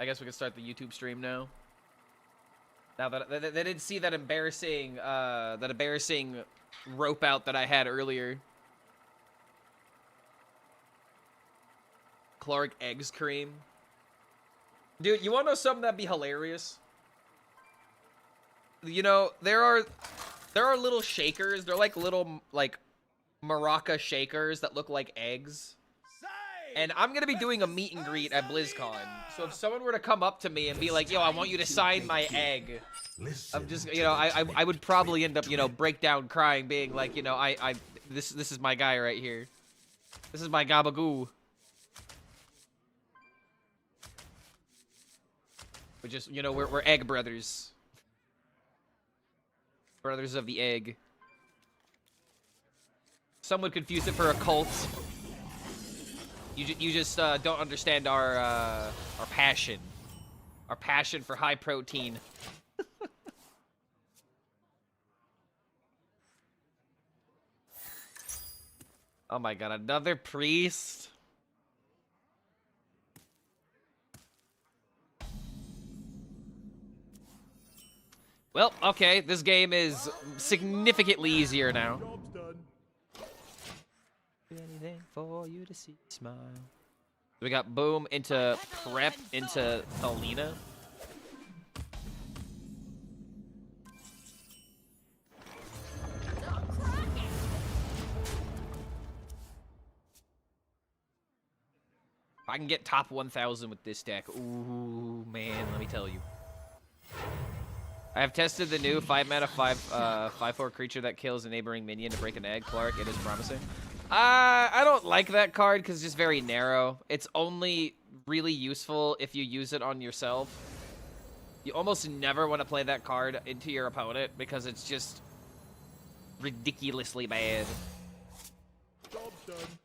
I guess we can start the YouTube stream now. Now that they didn't see that embarrassing rope out that I had earlier. Clark eggs cream. Dude, you want to know something that'd be hilarious? You know, there are little shakers. They're like little maraca shakers that look like eggs. And I'm gonna be doing a meet and greet at BlizzCon. So if someone were to come up to me and be like, "Yo, I want you to sign my egg," I'm just, you know, I would probably end up, you know, break down crying, being like, you know, this is my guy right here. This is my gabagoo. We just, you know, we're egg brothers. Brothers of the egg. Some would confuse it for a cult. You just don't understand our passion. Our passion for high protein. Oh my god, another priest? Well, okay, this game is significantly easier now. Anything for you to see smile. We got boom into prep into Alina. If I can get top 1,000 with this deck, ooh man, let me tell you. I have tested the new 5-mana 5/4 creature that kills a neighboring minion to break an egg. Clark, it is promising. I don't like that card because it's just very narrow. It's only really useful if you use it on yourself. You almost never want to play that card into your opponent because it's just ridiculously bad. Job's done.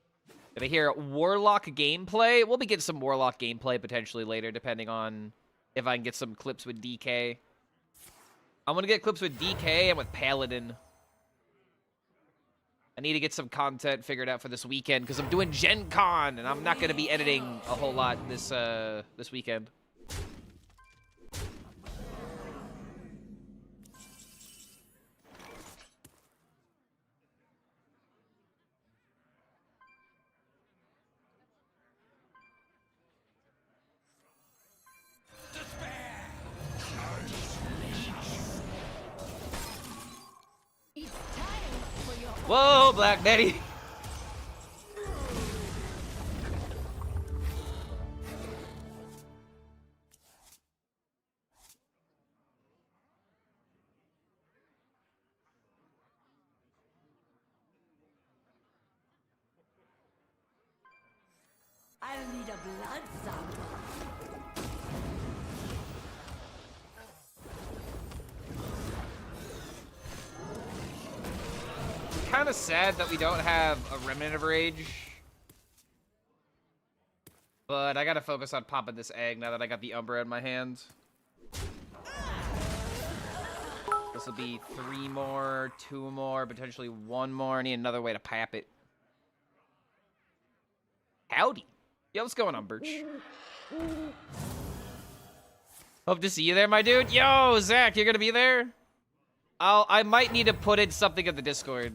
Did I hear Warlock gameplay? We'll be getting some Warlock gameplay potentially later, depending on if I can get some clips with DK. I'm gonna get clips with DK and with Paladin. I need to get some content figured out for this weekend because I'm doing Gen Con and I'm not gonna be editing a whole lot this weekend. Whoa, Black Betty! I'll need a blood sample. Kind of sad that we don't have a Remnant of Rage. But I gotta focus on popping this egg now that I got the Umbra in my hand. This will be 3 more, 2 more, potentially 1 more. I need another way to pap it. Howdy. Yo, what's going on, Birch? Hope to see you there, my dude. Yo, Zach, you're gonna be there? I might need to put in something in the Discord.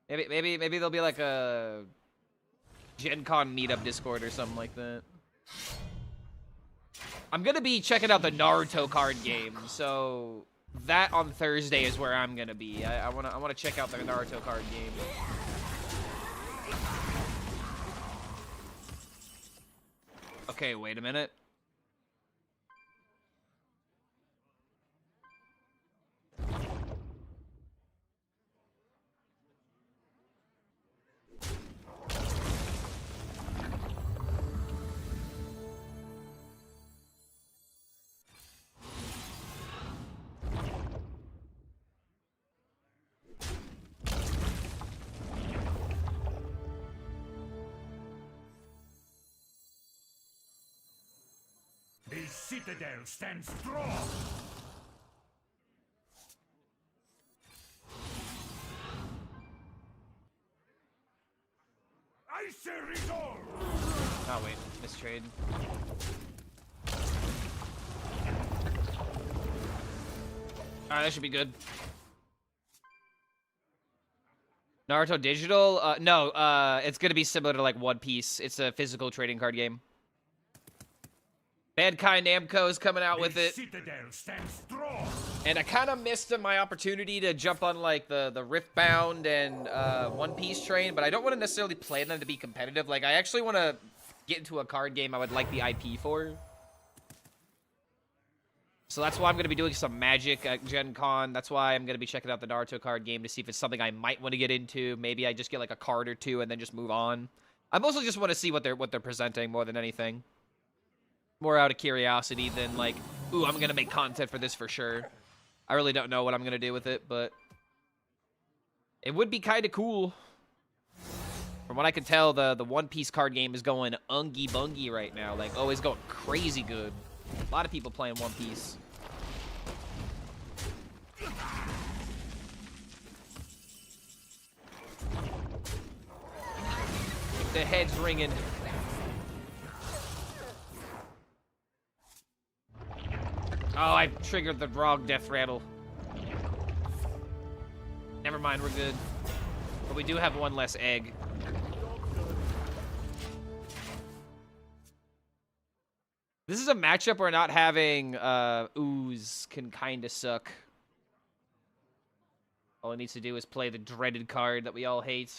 Maybe there'll be like a Gen Con meetup Discord or something like that. I'm gonna be checking out the Naruto card game, so that on Thursday is where I'm gonna be. I wanna check out the Naruto card game. Okay, wait a minute. The citadel stands strong. I say resolve. Oh wait, missed trade. Alright, that should be good. Naruto Digital? No, it's gonna be similar to like One Piece. It's a physical trading card game. Mankind Namco is coming out with it. Citadel stands strong. And I kind of missed my opportunity to jump on like the Riftbound and One Piece train, but I don't want to necessarily play them to be competitive. Like, I actually want to get into a card game I would like the IP for. So that's why I'm going to be doing some Magic at Gen Con. That's why I'm going to be checking out the Naruto card game to see if it's something I might want to get into. Maybe I just get like a card or two and then just move on. I mostly just want to see what they're presenting more than anything. More out of curiosity than like, ooh, I'm going to make content for this for sure. I really don't know what I'm going to do with it, but it would be kind of cool. From what I can tell, the One Piece card game is going ungy bungy right now. Like, oh, it's going crazy good. A lot of people playing One Piece. The head's ringing. Oh, I triggered the wrong death rattle. Never mind, we're good. But we do have one less egg. This is a matchup where not having ooze can kind of suck. All it needs to do is play the dreaded card that we all hate.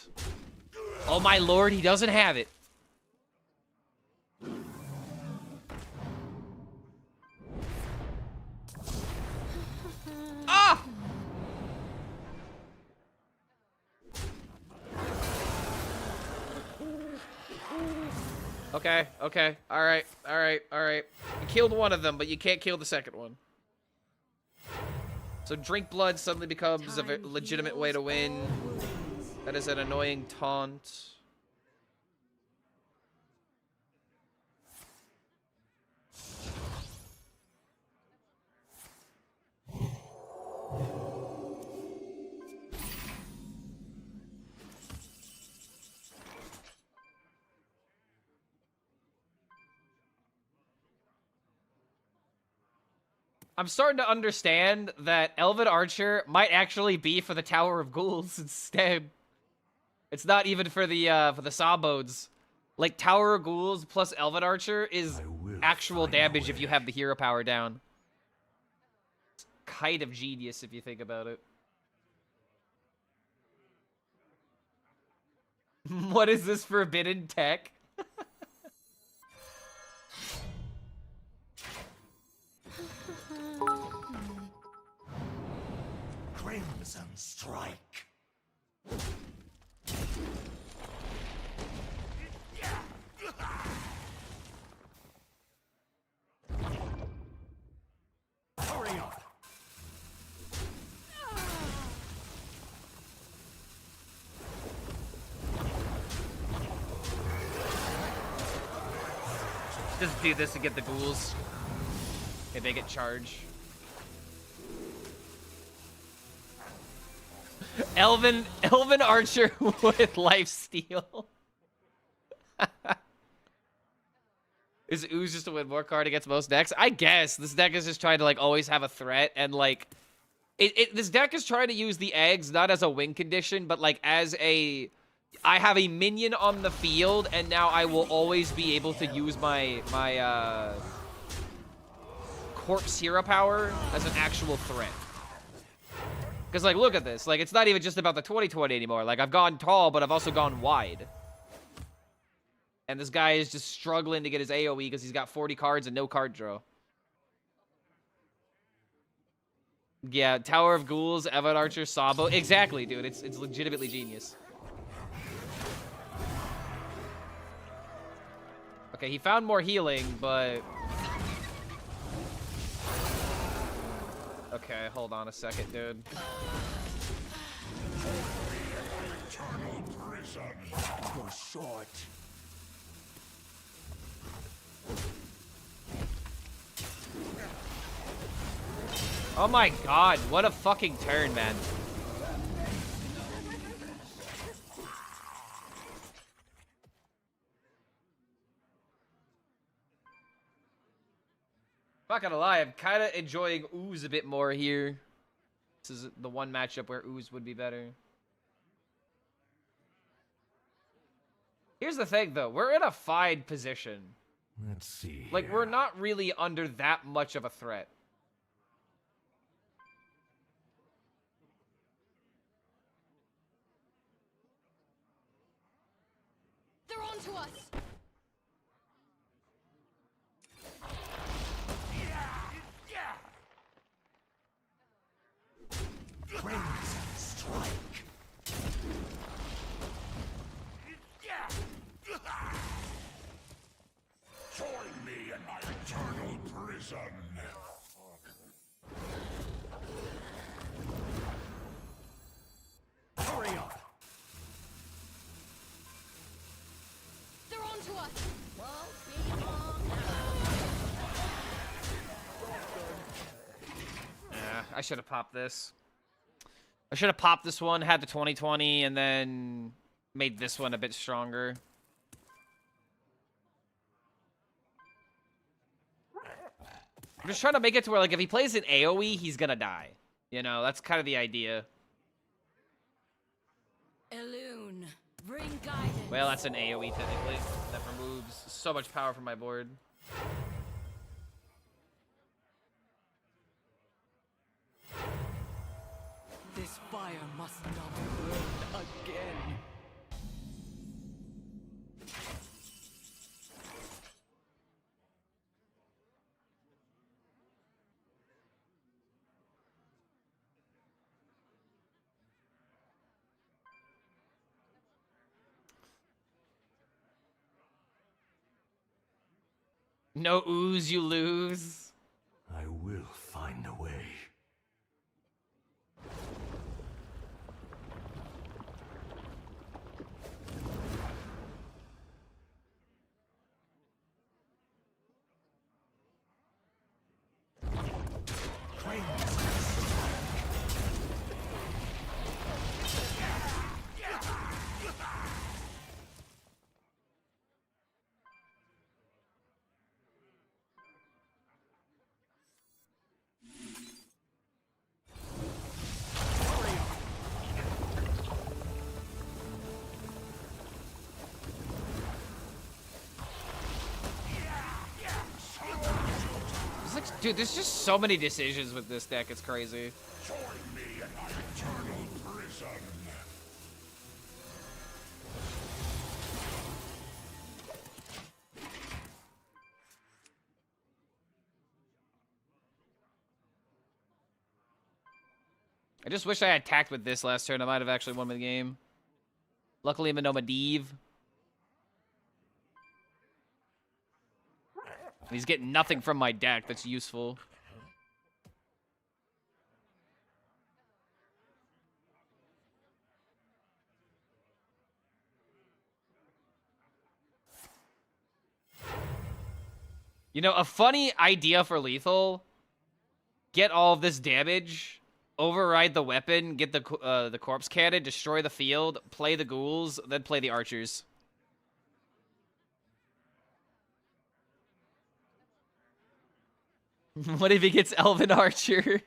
Oh my lord, he doesn't have it. Ah! Okay, okay. Alright, alright, alright. You killed one of them, but you can't kill the second one. So drink blood suddenly becomes a legitimate way to win. That is an annoying taunt. I'm starting to understand that Elven Archer might actually be for the Tower of Ghouls instead. It's not even for the Sawbones. Like, Tower of Ghouls plus Elven Archer is actual damage if you have the hero power down. It's kind of genius if you think about it. What is this forbidden tech? Crimson strike. Hurry up. Just do this to get the ghouls. If they get charged. Elven Archer with lifesteal. Is Ooze just a win more card against most decks? I guess this deck is just trying to like always have a threat, and like this deck is trying to use the eggs not as a win condition, but like as a I have a minion on the field, and now I will always be able to use my corpse hero power as an actual threat. Because, like, look at this. Like, it's not even just about the 2020 anymore. Like, I've gone tall, but I've also gone wide. And this guy is just struggling to get his AoE because he's got 40 cards and no card draw. Yeah, Tower of Ghouls, Elven Archer, Sabo. Exactly, dude. It's legitimately genius. Okay, he found more healing, but... Okay, hold on a second, dude. Eternal prison. You're short. Oh my god, what a fucking turn, man. Not gonna lie, I'm kind of enjoying Ooze a bit more here. This is the one matchup where Ooze would be better. Here's the thing, though. We're in a fine position. Let's see. Like, we're not really under that much of a threat. They're on to us. Crimson strike. Join me in my eternal prison. Hurry up. They're on to us. Won't be long now. Yeah, I should have popped this. I should have popped this one, had the 2020, and then made this one a bit stronger. I'm just trying to make it to where, like, if he plays an AoE, he's gonna die. You know, that's kind of the idea. Elune, bring guidance. Well, that's an AoE, technically. That removes so much power from my board. This fire must not burn again. No Ooze, you lose. I will find a way. Dude, there's just so many decisions with this deck. It's crazy. Join me in my eternal prison. I just wish I had attacked with this last turn. I might have actually won the game. Luckily, I'm a Medivh. He's getting nothing from my deck that's useful. You know, a funny idea for lethal. Get all of this damage, override the weapon, get the corpse cannon, destroy the field, play the ghouls, then play the archers. What if he gets Elven Archer?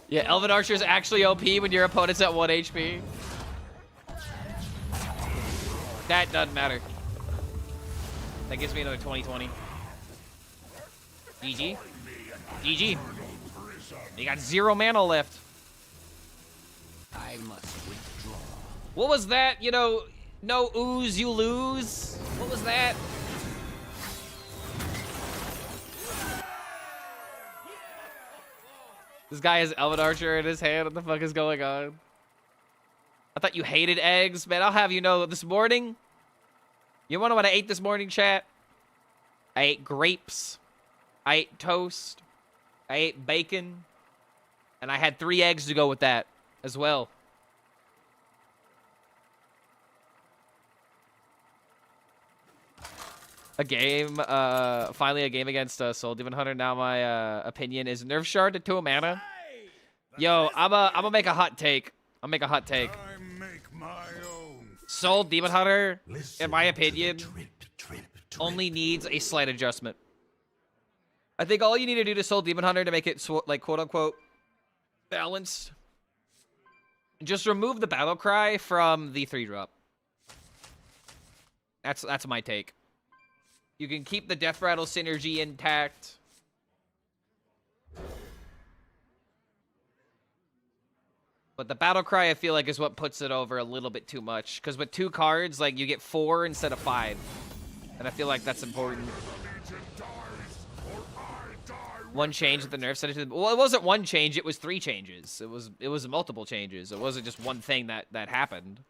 Yeah, Elven Archer is actually OP when your opponent's at 1 HP. That doesn't matter. That gives me another 20/20. GG. GG. You got 0 mana left. I must withdraw. What was that? You know, no Ooze, you lose. What was that? This guy has Elven Archer in his hand. What the fuck is going on? I thought you hated eggs. Man, I'll have you know, this morning... You wanna know what I ate this morning, chat? I ate grapes. I ate toast. I ate bacon. And I had 3 eggs to go with that as well. A game, finally a game against Soul Demon Hunter. Now my opinion is Nerf Shard to 2 mana. Yo, I'm gonna make a hot take. I'll make a hot take. I make my own. Soul Demon Hunter, in my opinion, only needs a slight adjustment. I think all you need to do to Soul Demon Hunter to make it, like, quote-unquote, balanced, just remove the battle cry from the 3-drop. That's my take. You can keep the Death Rattle synergy intact. But the battle cry, I feel like, is what puts it over a little bit too much. Because with 2 cards, like, you get 4 instead of 5. And I feel like that's important. One change that the nerf said. Well, it wasn't one change. It was 3 changes. It was multiple changes. It wasn't just one thing that happened.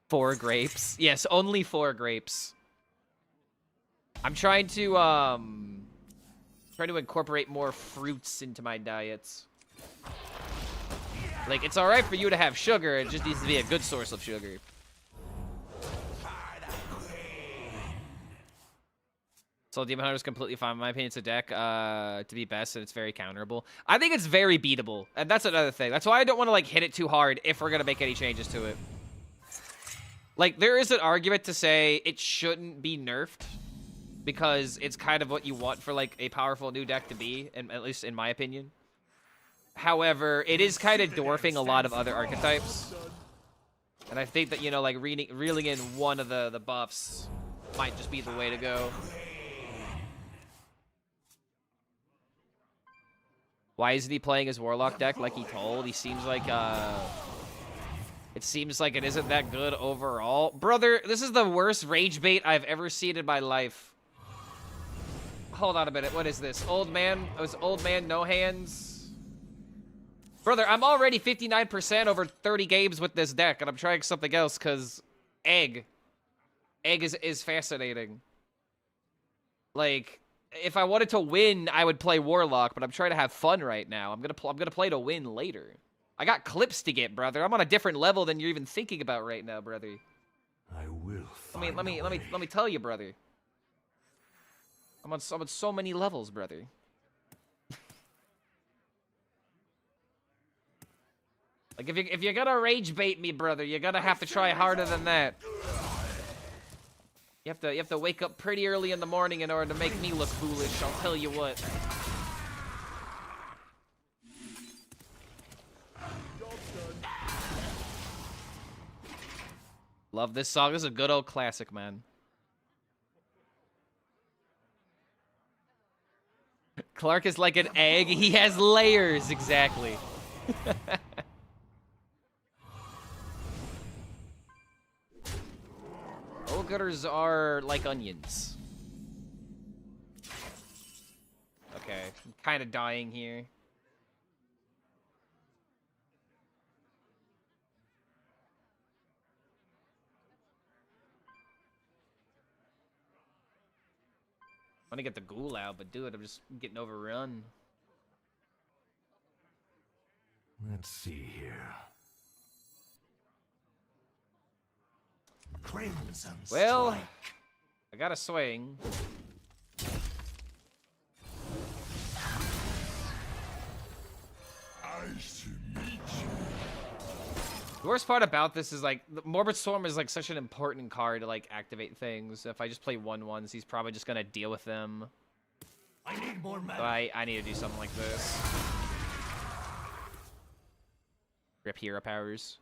4 grapes. Yes, only 4 grapes. I'm trying to incorporate more fruits into my diets. Like, it's alright for you to have sugar, it just needs to be a good source of sugar. Soul Demon Hunter is completely fine. In my opinion, it's a deck to be best, and it's very counterable. I think it's very beatable, and that's another thing. That's why I don't want to, like, hit it too hard if we're going to make any changes to it. Like, there is an argument to say it shouldn't be nerfed, because it's kind of what you want for, like, a powerful new deck to be, and at least in my opinion. However, it is kind of dwarfing a lot of other archetypes. And I think that, you know, like, reeling in one of the buffs might just be the way to go. Why isn't he playing his Warlock deck like he told? He seems like, it seems like it isn't that good overall. Brother, this is the worst rage bait I've ever seen in my life. Hold on a minute. What is this? Old man? It was old man, no hands. Brother, I'm already 59% over 30 games with this deck, and I'm trying something else because egg. Egg is fascinating. Like, if I wanted to win, I would play Warlock, but I'm trying to have fun right now. I'm gonna play to win later. I got clips to get, brother. I'm on a different level than you're even thinking about right now, brother. I will. Let me tell you, brother. I'm on so many levels, brother. Like, if you're gonna rage bait me, brother, you're gonna have to try harder than that. You have to wake up pretty early in the morning in order to make me look foolish, I'll tell you what. Love this song. This is a good old classic, man. Clark is like an egg. He has layers, exactly. Ogres are like onions. Okay, I'm kind of dying here. I want to get the ghoul out, but dude, I'm just getting overrun. Let's see here. Crimson Well, strike. I got a swing. Nice to meet you. The worst part about this is, like, Morbid Storm is, like, such an important card to, like, activate things. If I just play 1/1s, he's probably just gonna deal with them. I need more mana. So I need to do something like this. Rip hero powers.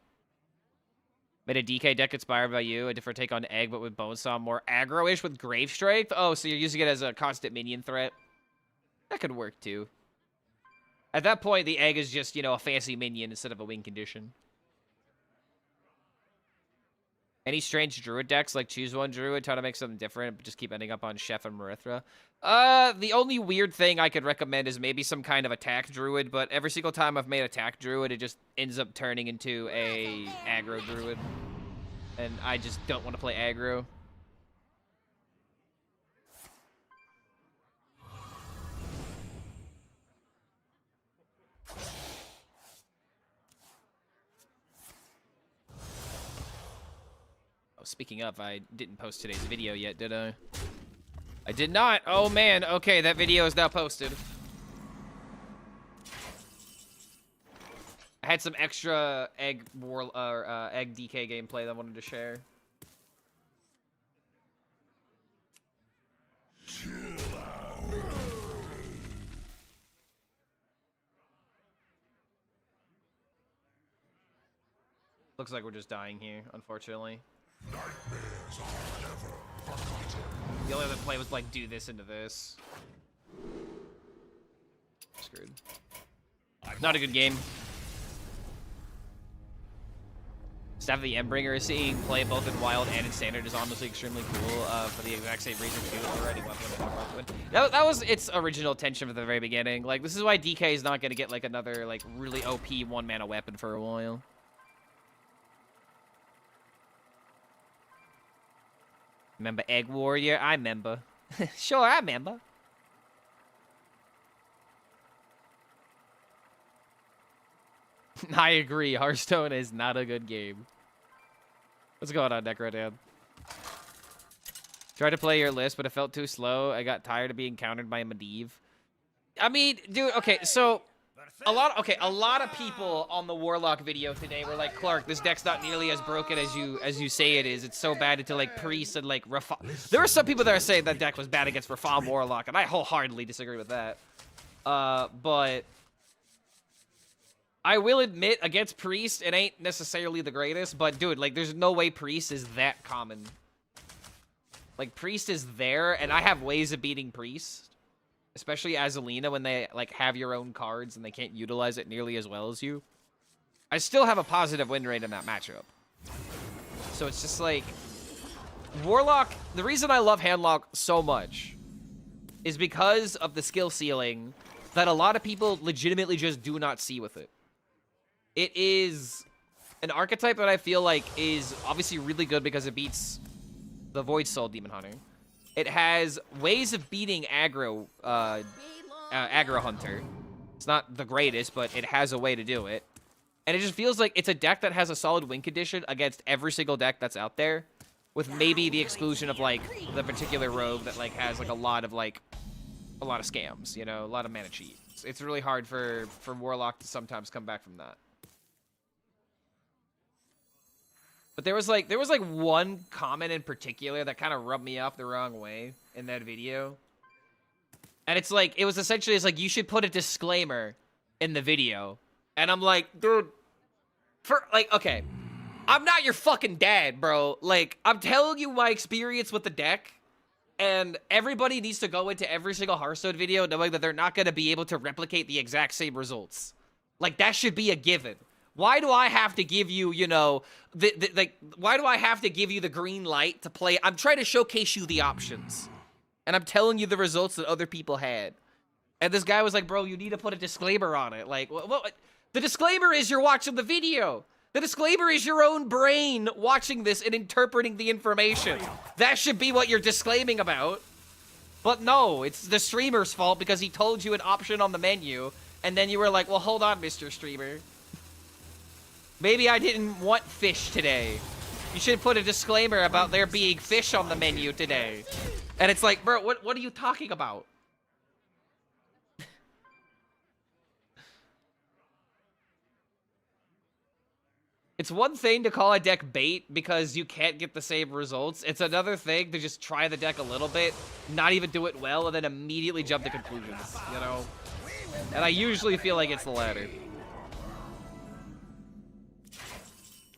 Made a DK deck inspired by you. A different take on Egg, but with Bonesaw. More aggro-ish with Grave Strike. Oh, so you're using it as a constant minion threat. That could work, too. At that point, the Egg is just, you know, a fancy minion instead of a win condition. Any strange druid decks, like choose one druid, try to make something different, but just keep ending up on Chef and Marithra? The only weird thing I could recommend is maybe some kind of attack druid, but every single time I've made attack druid, it just ends up turning into a aggro druid. And I just don't want to play aggro. Oh, speaking of, I didn't post today's video yet, did I? I did not. Oh man. Okay, that video is now posted. I had some extra egg DK gameplay that I wanted to share. Looks like we're just dying here, unfortunately. Nightmares are never forgotten. The only other play was like do this into this. Screwed. Not a good game. Staff of the Endbringer, seeing play both in Wild and in Standard is honestly extremely cool for the exact same reason too. Already weapon. That was its original intention from the very beginning. Like, this is why DK is not going to get like another like really OP 1-mana weapon for a while. Remember Egg Warrior? I remember. Sure, I remember. I agree. Hearthstone is not a good game. What's going on, Necrodan? Tried to play your list, but it felt too slow. I got tired of being countered by a Medivh. I mean, dude, okay, so a lot of people on the Warlock video today were like, Clark, this deck's not nearly as broken as you say it is. It's so bad into like Priest and like Rafa. There were some people that are saying that deck was bad against Rafa Warlock, and I wholeheartedly disagree with that. But I will admit, against Priest, it ain't necessarily the greatest, but dude, like, there's no way Priest is that common. Like, Priest is there, and I have ways of beating Priest. Especially as Alina when they, like, have your own cards and they can't utilize it nearly as well as you. I still have a positive win rate in that matchup. So it's just like, Warlock, the reason I love Handlock so much is because of the skill ceiling that a lot of people legitimately just do not see with it. It is an archetype that I feel like is obviously really good because it beats the Void Soul Demon Hunter. It has ways of beating aggro Hunter. It's not the greatest, but it has a way to do it. And it just feels like it's a deck that has a solid win condition against every single deck that's out there, with maybe the exclusion of like the particular rogue that like has like a lot of scams, you know, a lot of mana cheat. It's really hard for Warlock to sometimes come back from that. But there was like one comment in particular that kind of rubbed me off the wrong way in that video. And it's like, it was essentially, it's like, you should put a disclaimer in the video. And I'm like, dude, okay, I'm not your fucking dad, bro. Like, I'm telling you my experience with the deck. And everybody needs to go into every single Hearthstone video knowing that they're not going to be able to replicate the exact same results. Like, that should be a given. Why do I have to give you, you know, why do I have to give you the green light to play? I'm trying to showcase you the options. And I'm telling you the results that other people had. And this guy was like, bro, you need to put a disclaimer on it. Like, what? The disclaimer is you're watching the video. The disclaimer is your own brain watching this and interpreting the information. That should be what you're disclaiming about. But no, it's the streamer's fault because he told you an option on the menu. And then you were like, well, hold on, Mr. Streamer. Maybe I didn't want fish today. You should put a disclaimer about there being fish on the menu today. And it's like, bro, what are you talking about? It's one thing to call a deck bait because you can't get the same results. It's another thing to just try the deck a little bit, not even do it well, and then immediately jump to conclusions, you know? And I usually feel like it's the latter.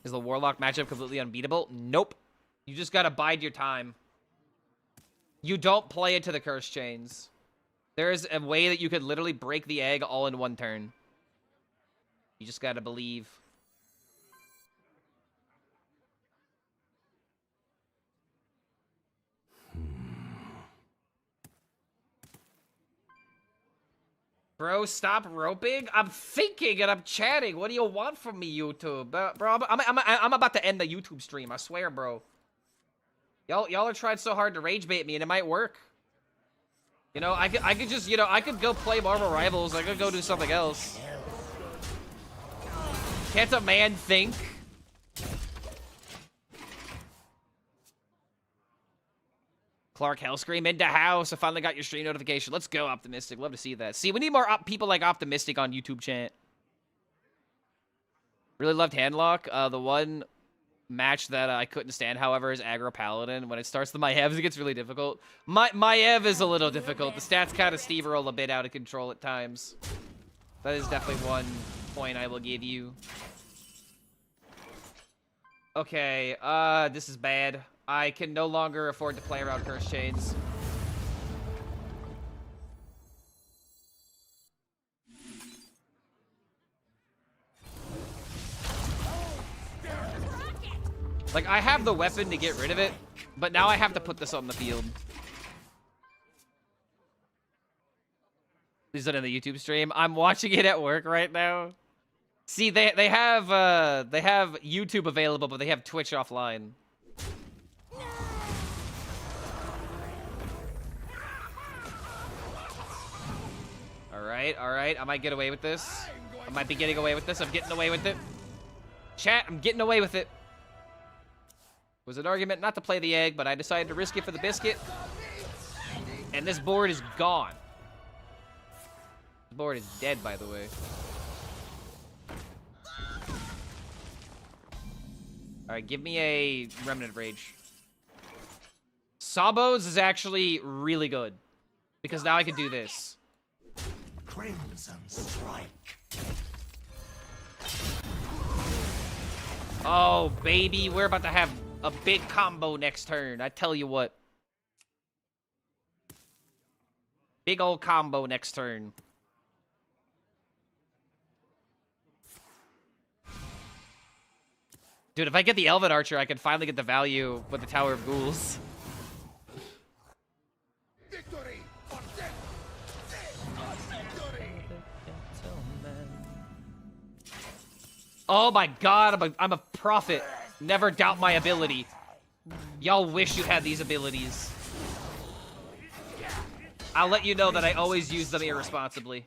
Is the Warlock matchup completely unbeatable? Nope. You just gotta bide your time. You don't play into the Curse Chains. There is a way that you could literally break the egg all in one turn. You just gotta believe. Bro, stop roping. I'm thinking and I'm chatting. What do you want from me, YouTube? Bro, I'm about to end the YouTube stream. I swear, bro. Y'all are trying so hard to rage bait me, and it might work. You know, I could just, you know, I could go play Marvel Rivals. I could go do something else. Can't a man think? Clark HELLSCREAM into house. I finally got your stream notification. Let's go, Optimistic. Love to see that. See, we need more people like Optimistic on YouTube chat. Really loved Handlock. The one match that I couldn't stand, however, is Aggro Paladin. When it starts the Maiev, it gets really difficult. Maiev is a little difficult. The stats kind of steamroll a bit out of control at times. That is definitely one point I will give you. Okay, this is bad. I can no longer afford to play around Curse Chains. Like, I have the weapon to get rid of it, but now I have to put this on the field. Is that in the YouTube stream? I'm watching it at work right now. See, they have YouTube available, but they have Twitch offline. All right. I might get away with this. I might be getting away with this. I'm getting away with it. Chat, I'm getting away with it. It was an argument not to play the egg, but I decided to risk it for the biscuit. And this board is gone. The board is dead, by the way. Alright, give me a Remnant of Rage. Sabos is actually really good. Because now I can do this. Crimson Strike. Oh, baby, we're about to have a big combo next turn. I tell you what. Big old combo next turn. Dude, if I get the Elven Archer, I can finally get the value with the Tower of Ghouls. Victory or death. Oh my god, I'm a prophet. Never doubt my ability. Y'all wish you had these abilities. I'll let you know that I always use them irresponsibly.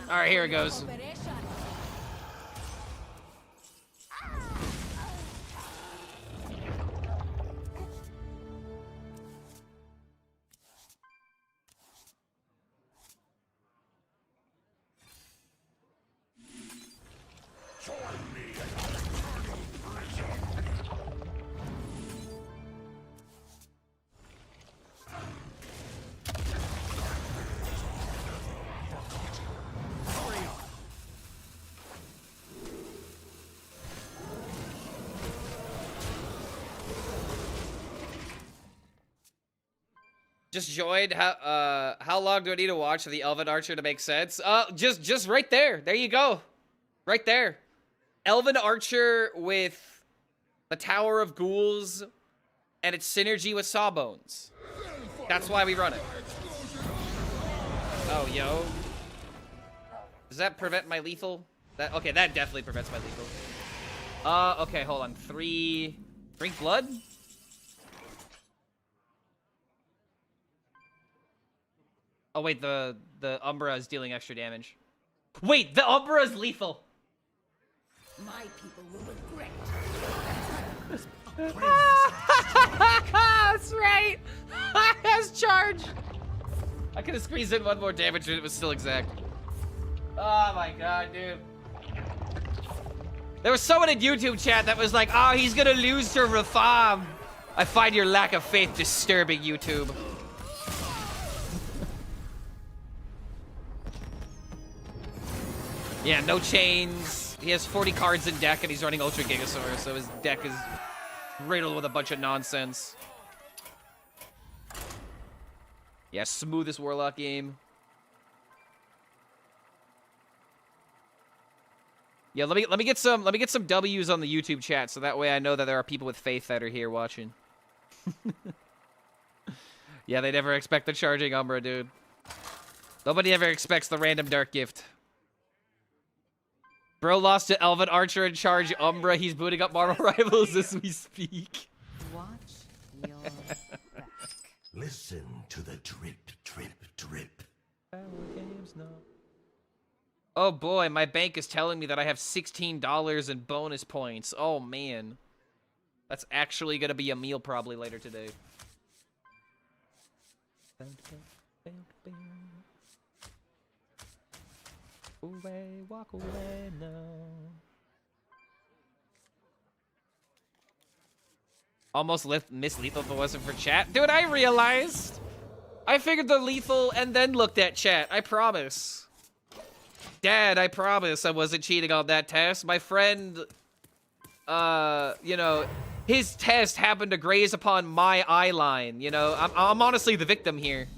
Alright, here it goes. Just joined. How long do I need to watch the Elven Archer to make sense? Just right there. There you go. Right there. Elven Archer with the Tower of Ghouls and its synergy with Sawbones. That's why we run it. Oh, yo. Does that prevent my lethal? Okay, that definitely prevents my lethal. Okay, hold on. 3... Drink blood? Oh, wait, the Umbra is dealing extra damage. Wait, the Umbra is lethal! My people will regret. That's right! Has charge! I could have squeezed in one more damage and it was still exact. Oh my god, dude. There was someone in YouTube chat that was like, oh, he's gonna lose to Rafam. I find your lack of faith disturbing, YouTube. Yeah, no chains. He has 40 cards in deck and he's running Ultra Gigasaur, so his deck is riddled with a bunch of nonsense. Yeah, smoothest Warlock game. Yeah, let me get some W's on the YouTube chat so that way I know that there are people with faith that are here watching. Yeah, they never expect the charging Umbra, dude. Nobody ever expects the random Dark Gift. Bro lost to Elven Archer and charge Umbra. He's booting up Marvel Rivals as we speak. Watch your back. Listen to the drip, drip, drip. Oh boy, my bank is telling me that I have $16 in bonus points. Oh man. That's actually gonna be a meal probably later today. Away, walk away now. Almost miss lethal if it wasn't for chat. Dude, I realized. I figured the lethal and then looked at chat. I promise. Dad, I promise I wasn't cheating on that test. My friend, you know, his test happened to graze upon my eye line. You know, I'm honestly the victim here.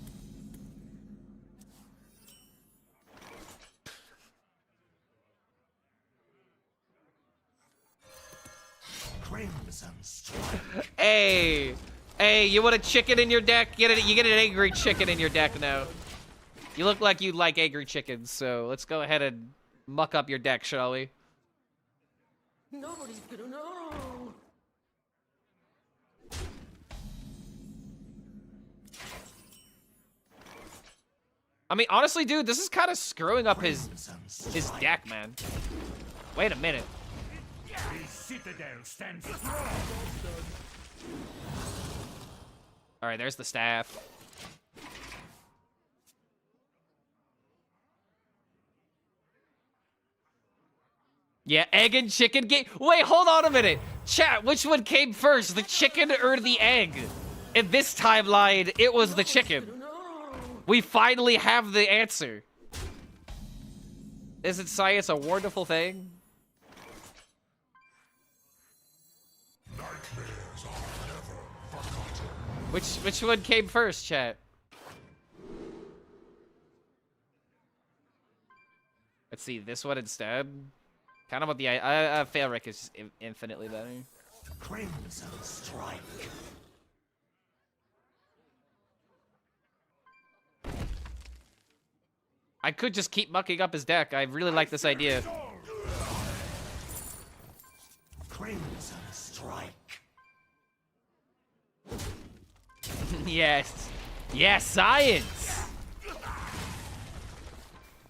Crimson strike. Hey, you want a chicken in your deck? You get an angry chicken in your deck now. You look like you like angry chickens, so let's go ahead and muck up your deck, shall we? Nobody's gonna know. I mean, honestly, dude, this is kind of screwing up his deck, man. Wait a minute. The citadel stands strong. All right, there's the staff. Yeah, egg and chicken game. Wait, hold on a minute. Chat, which one came first, the chicken or the egg? In this timeline, it was the chicken. We finally have the answer. Isn't science a wonderful thing? Nightmares are never forgotten. Which one came first, chat? Let's see, this one instead. Kind of what the Failrick is infinitely better. Crimson strike. I could just keep mucking up his deck. I really like this idea. Crimson strike. Yes. Yes, science.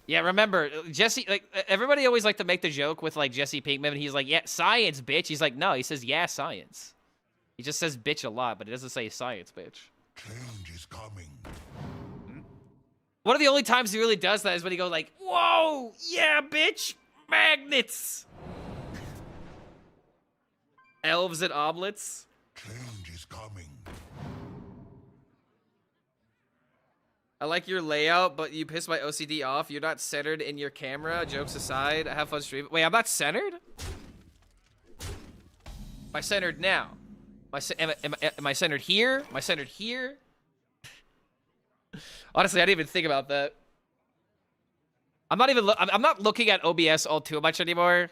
Yeah, remember, Jesse, like, everybody always like to make the joke with, like, Jesse Pinkman, and he's like, yeah, science, bitch. He's like, no, he says, yeah, science. He just says bitch a lot, but he doesn't say science, bitch. Change is coming. One of the only times he really does that is when he goes like, whoa, yeah, bitch, magnets. Elves and omelets. Change is coming. I like your layout, but you piss my OCD off. You're not centered in your camera. Jokes aside, have fun streaming. Wait, I'm not centered? Am I centered now? Am I centered here? Am I centered here? Honestly, I didn't even think about that. I'm not looking at OBS all too much anymore.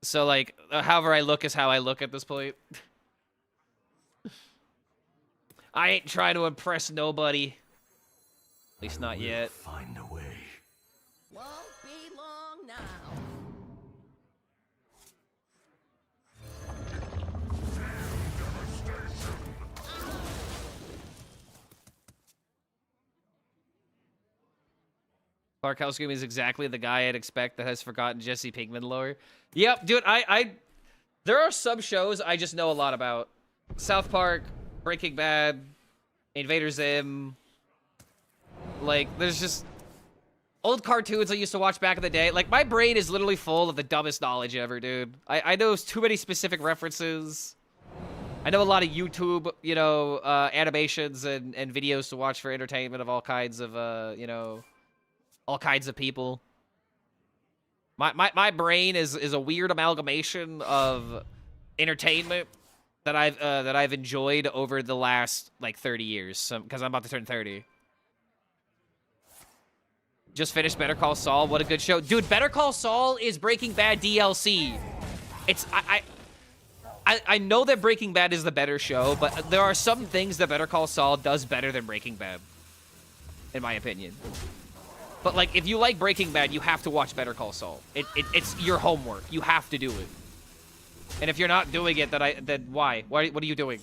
So like, however I look is how I look at this point. I ain't trying to impress nobody. At least not yet. Find a way. Won't be long now. Clark HELLSCREAM is exactly the guy I'd expect that has forgotten Jesse Pinkman lore. Yep, dude, there are some shows I just know a lot about. South Park, Breaking Bad, Invader Zim. Like, there's just old cartoons I used to watch back in the day. Like, my brain is literally full of the dumbest knowledge ever, dude. I know too many specific references. I know a lot of YouTube, you know, animations and videos to watch for entertainment of all kinds of, you know, all kinds of people. My brain is a weird amalgamation of entertainment that I've enjoyed over the last like 30 years. Because I'm about to turn 30. Just finished Better Call Saul. What a good show, dude! Better Call Saul is Breaking Bad DLC. It's I know that Breaking Bad is the better show, but there are some things that Better Call Saul does better than Breaking Bad, in my opinion. But like, if you like Breaking Bad, you have to watch Better Call Saul. It's your homework. You have to do it. And if you're not doing it, then why? What are you doing?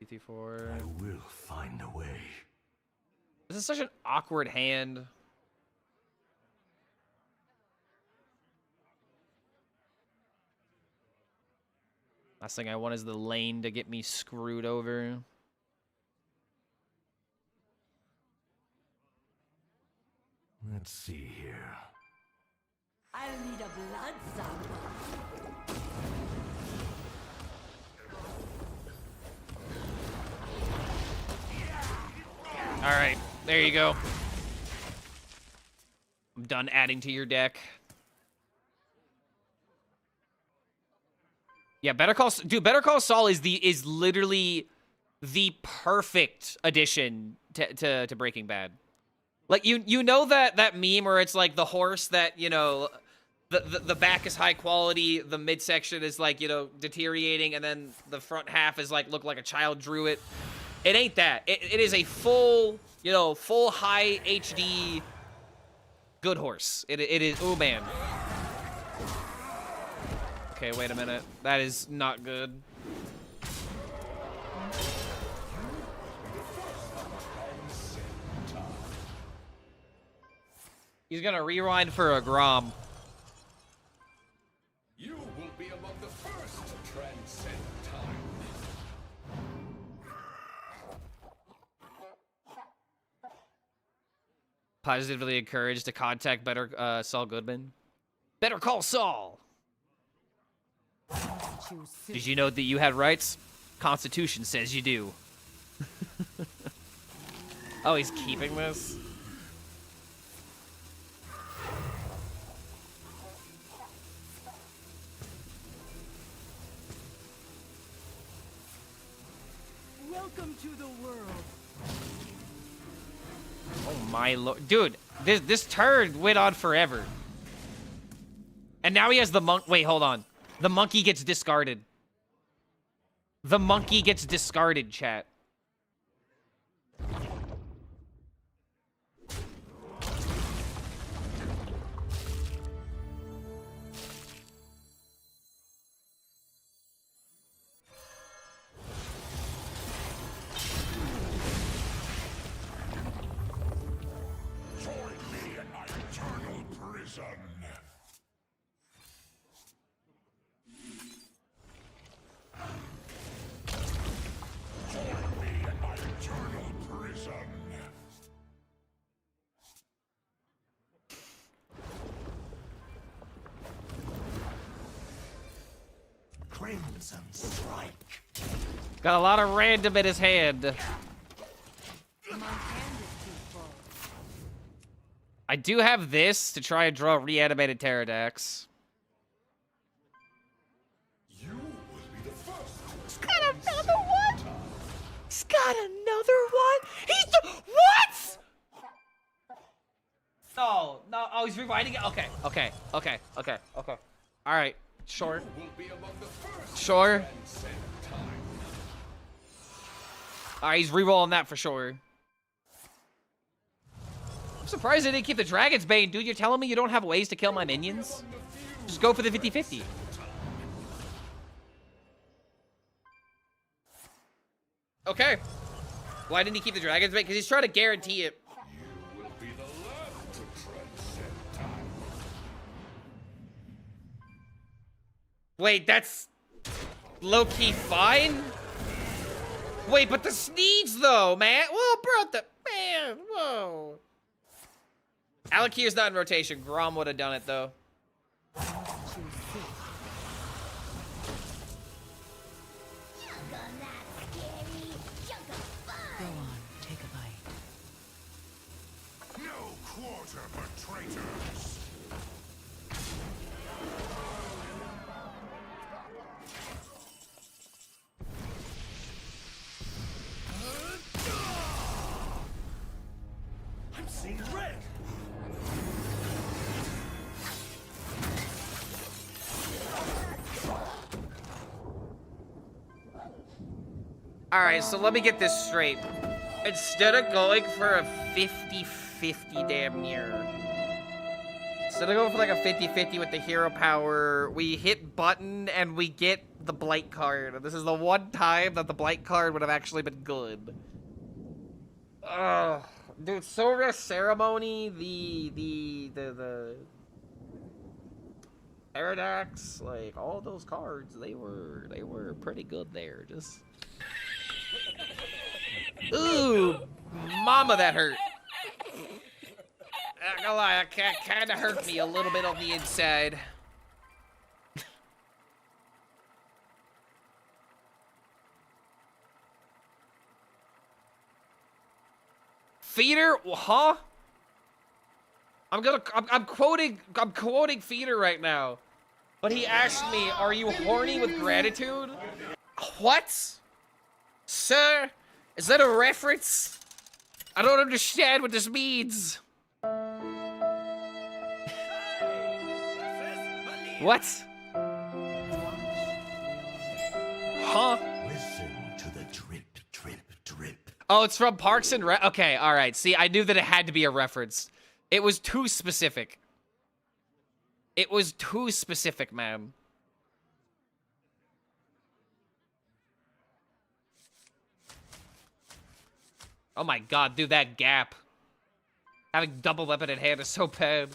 CT4. I will find a way. This is such an awkward hand. Last thing I want is the lane to get me screwed over. Let's see here. I'll need a blood sample. All right, there you go. I'm done adding to your deck. Yeah, Better Call Saul is literally the perfect addition to Breaking Bad. Like you know that meme where it's like the horse that, you know, the back is high quality, the midsection is like, you know, deteriorating, and then the front half is like look like a child drew it. It ain't that. It is a full, you know, full high HD good horse. It is. Oh man. Okay, wait a minute. That is not good. He's gonna rewind for a Grom. You will be among the first to transcend time. Positively encouraged to contact Better Saul Goodman. Better Call Saul. Did you know that you had rights? Constitution says you do. Oh, he's keeping this? Welcome to the world. Oh my lord. Dude, this turd went on forever. And now he has the monk. Wait, hold on. The monkey gets discarded. The monkey gets discarded, chat. Join me in my eternal prison. Join me in my eternal prison. Crimson Strike. Got a lot of random in his hand. My hand is too full. I do have this to try and draw reanimated Pterodax. You will be the first. Got another one? He's got another one? He's the what? No, no. Oh, he's rewinding it. Okay. All right, sure. Will be among the first. Sure. To transcend time. All right, he's rerolling that for sure. I'm surprised they didn't keep the Dragon's Bane, dude. You're telling me you don't have ways to kill my minions? Just go for the 50-50. Okay. Why didn't he keep the Dragon's Bane? Because he's trying to guarantee it. You will be the last to transcend time. Wait, that's low-key fine? Wait, but the Sneeds, though, man. Whoa, bro, man, whoa. Alakir's not in rotation. Grom would have done it, though. Go on, take a bite. No quarter for traitors. I'm seeing red. All right, so let me get this straight. Instead of going for a 50-50 damn near, instead of going for like a 50-50 with the hero power, we hit button and we get the Blight card. This is the one time that the Blight card would have actually been good. Ugh. Dude, Sora Ceremony, the Paradox, like all those cards, they were pretty good there. Just ooh, mama, that hurt. Not gonna lie, that kind of hurt me a little bit on the inside. Feeder, huh? I'm quoting Feeder right now. But he asked me, are you horny with gratitude? What? Sir, is that a reference? I don't understand what this means. What? Huh? Listen to the drip, drip, drip. Oh, it's from Parks and Rec. Okay, all right. See, I knew that it had to be a reference. It was too specific. It was too specific, man. Oh my god, dude, that gap. Having double weapon in hand is so bad.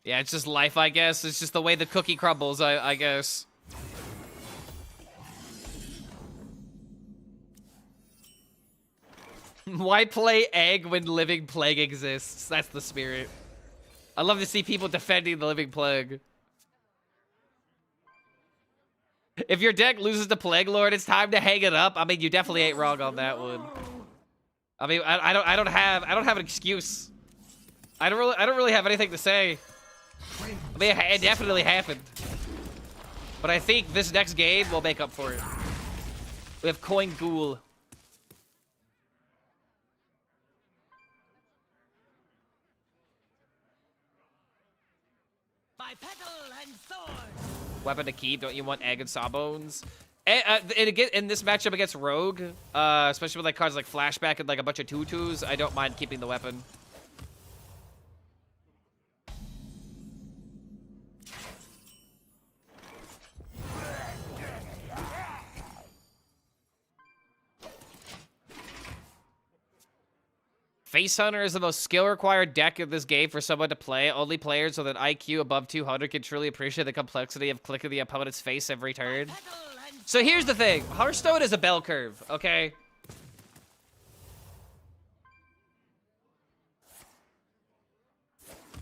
Yeah, it's just life, I guess. It's just the way the cookie crumbles, I guess. Why play egg when living plague exists? That's the spirit. I love to see people defending the living plague. If your deck loses to Plague Lord, it's time to hang it up. I mean, you definitely ain't wrong on that one. I mean, I don't have an excuse. I don't really have anything to say. I mean, it definitely happened. But I think this next game will make up for it. We have Coin Ghoul. My petal and sword. Weapon to keep. Don't you want egg and sawbones? And again, in this matchup against Rogue, especially with like cards like Flashback and like a bunch of tutus, I don't mind keeping the weapon. Face Hunter is the most skill-required deck in this game for someone to play. Only players with an IQ above 200 can truly appreciate the complexity of clicking the opponent's face every turn. So here's the thing. Hearthstone is a bell curve, okay?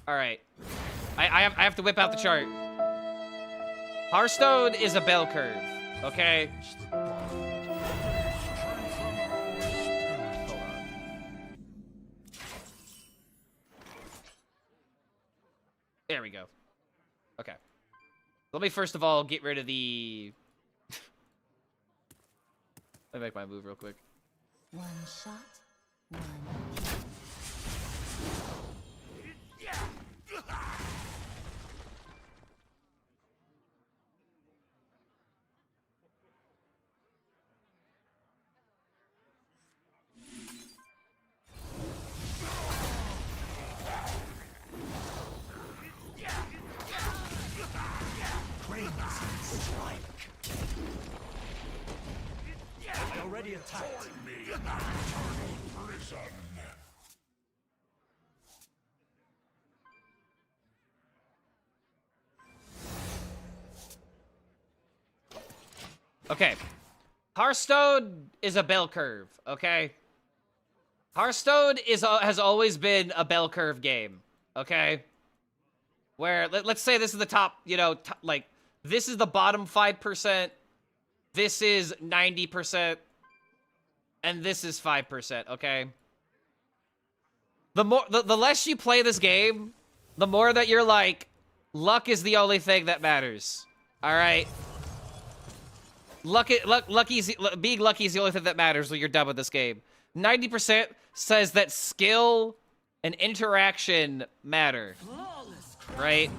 All right. I have to whip out the chart. Hearthstone is a bell curve, okay? There we go. Okay. Let me first of all get rid of the... Let me make my move real quick. One shot, one. Already attacked. Join me in my eternal prison. Okay. Hearthstone is a bell curve, okay? Hearthstone has always been a bell curve game, okay? Where, let's say this is the top, you know, like, this is the bottom 5%, this is 90%, and this is 5%, okay? The less you play this game, the more that you're like, luck is the only thing that matters, alright? Being lucky is the only thing that matters when you're done with this game. 90% says that skill and interaction matter, right?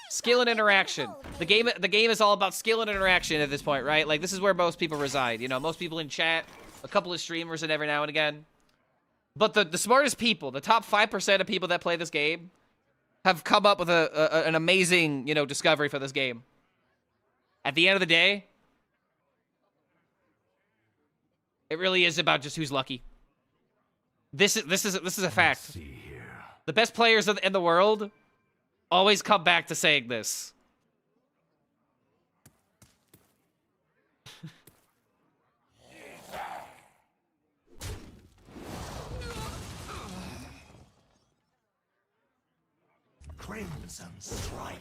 Skill and interaction. The game is all about skill and interaction at this point, right? Like, this is where most people reside. You know, most people in chat, a couple of streamers, and every now and again. But the smartest people, the top 5% of people that play this game, have come up with an amazing, you know, discovery for this game. At the end of the day, It really is about just who's lucky. This is a fact. See here. The best players in the world always come back to saying this. Crimson strike.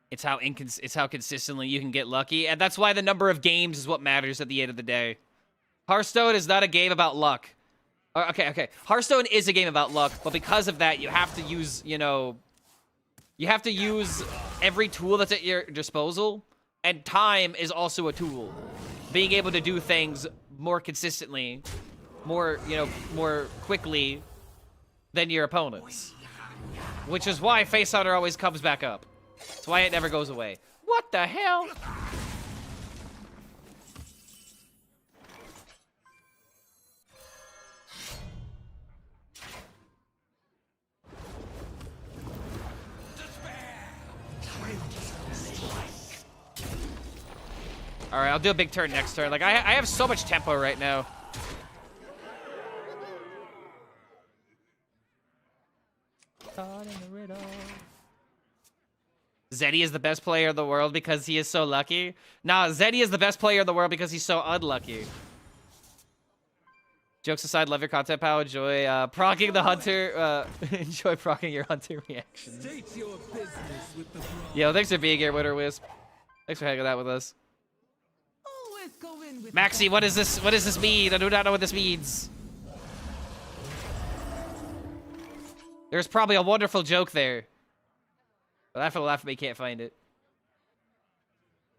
It's how consistently you can get lucky, and that's why the number of games is what matters at the end of the day. Hearthstone is not a game about luck. Okay. Hearthstone is a game about luck, but because of that, you have to use, you have to use every tool that's at your disposal, and time is also a tool. Being able to do things more consistently, more quickly than your opponents. Which is why Face Hunter always comes back up. That's why it never goes away. What the hell? Alright, I'll do a big turn next turn. Like, I have so much tempo right now. Zeddy is the best player in the world because he is so lucky. Nah, Zeddy is the best player in the world because he's so unlucky. Jokes aside, love your content, pal. Enjoy proccing the hunter. Enjoy proccing your hunter reactions. State your business with the Yo, thanks for being here, Winter Wisp. Thanks for hanging out with us. Always go in with Maxie, what is this? What does this mean? I do not know what this means. There's probably a wonderful joke there. But laugh at me, can't find it.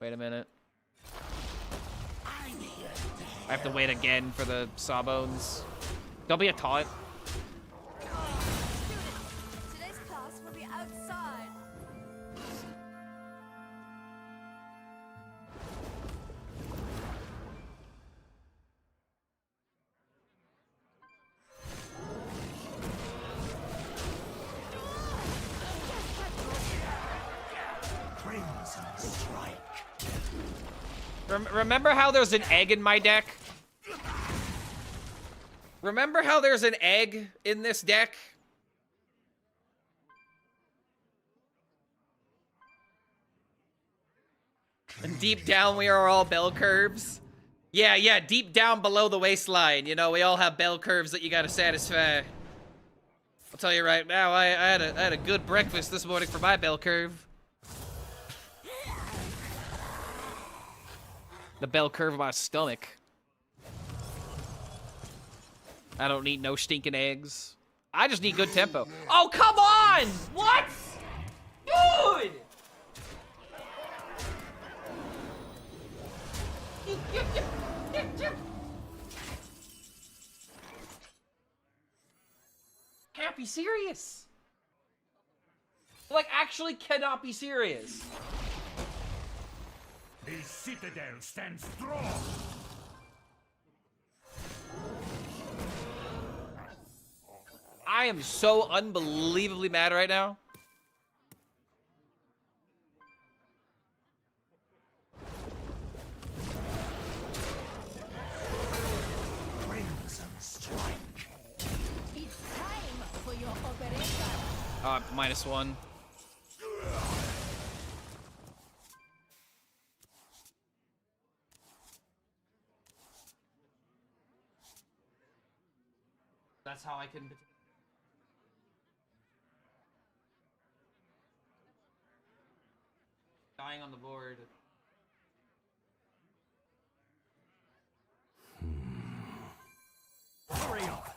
Wait a minute. I have to wait again for the sawbones. Don't be a taunt. Today's class will be outside. crimson strike. Remember how there's an egg in my deck? Remember how there's an egg in this deck? And deep down, we are all bell curves. Yeah, deep down below the waistline. You know, we all have bell curves that you gotta satisfy. I'll tell you right now, I had a good breakfast this morning for my bell curve. The bell curve of my stomach. I don't need no stinking eggs. I just need good tempo. Oh, come on! What? Dude! Can't be serious. Like, actually cannot be serious. The citadel stands strong. I am so unbelievably mad right now. Crimson strike. It's time for your operation. -1. That's how I can... Dying on the board. Hurry up.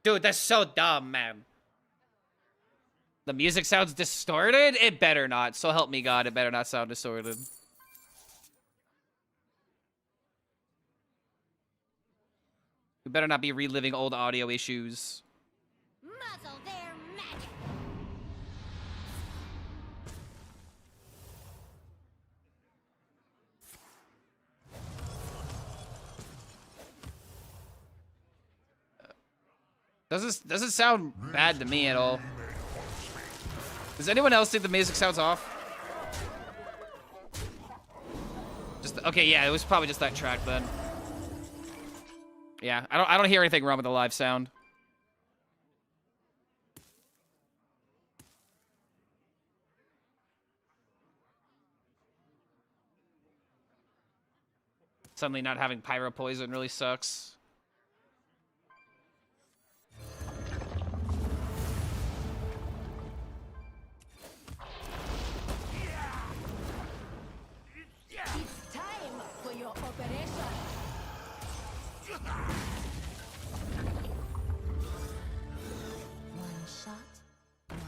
Dude, that's so dumb, man. The music sounds distorted? It better not. So help me God, it better not sound distorted. We better not be reliving old audio issues. Muzzle their magic. Doesn't sound bad to me at all. Does anyone else think the music sounds off? Just okay, yeah, it was probably just that track then. Yeah, I don't hear anything wrong with the live sound. Suddenly not having pyro poison really sucks. It's time for your operation. One shot, one.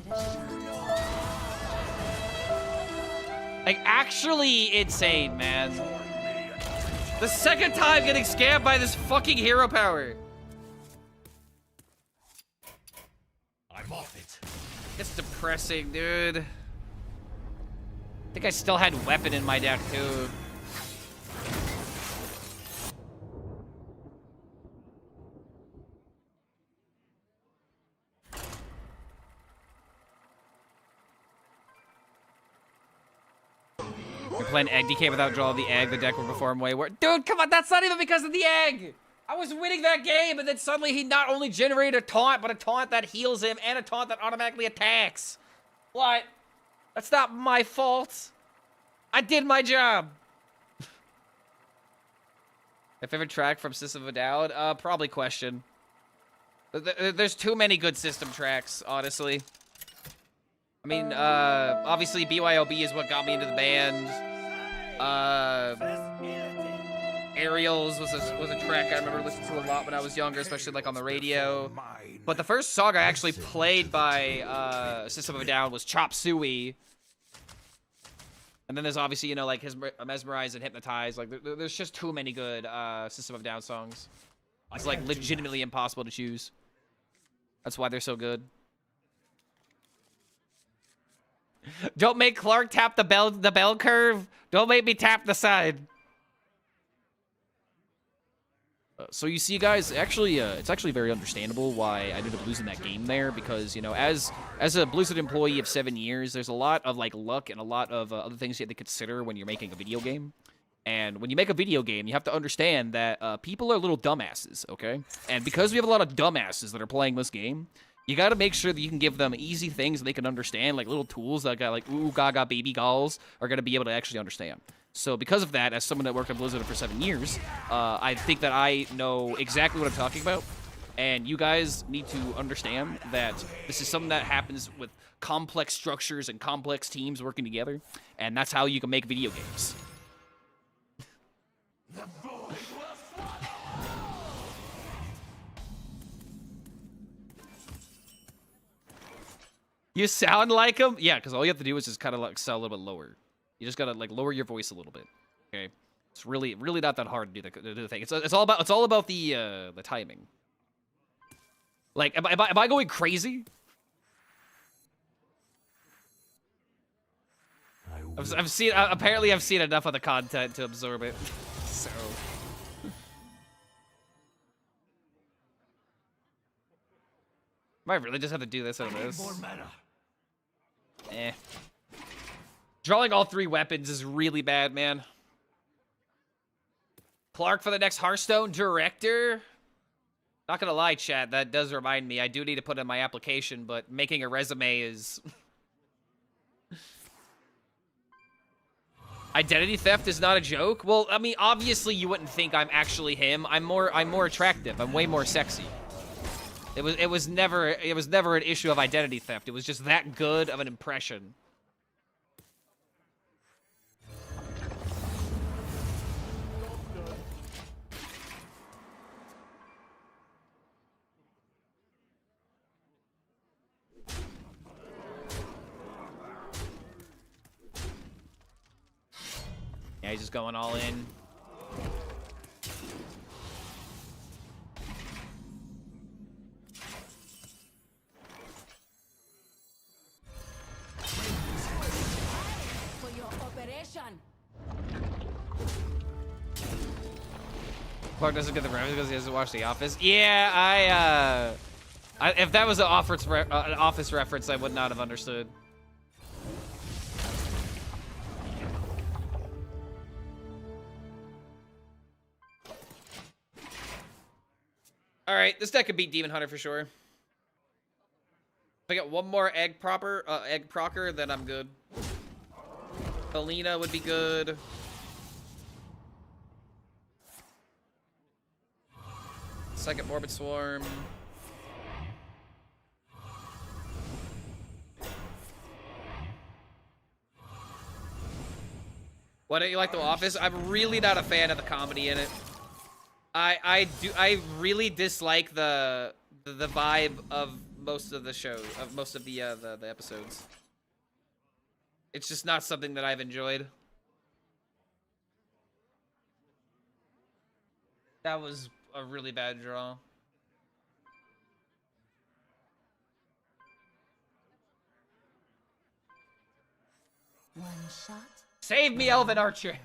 Give it a shot. Like, actually insane, man. The second time getting scammed by this fucking hero power. I'm off it. It's depressing, dude. I think I still had weapon in my deck, too. You're playing egg DK without draw the egg, the deck will perform way worse. Dude, come on, that's not even because of the egg! I was winning that game, and then suddenly he not only generated a taunt, but a taunt that heals him, and a taunt that automatically attacks. What? That's not my fault. I did my job. My favorite track from System of a Down? Probably Question. There's too many good system tracks, honestly. I mean, obviously BYOB is what got me into the band. Aerials was a track I remember listening to a lot when I was younger, especially like on the radio. But the first song I actually played by System of a Down was Chop Suey. And then there's obviously, you know, like his Mesmerize and Hypnotize. Like, there's just too many good System of a Down songs. It's like legitimately impossible to choose. That's why they're so good. Don't make Clark tap the bell curve. Don't make me tap the side. So you see, guys, actually, it's actually very understandable why I ended up losing that game there, because, you know, as a Blizzard employee of 7 years, there's a lot of, like, luck and a lot of other things you have to consider when you're making a video game. And when you make a video game, you have to understand that people are little dumbasses, okay? And because we have a lot of dumbasses that are playing this game, you got to make sure that you can give them easy things that they can understand, like little tools that got like ooh gaga baby dolls are going to be able to actually understand. So because of that, as someone that worked at Blizzard for 7 years, I think that I know exactly what I'm talking about. And you guys need to understand that this is something that happens with complex structures and complex teams working together. And that's how you can make video games. You sound like him? Yeah, because all you have to do is just kind of like sound a little bit lower. You just gotta like lower your voice a little bit. Okay, it's really not that hard to do the thing. It's all about the timing. Like, am I going crazy? I've seen apparently I've seen enough of the content to absorb it. So. Might really just have to do this out of this. Eh. Drawing all 3 weapons is really bad, man. Clark for the next Hearthstone director? Not gonna lie, chat, that does remind me. I do need to put in my application, but making a resume is... Identity theft is not a joke? Well, I mean, obviously you wouldn't think I'm actually him. I'm more attractive. I'm way more sexy. It was never an issue of identity theft. It was just that good of an impression. Yeah, he's just going all in. For your operation. Clark doesn't get the reference because he doesn't watch The Office. Yeah, if that was an office reference, I would not have understood. All right, this deck could beat Demon Hunter for sure. If I get one more egg procker, then I'm good. Alina would be good. Second Morbid Swarm. Why don't you like The Office? I'm really not a fan of the comedy in it. I really dislike the vibe of most of the show, of most of the episodes. It's just not something that I've enjoyed. That was a really bad draw. One shot. Save me, Elven Archer.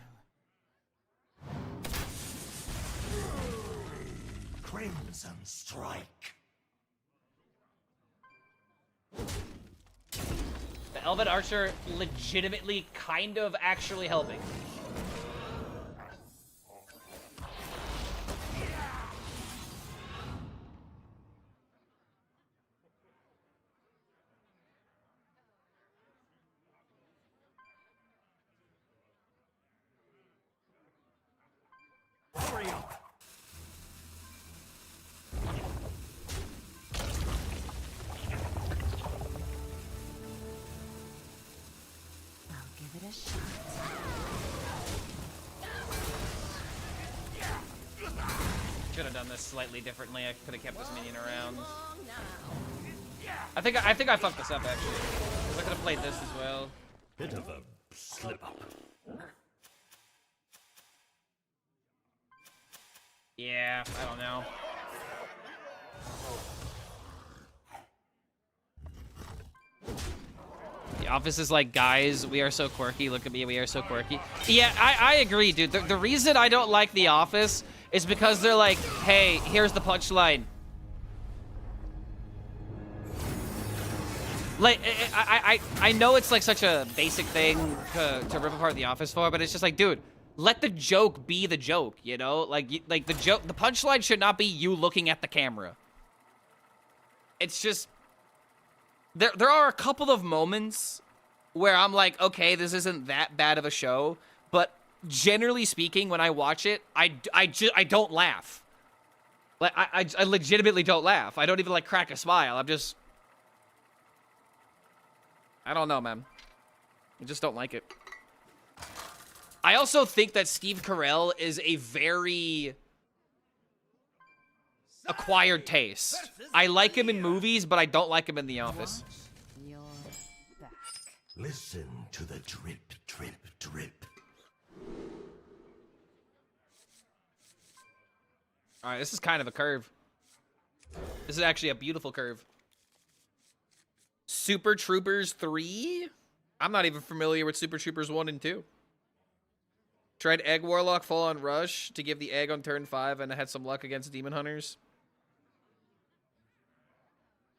Crimson Strike. The Elven Archer legitimately kind of actually helping. Hurry up. I'll give it a shot. Should have done this slightly differently. I could have kept this minion around. Long now. I think I fucked this up actually. I could have played this as well. Bit of a slip up. Yeah, I don't know. The Office is like, guys, we are so quirky. Look at me, we are so quirky. Yeah, I agree, dude. The reason I don't like The Office is because they're like, hey, here's the punchline. Like, I know it's like such a basic thing to rip apart The Office for, but it's just like, dude, let the joke be the joke, you know? Like the joke, the punchline should not be you looking at the camera. It's just, there are a couple of moments where I'm like, okay, this isn't that bad of a show, but generally speaking, when I watch it, I don't laugh. Like, I legitimately don't laugh. I don't even, like, crack a smile. I'm just, I don't know, man. I just don't like it. I also think that Steve Carell is a very acquired taste. I like him in movies, but I don't like him in The Office. You're back. Listen to the drip, drip, drip. All right, this is kind of a curve. This is actually a beautiful curve. Super Troopers 3? I'm not even familiar with Super Troopers 1 and 2. Tried Egg Warlock Fall on Rush to give the egg on turn 5 and I had some luck against Demon Hunters.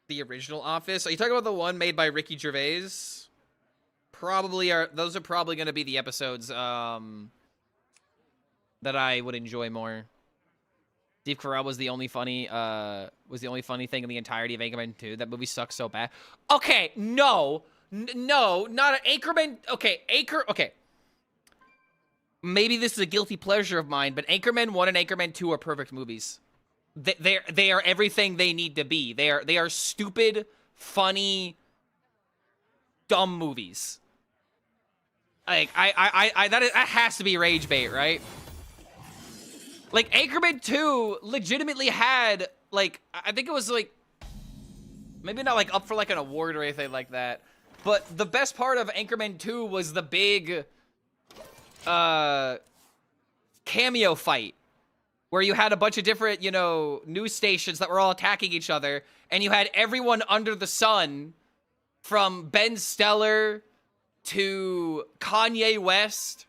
The original Office? Are you talking about the one made by Ricky Gervais? Probably are. Those are probably going to be the episodes that I would enjoy more. Steve Carell was the only funny thing in the entirety of Anchorman 2. That movie sucks so bad. Okay, no, not an Anchorman. Okay, okay. Maybe this is a guilty pleasure of mine, but Anchorman 1 and Anchorman 2 are perfect movies. They are everything they need to be. They are stupid, funny, dumb movies. Like that has to be rage bait, right? Like, Anchorman 2 legitimately had, like, I think it was, like, maybe not, like, up for, like, an award or anything like that. But the best part of Anchorman 2 was the big cameo fight where you had a bunch of different, you know, news stations that were all attacking each other, and you had everyone under the sun, from Ben Stiller to Kanye West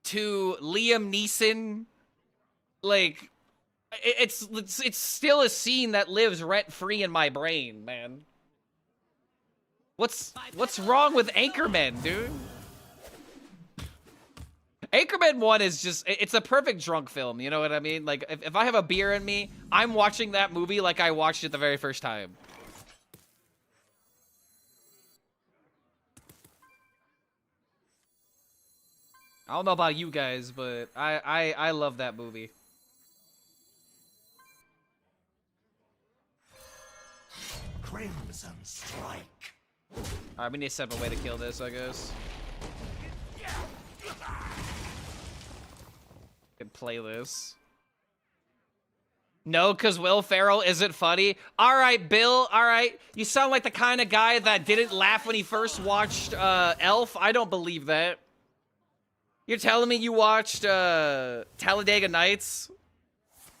to Liam Neeson. Like, it's still a scene that lives rent-free in my brain, man. What's wrong with Anchorman, dude? Anchorman 1 is just, it's a perfect drunk film, you know what I mean? Like, if I have a beer in me, I'm watching that movie like I watched it the very first time. I don't know about you guys, but I love that movie. Crimson strike. Alright, we need to set up a way to kill this, I guess. Could play this. No, because Will Ferrell isn't funny. Alright, Bill, alright. You sound like the kind of guy that didn't laugh when he first watched Elf. I don't believe that. You're telling me you watched Talladega Nights?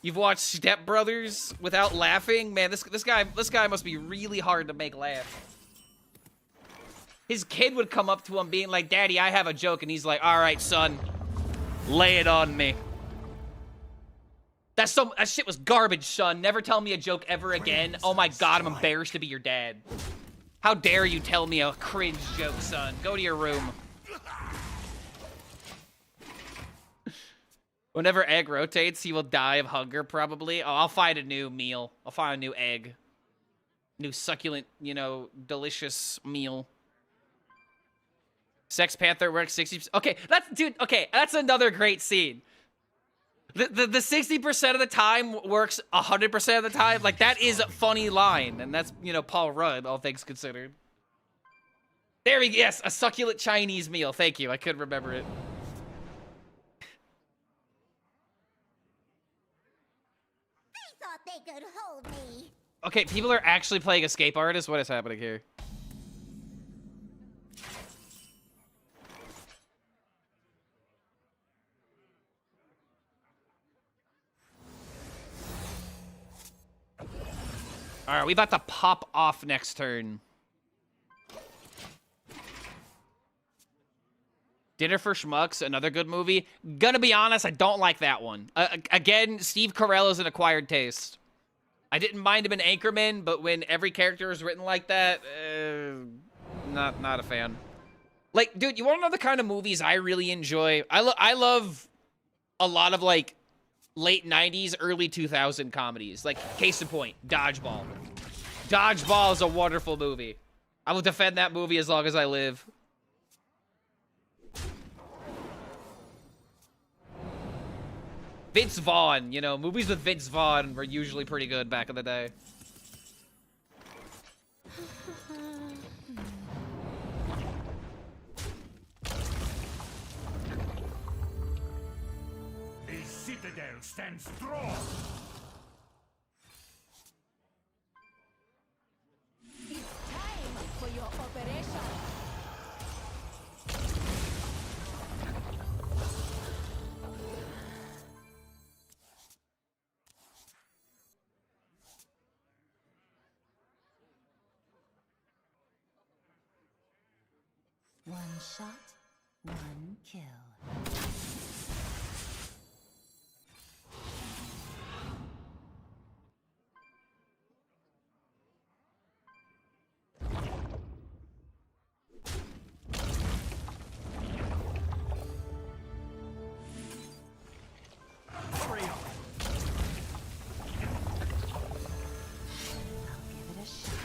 You've watched Step Brothers without laughing? Man, this guy must be really hard to make laugh. His kid would come up to him being like, "Daddy, I have a joke," and he's like, "All right, son, lay it on me." That shit was garbage, son. Never tell me a joke ever again. Oh my god, I'm embarrassed to be your dad. How dare you tell me a cringe joke, son? Go to your room. Whenever egg rotates, he will die of hunger, probably. Oh, I'll find a new meal. I'll find a new egg. New succulent, you know, delicious meal. Sex Panther works 60%. Okay, that's another great scene. The 60% of the time works 100% of the time. Like, that is a funny line. And that's, you know, Paul Rudd, all things considered. There we go. Yes, a succulent Chinese meal. Thank you. I couldn't remember it. Thought they could hold me. Okay, people are actually playing Escape Artist. What is happening here? All right, we about to pop off next turn. Dinner for Schmucks, another good movie. Gonna be honest, I don't like that one. Again, Steve Carell is an acquired taste. I didn't mind him in Anchorman, but when every character is written like that, not a fan. Like, dude, you want to know the kind of movies I really enjoy? I love a lot of, like, late 90s, early 2000 comedies. Like, case in point, Dodgeball. Dodgeball is a wonderful movie. I will defend that movie as long as I live. Vince Vaughn, you know, movies with Vince Vaughn were usually pretty good back in the day. The citadel stands strong. It's time for your operation. One shot, one kill. Hurry up. I'll give it a shot.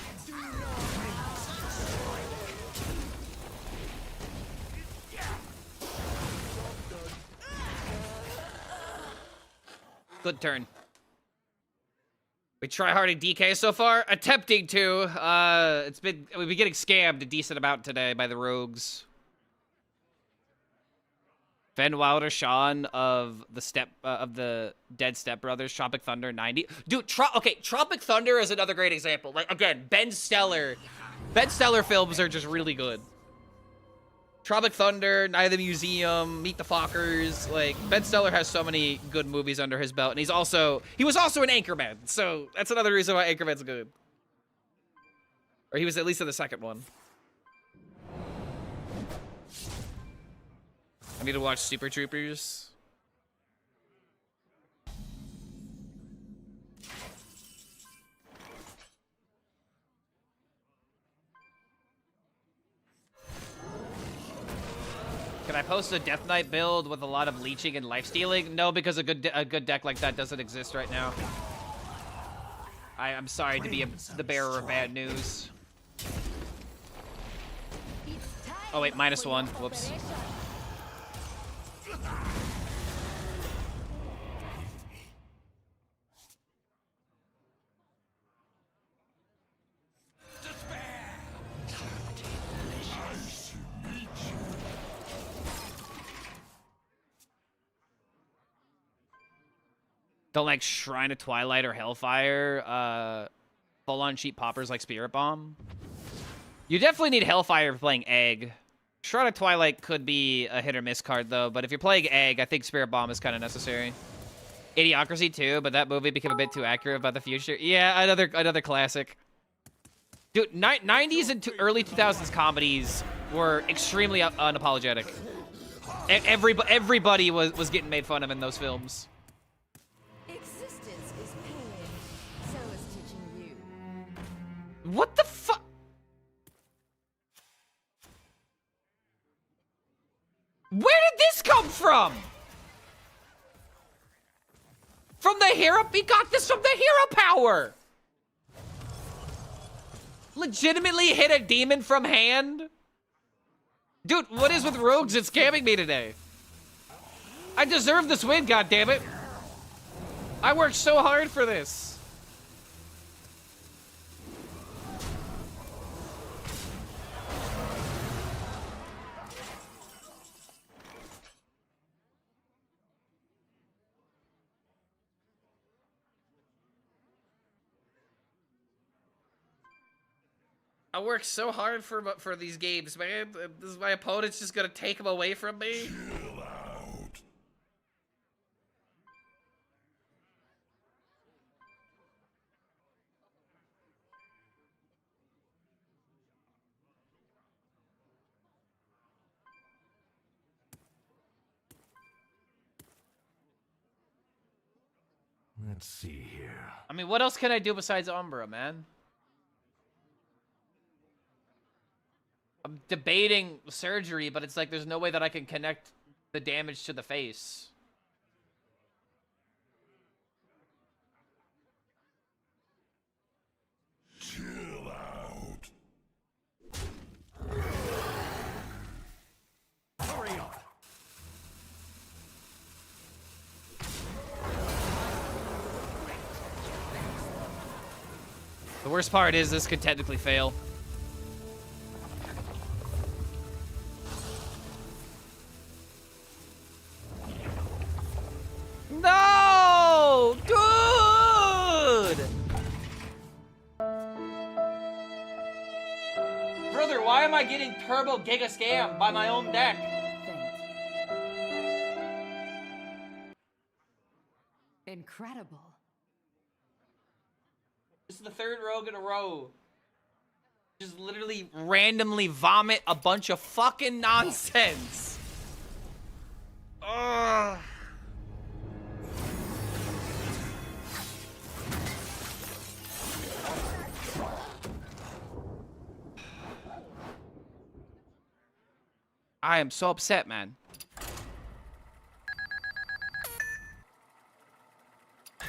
Good turn. We try hard at DK so far. Attempting to. We've been getting scammed a decent amount today by the rogues. Ben Wilder, Sean of the Dead Step Brothers, Tropic Thunder 90. Dude, Tropic Thunder is another great example. Like, again, Ben Stiller films are just really good. Tropic Thunder, Night of the Museum, Meet the Fockers. Like, Ben Stiller has so many good movies under his belt, and he was also an Anchorman, so that's another reason why Anchorman's good. Or he was at least in the second one. I need to watch Super Troopers. Can I post a Death Knight build with a lot of leeching and life stealing? No, because a good deck like that doesn't exist right now. I'm sorry to be the bearer of bad news. Oh wait, -1. Whoops. Don't like Shrine of Twilight or Hellfire. Full-on cheap poppers like Spirit Bomb. You definitely need Hellfire for playing Egg. Shrine of Twilight could be a hit-or-miss card, though. But if you're playing Egg, I think Spirit Bomb is kind of necessary. Idiocracy, too, but that movie became a bit too accurate about the future. Yeah, another classic. Dude, 90s and early 2000s comedies were extremely unapologetic. Everybody was getting made fun of in those films. Existence is pain. So is teaching you. What the fuck? Where did this come from? From the hero? We got this from the hero power. Legitimately hit a demon from hand? Dude, what is with rogues and scamming me today? I deserve this win, goddammit. I worked so hard for this. I worked so hard for these games, man. My opponent's just gonna take them away from me. Chill out. Let's see here. I mean, what else can I do besides Umbra, man? I'm debating surgery, but it's like there's no way that I can connect the damage to the face. Chill out. Hurry on. The worst part is this could technically fail. No! Good! Brother, why am I getting turbo giga scam by my own deck? Incredible. This is the third rogue in a row. Just literally randomly vomit a bunch of fucking nonsense. Ugh. I am so upset, man.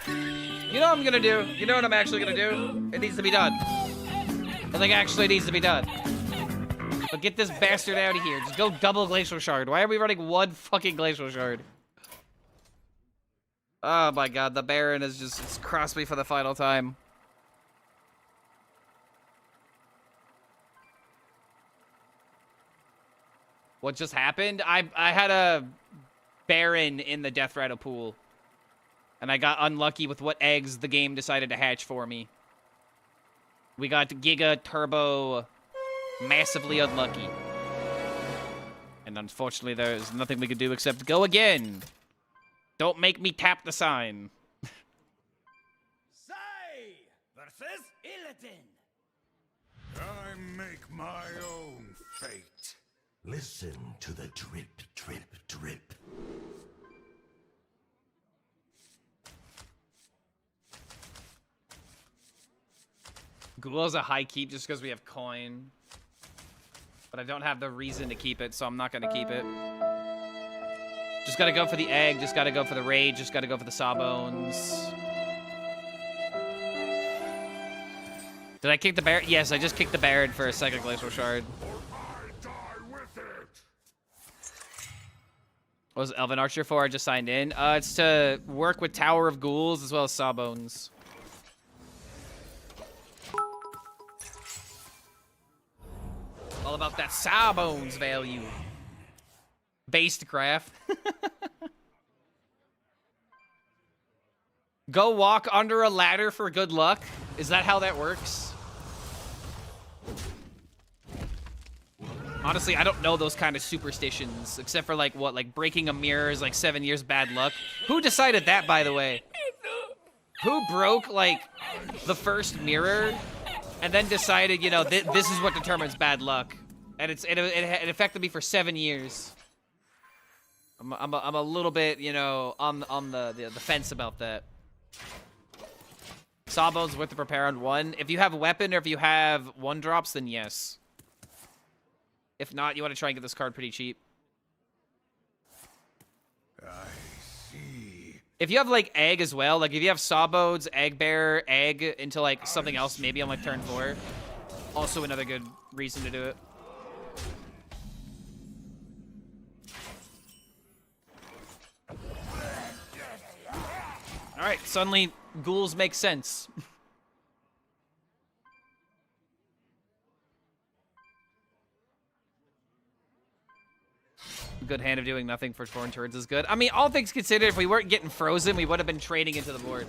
You know what I'm gonna do? You know what I'm actually gonna do? It needs to be done. I think actually needs to be done. But get this bastard out of here. Just go double Glacial Shard. Why are we running one fucking Glacial Shard? Oh my god, the Baron has just crossed me for the final time. What just happened? I had a Baron in the Death Rattle pool. And I got unlucky with what eggs the game decided to hatch for me. We got Giga Turbo massively unlucky. And unfortunately, there's nothing we can do except go again. Don't make me tap the sign. Say versus Illidan. I make my own fate. Listen to the drip, drip, drip. Ghoul's a high keep just because we have coin. But I don't have the reason to keep it, so I'm not going to keep it. Just got to go for the egg, just got to go for the rage, just got to go for the sawbones. Did I kick the Baron? Yes, I just kicked the Baron for a second Glacial Shard. What was Elven Archer for? I just signed in. It's to work with Tower of Ghouls as well as Sawbones. All about that Sawbones value. Based craft. Go walk under a ladder for good luck. Is that how that works? Honestly, I don't know those kind of superstitions, except for like what, like breaking a mirror is like 7 years bad luck. Who decided that, by the way? Who broke like the first mirror and then decided, you know, this is what determines bad luck, and it affected me for 7 years. I'm a little bit, you know, on the fence about that. Sawbones worth to prepare on 1. If you have a weapon or if you have 1-drops, then yes. If not, you want to try and get this card pretty cheap. I see. If you have like egg as well, like if you have Sawbones, Egg Bearer, egg into like something else, maybe on like turn 4. Also another good reason to do it. All right, suddenly ghouls make sense. Good hand of doing nothing for 4 turns is good. I mean, all things considered, if we weren't getting frozen, we would have been trading into the board.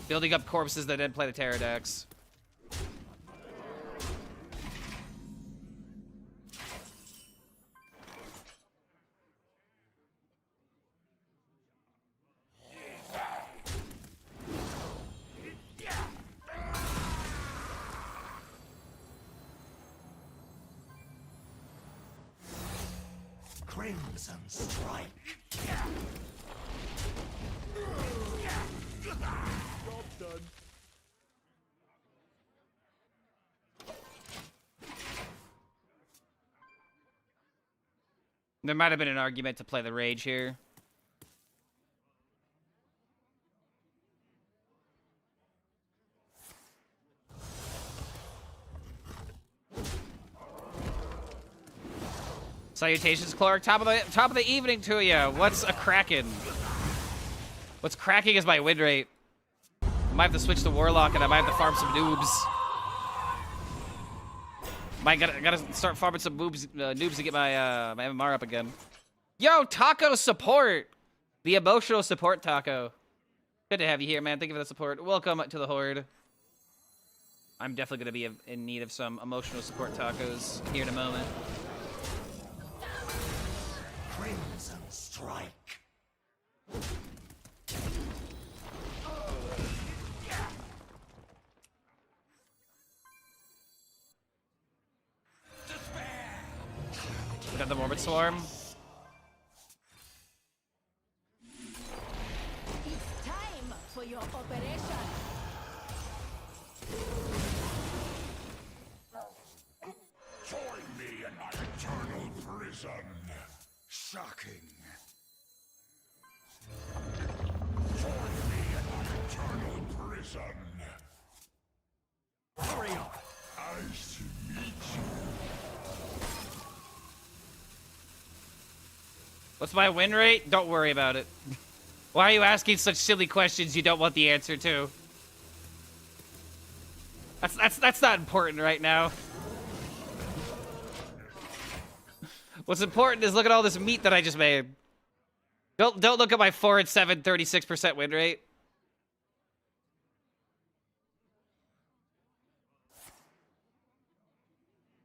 Building up corpses that didn't play the Pterodactyls. Crimson Strike. There might have been an argument to play the Rage here. Salutations, Clark. Top of the evening to you. What's a cracking? What's cracking is my win rate. I might have to switch to Warlock and I might have to farm some noobs. Gotta start farming some noobs to get my my MMR up again. Yo, Taco support. The emotional support Taco. Good to have you here, man. Thank you for the support. Welcome to the Horde. I'm definitely gonna be in need of some emotional support tacos here in a moment. Crimson Strike. We got the Morbid Swarm. It's time for your operation. Join me in my eternal prison. Shocking. Join me in my eternal prison. Hurry up. Nice to meet you. What's my win rate? Don't worry about it. Why are you asking such silly questions you don't want the answer to? That's not important right now. What's important is look at all this meat that I just made. Don't look at my 4 and 7, 36% win rate.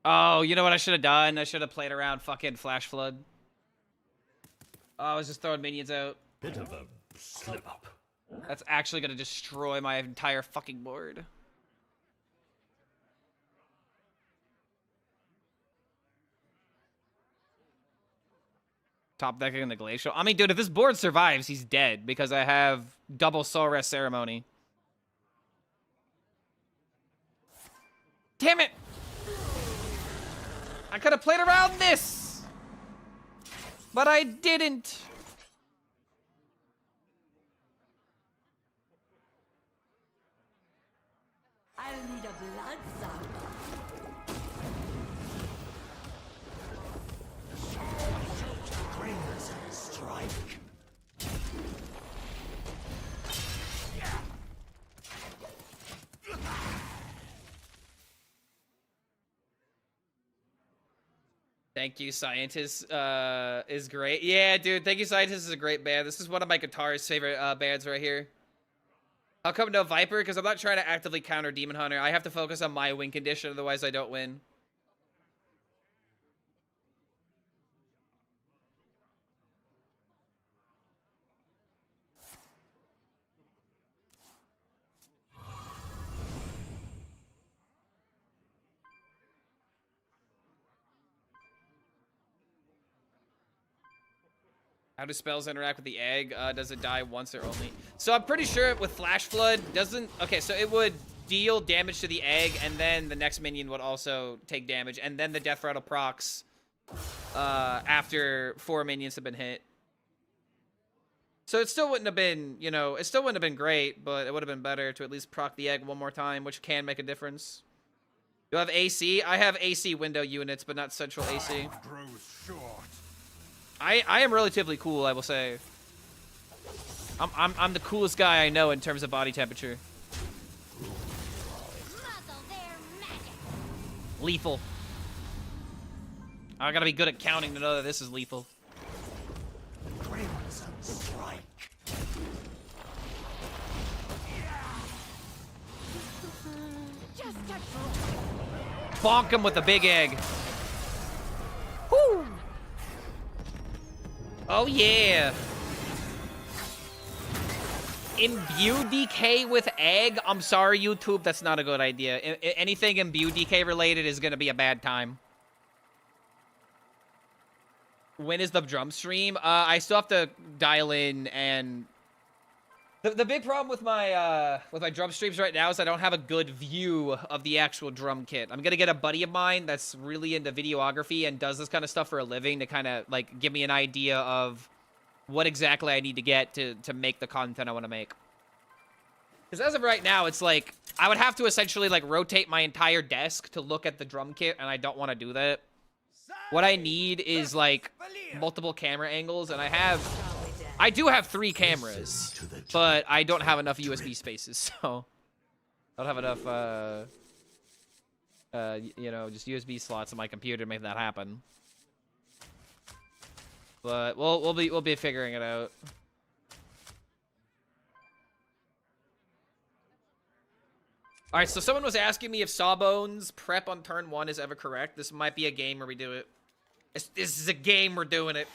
Oh, you know what I should have done? I should have played around fucking Flash Flood. Oh, I was just throwing minions out. Bit of a slip up. That's actually gonna destroy my entire fucking board. Top decking the Glacial. I mean, dude, if this board survives, he's dead because I have double Soul Rest Ceremony. Damn it! I could have played around this! But I didn't. I'll need a blood sample. Crimson strike. Thank you, Scientist, is great. Yeah, dude, Thank You, Scientist is a great band. This is one of my guitarist's favorite bands right here. How come no Viper? Because I'm not trying to actively counter Demon Hunter. I have to focus on my win condition, otherwise I don't win. How do spells interact with the egg? Does it die once or only? So I'm pretty sure with Flash Flood doesn't... Okay, so it would deal damage to the egg, and then the next minion would also take damage, and then the Death Rattle procs after 4 minions have been hit. So it still wouldn't have been, you know, it still wouldn't have been great, but it would have been better to at least proc the egg one more time, which can make a difference. You have AC? I have AC window units, but not central AC. Grows short. I am relatively cool, I will say. I'm the coolest guy I know in terms of body temperature. Muzzle their magic. Lethal. I gotta be good at counting to know that this is lethal. Crimson strike. Just a Bonk him with a big egg. Woo! Oh yeah. Imbue DK with egg? I'm sorry, YouTube, that's not a good idea. Anything Imbue DK related is gonna be a bad time. When is the drum stream? I still have to dial in, and the big problem with my drum streams right now is I don't have a good view of the actual drum kit. I'm gonna get a buddy of mine that's really into videography and does this kind of stuff for a living to kind of like give me an idea of what exactly I need to get to make the content I want to make. Because as of right now, it's like I would have to essentially like rotate my entire desk to look at the drum kit, and I don't want to do that. What I need is like multiple camera angles, and I do have 3 cameras, but I don't have enough USB spaces, so I don't have enough you know, just USB slots on my computer to make that happen. But we'll be figuring it out. All right, so someone was asking me if Sawbones prep on turn 1 is ever correct. This might be a game where we do it. This is a game we're doing it.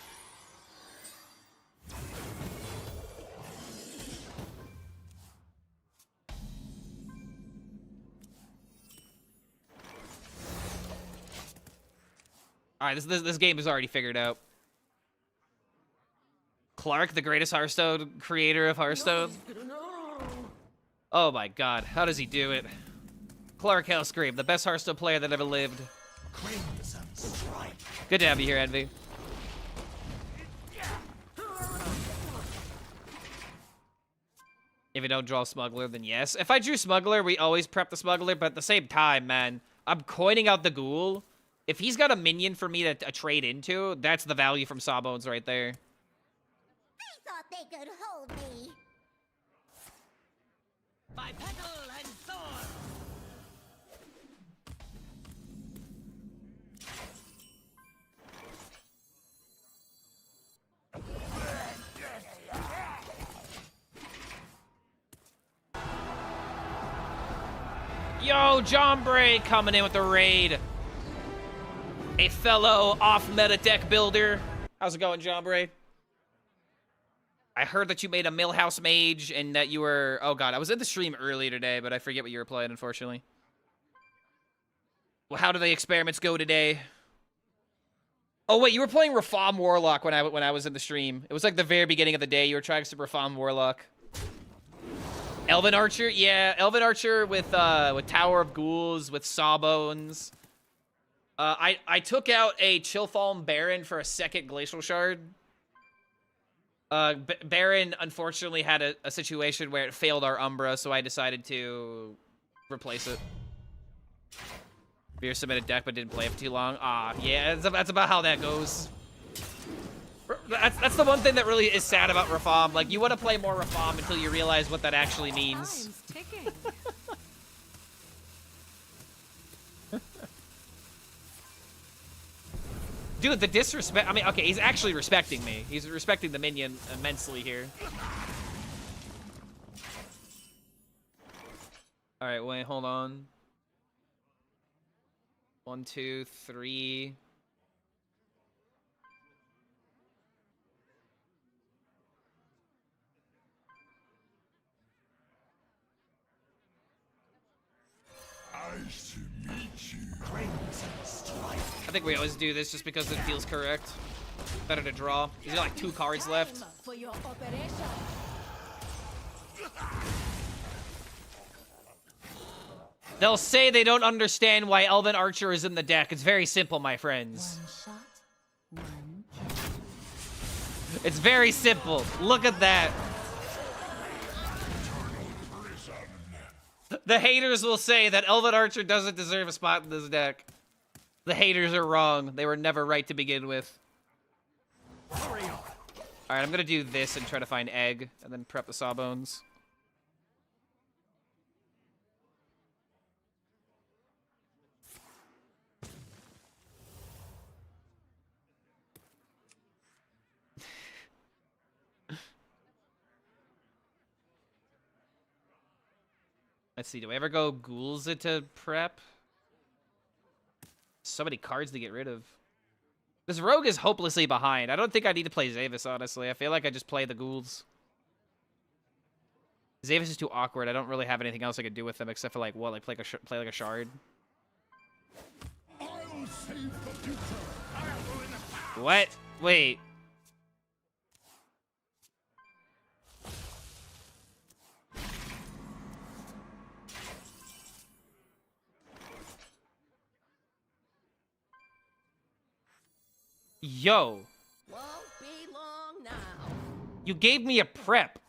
All right, this game is already figured out. Clark, the greatest Hearthstone creator of Hearthstone. Oh my god, how does he do it? Clark HELLSCREAM, the best Hearthstone player that ever lived. Crimson strike. Good to have you here, Envy. If you don't draw Smuggler, then yes. If I drew Smuggler, we always prep the Smuggler, but at the same time, man, I'm coining out the Ghoul. If he's got a minion for me to trade into, that's the value from Sawbones right there. They thought they could hold me. By petal and thorn. Yo, John Bray coming in with the raid. a fellow off-meta deck builder. How's it going, John Bray? I heard that you made a Millhouse Mage and that you were... Oh, God. I was in the stream earlier today, but I forget what you were playing, unfortunately. Well, how do the experiments go today? Oh, wait. You were playing Reform Warlock when I was in the stream. It was like the very beginning of the day. You were trying to Reform Warlock. Elven Archer? Yeah, Elven Archer with Tower of Ghouls, with Sawbones. I took out a Chillfalm Baron for a second Glacial Shard. Baron, unfortunately, had a situation where it failed our Umbra, so I decided to replace it. Beer submitted deck, but didn't play it for too long. Ah, yeah, that's about how that goes. That's the one thing that really is sad about Reform. Like, you want to play more Reform until you realize what that actually means. Time's ticking. Dude, the disrespect. I mean, okay, he's actually respecting me. He's respecting the minion immensely here. All right, wait, hold on. 1, 2, 3. Nice to meet you. Crimson strike. I think we always do this just because it feels correct. Better to draw. He's got like 2 cards left. Time for your operation. They'll say they don't understand why Elven Archer is in the deck. It's very simple, my friends. One shot, one kill. It's very simple. Look at that. The haters will say that Elven Archer doesn't deserve a spot in this deck. The haters are wrong. They were never right to begin with. Hurry up. All right, I'm going to do this and try to find Egg, and then prep the Sawbones. Let's see, do I ever go Ghouls it to prep? So many cards to get rid of. This Rogue is hopelessly behind. I don't think I need to play Zavis, honestly. I feel like I just play the Ghouls. Zavis is too awkward. I don't really have anything else I could do with them except for, like, what? Like, play like a Shard? I'll save the future. I'll ruin the past. What? Wait. Yo, Won't be long now. you gave me a prep.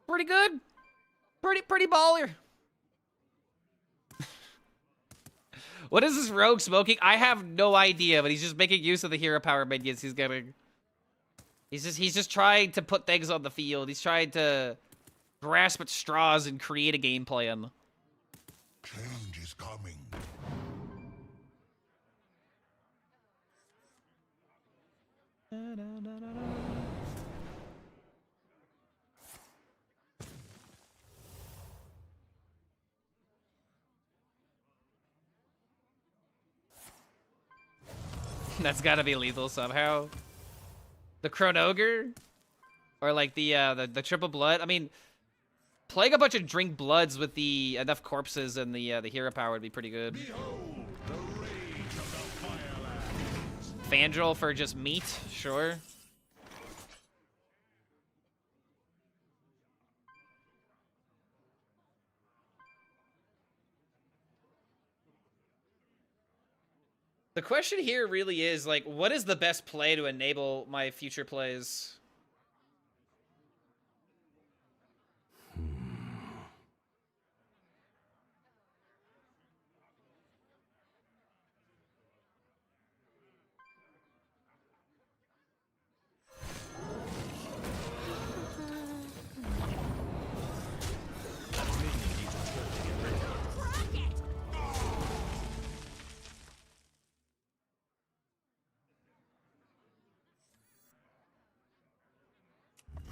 Pretty good. Pretty baller. What is this Rogue smoking? I have no idea, but he's just making use of the hero power minions he's getting. He's just trying to put things on the field. He's trying to grasp at straws and create a game plan. Change is coming. That's gotta be lethal somehow. The Chronogre? Or like the triple blood? I mean, playing a bunch of drink bloods with the enough corpses and the hero power would be pretty good. Behold, the rage of the Firelands. Fandral for just meat? Sure. The question here really is, like, what is the best play to enable my future plays?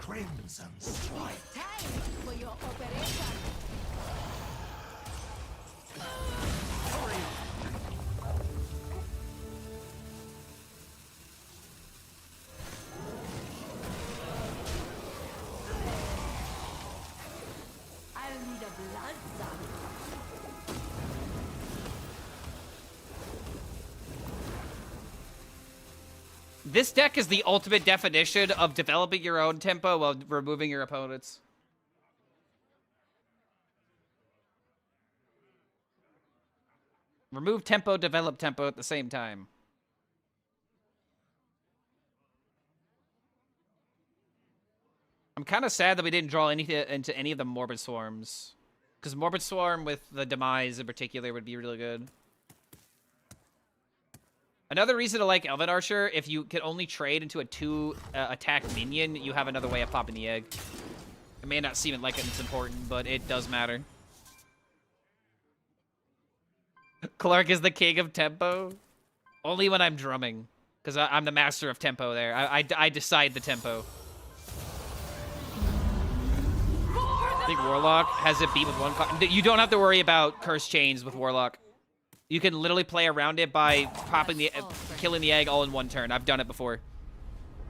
Crimson strike. Time for your operation. I'll need a blood sample. This deck is the ultimate definition of developing your own tempo while removing your opponent's. Remove tempo, develop tempo at the same time. I'm kind of sad that we didn't draw into any of the Morbid Swarms. Because Morbid Swarm with the Demise in particular would be really good. Another reason to like Elven Archer, if you can only trade into a 2 attack minion, you have another way of popping the egg. It may not seem like it's important, but it does matter. Clark is the king of tempo. Only when I'm drumming. Because I'm the master of tempo there. I decide the tempo. I think Warlock has it beat with 1 card. You don't have to worry about Cursed Chains with Warlock. You can literally play around it by popping the, killing the egg all in 1 turn. I've done it before.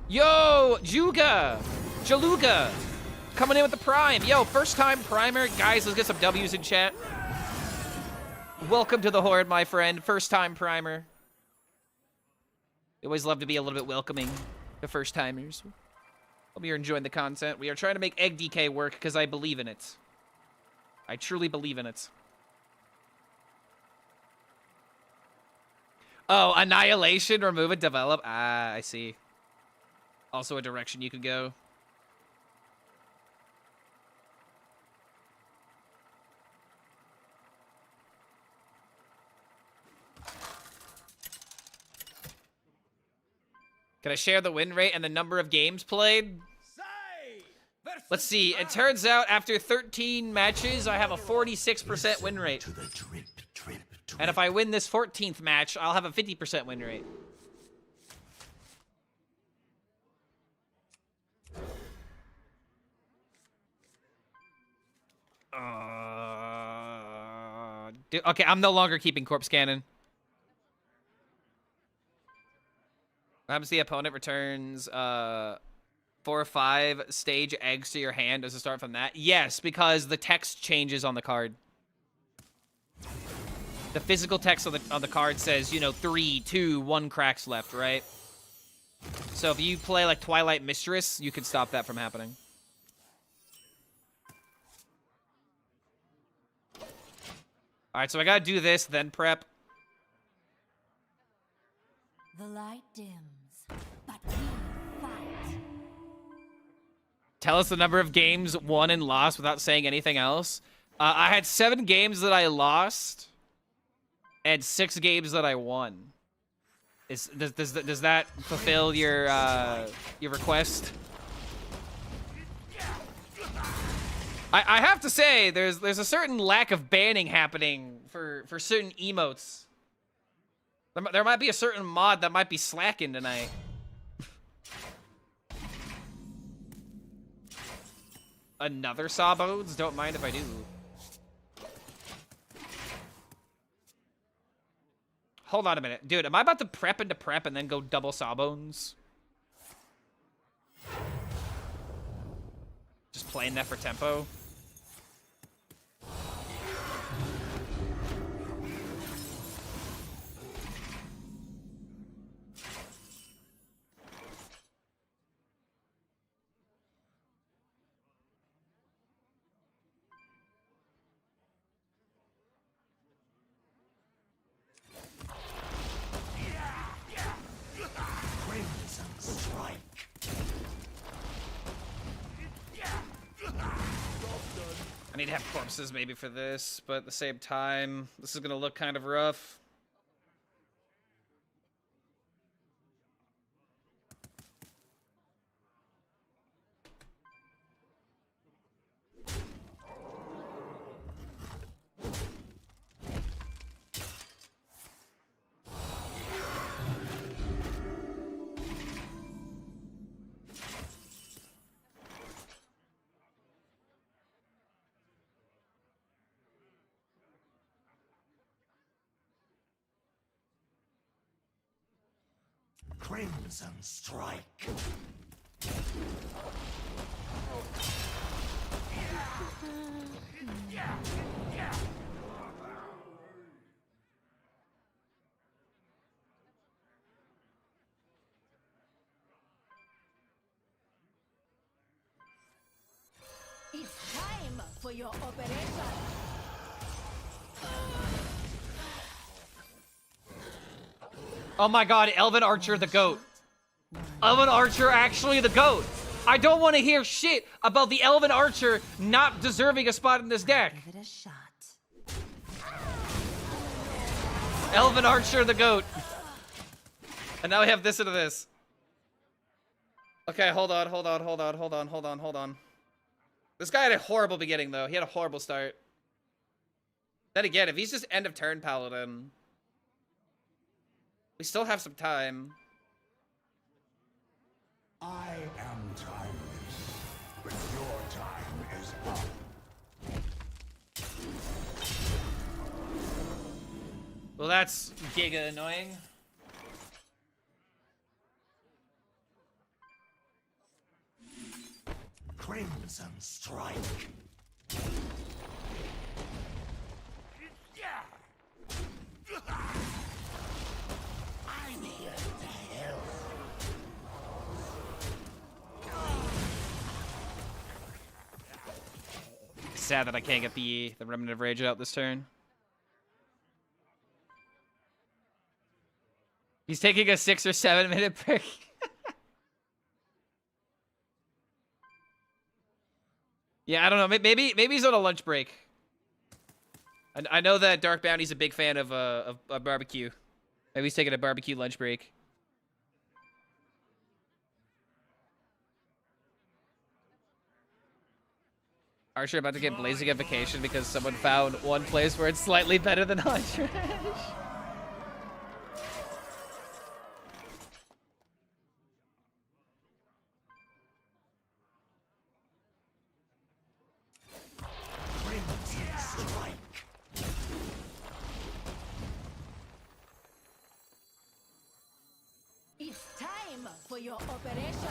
Yo, Jaluga, coming in with the Prime. Yo, first time Primer. Guys, let's get some W's in chat. Welcome to the Horde, my friend. First time Primer. We always love to be a little bit welcoming to first timers. Hope you're enjoying the content. We are trying to make Egg DK work because I believe in it. I truly believe in it. Oh, Annihilation, remove it, develop. Ah, I see. Also a direction you could go. Can I share the win rate and the number of games played? Let's see. It turns out after 13 matches, I have a 46% win rate. To the drip, drip, drip. And if I win this 14th match, I'll have a 50% win rate. Dude, okay, I'm no longer keeping Corpse Cannon. What happens to the opponent returns 4 or 5 stage eggs to your hand? Does it start from that? Yes, because the text changes on the card. The physical text on the card says, you know, 3, 2, 1 cracks left, right? So if you play like Twilight Mistress, you can stop that from happening. All right, so I gotta do this, then prep. The light dims, but we fight. Tell us the number of games won and lost without saying anything else. I had 7 games that I lost, and 6 games that I won. Does that fulfill your request? I have to say, there's a certain lack of banning happening for certain emotes. There might be a certain mod that might be slacking tonight. Another Sawbones? Don't mind if I do. Hold on a minute. Dude, am I about to prep into prep and then go double Sawbones? Just playing that for tempo? Crimson strike. I need to have corpses maybe for this, but at the same time, this is gonna look kind of rough. Crimson strike. It's time for your operation. Oh my god, Elven Archer the GOAT. Elven Archer actually the GOAT. I don't want to hear shit about the Elven Archer not deserving a spot in this deck. Give it a shot. Elven Archer the GOAT. And now we have this into this. Okay, hold on. This guy had a horrible beginning, though. He had a horrible start. Then again, if he's just end of turn Paladin, we still have some time. I am timeless, but your time is up. Well, that's giga annoying. Crimson strike. I'm here to help. Sad that I can't get the Remnant of Rage out this turn. He's taking a 6 or 7 minute break. Yeah, I don't know. Maybe he's on a lunch break. I know that Dark Bounty's a big fan of barbecue. Maybe he's taking a barbecue lunch break. Archer about to get blazing at vacation because someone found one place where it's slightly better than Hot Trash. It's time for your operation.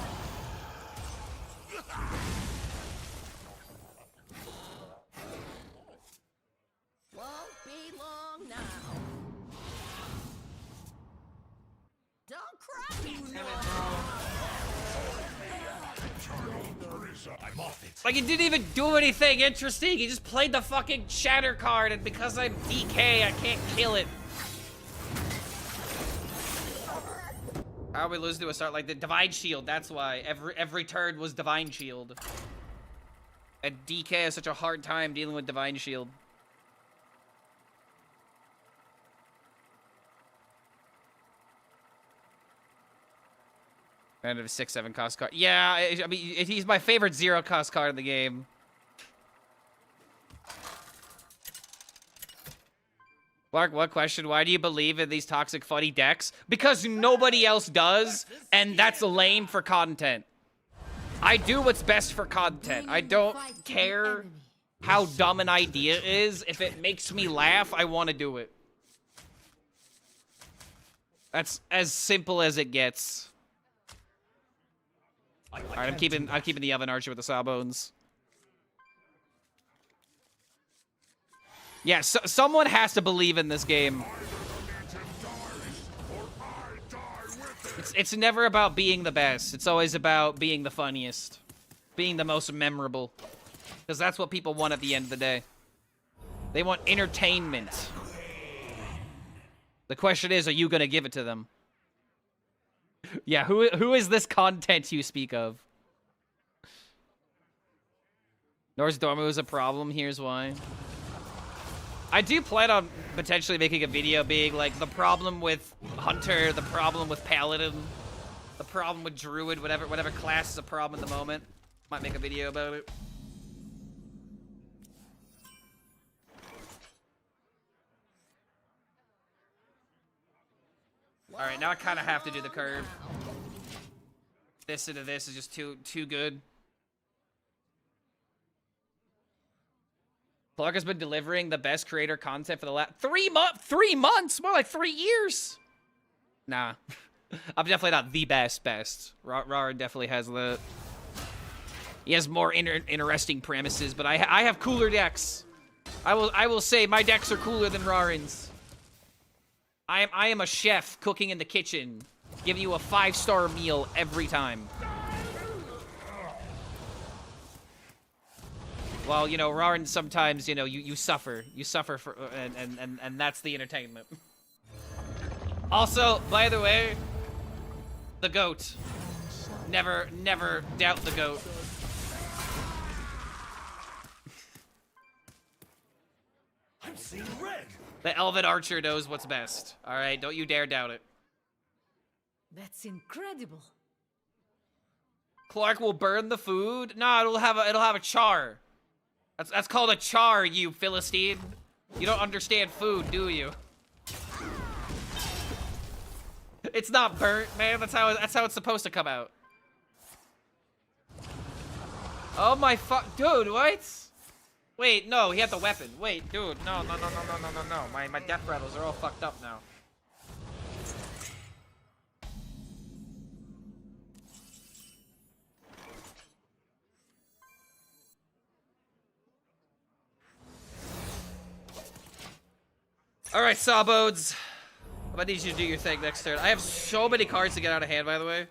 Won't be long now. Don't cry. I'm off it. Like, he didn't even do anything interesting. He just played the fucking Shatter card, and because I'm DK, I can't kill it. How are we losing to a start like the Divine Shield? That's why every turn was Divine Shield. And DK has such a hard time dealing with Divine Shield. Kind of a 6/7 cost card. Yeah, I mean, he's my favorite 0 cost card in the game. Clark, what question? Why do you believe in these toxic funny decks? Because nobody else does, and that's lame for content. I do what's best for content. I don't care how dumb an idea is. If it makes me laugh, I want to do it. That's as simple as it gets. All right, I'm keeping the Elven Archer with the Sawbones. Yeah, so, someone has to believe in this game. It's never about being the best. It's always about being the funniest, being the most memorable, because that's what people want at the end of the day. They want entertainment. The question is, are you gonna give it to them? Yeah, who is this content you speak of? Norse Dormu is a problem, here's why. I do plan on potentially making a video being like the problem with Hunter, the problem with Paladin, the problem with Druid, whatever class is a problem at the moment. Might make a video about it. Alright, now I kind of have to do the curve. This into this is just too good. Clark has been delivering the best creator content for the last 3 months, more like 3 years. Nah. I'm definitely not the best. Rara definitely has the... He has more interesting premises, but I have cooler decks. I will say my decks are cooler than Rarin's. I am a chef cooking in the kitchen, giving you a 5-star meal every time. Well, you know, Rarin, sometimes, you know, you suffer. You suffer for, and that's the entertainment. Also, by the way, the goat. Never doubt the goat. I'm seeing red. The Elven Archer knows what's best. All right, don't you dare doubt it. That's incredible. Clark will burn the food. No, it'll have a char. That's called a char, you Philistine. You don't understand food, do you? It's not burnt, man. That's how it's supposed to come out. Oh my fuck, dude, what? Wait, no, he had the weapon. Wait, dude, no. My death rattles are all fucked up now. Alright, Sawbones. I'm gonna need you to do your thing next turn. I have so many cards to get out of hand, by the way.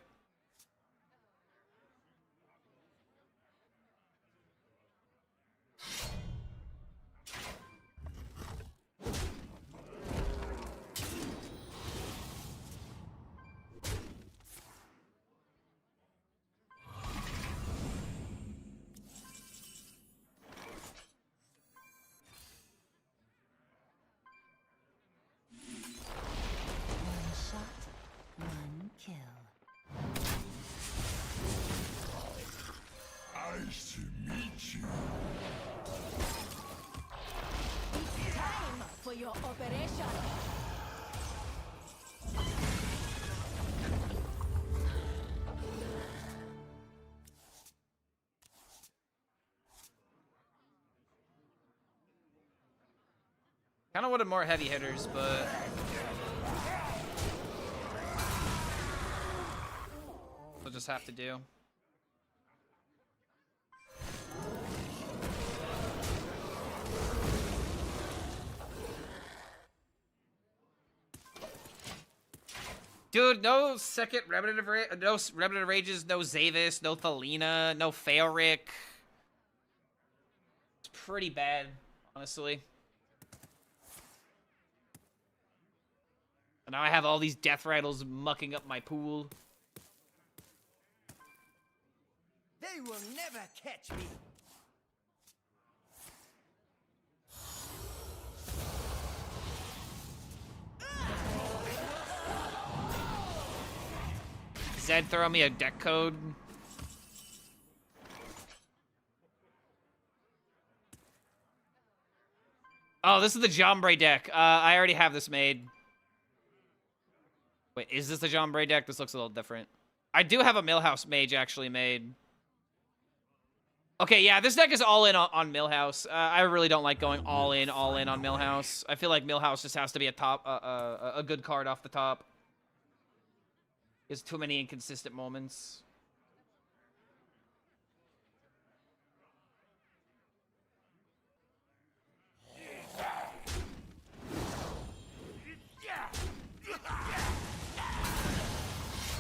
Nice to meet you. It's time for your operation. Kind of wanted more heavy hitters, but we'll just have to do. Dude, no second Remnant of Rages, no Zavis, no Thalina, no Faelric. It's pretty bad, honestly. And now I have all these death rattles mucking up my pool. They will never catch me. Zed throw me a deck code. Oh, this is the Jombre deck. I already have this made. Wait, is this the Jombre deck? This looks a little different. I do have a Millhouse Mage actually made. Okay, yeah, this deck is all in on Millhouse. I really don't like going all in on Millhouse. I feel like Millhouse just has to be a good card off the top. There's too many inconsistent moments.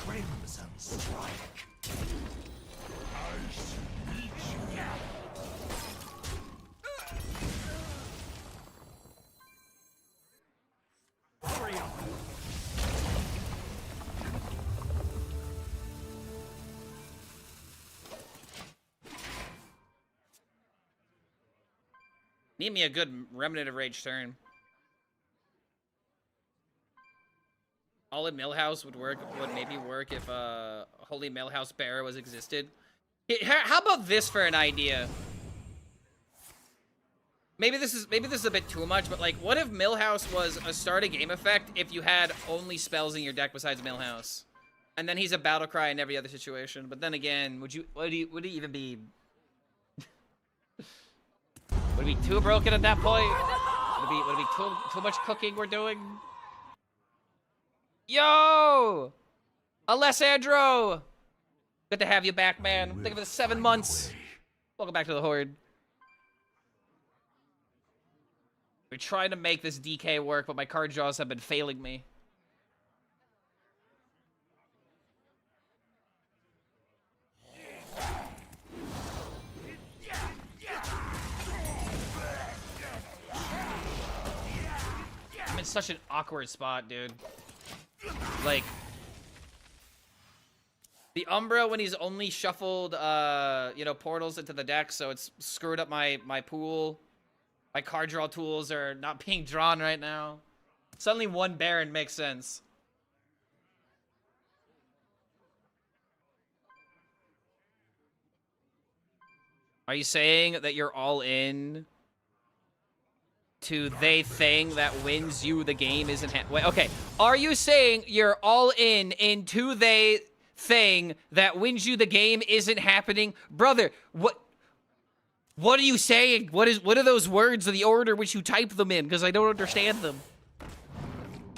Crimson Strike. Nice to meet you. Hurry up. Need me a good Remnant of Rage turn. All in Millhouse would maybe work if Holy Millhouse Bearer was existed. How about this for an idea? Maybe this is a bit too much, but like, what if Millhouse was a start a game effect if you had only spells in your deck besides Millhouse, and then he's a battle cry in every other situation? But then again, would it even be? Would it be too broken at that point? Would it be too much cooking we're doing? Yo! Alessandro! Good to have you back, man. Thank you for the 7 months. Welcome back to the Horde. We're trying to make this DK work, but my card draws have been failing me. I'm in such an awkward spot, dude. Like, the Umbra, when he's only shuffled, you know, portals into the deck, so it's screwed up my pool. My card draw tools are not being drawn right now. Suddenly one Baron makes sense. Are you saying that you're all in to they thing that wins you the game isn't wait, okay. Are you saying you're all in into they thing that wins you the game isn't happening? Brother, what are you saying? What are those words of the order which you type them in? Because I don't understand them.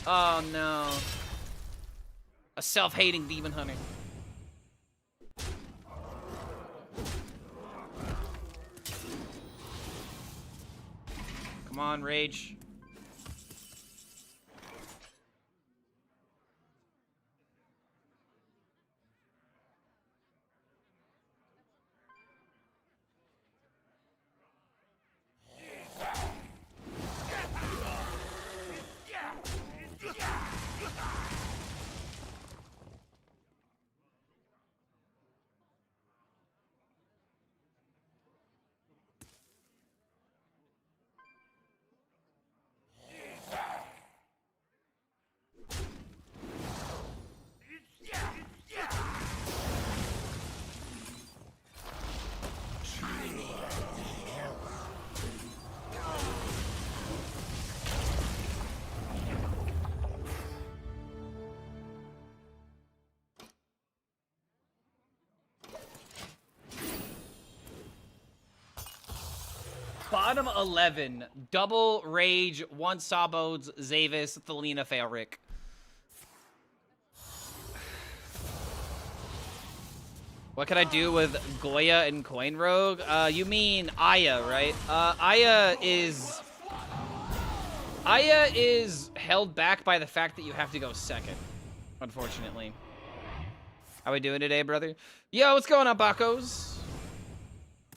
Oh no. A self-hating demon hunter. Come on, Rage. Bottom 11, double Rage, 1 Sabods, Zavis, Thelina, Failric. What can I do with Goya and Coin Rogue? You mean Aya, right? Aya is held back by the fact that you have to go second, unfortunately. How we doing today, brother? Yo, what's going on, Bakos?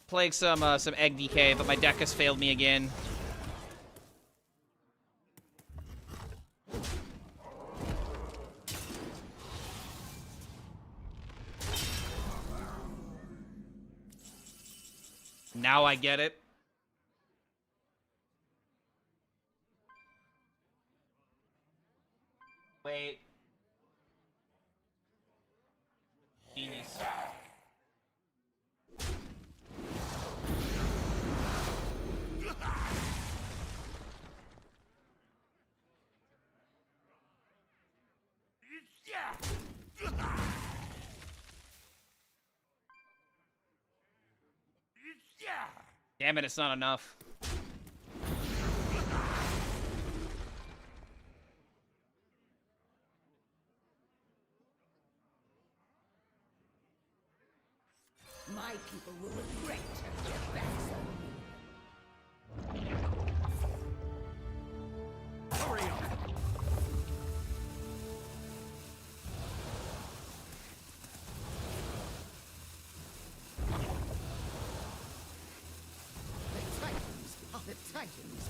Playing some egg DK, but my deck has failed me again. Now I get it. Wait. Genius. Damn it, it's not enough. My people will regret turning their backs on me. Hurry up! The Titans are the Titans.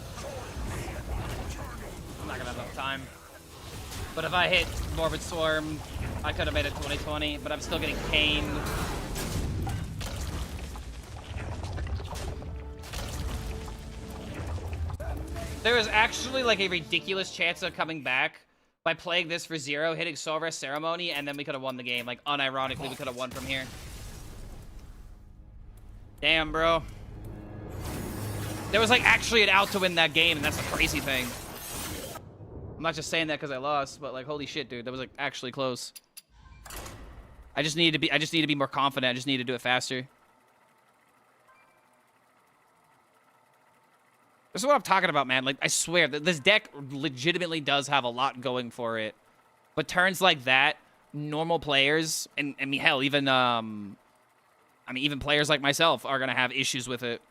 I'm not gonna have enough time. But if I hit Morbid Swarm, I could have made it 2020, but I'm still getting caned. There is actually like a ridiculous chance of coming back by playing this for 0, hitting Soul Rest Ceremony, and then we could have won the game. Like, unironically, we could have won from here. Damn, bro. There was like actually an out to win that game, and that's the crazy thing. I'm not just saying that because I lost, but like, holy shit, dude, that was like actually close. I just need to be more confident. I just need to do it faster. This is what I'm talking about, man. Like, I swear that this deck legitimately does have a lot going for it. But turns like that normal players, and I mean, hell, even even players like myself are gonna have issues with it.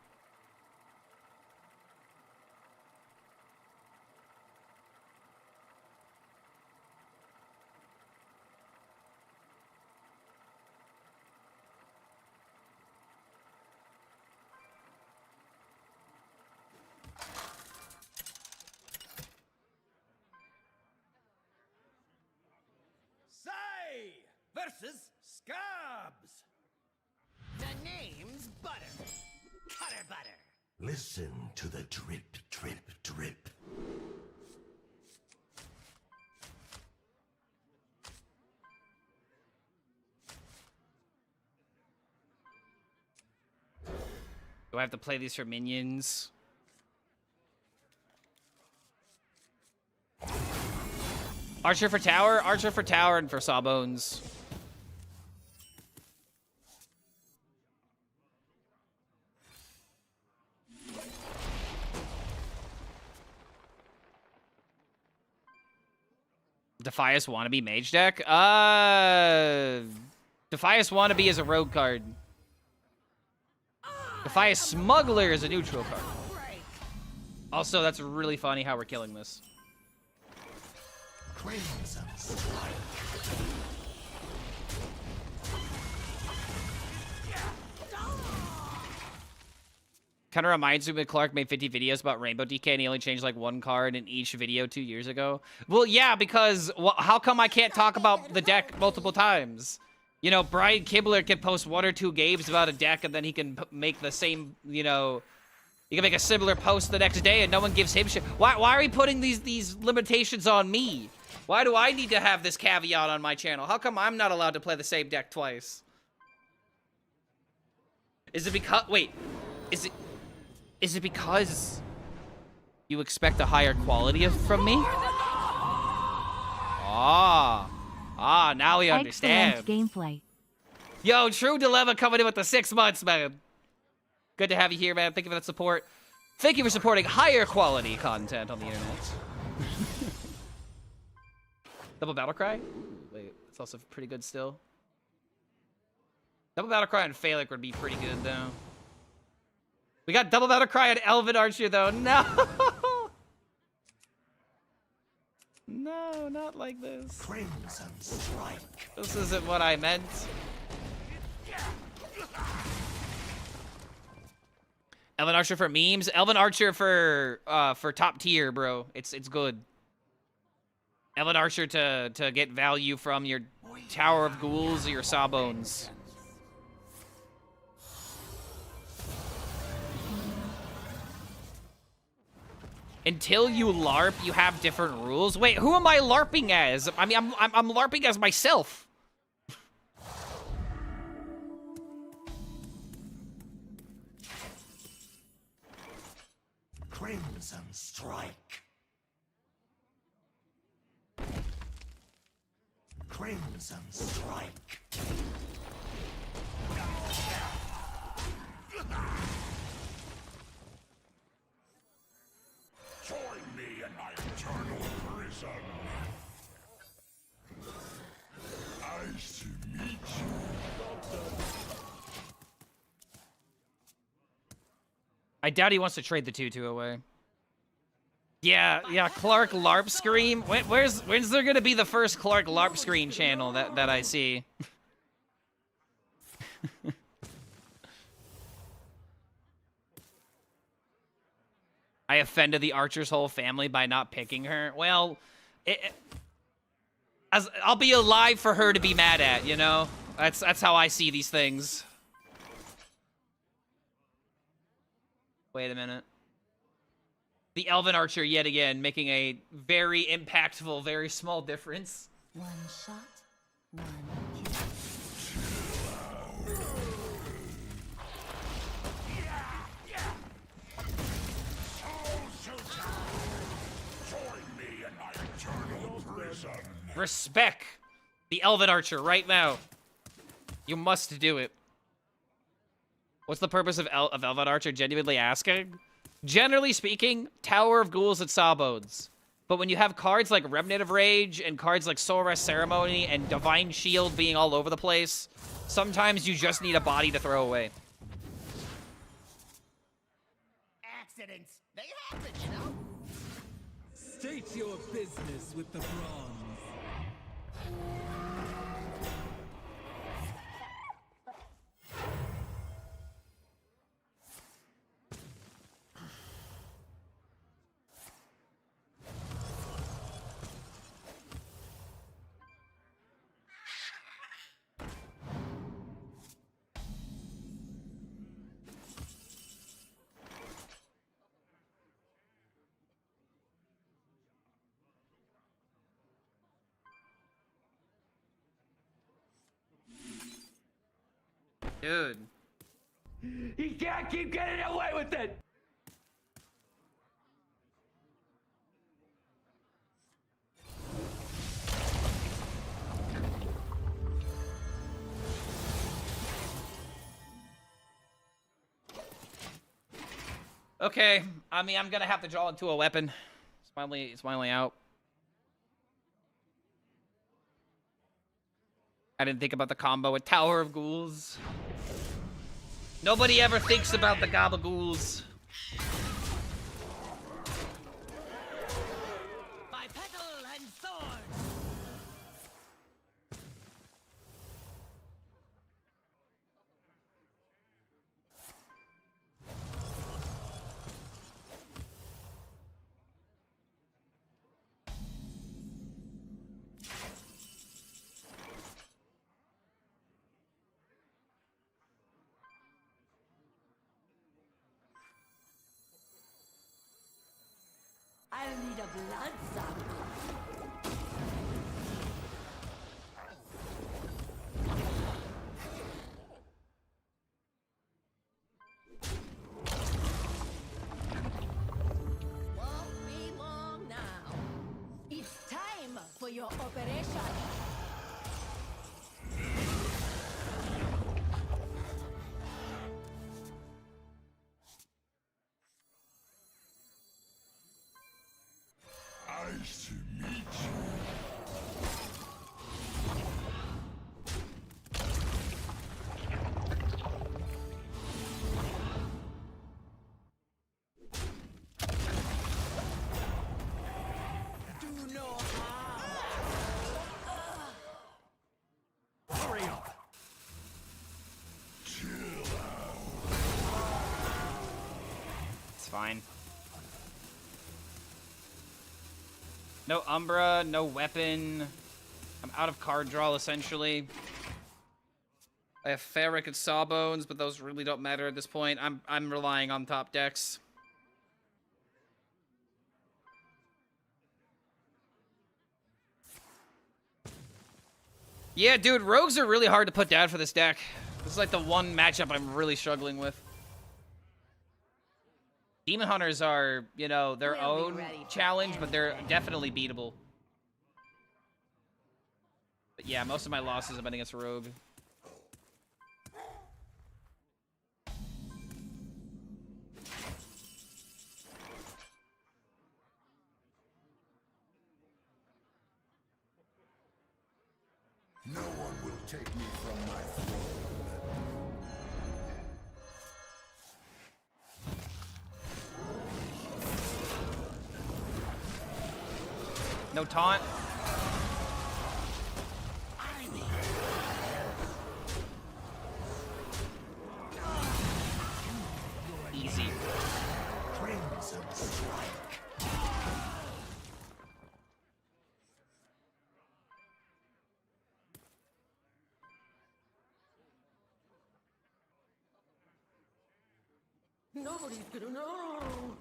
Say versus Scabs. The name's Butter. Cutter Butter. Listen to the drip, drip, drip. Do I have to play these for minions? Archer for tower and for Sawbones. Defias Wannabe mage deck? Defias Wannabe is a rogue card. Defias Smuggler is a neutral card. Also, that's really funny how we're killing this. Crimson Strike. Kind of reminds me when Clark made 50 videos about Rainbow DK and he only changed like one card in each video 2 years ago. Well, yeah, because how come I can't talk about the deck multiple times? You know, Brian Kibler can post 1 or 2 games about a deck and then he can make the same, you know, he can make a similar post the next day and no one gives him shit. Why are we putting these limitations on me? Why do I need to have this caveat on my channel? How come I'm not allowed to play the same deck twice? Is it because, wait, is it because you expect a higher quality from me? Now we understand. Excellent gameplay. Yo, True Dilemma coming in with the 6 months, man. Good to have you here, man. Thank you for that support. Thank you for supporting higher quality content on the internet. Double Battle Cry? Ooh, wait, it's also pretty good still. Double Battle Cry and Phallic would be pretty good, though. We got Double Battle Cry and Elven Archer, though. No! No, not like this. Crimson Strike. This isn't what I meant. Elven Archer for memes. Elven Archer for top tier, bro. It's good. Elven Archer to get value from your Tower of Ghouls or your Sawbones. Until you LARP, you have different rules. Wait, who am I LARPing as? I mean, I'm LARPing as myself. Crimson Strike. Crimson Strike. Join me in my eternal prison. Nice to meet you. I doubt he wants to trade the 2-2 away. Yeah, Clark LARP Scream. When's there gonna be the first Clark LARP Scream channel that I see? I offended the Archer's whole family by not picking her. Well, I'll be alive for her to be mad at, you know? That's how I see these things. Wait a minute. The Elven Archer, yet again, making a very impactful, very small difference. One shot, one kill. Join me in my eternal prison. Respect the Elven Archer right now. You must do it. What's the purpose of Elven Archer? Genuinely asking. Generally speaking, Tower of Ghouls and Sawbones. But when you have cards like Remnant of Rage and cards like Soul Rest Ceremony and Divine Shield being all over the place, sometimes you just need a body to throw away. Accidents. They happen, you know? State your business with the bronze. Dude. He can't keep getting away with it! Okay, I mean, I'm gonna have to draw into a weapon. It's finally out. I didn't think about the combo with Tower of Ghouls. Nobody ever thinks about the Gabagools. By petal and sword. I'll need a blood sample. Won't be long now. It's time for your operation. Nice to meet you. Do no harm. Hurry up. It's fine. No Umbra, no weapon. I'm out of card draw, essentially. I have Ferric and Sawbones, but those really don't matter at this point. I'm relying on top decks. Yeah, dude, rogues are really hard to put down for this deck. This is like the one matchup I'm really struggling with. Demon Hunters are, you know, their We'll be own ready for challenge, but they're anything. definitely beatable. But yeah, most of my losses have been against Rogue. No one will take me from my throne. No taunt. Easy. Crimson strike. Nobody's gonna know.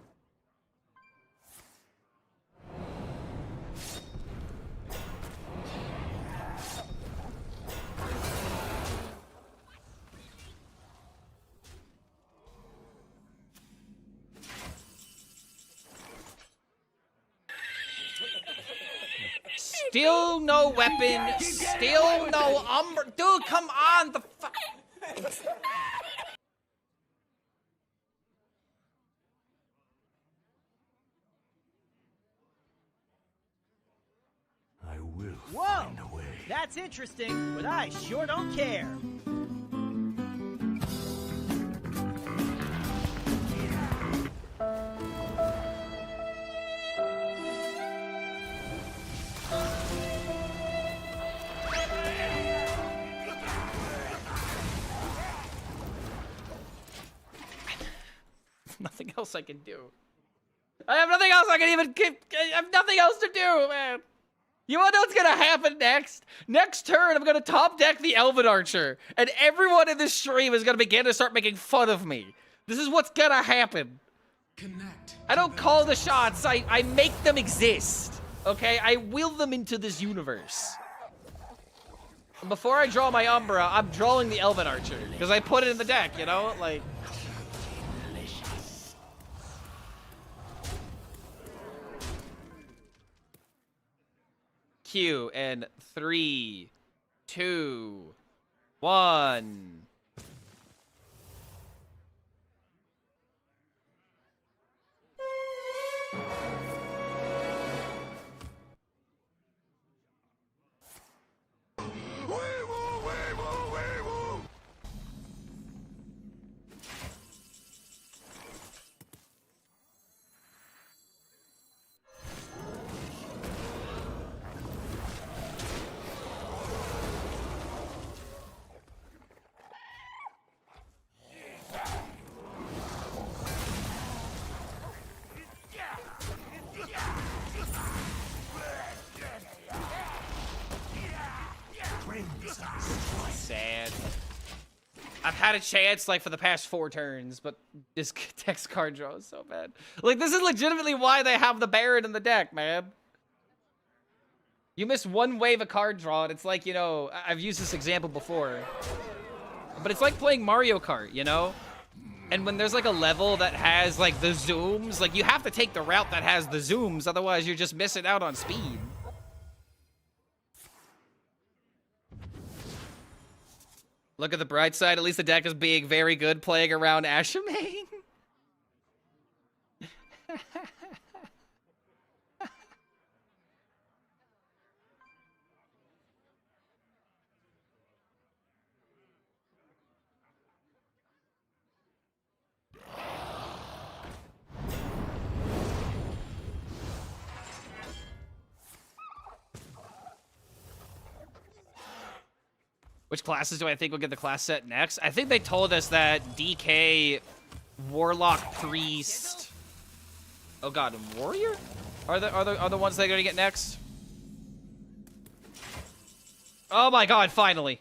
Still no weapon. Still no Umbra. Dude, come on. The fuck. That's interesting, but I sure don't care. Nothing else I can do. I have nothing else I can even keep. I have nothing else to do, man. You wanna know what's gonna happen next? Next turn, I'm gonna top deck the Elven Archer, and everyone in this stream is gonna begin to start making fun of me. This is what's gonna happen. Connect. I don't call the shots, I make them exist. Okay? I will them into this universe. Before I draw my Umbra, I'm drawing the Elven Archer, because I put it in the deck, you know? Like... Q in 3, 2, 1. Sad. I've had a chance like for the past 4 turns, but this text card draw is so bad. Like, this is legitimately why they have the Baron in the deck, man. You miss one wave of card draw, and it's like, you know, I've used this example before, but it's like playing Mario Kart, you know? And when there's like a level that has like the zooms, like you have to take the route that has the zooms, otherwise you're just missing out on speed. Look at the bright side, at least the deck is being very good playing around Ashamain. Which classes do I think will get the class set next? I think they told us that DK, Warlock, Priest. Oh god, and Warrior? Are the ones they're gonna get next? Oh my god, finally.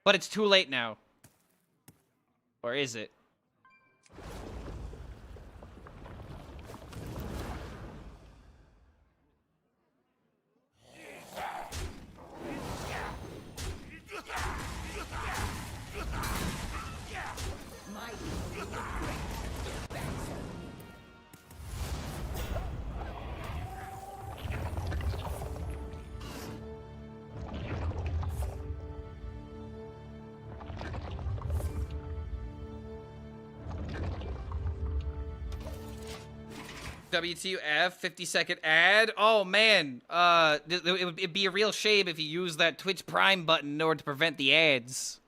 But it's too late now. Or is it? WTF, 50-second ad. Oh man, it'd be a real shame if you use that Twitch Prime button in order to prevent the ads.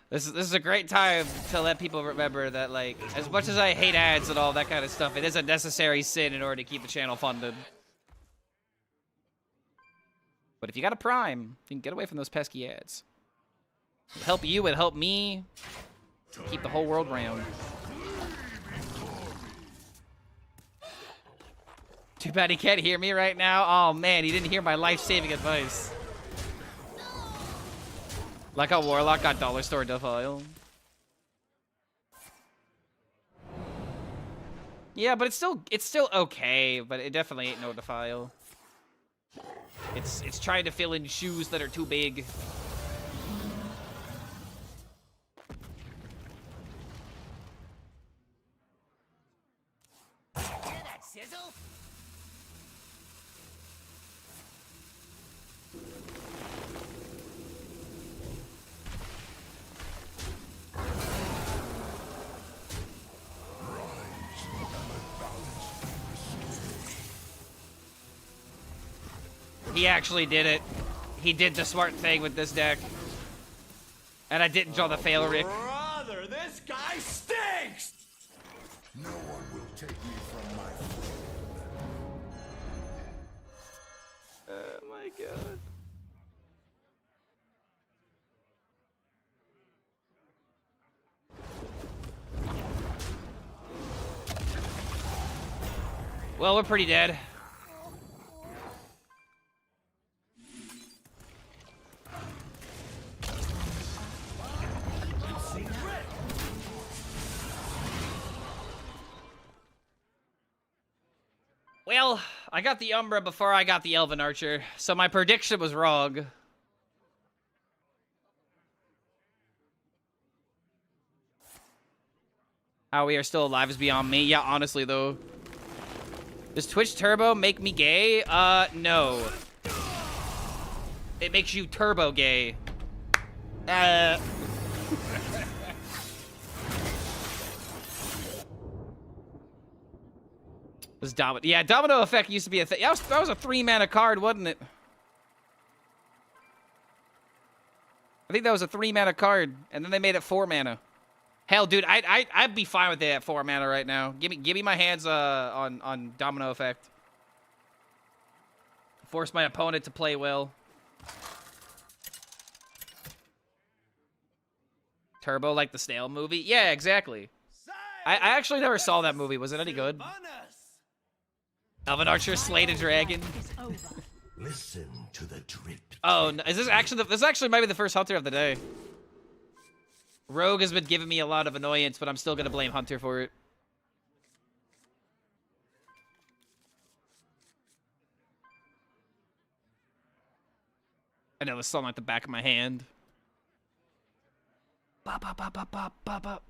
This is a great time to let people remember that, like, as much as I hate ads and all that kind of stuff, it is a necessary sin in order to keep the channel funded. But if you got a Prime, you can get away from those pesky ads. It'll help you, it'll help me, keep the whole world round. Too bad he can't hear me right now. Oh man, he didn't hear my life-saving advice. Like how Warlock got dollar store defile. Yeah, but it's still okay, but it definitely ain't no defile. It's trying to fill in shoes that are too big. Hear that sizzle? He actually did it. He did the smart thing with this deck. And I didn't draw the fail, Rick. Brother, this guy stinks! No one will take me from my friend. Oh my god. Well, we're pretty dead. Well, I got the Umbra before I got the Elven Archer, so my prediction was wrong. How we are still alive is beyond me. Yeah, honestly, though. Does Twitch Turbo make me gay? No. It makes you turbo gay. Was yeah, Domino Effect used to be a thing. That was a 3-mana card, wasn't it? I think that was a 3-mana card, and then they made it 4 mana. Hell, dude, I'd be fine with it at 4 mana right now. Give me my hands on Domino Effect. Force my opponent to play well. Turbo like the Snail movie? Yeah, exactly. I actually never saw that movie. Was it any good? Elven Archer slayed a dragon. Listen to the drip. Oh, no, is this actually this actually might be the first Hunter of the day. Rogue has been giving me a lot of annoyance, but I'm still gonna blame Hunter for it. I know the song at the back of my hand. Bop, bop, bop, bop, bop, bop, bop.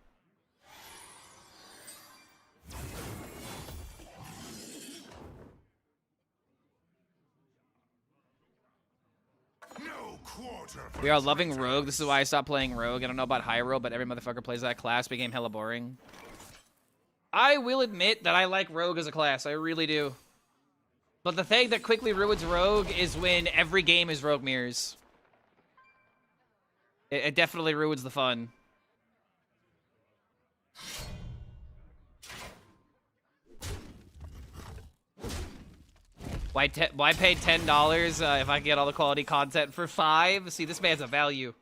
No quarter for We are loving Rogue. This is why I stopped playing Rogue. I don't know about Hyrule, but every motherfucker plays that class. Became hella boring. I will admit that I like Rogue as a class. I really do. But the thing that quickly ruins Rogue is when every game is Rogue mirrors. It definitely ruins the fun. Why pay $10 if I can get all the quality content for $5? See, this man's a value.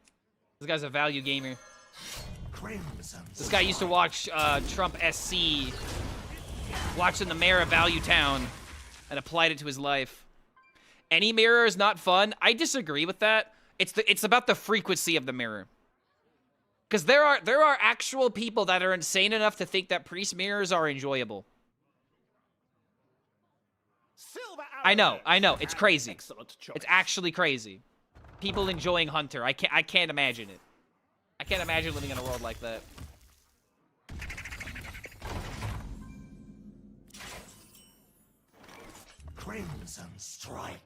This guy's a value gamer. This guy used to watch Trump SC, watching the mayor of Value Town, and applied it to his life. Any mirror is not fun. I disagree with that. It's about the frequency of the mirror. Because there are actual people that are insane enough to think that priest mirrors are enjoyable. I know, it's crazy. It's actually crazy. People enjoying Hunter. I can't imagine it. I can't imagine living in a world like that. Crimson Strike.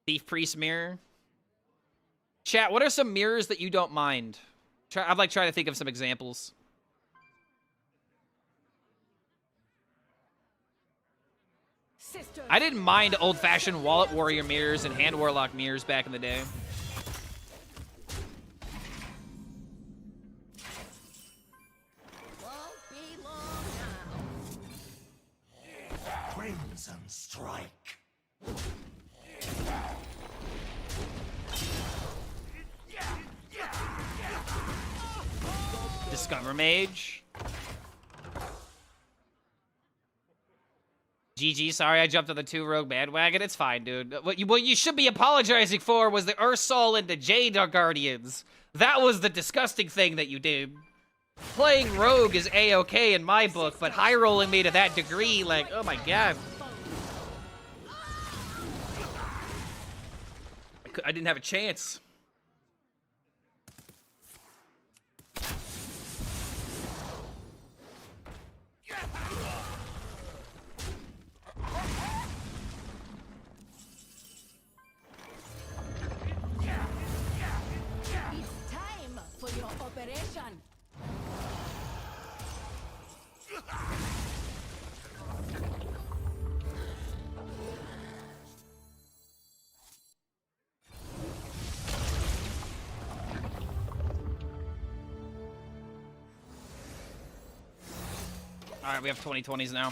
Thief Priest mirror. Chat, what are some mirrors that you don't mind? I'd like try to think of some examples. I didn't mind old-fashioned Wallet Warrior mirrors and Hand Warlock mirrors back in the day. Won't be long now. Crimson Strike. Discover Mage. GG, sorry I jumped on the 2 Rogue bandwagon. It's fine, dude. What you should be apologizing for was the Ursul and the Jade Guardians. That was the disgusting thing that you did. Playing Rogue is A-okay in my book, but high-rolling me to that degree, like, oh my god. I didn't have a chance. It's time for your operation. Alright, we have 2020s now.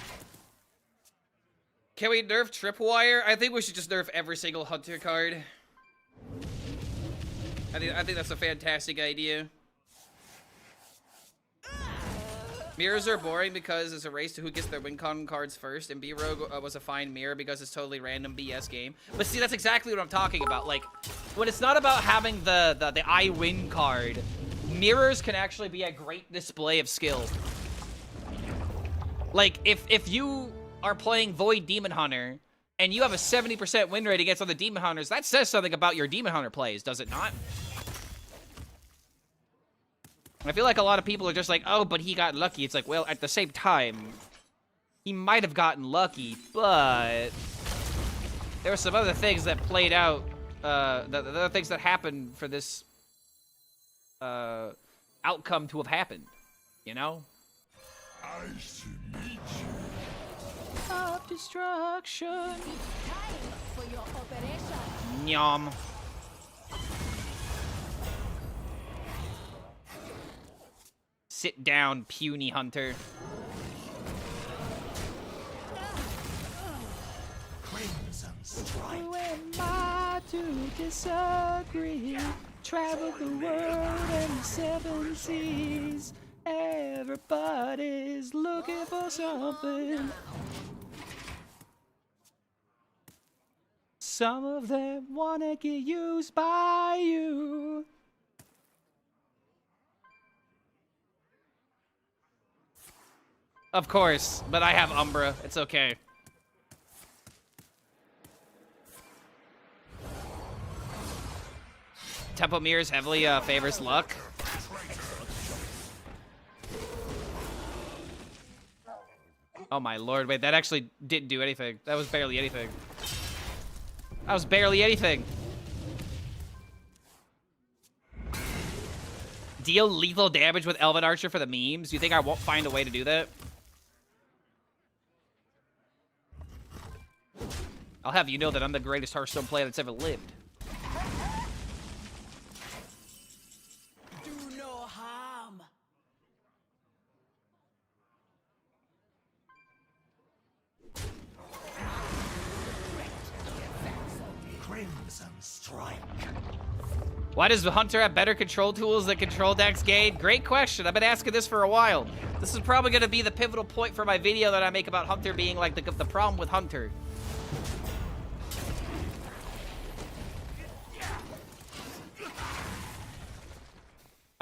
Can we nerf Tripwire? I think we should just nerf every single Hunter card. I think that's a fantastic idea. Mirrors are boring because it's a race to who gets their win con cards first, and B-Rogue was a fine mirror because it's totally random BS game. But see, that's exactly what I'm talking about. Like, when it's not about having the I win card, mirrors can actually be a great display of skill. Like, if you are playing Void Demon Hunter, and you have a 70% win rate against other Demon Hunters, that says something about your Demon Hunter plays, does it not? I feel like a lot of people are just like, oh, but he got lucky. It's like, well, at the same time, he might have gotten lucky, but there were some other things that played out, the other things that happened for this outcome to have happened, you know? Nice to meet you. Of destruction. Time for your operation. Nyam. Sit down, puny hunter. Crimson Strike. Who am I to disagree? Travel the world and the seven seas. Everybody's looking for something. Some of them wanna get used by you. Of course, but I have Umbra. It's okay. Tempo Mirrors heavily favors luck. Oh my lord, wait, that actually didn't do anything. That was barely anything. That was barely anything. Deal lethal damage with Elven Archer for the memes? You think I won't find a way to do that? I'll have you know that I'm the greatest Hearthstone player that's ever lived. Do no harm. Crimson Strike. Why does the Hunter have better control tools than Control Decks Gate? Great question. I've been asking this for a while. This is probably going to be the pivotal point for my video that I make about Hunter being like the problem with Hunter.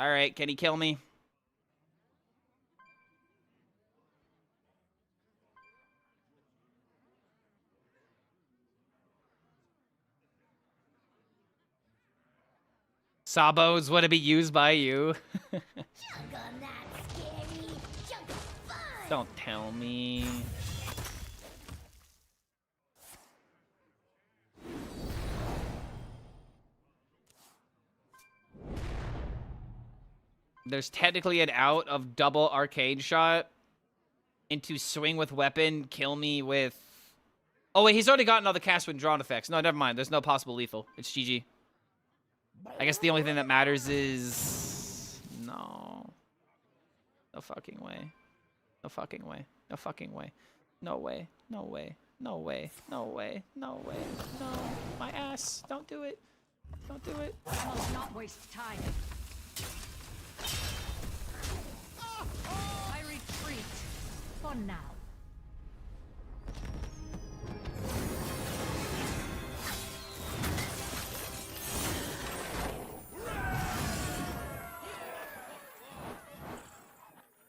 All right, can he kill me? Sabos, would it be used by you? Don't tell me. There's technically an out of double arcade shot into swing with weapon, kill me with... Oh wait, he's already gotten all the cast when drawn effects. No, never mind. There's no possible lethal. It's GG. I guess the only thing that matters is... No. No fucking way. No fucking way. No fucking way. No way. No way. No way. No way. No way. No. My ass. Don't do it. Don't do it. Must not waste time. I retreat for now.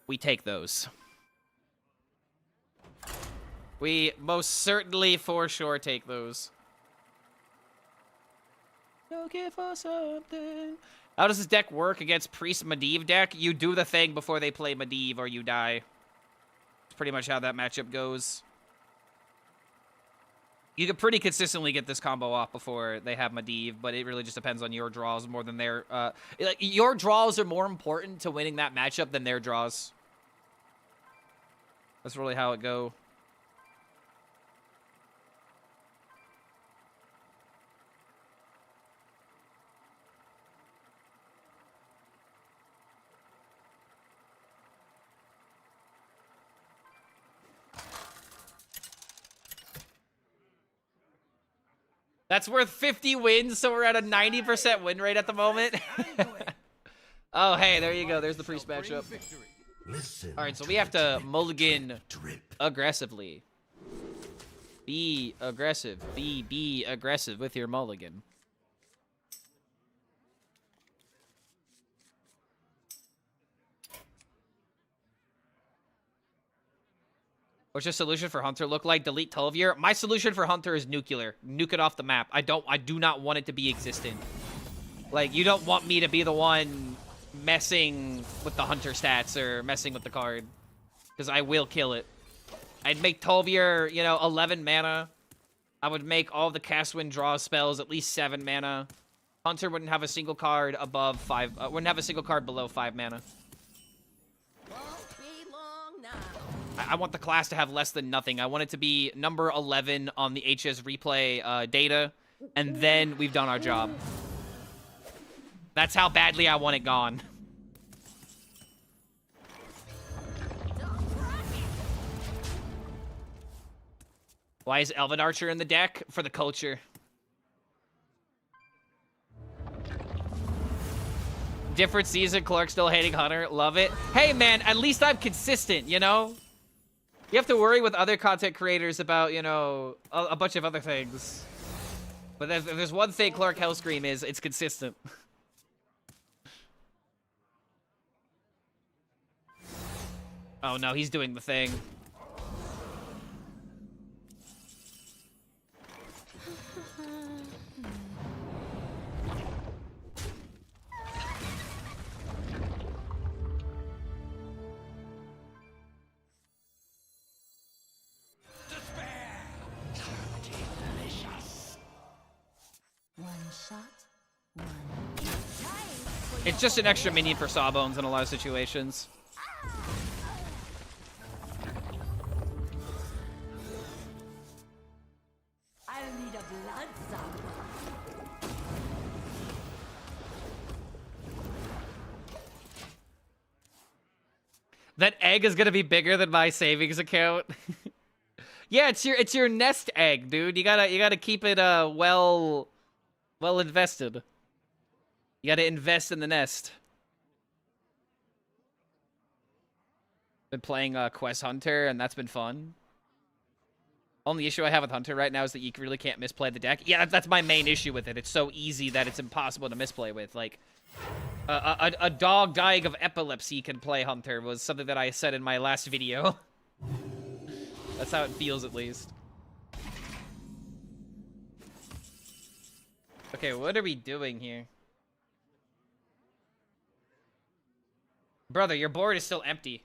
We take those. We most certainly for sure take those. Looking for something. How does this deck work against Priest Medivh deck? You do the thing before they play Medivh or you die. That's pretty much how that matchup goes. You can pretty consistently get this combo off before they have Medivh, but it really just depends on your draws more than their... like, your draws are more important to winning that matchup than their draws. That's really how it go. That's worth 50 wins, so we're at a 90% win rate at the moment. Oh, hey, there you go. There's the priest matchup. Listen. All right, so we have to mulligan Drip. aggressively. Be aggressive. Be aggressive with your mulligan. What's your solution for Hunter look like? Delete Tulvier? My solution for Hunter is nuclear. Nuke it off the map. I do not want it to be existent. Like, you don't want me to be the one messing with the Hunter stats or messing with the card. Because I will kill it. I'd make Tulvier, you know, 11 mana. I would make all the cast win draw spells at least 7 mana. Hunter wouldn't have a single card above 5, wouldn't have a single card below 5 mana. Won't be long now. I want the class to have less than nothing. I want it to be number 11 on the HSReplay data, and then we've done our job. That's how badly I want it gone. Why is Elven Archer in the deck? For the culture. Different season, Clark still hating Hunter. Love it. Hey, man, at least I'm consistent, you know? You have to worry with other content creators about, you know, a bunch of other things. But if there's one thing Clark HELLSCREAM is, it's consistent. Oh, no, he's doing the thing. One shot, one. It's just an extra minion for Sawbones in a lot of situations. I'll need a blood sample. That egg is gonna be bigger than my savings account. Yeah, it's your nest egg, dude. You gotta keep it well invested. You gotta invest in the nest. Been playing Quest Hunter, and that's been fun. Only issue I have with Hunter right now is that you really can't misplay the deck. Yeah, that's my main issue with it. It's so easy that it's impossible to misplay with. Like, a dog dying of epilepsy can play Hunter was something that I said in my last video. That's how it feels, at least. Okay, what are we doing here? Brother, your board is still empty.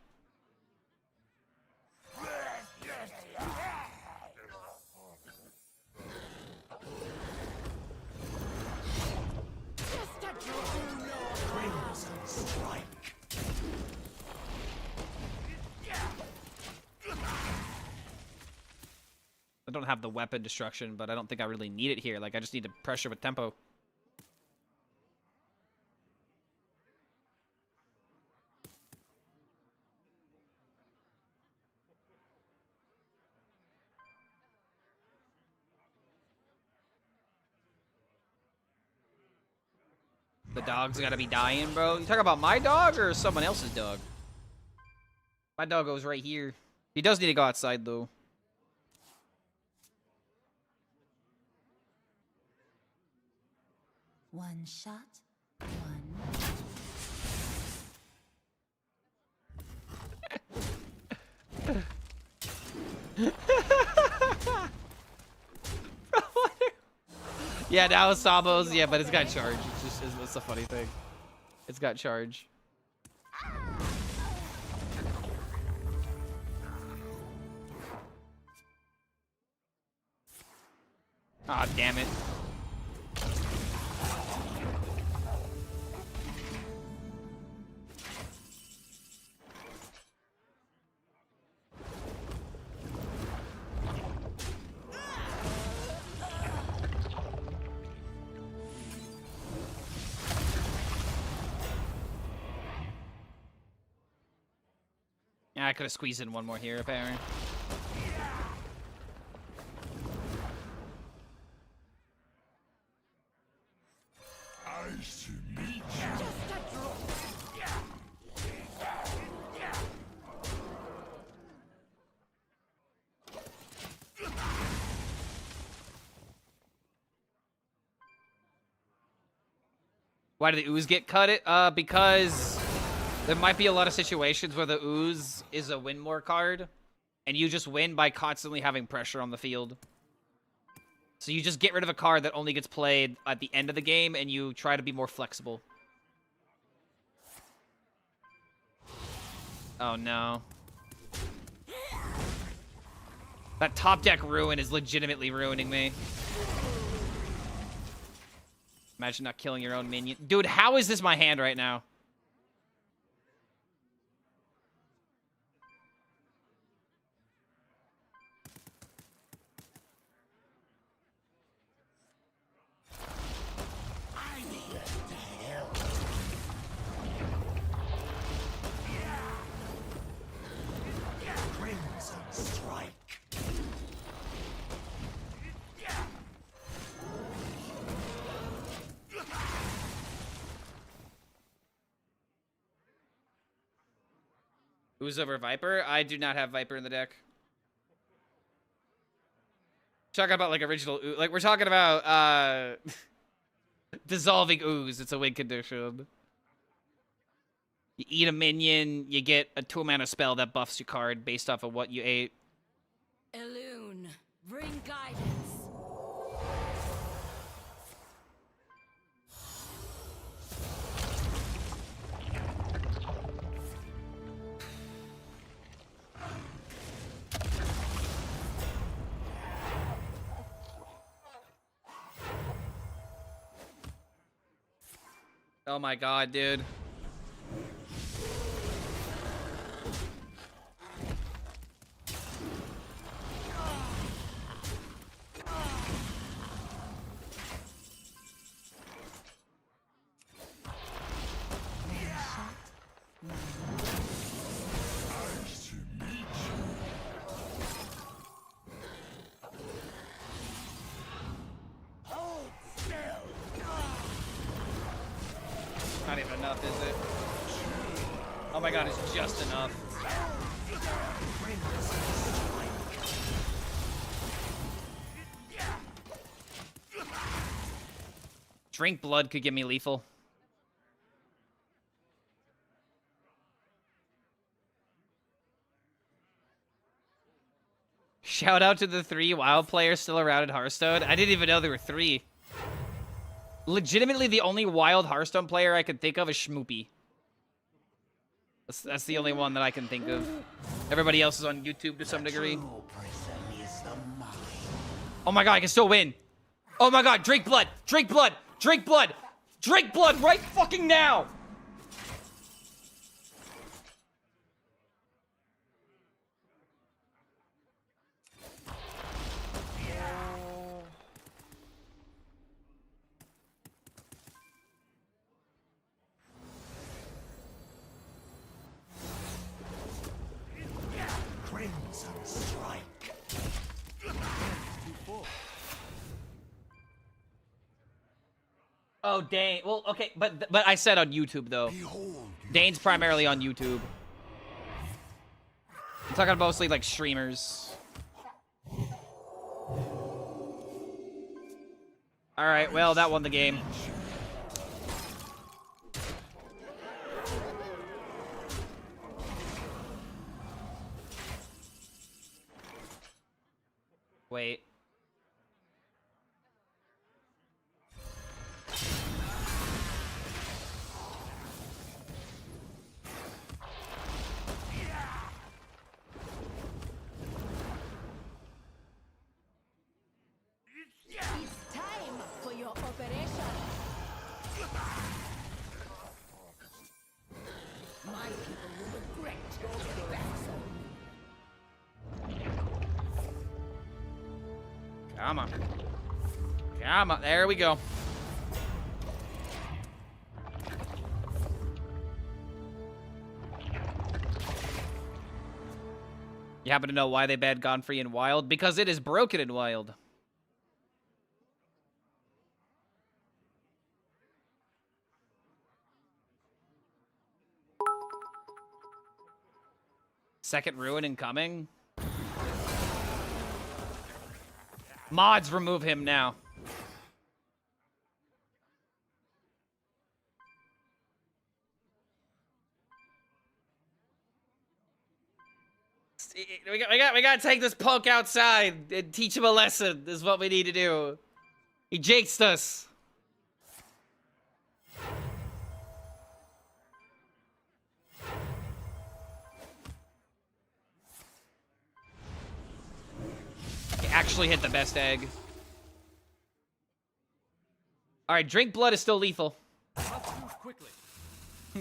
I don't have the weapon destruction, but I don't think I really need it here. Like, I just need to pressure with tempo. The dog's gotta be dying, bro. You talking about my dog or someone else's dog? My dog goes right here. He does need to go outside, though. One shot, one. Yeah, now it's Sabos. Yeah, but it's got charge. It's a funny thing. It's got charge. Ah, damn it. Yeah, I could have squeezed in one more here, apparently. Nice to meet you. Just a drop. Why did the ooze get cut? Because there might be a lot of situations where the ooze is a win more card, and you just win by constantly having pressure on the field. So you just get rid of a card that only gets played at the end of the game, and you try to be more flexible. Oh no. That top deck ruin is legitimately ruining me. Imagine not killing your own minion. Dude, how is this my hand right now? Crimson strike. Ooze over Viper? I do not have Viper in the deck. Talking about like original ooze. Like we're talking about dissolving ooze. It's a win condition. You eat a minion, you get a 2-mana spell that buffs your card based off of what you ate. Elune, bring guidance. Oh my god, dude. Nice to meet you. Hold still. Not even enough, is it? Oh my god, it's just enough. Drink blood could give me lethal. Shout out to the 3 wild players still around in Hearthstone. I didn't even know there were 3. Legitimately, the only wild Hearthstone player I can think of is Schmoopy. That's the only one that I can think of. Everybody else is on YouTube to some degree. Oh my god, I can still win. Oh my god, drink blood! Drink blood! Drink blood! Drink blood right fucking now! Crimson strike. Oh, Dane. Well, okay, but I said on YouTube, though. Behold. Dane's primarily on YouTube. I'm talking mostly, like, streamers. Alright, well, that won the game. Wait. It's time for your operation. My people will regret your backs on me. Come on. Come on. There we go. You happen to know why they banned Godfrey in Wild? Because it is broken in Wild. Second ruin incoming. Mods, remove him now. We gotta take this punk outside and teach him a lesson. Is what we need to do. He jinxed us. He actually hit the best egg. All right, drink blood is still lethal. Quickly.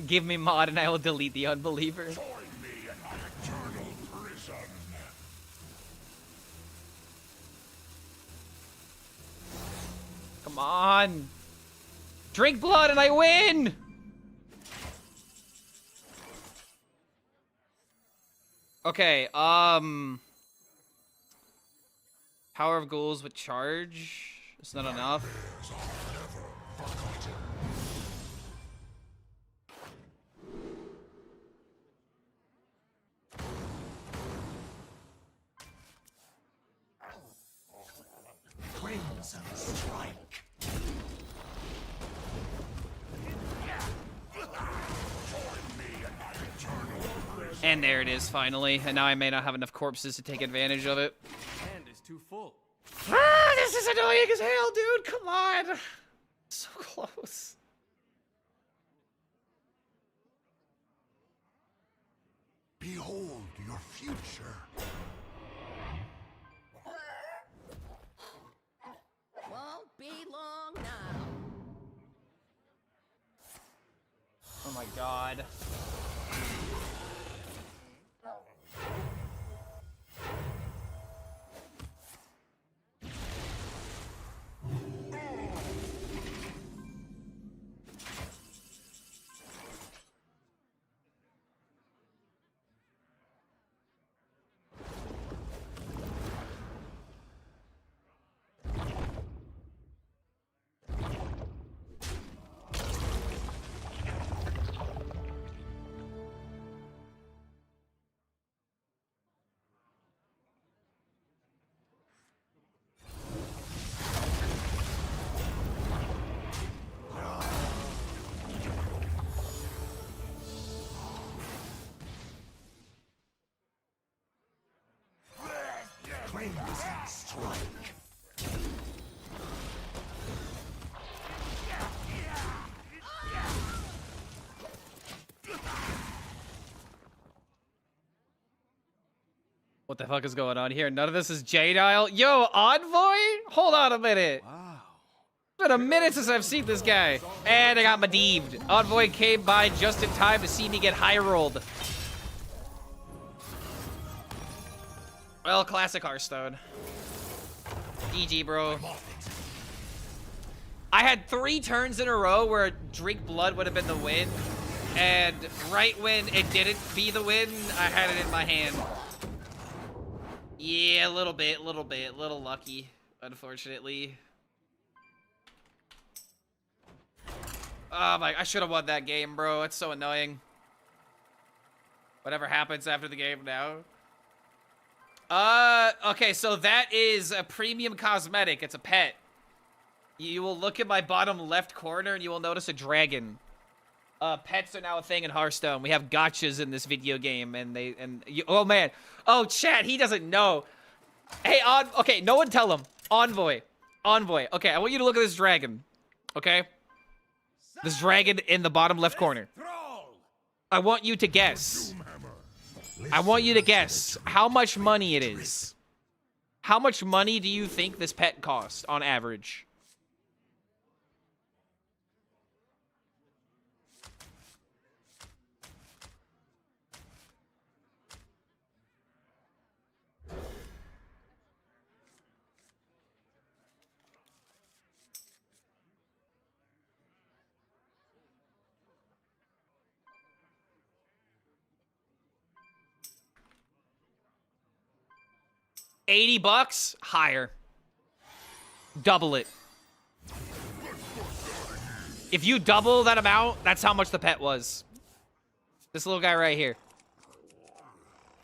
Give me mod and I will delete the unbeliever. Join me in my eternal prison. Come on. Drink blood and I win. Okay, Power of Ghouls with charge. It's not enough. Crimson strike. And there it is, finally. And now I may not have enough corpses to take advantage of it. Hand is too full. Ah, this is annoying as hell, dude. Come on. So close. Behold your future. Won't be long now. Oh my god. Crimson strike. What the fuck is going on here? None of this is J-Dial. Yo, Envoy? Hold on a minute. Wow. It's been a minute since I've seen this guy. And I got Medivhed. Envoy came by just in time to see me get high rolled. Well, classic Hearthstone. GG, bro. I had 3 turns in a row where Drink Blood would have been the win. And right when it didn't be the win, I had it in my hand. Yeah, a little lucky, unfortunately. Oh my, I should have won that game, bro. It's so annoying. Whatever happens after the game now. Okay, so that is a premium cosmetic. It's a pet. You will look at my bottom left corner and you will notice a dragon. Pets are now a thing in Hearthstone. We have gotchas in this video game, and oh man, oh chat, he doesn't know. Hey, okay, no one tell him. Envoy. Okay, I want you to look at this dragon. Okay, this dragon in the bottom left corner. I want you to guess. I want you to guess how much money it is. How much money do you think this pet costs on average? $80? Higher. Double it. If you double that amount, that's how much the pet was. This little guy right here.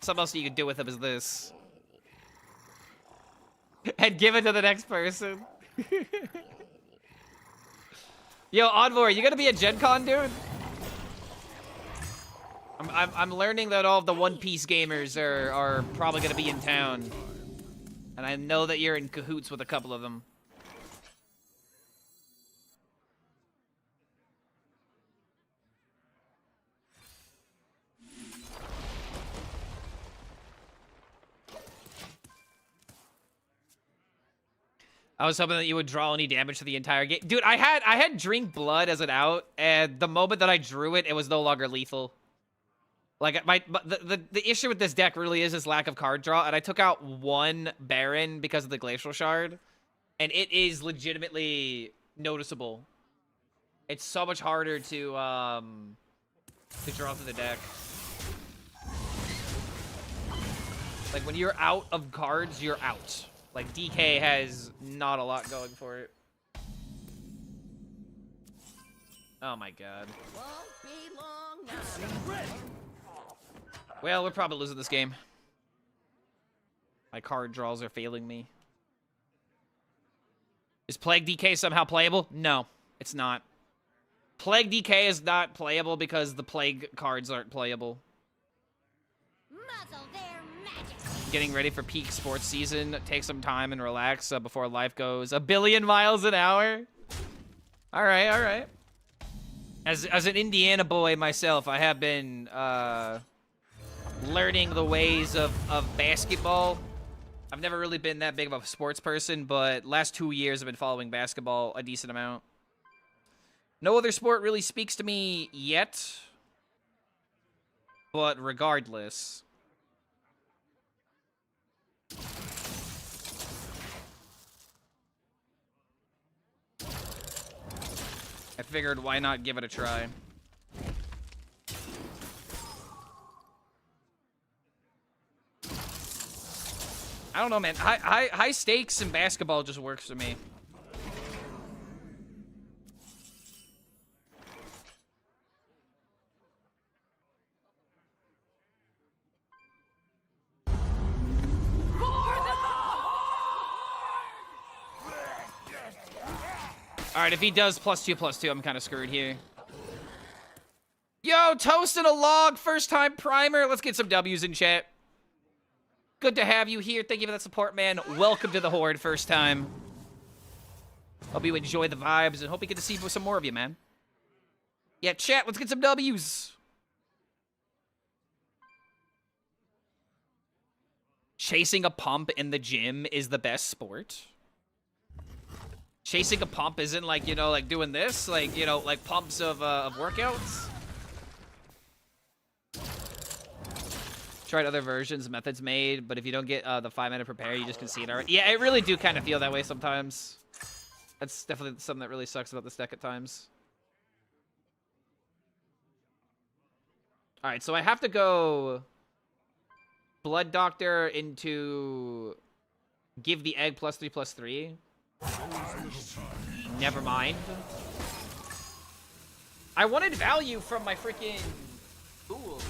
Something else you could do with them is this. And give it to the next person. Yo, Envoy, you gonna be at Gen Con, dude? I'm learning that all of the One Piece gamers are probably gonna be in town. And I know that you're in cahoots with a couple of them. I was hoping that you would draw any damage to the entire game. Dude, I had Drink Blood as an out, and the moment that I drew it, it was no longer lethal. Like, the issue with this deck really is its lack of card draw, and I took out one Baron because of the Glacial Shard, and it is legitimately noticeable. It's so much harder to draw through the deck. Like, when you're out of cards, you're out. Like, DK has not a lot going for it. Oh my god. Won't be long now. Well, we're probably losing this game. My card draws are failing me. Is Plague DK somehow playable? No, it's not. Plague DK is not playable because the Plague cards aren't playable. Muzzle their magic. Getting ready for peak sports season. Take some time and relax before life goes a billion miles an hour. All right, all right. As an Indiana boy myself, I have been learning the ways of basketball. I've never really been that big of a sports person, but last 2 years I've been following basketball a decent amount. No other sport really speaks to me yet, but regardless. I figured why not give it a try. I don't know, man. High stakes in basketball just works for me. Alright, if he does +2/+2, I'm kind of screwed here. Yo, Toast and a Log, first time primer. Let's get some W's in chat. Good to have you here. Thank you for that support, man. Welcome to the Horde, first time. Hope you enjoy the vibes and hope we get to see some more of you, man. Yeah, chat, let's get some W's. Chasing a pump in the gym is the best sport. Chasing a pump isn't like, you know, like doing this, like, you know, like pumps of workouts. Tried other versions, methods made, but if you don't get the 5-minute prepare, you just concede already. Yeah, I really do kind of feel that way sometimes. That's definitely something that really sucks about this deck at times. All right, so I have to go Blood Doctor into give the egg +3/+3. Never mind. I wanted value from my freaking Fool.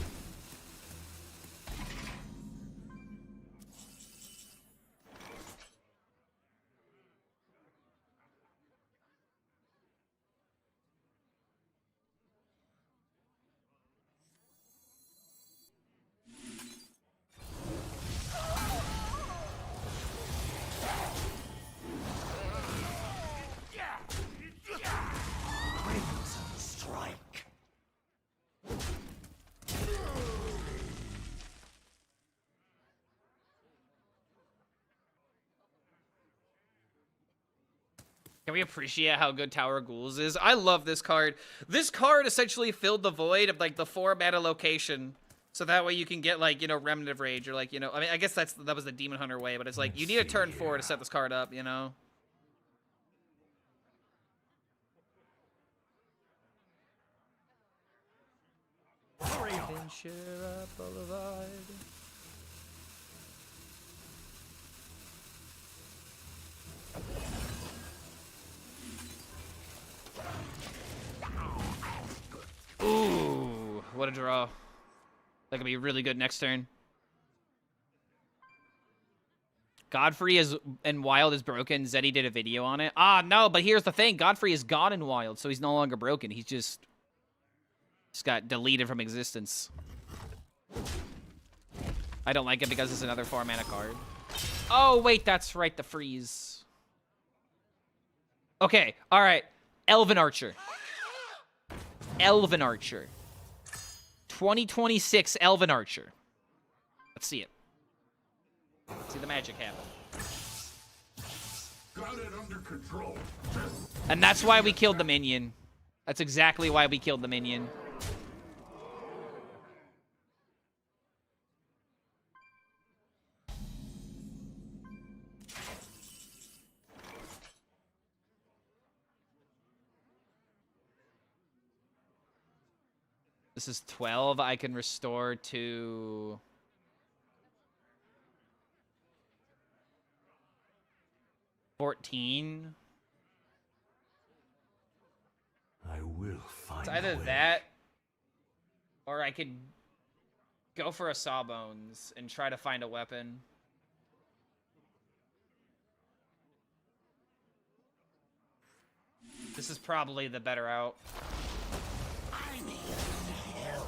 Can we appreciate how good Tower of Ghouls is? I love this card. This card essentially filled the void of, like, the 4-mana location. So that way you can get, like, you know, Remnant of Rage or, like, you know... I mean, I guess that was the Demon Hunter way, but it's like, you need a turn 4 to set this card up, you know? Hurry up! Ooh, what a draw. That could be really good next turn. Godfrey is in Wild is broken. Zeddy did a video on it. Ah, no, but here's the thing. Godfrey is gone in Wild, so he's no longer broken. He's just got deleted from existence. I don't like it because it's another 4-mana card. Oh, wait, that's right, the freeze. Okay, all right. Elven Archer. Elven Archer. 2026 Elven Archer. Let's see it. Let's see the magic happen. Got it under control. And that's why we killed the minion. That's exactly why we killed the minion. This is 12. I can restore to... 14. I will find It's either that, or I could go for a Sawbones and try to find a weapon. This is probably the better out. I'm here to help.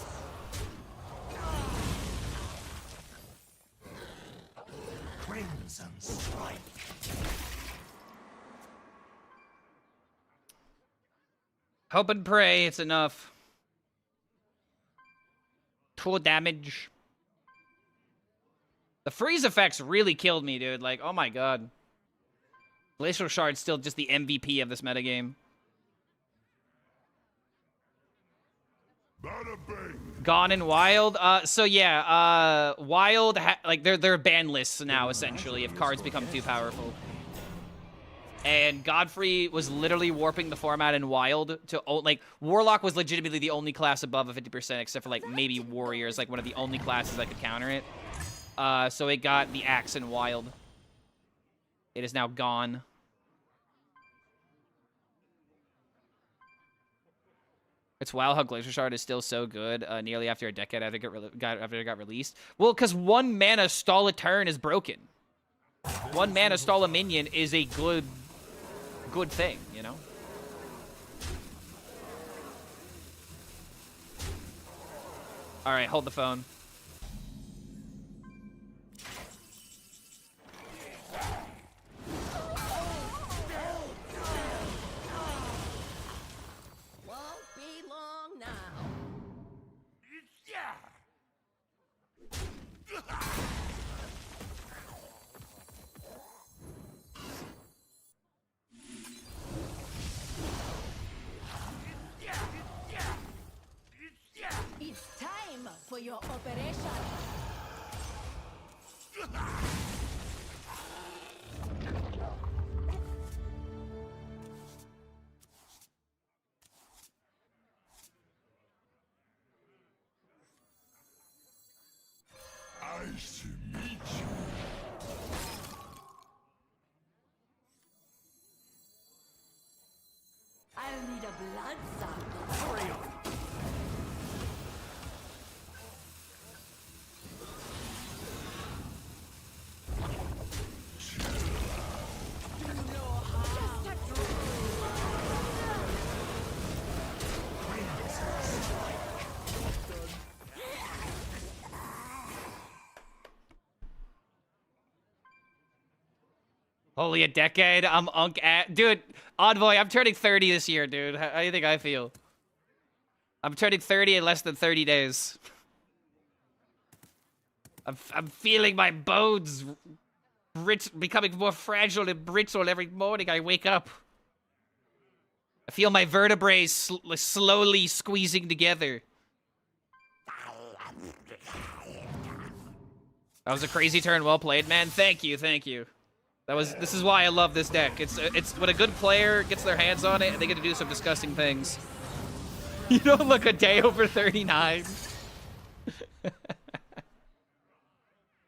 Crimson Strike. Hope and pray it's enough. 2 damage. The freeze effects really killed me, dude. Like, oh my god. Glacial Shard's still just the MVP of this metagame. Bada bing. Gone in Wild. So yeah, Wild, like they're ban lists now essentially if cards become too powerful. And Godfrey was literally warping the format in Wild to like Warlock was legitimately the only class above a 50%, except for like maybe Warriors, like one of the only classes that could counter it. So it got the axe in Wild. It is now gone. It's wild how Glacial Shard is still so good nearly after a decade after it got released. Well, because 1 mana stall a turn is broken. 1 mana stall a minion is a good thing, you know? All right, hold the phone. It's time for your operation. Nice to meet you. I'll need a blood sample. Hurry up. Holy, a decade? I'm dude, Envoy, I'm turning 30 this year, dude. How do you think I feel? I'm turning 30 in less than 30 days. I'm feeling my bones becoming more fragile and brittle every morning I wake up. I feel my vertebrae slowly squeezing together. That was a crazy turn. Well played, man. Thank you, thank you. This is why I love this deck. It's when a good player gets their hands on it and they get to do some disgusting things. You don't look a day over 39.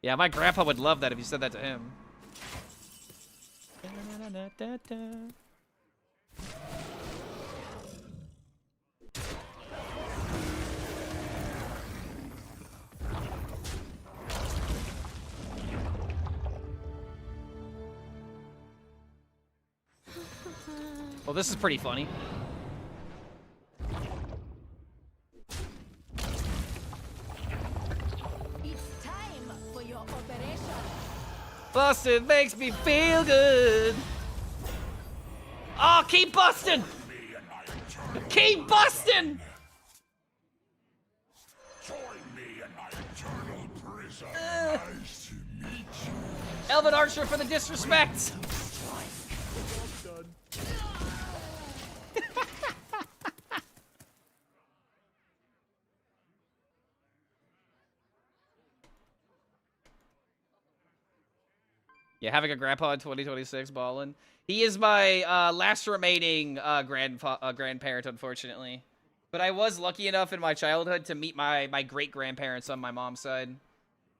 Yeah, my grandpa would love that if you said that to him. Well, this is pretty funny. It's time for your operation. Busting makes me feel good. Oh, keep busting! Keep busting! Join me in my eternal prison. Nice to meet you. Elven Archer for the disrespect. Yeah, having a grandpa in 2026, ballin'. He is my last remaining grandparent, unfortunately. But I was lucky enough in my childhood to meet my great-grandparents on my mom's side.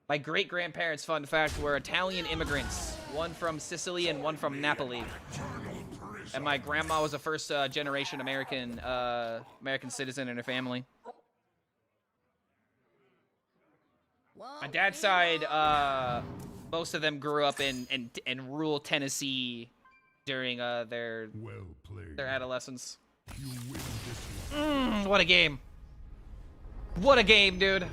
My great-grandparents, fun fact, were Italian immigrants. One from Sicily and one from Napoli. And my grandma was a first-generation American citizen in her family. My dad's side, most of them grew up in rural Tennessee during their adolescence. You win this one. What a game. What a game, dude.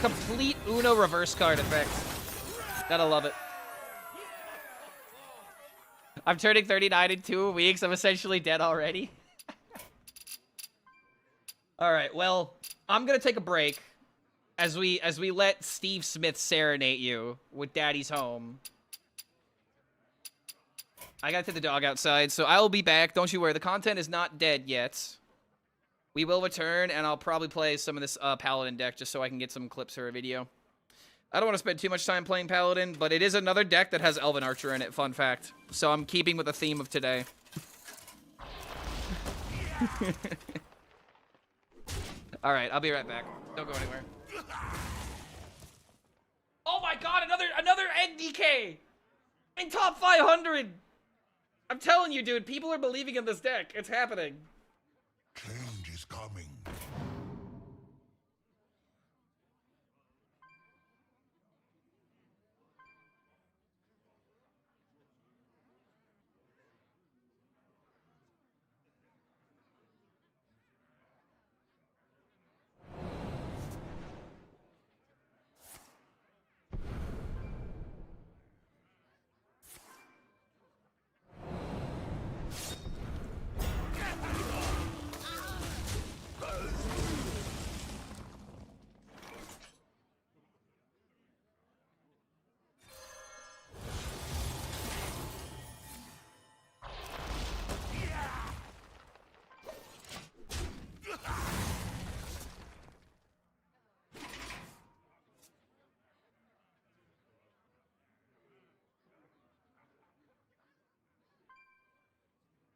Complete Uno reverse card effect. Gotta love it. I'm turning 39 in 2 weeks. I'm essentially dead already. Alright, well, I'm gonna take a break. As we let Steve Smith serenade you with Daddy's Home. I gotta take the dog outside, so I will be back. Don't you worry, the content is not dead yet. We will return, and I'll probably play some of this Paladin deck just so I can get some clips for a video. I don't want to spend too much time playing Paladin, but it is another deck that has Elven Archer in it, fun fact. So I'm keeping with the theme of today. Alright, I'll be right back. Don't go anywhere. Oh my god, another NDK! In top 500! I'm telling you, dude, people are believing in this deck. It's happening. Change is coming.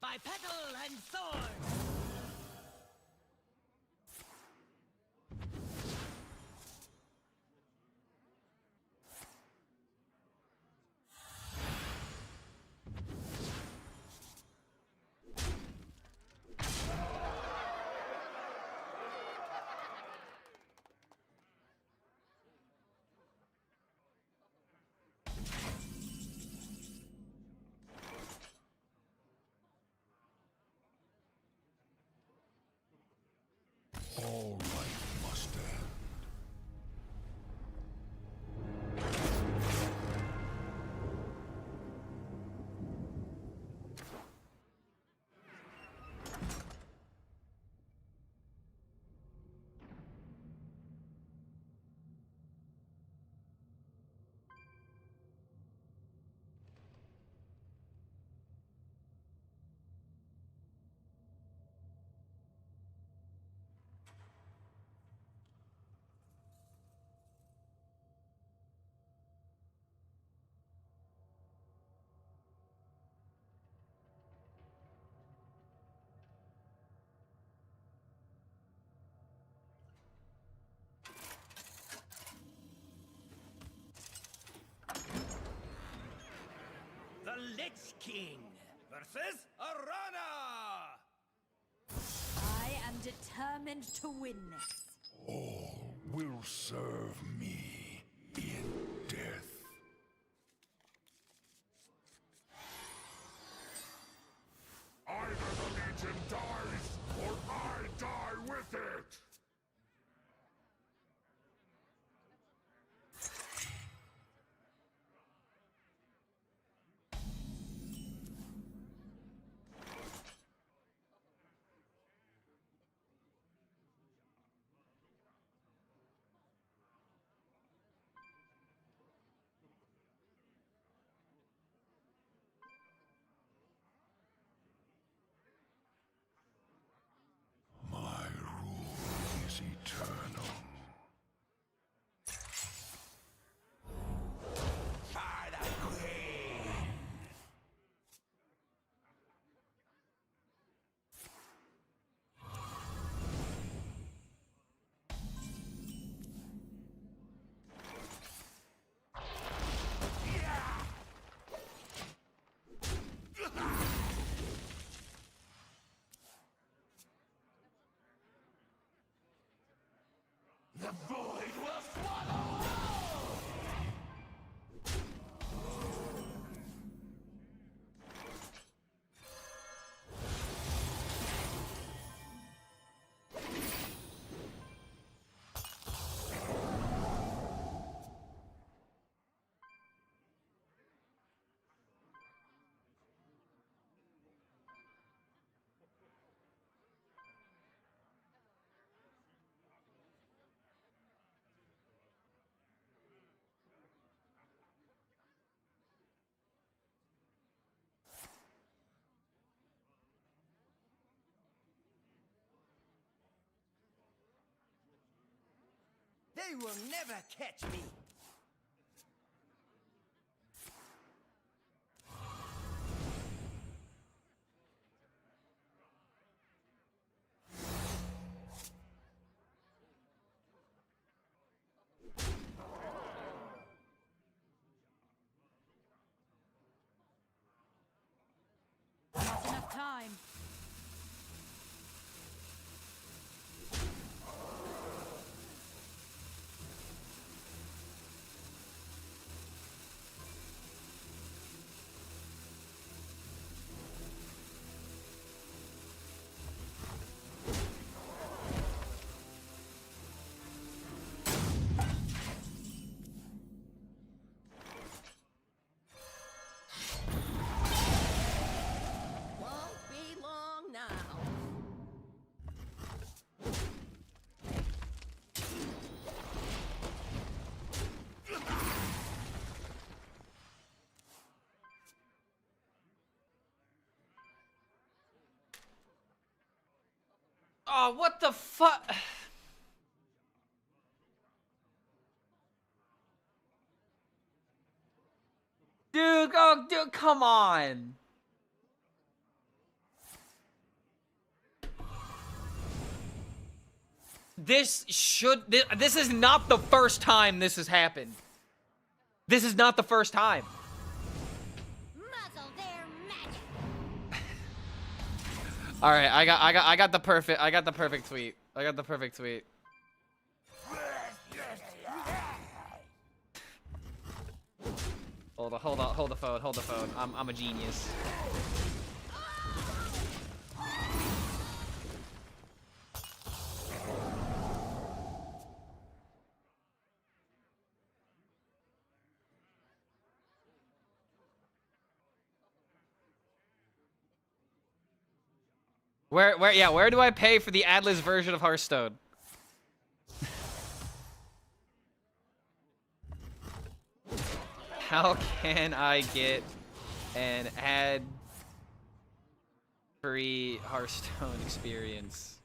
By petal and sword! All life must end. The Lich King versus Arana! I am determined to win this. All will serve me in death. The void will swallow all! They will never catch me. Not enough time. Won't be long now. Oh, what the fuck? Dude, oh, dude, come on. This is not the first time this has happened. This is not the first time. Muzzle their magic. All right, I got the perfect tweet. I got the perfect tweet. Hold the phone. I'm a genius. Where do I pay for the Atlas version of Hearthstone? How can I get an ad-free Hearthstone experience?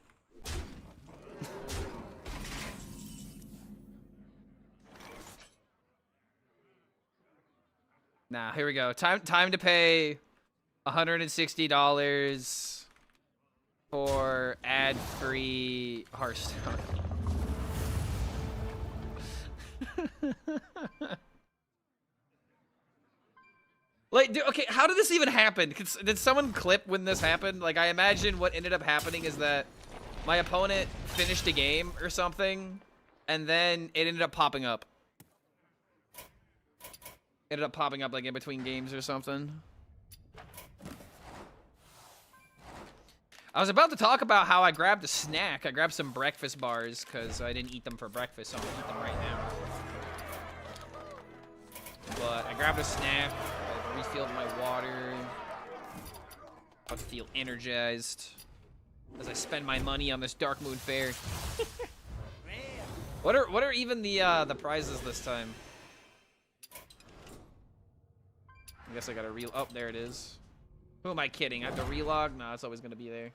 Nah, here we go. Time to pay $160 for ad-free Hearthstone. Like, dude, okay, how did this even happen? Did someone clip when this happened? Like, I imagine what ended up happening is that my opponent finished a game or something, and then it ended up popping up. Ended up popping up, like, in between games or something. I was about to talk about how I grabbed a snack. I grabbed some breakfast bars, because I didn't eat them for breakfast, so I'm gonna eat them right now. But I grabbed a snack. I refilled my water. I feel energized as I spend my money on this Dark Moon Fair. What are even the prizes this time? I guess I gotta oh, there it is. Who am I kidding? I have to relog? No, it's always gonna be there.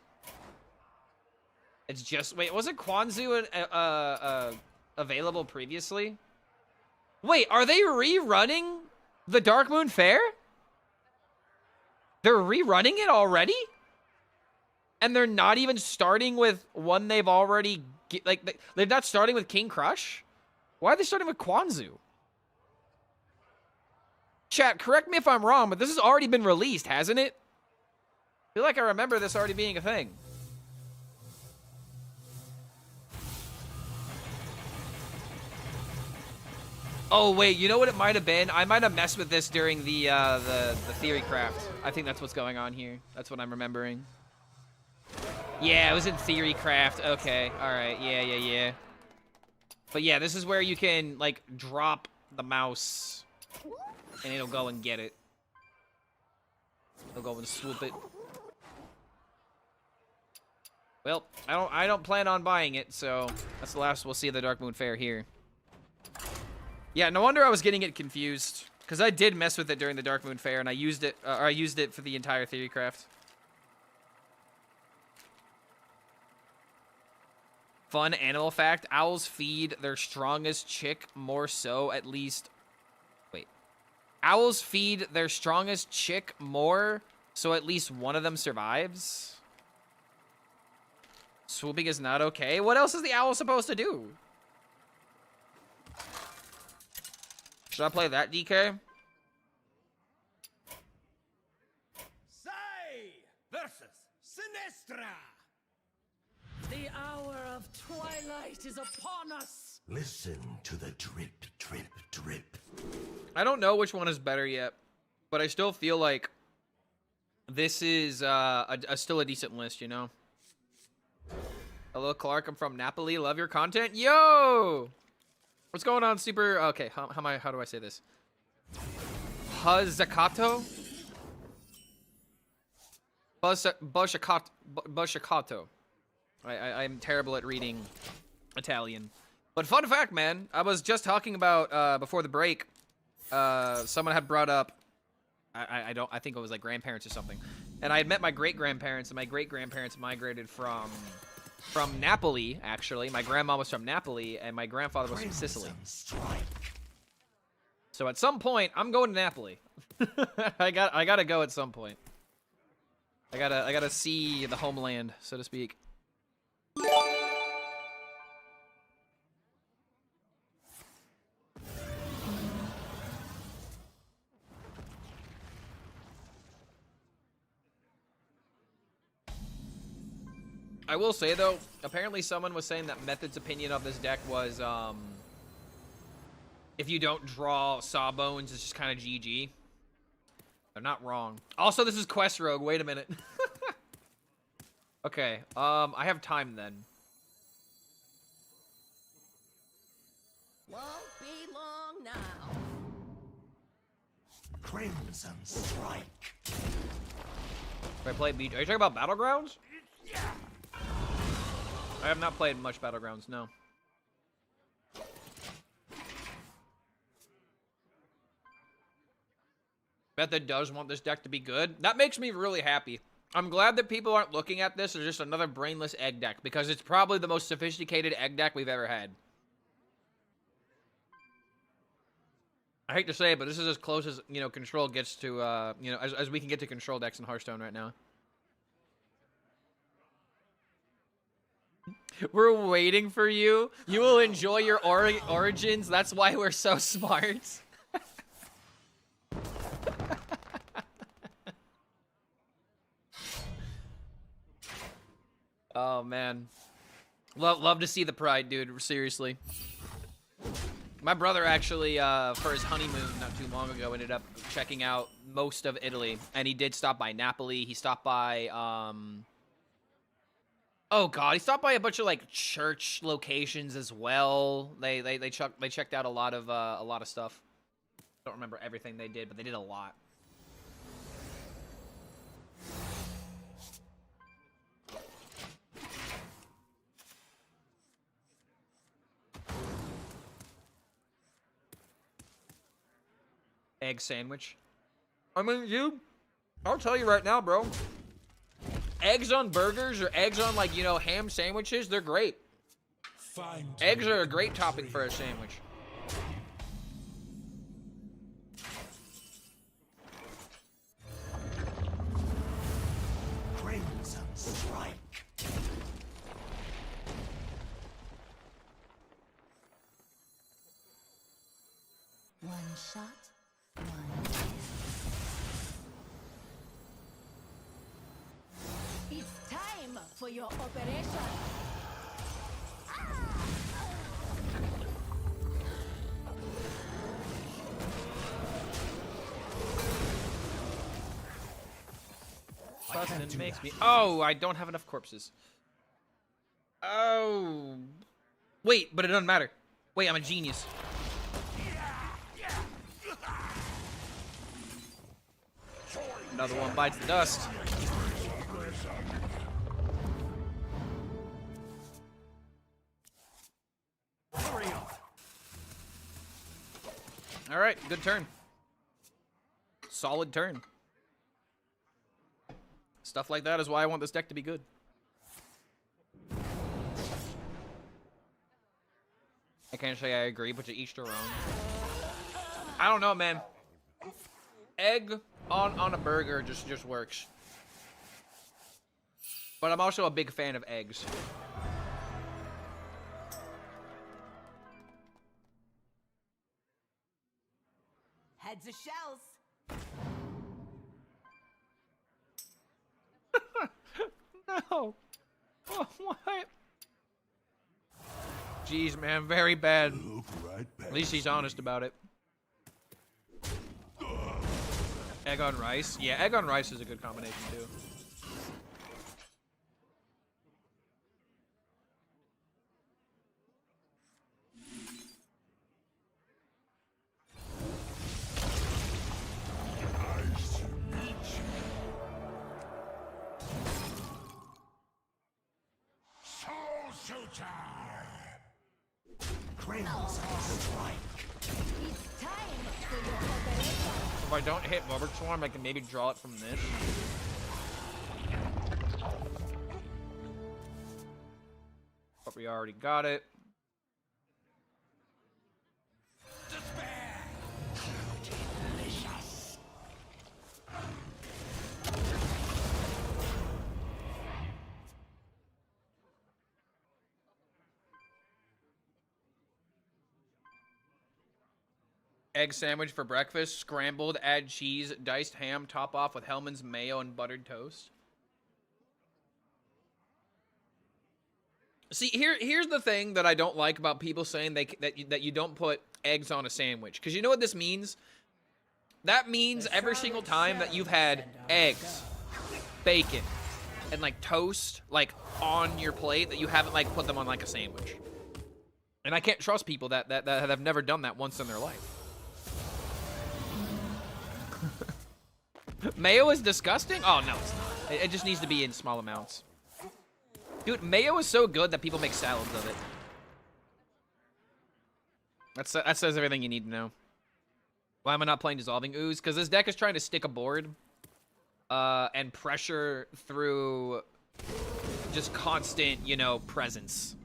It's just wait, wasn't Kwanzaa available previously? Wait, are they rerunning the Dark Moon Fair? They're rerunning it already? And they're not even starting with one they've already... they're not starting with King Crush? Why are they starting with Kwanzaa? Chat, correct me if I'm wrong, but this has already been released, hasn't it? I feel like I remember this already being a thing. Oh wait, you know what it might have been? I might have messed with this during the theory craft. I think that's what's going on here. That's what I'm remembering. Yeah, it was in theory craft. Okay, all right, yeah. But yeah, this is where you can like drop the mouse, and it'll go and get it. It'll go and swoop it. Well, I don't plan on buying it, so that's the last we'll see of the Dark Moon Fair here. Yeah, no wonder I was getting it confused, because I did mess with it during the Dark Moon Fair, and I used it for the entire theory craft. Fun animal fact: owls feed their strongest chick more so at least. Wait, owls feed their strongest chick more so at least one of them survives. Swooping is not okay. What else is the owl supposed to do? Should I play that, DK? Sai versus Sinistra. The hour of twilight is upon us. Listen to the drip, drip, drip. I don't know which one is better yet, but I still feel like this is still a decent list, you know? Hello, Clark. I'm from Napoli. Love your content. Yo! What's going on, super? Okay, how do I say this? Buzzicato? Buzzicato. I'm terrible at reading Italian. But fun fact, man, I was just talking about before the break. Someone had brought up, I think it was like grandparents or something, and I had met my great grandparents, and my great grandparents migrated from Napoli. Actually, my grandma was from Napoli, and my grandfather was from Sicily. So at some point, I'm going to Napoli. I gotta go at some point. I gotta see the homeland, so to speak. I will say though, apparently someone was saying that Method's opinion of this deck was, if you don't draw Sawbones, it's just kind of GG. They're not wrong. Also, this is Quest Rogue. Wait a minute. Okay, I have time then. Won't be long now. Crimson Strike. If I play Beach, are you talking about Battlegrounds? I have not played much Battlegrounds, no. Method does want this deck to be good. That makes me really happy. I'm glad that people aren't looking at this as just another brainless egg deck, because it's probably the most sophisticated egg deck we've ever had. I hate to say it, but this is as close as, you know, Control gets to, you know, as we can get to Control decks in Hearthstone right now. We're waiting for you. You will enjoy your origins. That's why we're so smart. Oh, man. Love to see the pride, dude. Seriously. My brother actually, for his honeymoon not too long ago, ended up checking out most of Italy. And he did stop by Napoli. He stopped by, oh god, he stopped by a bunch of like church locations as well. They checked out a lot of stuff. Don't remember everything they did, but they did a lot. Egg sandwich. I mean, I'll tell you right now, bro. Eggs on burgers or eggs on, like, you know, ham sandwiches, they're great. Eggs are a great topping for a sandwich. Crimson Strike. One shot, one kill. It's time for your operation. Bustin' makes me. Oh, I don't have enough corpses. Oh. Wait, but it doesn't matter. Wait, I'm a genius. Another one bites the dust. All right, good turn. Solid turn. Stuff like that is why I want this deck to be good. I can't say I agree, but to each their own. I don't know, man. Egg on a burger just works. But I'm also a big fan of eggs. Heads of shells. No. Oh, what? Jeez, man, very bad. Look right past At least he's honest about it. Egg on rice? Yeah, egg on rice is a good combination, too. Nice to meet you. Soul Shooter! Cranes are strike. It's time for your operation. If I don't hit Rubber Swarm, I can maybe draw it from this. But we already got it. Egg sandwich for breakfast, scrambled, add cheese, diced ham, top off with Hellman's mayo and buttered toast. See, here's the thing that I don't like about people saying that you don't put eggs on a sandwich. Because you know what this means? That means every single time that you've had eggs, bacon, and like toast like on your plate that you haven't like put them on like a sandwich. And I can't trust people that have never done that once in their life. Mayo is disgusting? Oh, no, it's not. It just needs to be in small amounts. Dude, mayo is so good that people make salads of it. That says everything you need to know. Why am I not playing Dissolving Ooze? Because this deck is trying to stick a board and pressure through just constant, you know, presence.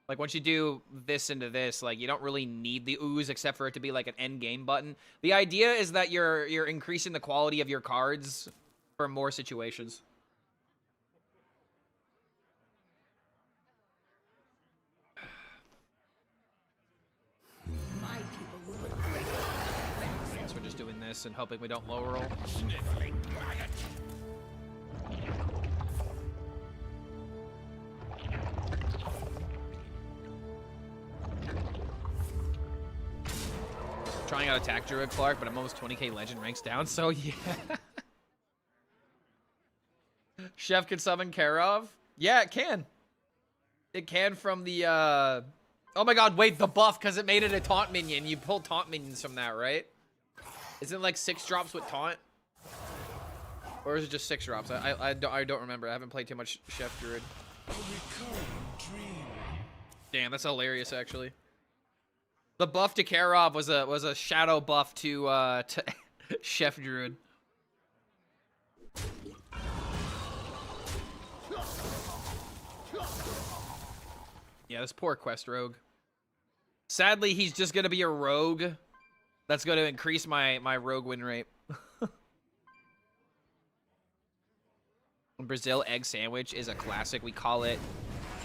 Like, once you do this into this, like, you don't really need the ooze except for it to be, like, an end game button. The idea is that you're increasing the quality of your cards for more situations. My people will regret I guess we're just doing this and hoping we don't low roll. Sniffling riot. Trying out Attack Druid Clark, but I'm almost 20k legend ranks down, so yeah. Chef can summon Karov? Yeah, it can. It can from the, Oh my god, wait, the buff, because it made it a taunt minion. You pull taunt minions from that, right? Isn't it like 6 drops with taunt? Or is it just 6 drops? I don't remember. I haven't played too much Chef Druid. A recurring dream. Damn, that's hilarious, actually. The buff to Karov was a shadow buff to Chef Druid. Yeah, this poor quest rogue. Sadly, he's just gonna be a rogue. That's gonna increase my rogue win rate. Brazil egg sandwich is a classic. We call it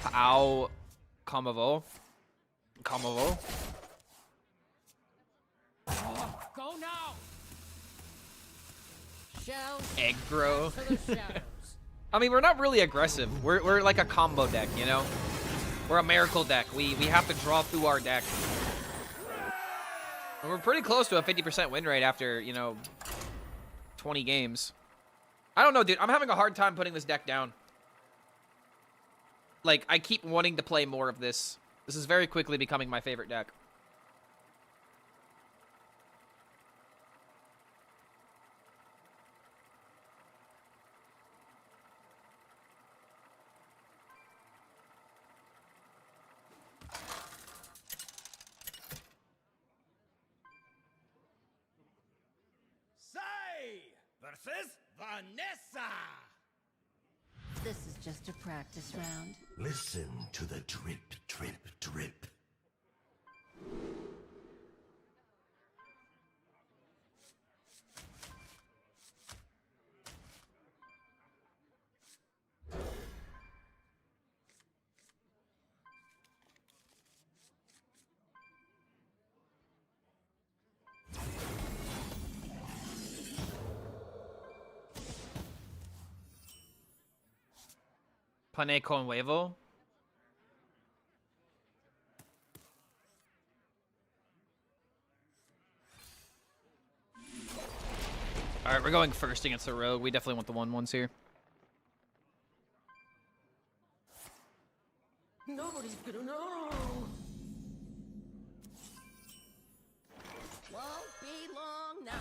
pão comovo. Comovo. Go now. Shells Egg bro. to the shadows. I mean, we're not really aggressive. We're like a combo deck, you know? We're a miracle deck. We have to draw through our deck. And we're pretty close to a 50% win rate after, you know, 20 games. I don't know, dude. I'm having a hard time putting this deck down. Like, I keep wanting to play more of this. This is very quickly becoming my favorite deck. Say versus Vanessa. This is just a practice round. Listen to the drip, drip, drip. Pane con huevo. Alright, we're going first against the rogue. We definitely want the 1/1s here. Nobody's gonna know. Won't be long now.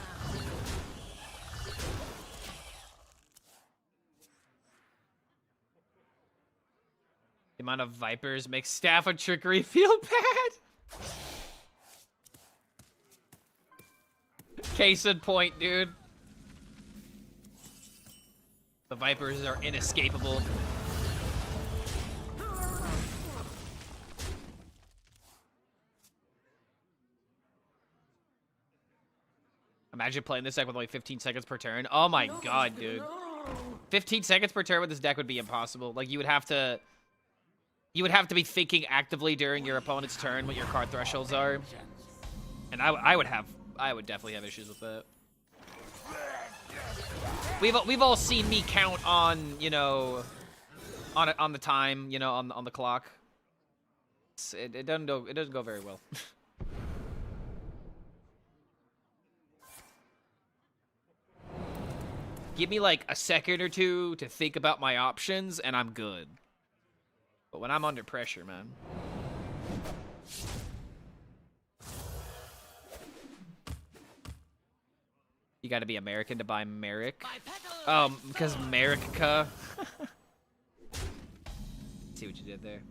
The amount of Vipers makes Staff of Trickery feel bad. Case in point, dude. The Vipers are inescapable. Imagine playing this deck with only 15 seconds per turn. Oh my god, dude. 15 seconds per turn with this deck would be impossible. Like, you would have to be thinking actively during your opponent's turn what your card thresholds are. And I would definitely have issues with that. We've all seen me count on, you know, on the time, you know, on the clock. It doesn't go very well. Give me like a second or two to think about my options and I'm good. But when I'm under pressure, man. You gotta be American to buy Merrick. Because America. See what you did there.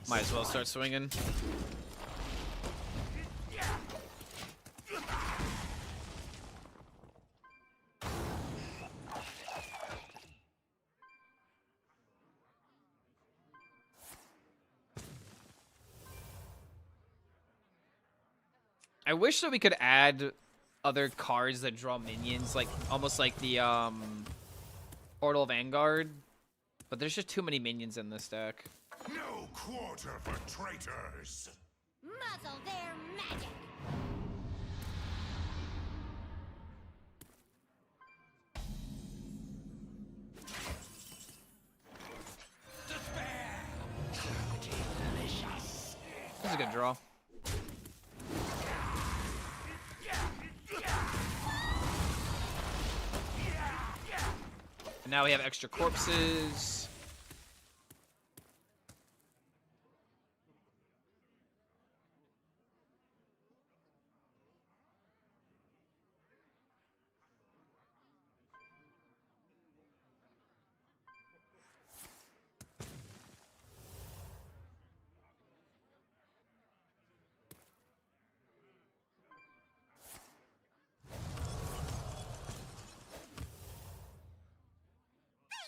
Might as well start swinging. I wish that we could add other cards that draw minions, like almost like the Portal Vanguard, but there's just too many minions in this deck. No quarter for traitors. Muzzle their magic. This is a good draw. And now we have extra corpses.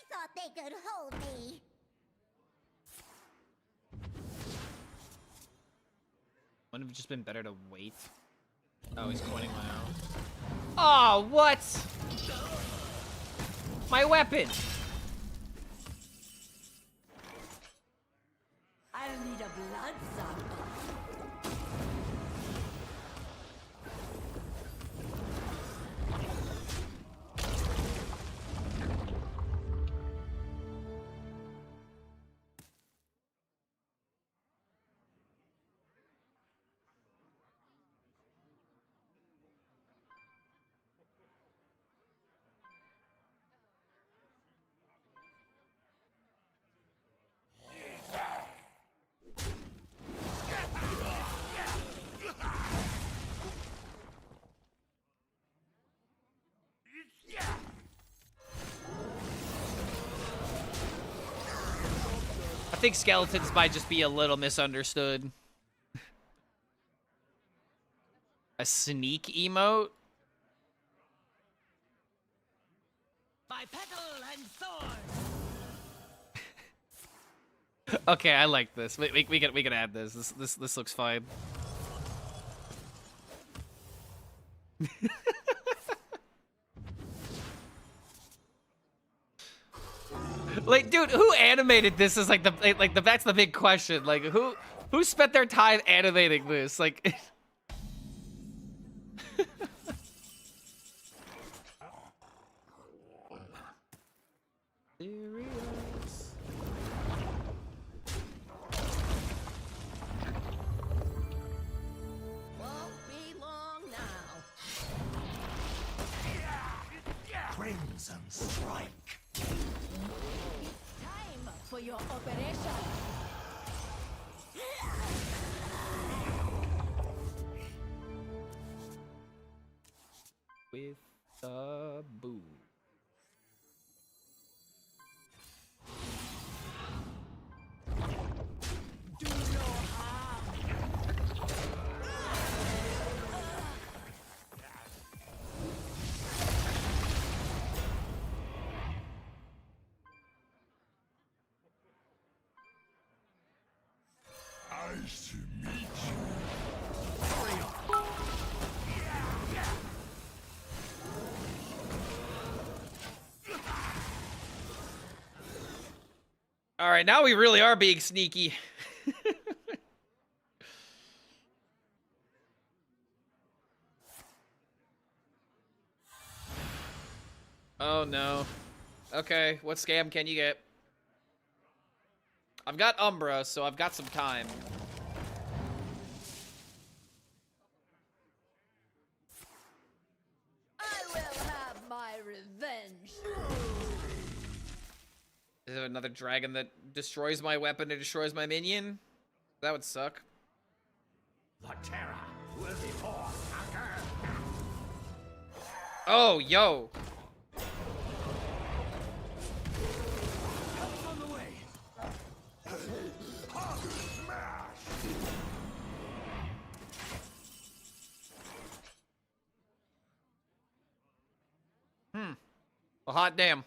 Thought they could hold me. Wouldn't it have just been better to wait? Oh, he's coining my out. Oh, what? My weapon! I'll need a blood sample. I think skeletons might just be a little misunderstood. A sneak emote? By petal and sword. Okay, I like this. We can add this. This looks fine. Like, dude, who animated this? Is like the that's the big question. Like, who spent their time animating this? Like. Won't be long now. Crimson strike. Time for your operation. With a boo. Do no harm. Nice to meet you. Hurry up. All right, now we really are being sneaky. Oh no. Okay, what scam can you get? I've got Umbra, so I've got some time. I will have my revenge. Is there another dragon that destroys my weapon and destroys my minion? That would suck. The terror will be forsaken. Oh, yo. Help's on the way. Smash. Well, hot damn.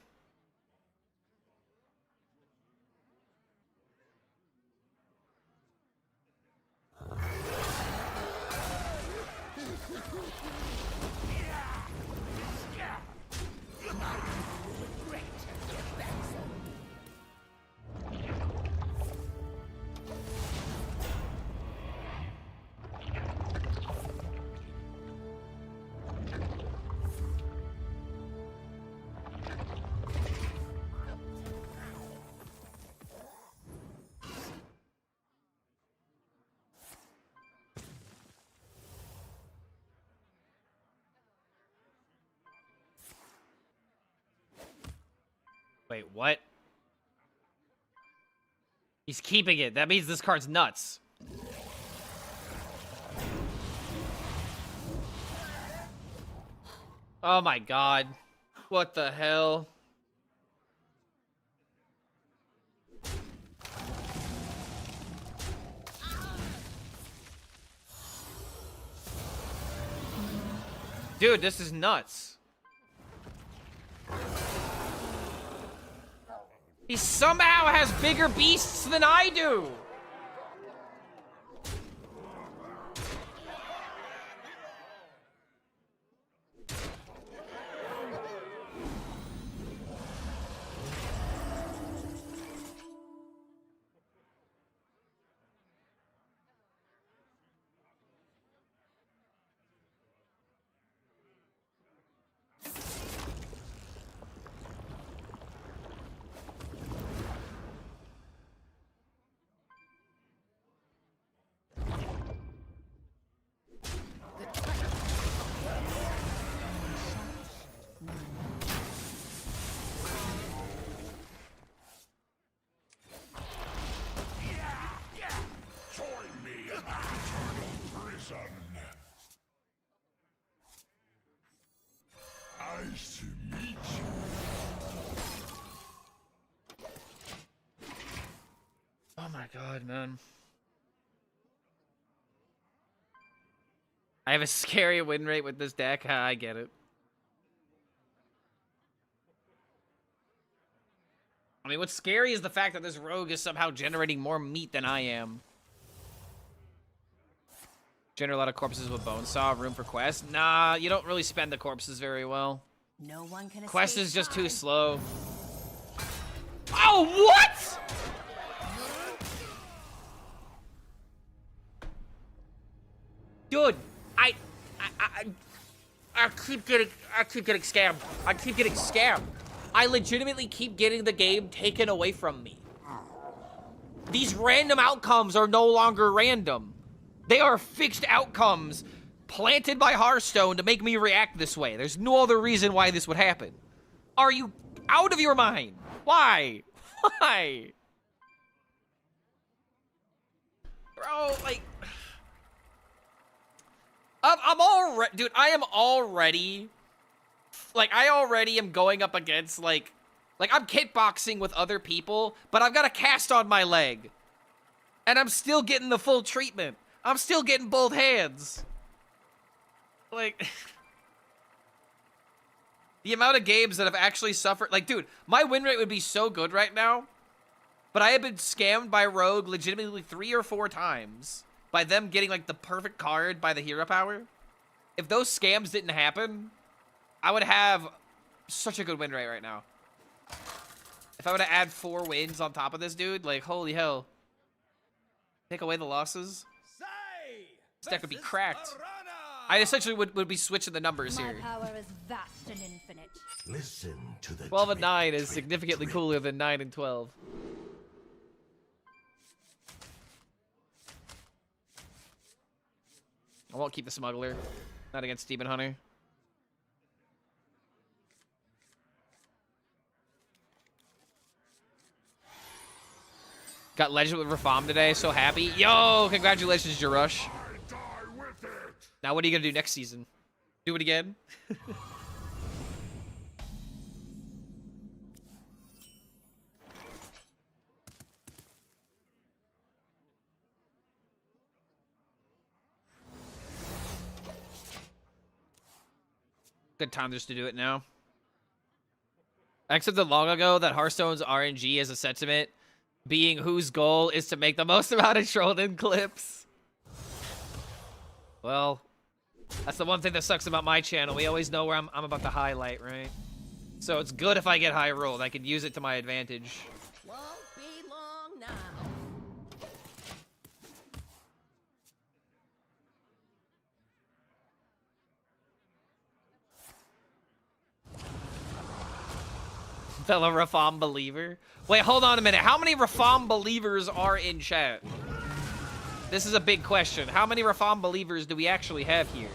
Wait, what? He's keeping it. That means this card's nuts. Oh my god. What the hell? Dude, this is nuts. He somehow has bigger beasts than I do! Join me in my eternal prison. Nice to meet you. God, man. I have a scary win rate with this deck. I get it. I mean, what's scary is the fact that this rogue is somehow generating more meat than I am. Generate a lot of corpses with bone saw. Room for quest? Nah, you don't really spend the corpses very well. No one can Quest escape is just too time. slow. Oh, what? Dude, I keep getting scammed. I keep getting scammed. I legitimately keep getting the game taken away from me. These random outcomes are no longer random. They are fixed outcomes planted by Hearthstone to make me react this way. There's no other reason why this would happen. Are you out of your mind? Why? Why? Bro, like... I'm already... Dude, I am already... Like, I already am going up against, like... Like, I'm kickboxing with other people, but I've got a cast on my leg. And I'm still getting the full treatment. I'm still getting both hands. Like... The amount of games that have actually suffered... Like, dude, my win rate would be so good right now. But I have been scammed by Rogue legitimately 3 or 4 times. By them getting, like, the perfect card by the hero power. If those scams didn't happen, I would have such a good win rate right now. If I were to add 4 wins on top of this dude, like, holy hell. Take away the losses. This deck would be cracked. I essentially would be switching the numbers My here. power is vast and infinite. Listen to the 12 and 9 is drip, significantly drip. cooler than 9 and 12. I won't keep the smuggler. Not against Demon Hunter. Got Legend with Reform today, so happy. Yo, congratulations, Jarush. I die with it. Now what are you gonna do next season? Do it again? Good time just to do it now. I accepted long ago that Hearthstone's RNG is a sentiment, being whose goal is to make the most amount of trolled-in clips. Well, that's the one thing that sucks about my channel. We always know where I'm about to highlight, right? So it's good if I get high rolled. I can use it to my advantage. Won't be long now. Fellow Reform believer. Wait, hold on a minute. How many Reform believers are in chat? This is a big question. How many Reform believers do we actually have here?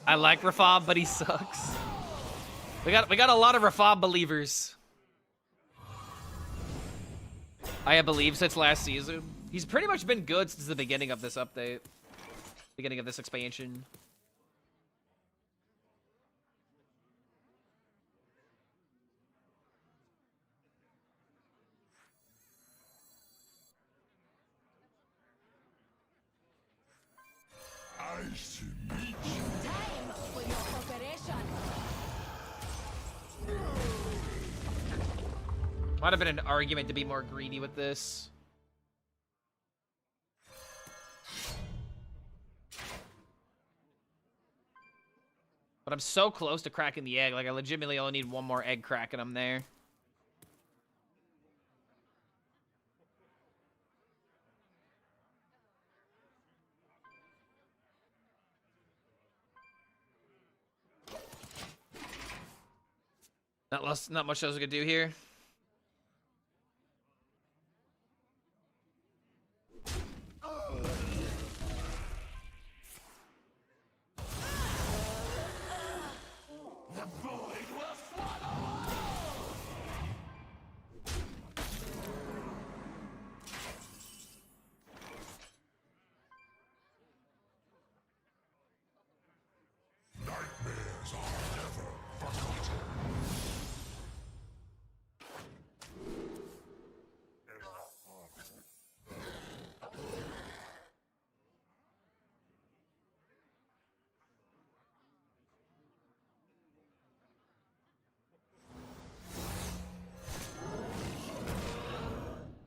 I like Reform, but he sucks. We got a lot of Reform believers. I believe since last season. He's pretty much been good since the beginning of this update. Beginning of this expansion. Nice to meet you. Time for your operation. Might have been an argument to be more greedy with this. But I'm so close to cracking the egg. Like, I legitimately only need one more egg crack and I'm there. Not much else we could do here.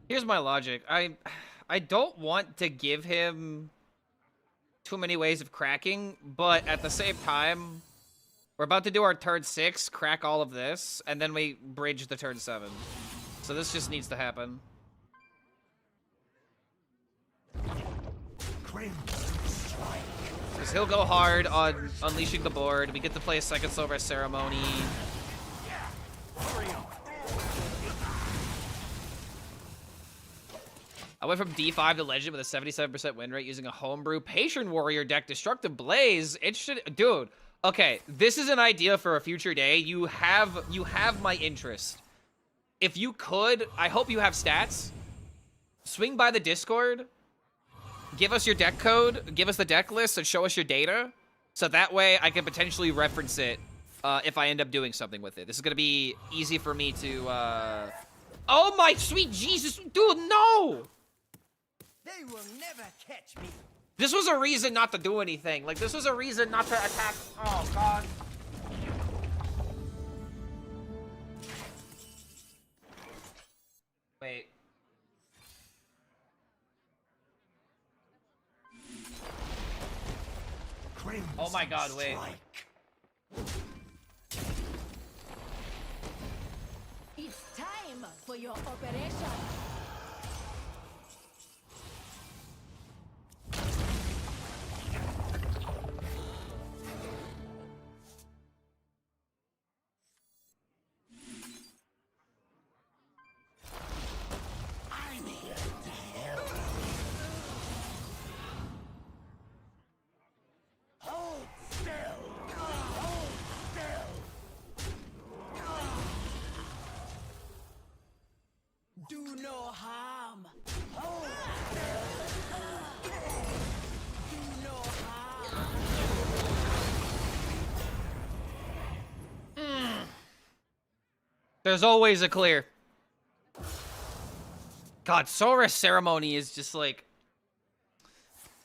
Here's my logic. I don't want to give him too many ways of cracking, but at the same time, we're about to do our turn 6, crack all of this, and then we bridge the turn 7. So this just needs to happen. Because he'll go hard on unleashing the board. We get to play a second Silver Ceremony. I went from D5 to Legend with a 77% win rate using a homebrew Patron Warrior deck, Destructive Blaze. Dude. Okay, this is an idea for a future day. You have my interest. If you could, I hope you have stats. Swing by the Discord. Give us your deck code. Give us the deck list and show us your data. So that way I can potentially reference it if I end up doing something with it. This is going to be easy for me to... Oh my sweet Jesus. Dude, no! They will never catch me. This was a reason not to do anything. Like, this was a reason not to attack. Oh, God. Wait. Oh my God, wait. It's time for your operation. I'm here to help. Hold still. Hold still. Do no harm. Hold still. Do no harm. There's always a clear. God, Solar Ceremony is just like...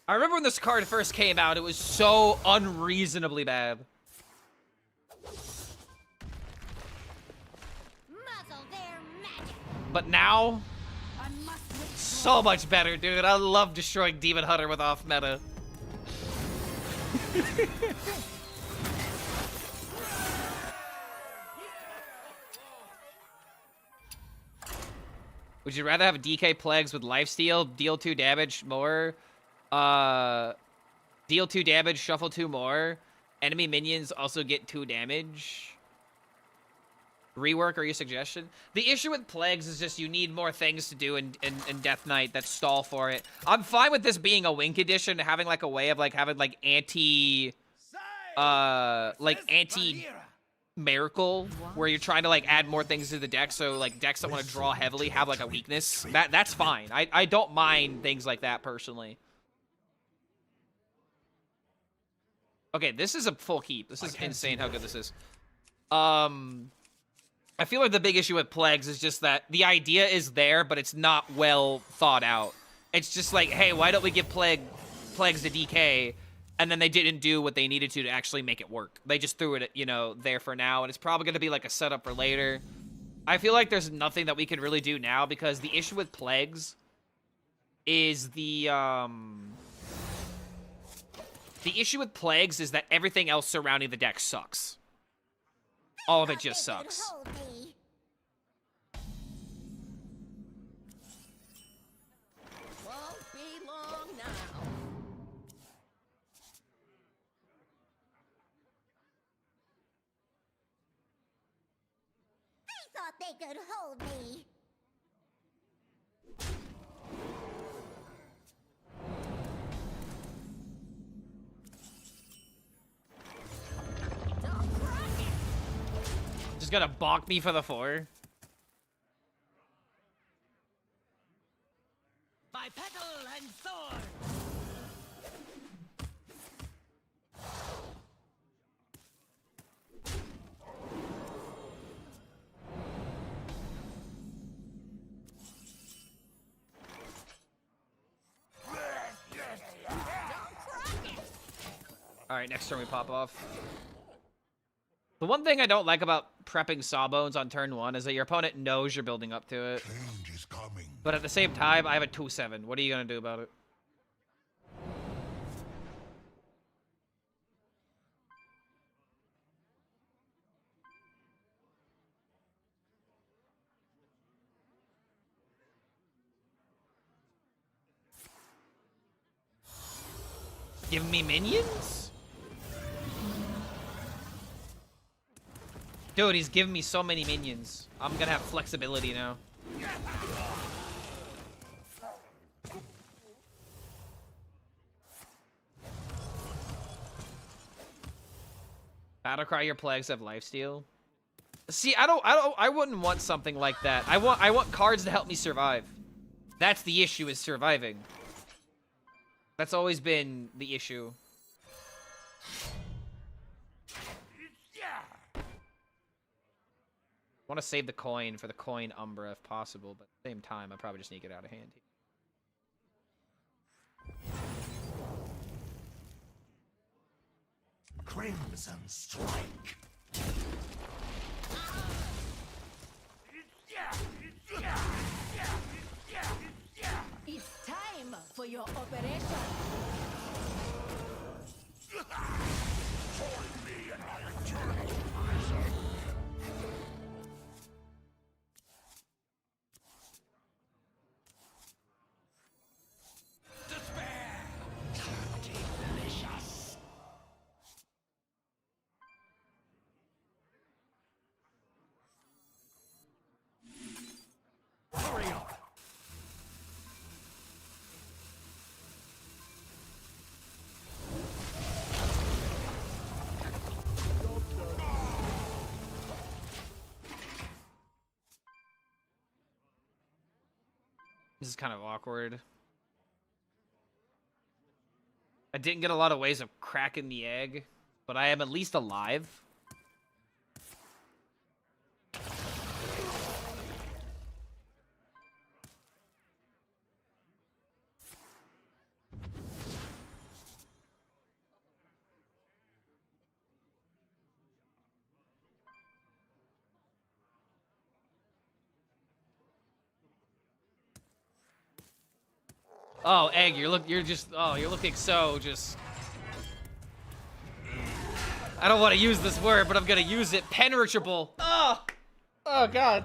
I remember when this card first came out, it was so unreasonably bad. Muzzle their magic. But now, I must withdraw. so much better, dude. I love destroying Demon Hunter with off meta. Would you rather have DK Plagues with Lifesteal, deal 2 damage more, deal 2 damage, shuffle 2 more, enemy minions also get 2 damage? Rework or your suggestion? The issue with Plagues is just you need more things to do in Death Knight that stall for it. I'm fine with this being a Wink edition, having like a way of like having like anti Miracle, where you're trying to like add more things to the deck, so like decks that want to draw heavily have like a weakness. That's fine. I don't mind things like that personally. Okay, this is a full keep. This is insane how good this is. I feel like the big issue with Plagues is just that the idea is there, but it's not well thought out. It's just like, hey, why don't we give Plagues to DK? And then they didn't do what they needed to actually make it work. They just threw it, you know, there for now. And it's probably going to be like a setup for later. I feel like there's nothing that we can really do now because the issue with Plagues is the issue with Plagues is that everything else surrounding the deck sucks. All of it just sucks. Hold me. Won't be long now. They thought they could hold me. Don't crush it. Just gonna balk me for the 4. By petal and sword. All right, next turn we pop off. The one thing I don't like about prepping Sawbones on turn 1 is that your opponent knows you're building up to it. Change is coming. But at the same time, I have a 2/7. What are you gonna do about it? Give me minions? Dude, he's giving me so many minions. I'm gonna have flexibility now. Battlecry, your plagues have lifesteal. See, I wouldn't want something like that. I want cards to help me survive. That's the issue, is surviving. That's always been the issue. I want to save the coin for the coin Umbra if possible, but at the same time, I probably just need to get out of hand. Crimson strike. It's time for your operation. Join me and I'll turn myself. Despair. Delicious. Hurry up. This is kind of awkward. I didn't get a lot of ways of cracking the egg, but I am at least alive. Oh, egg, you're looking so just. I don't want to use this word, but I'm gonna use it. Penetrable. Oh, oh God.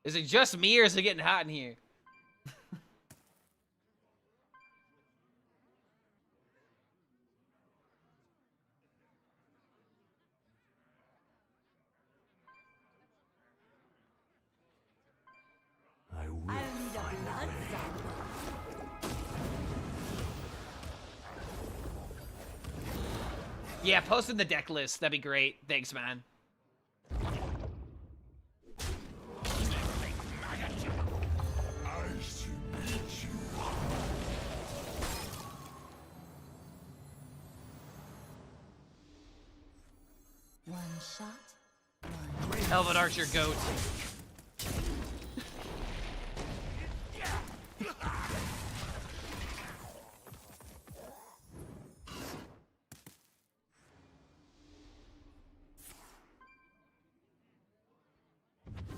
Is it just me or is it getting hot in here? I will I'll need a blood sample. Yeah, post in the deck list. That'd be great. Thanks, man. Nice to meet you. One shot, one. Elven Archer goat.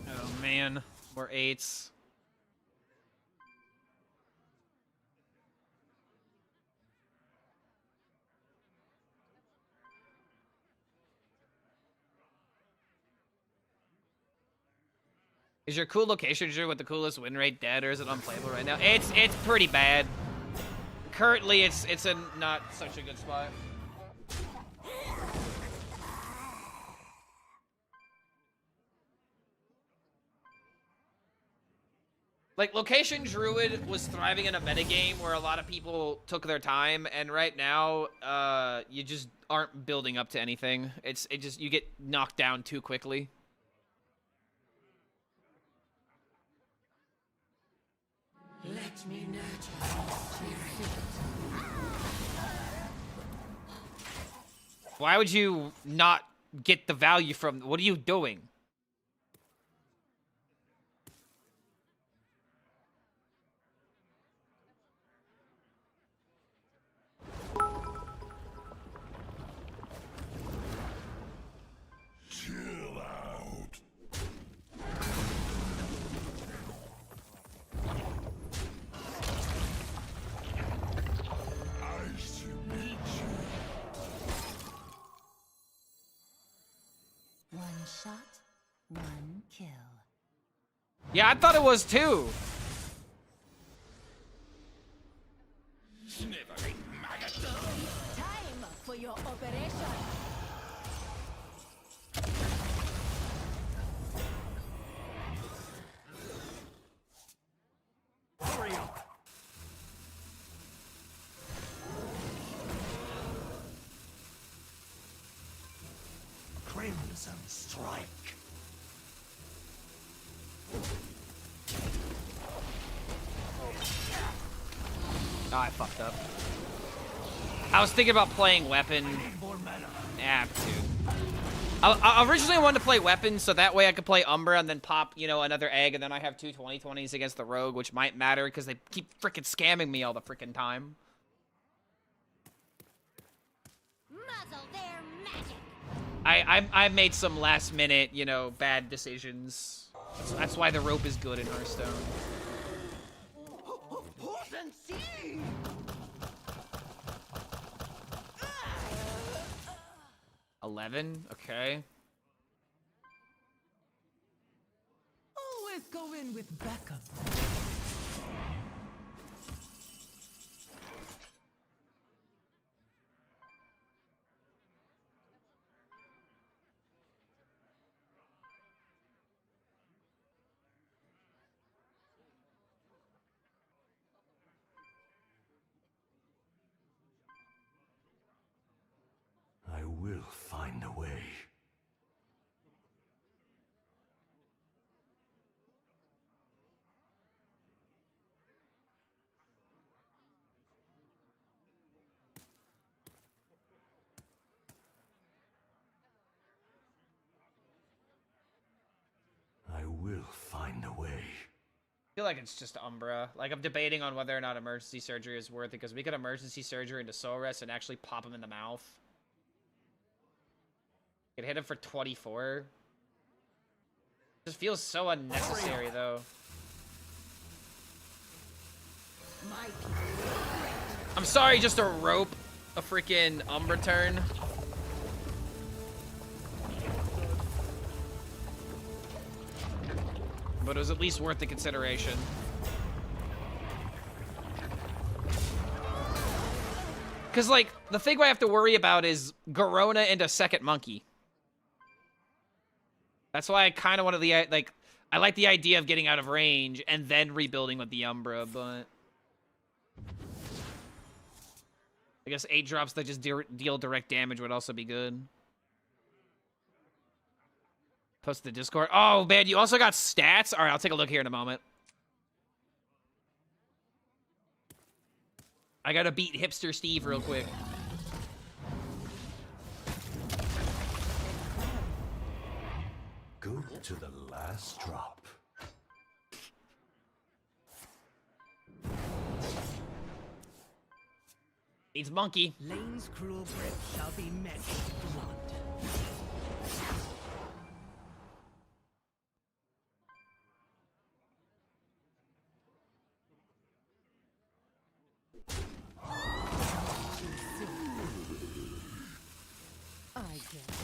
Oh man, we're 8s. Is your cool location Drew with the coolest win rate dead, or is it unplayable right now? It's pretty bad. Currently, it's a not such a good spot. Like, Location Druid was thriving in a metagame where a lot of people took their time, and right now, you just aren't building up to anything. You get knocked down too quickly. Let me nurture your spirit. Why would you not get the value from... What are you doing? Yeah, I thought it was too. Sniveling maggot. Time for your operation. Hurry up. Crimson strike. Oh, I fucked up. I was thinking about playing weapon. More mana. Yeah, dude. I originally wanted to play weapon, so that way I could play Umbra and then pop, you know, another egg, and then I have two 20/20s against the Rogue, which might matter because they keep freaking scamming me all the freaking time. Muzzle their magic. I made some last minute, you know, bad decisions. That's why the rope is good in Hearthstone. Potency! 11, okay. Always go in with backup. I will find a way. I will find a way. I feel like it's just Umbra. Like, I'm debating on whether or not emergency surgery is worth it, because we could emergency surgery into soul rest and actually pop him in the mouth. Could hit him for 24. Just feels so unnecessary, though. My people will regret. I'm sorry, just a rope a freaking Umbra turn. But it was at least worth the consideration. Because, like, the thing I have to worry about is Garona and a second monkey. That's why I kind of wanted the, like, I like the idea of getting out of range and then rebuilding with the Umbra, but I guess 8 drops that just deal direct damage would also be good. Post the Discord. Oh, man, you also got stats? All right, I'll take a look here in a moment. I gotta beat Hipster Steve real quick. Go to the last drop. Needs monkey. Lane's cruel grip shall be met with blood. I guess.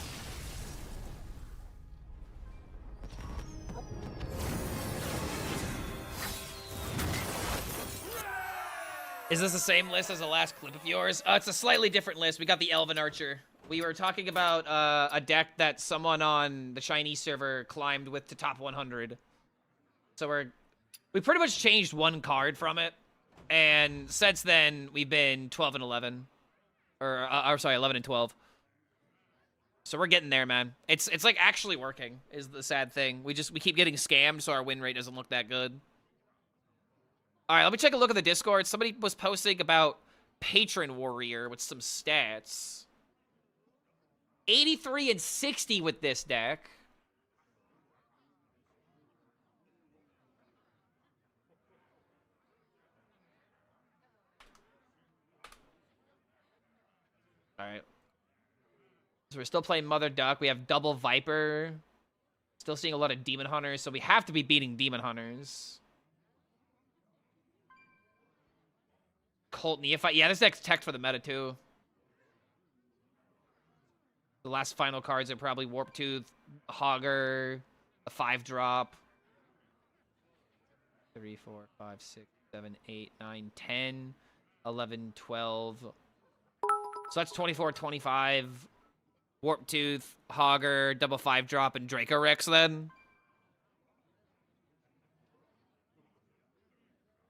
Is this the same list as the last clip of yours? It's a slightly different list. We got the Elven Archer. We were talking about a deck that someone on the Chinese server climbed with to top 100. So we pretty much changed one card from it. And since then, we've been 12 and 11. Or sorry, 11 and 12. So we're getting there, man. It's like actually working is the sad thing. We keep getting scammed, so our win rate doesn't look that good. All right, let me take a look at the Discord. Somebody was posting about Patron Warrior with some stats. 83 and 60 with this deck. All right. So we're still playing Mother Duck. We have double Viper. Still seeing a lot of Demon Hunters, so we have to be beating Demon Hunters. Colt Neophyte. Yeah, this deck's teched for the meta, too. The last final cards are probably Warp Tooth, Hogger, a 5-drop. 3, 4, 5, 6, 7, 8, 9, 10, 11, 12. So that's 24, 25. Warp Tooth, Hogger, double 5-drop, and Draco Rex then.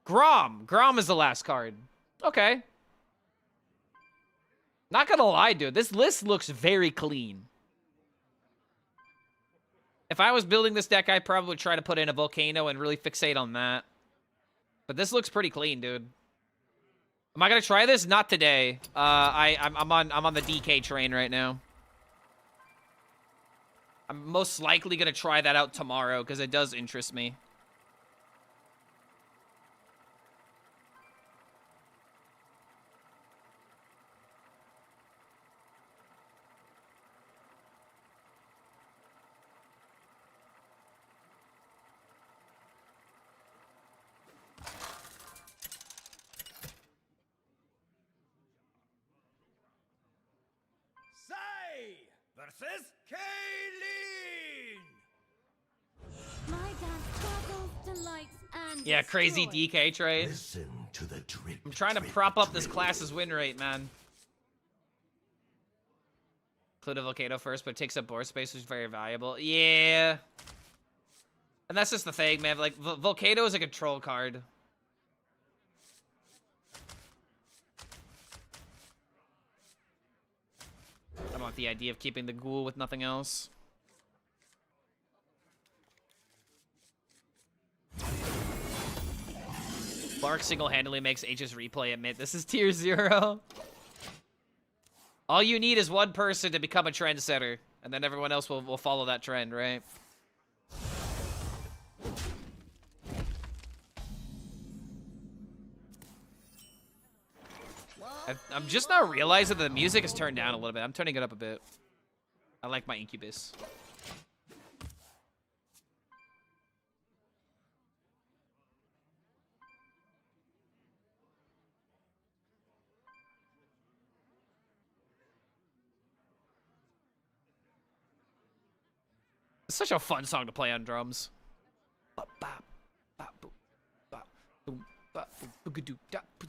Grom. Grom is the last card. Okay. Not gonna lie, dude. This list looks very clean. If I was building this deck, I'd probably try to put in a Volcano and really fixate on that. But this looks pretty clean, dude. Am I gonna try this? Not today. I'm on the DK train right now. I'm most likely gonna try that out tomorrow because it does interest me. Say versus Kayleen. My dad struggles, delights, and Yeah, crazy destroys. DK trade. Listen to the drip. I'm trying to prop up this class's win rate, man. Include a Volcano first, but it takes up board space, which is very valuable. Yeah. And that's just the thing, man. Like, Volcano is a control card. I don't want the idea of keeping the ghoul with nothing else. Bark single-handedly makes HSReplay admit this is tier 0. All you need is one person to become a trendsetter, and then everyone else will follow that trend, right? I'm just now realizing that the music is turned down a little bit. I'm turning it up a bit. I like my Incubus. It's such a fun song to play on drums. Ba, ba, ba, boom, ba, boom, ba, boom, boogadoo, da, boom.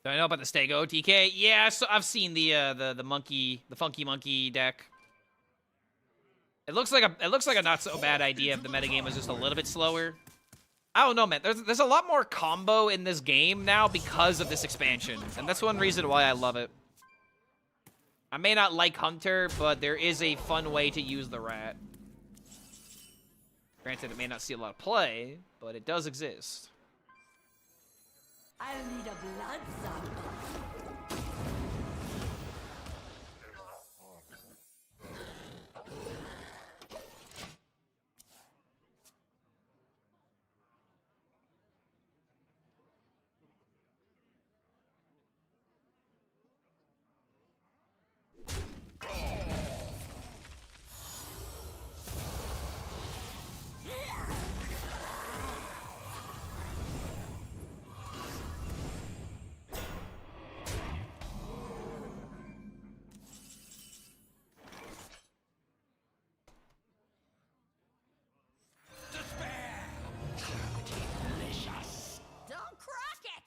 Do I know about the Stego TK? Yeah, so I've seen the funky monkey deck. It looks like a not so bad idea if the metagame was just a little bit slower. I don't know, man. There's a lot more combo in this game now because of this expansion, and that's one reason why I love it. I may not like Hunter, but there is a fun way to use the rat. Granted, it may not see a lot of play, but it does exist. I'll need a blood sample. Don't crack it!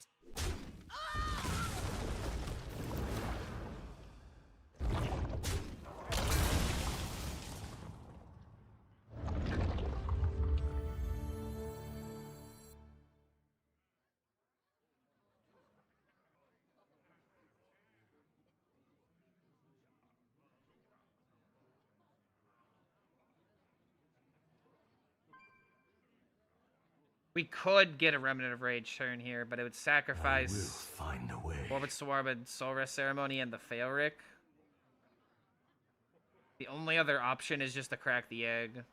We could get a Remnant of Rage turn here, but it would sacrifice We'll find a way. Orbit Swarmid, Soul Rest Ceremony, and the Failric. The only other option is just to crack the egg.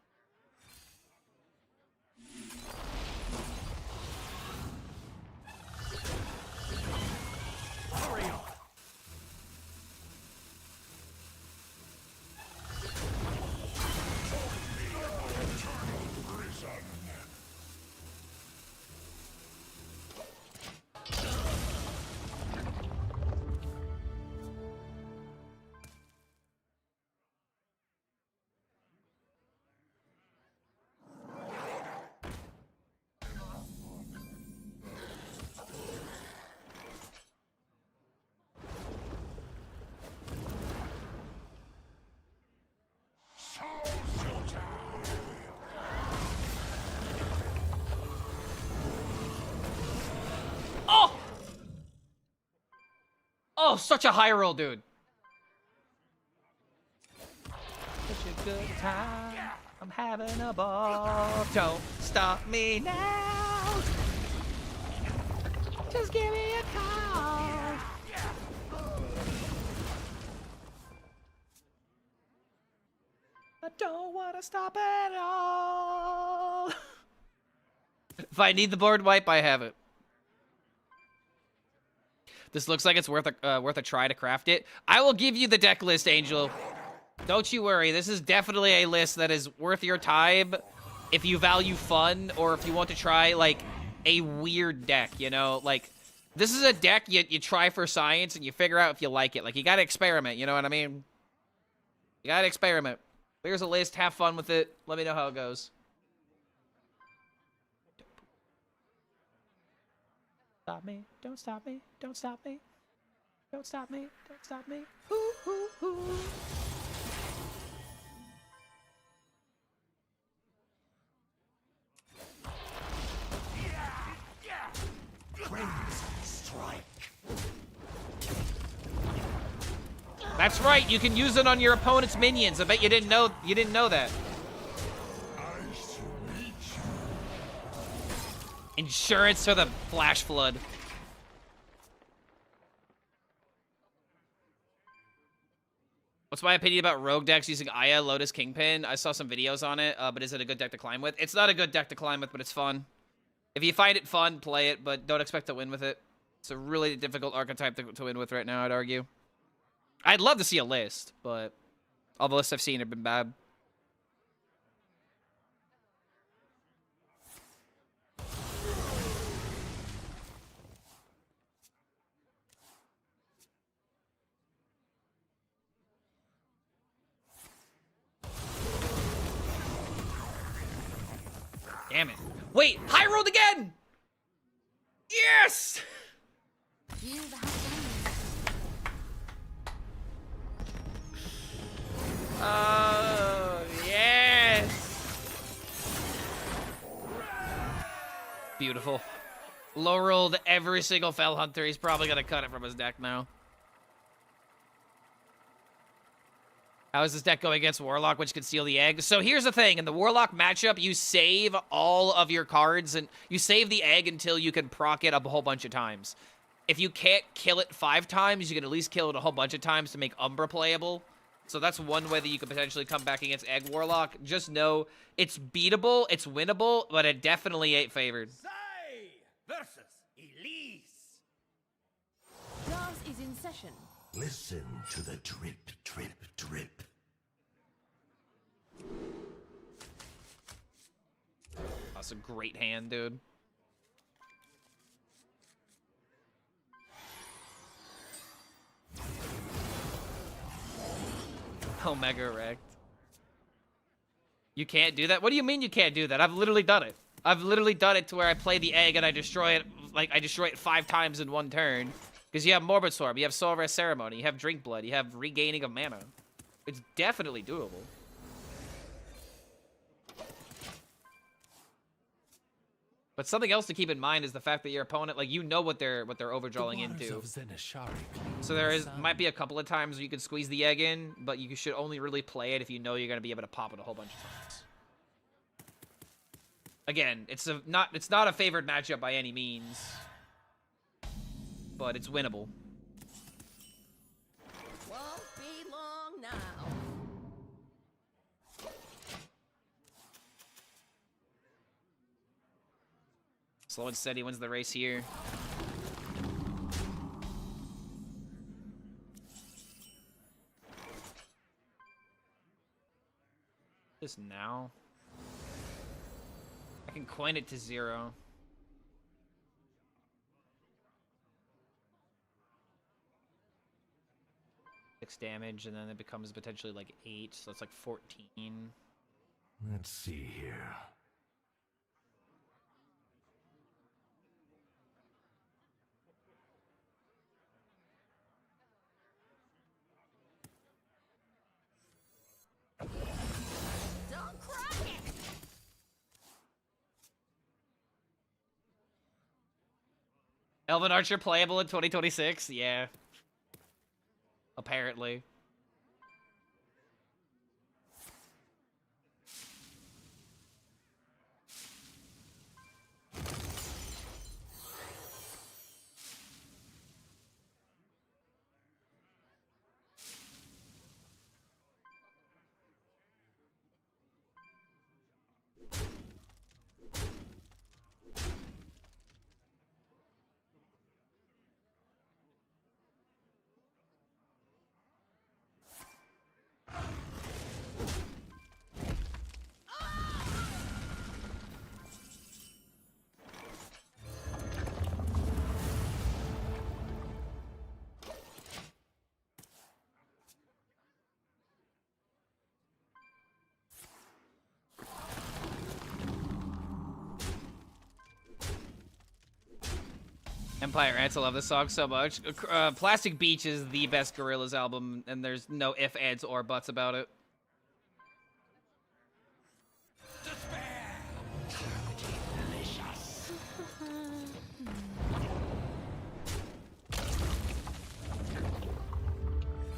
Oh, such a high roll, dude. Such a good time. I'm having a ball. Don't stop me now. Just give me a call. I don't want to stop at all. If I need the board wipe, I have it. This looks like it's worth a try to craft it. I will give you the deck list, Angel. Don't you worry. This is definitely a list that is worth your time if you value fun or if you want to try, like, a weird deck, you know? Like, this is a deck you try for science and you figure out if you like it. Like, you gotta experiment, you know what I mean? You gotta experiment. Here's a list. Have fun with it. Let me know how it goes. Stop me. Don't stop me. Don't stop me. Don't stop me. Don't stop me. Ooh, ooh, ooh. Strike. That's right. You can use it on your opponent's minions. I bet you didn't know that. Insurance for the flash flood. What's my opinion about rogue decks using Aya, Lotus, Kingpin? I saw some videos on it, but is it a good deck to climb with? It's not a good deck to climb with, but it's fun. If you find it fun, play it, but don't expect to win with it. It's a really difficult archetype to win with right now, I'd argue. I'd love to see a list, but all the lists I've seen have been bad. Damn it. Wait, high rolled again! Yes! Oh, yes! Beautiful. Low rolled every single Fell Hunter. He's probably gonna cut it from his deck now. How is this deck going against Warlock, which can steal the egg? So here's the thing. In the Warlock matchup, you save all of your cards, and you save the egg until you can proc it a whole bunch of times. If you can't kill it 5 times, you can at least kill it a whole bunch of times to make Umbra playable. So that's one way that you could potentially come back against Egg Warlock. Just know it's beatable, it's winnable, but it definitely ain't favored. Sai versus Elise. Dance is in session. Listen to the drip, drip, drip. That's a great hand, dude. Omega Wrecked. You can't do that? What do you mean you can't do that? I've literally done it. I've literally done it to where I play the egg and I destroy it, like, I destroy it 5 times in one turn. Because you have Morbid Sorb, you have Soul Rest Ceremony, you have Drink Blood, you have Regaining of Mana. It's definitely doable. But something else to keep in mind is the fact that your opponent, like, you know what they're overdrawing into. So there might be a couple of times where you can squeeze the egg in, but you should only really play it if you know you're going to be able to pop it a whole bunch of times. Again, it's not a favored matchup by any means, but it's winnable. Won't be long now. Slow and steady wins the race here. Just now. I can coin it to 0. Damage, and then it becomes potentially like 8, so it's like 14. Let's see here. Don't crack it. Elven Archer playable in 2026? Yeah. apparently. Empire Ants, I love this song so much. Plastic Beach is the best Gorillaz album, and there's no ifs, ands, or buts about it.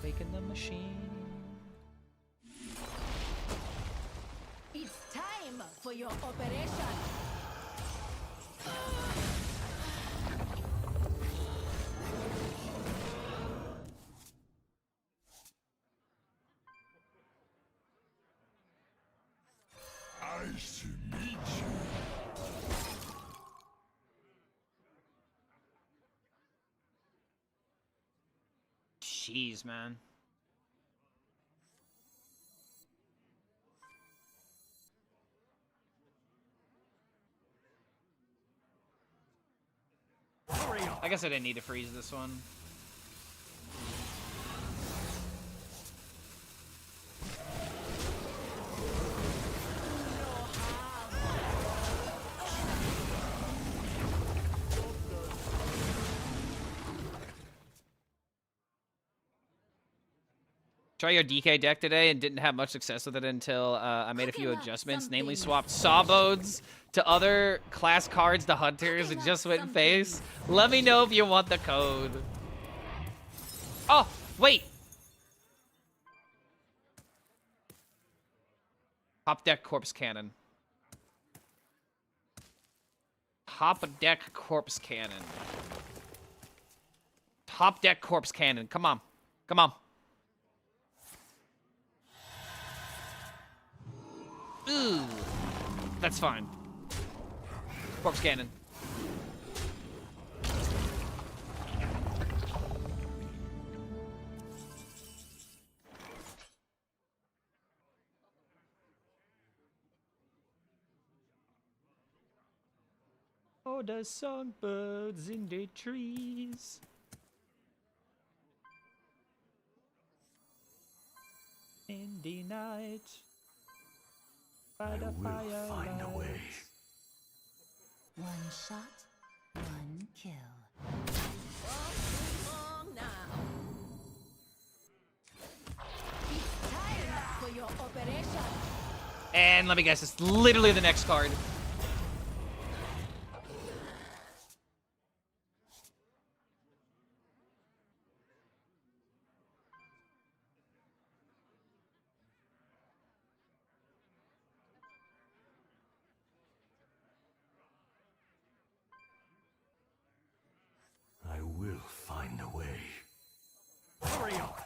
Waking the machine. It's time for your operation. Nice to meet you. Jeez, man. I guess I didn't need to freeze this one. Try your DK deck today and didn't have much success with it until I made a few adjustments, namely swapped Sawbones to other class cards to Hunters and just went face. Let me know if you want the code. Oh, wait. Top deck Corpse Cannon. Top deck Corpse Cannon. Top deck Corpse Cannon. Come on. Come on. Ooh, that's fine. Corpse Cannon. Oh, the songbirds in the trees. In the night. By the fire find a way. One shot, one kill. Long now. It's time for your operation. And let me guess, it's literally the next card. I will find a way. Hurry up!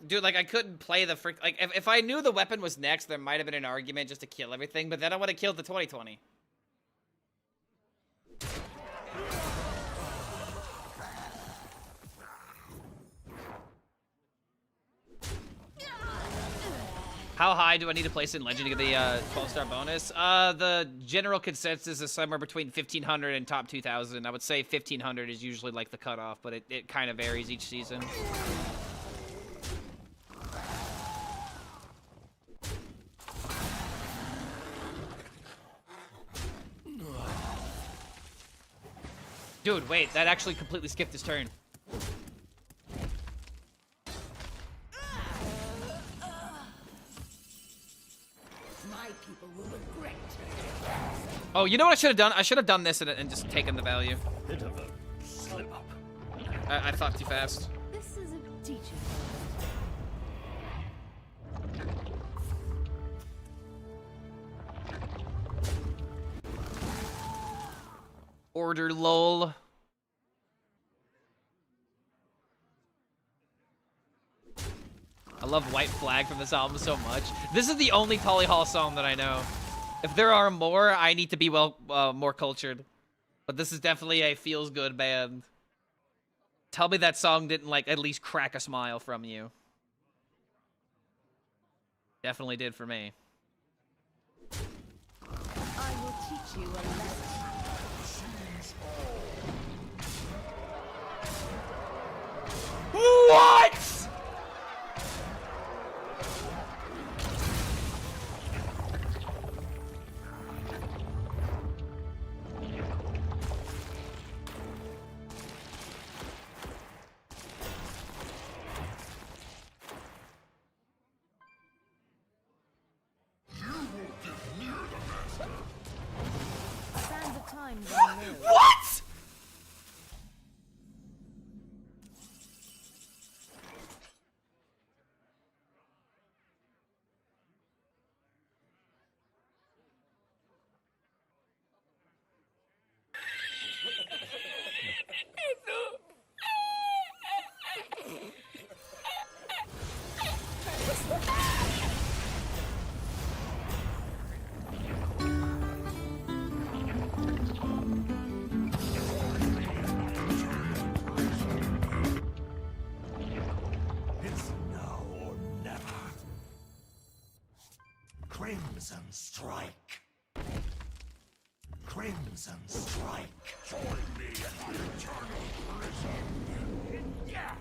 Dude, like, I couldn't play the frick. Like, if I knew the weapon was next, there might have been an argument just to kill everything, but then I would have killed the 2020. How high do I need to place in Legend to get the 12-star bonus? The general consensus is somewhere between 1,500 and top 2,000. I would say 1,500 is usually, like, the cutoff, but it kind of varies each season. Dude, wait, that actually completely skipped his turn. My people will regret. Oh, you know what I should have done? I should have done this and just taken the value. Bit of a slip up. I thought too fast. This is a teaching. Order lol. I love White Flag from this album so much. This is the only Tolly Hall song that I know. If there are more, I need to be more cultured. But this is definitely a feels good band. Tell me that song didn't like at least crack a smile from you. Definitely did for me. I will teach you a lesson. What? Sands of time run low. What? It's now or never. Crimson Strike. Crimson Strike. Join me in my eternal prison. Yeah.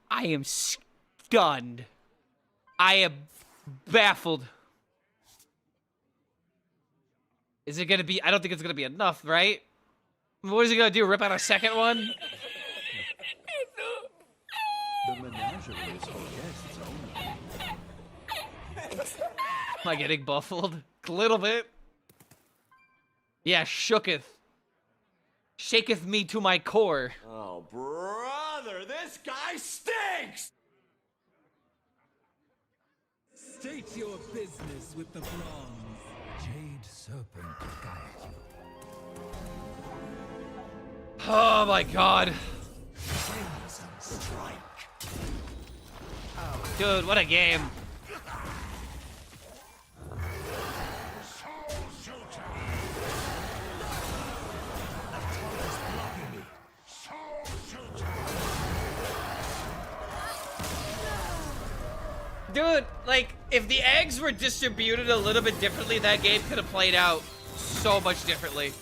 I am stunned. I am baffled. Is it gonna be? I don't think it's gonna be enough, right? What is he gonna do? Rip out a second one? The menagerie is for guests only. Am I getting buffled? A little bit. Yeah, shooketh. Shaketh me to my core. Oh, brother, this guy stinks! State your business with the bronze. Jade Serpent guide you. Oh my god. Crimson Strike. Dude, what a game. Soul Shooter. The tongue is blocking me. Soul Shooter. Dude, like, if the eggs were distributed a little bit differently, that game could have played out so much differently.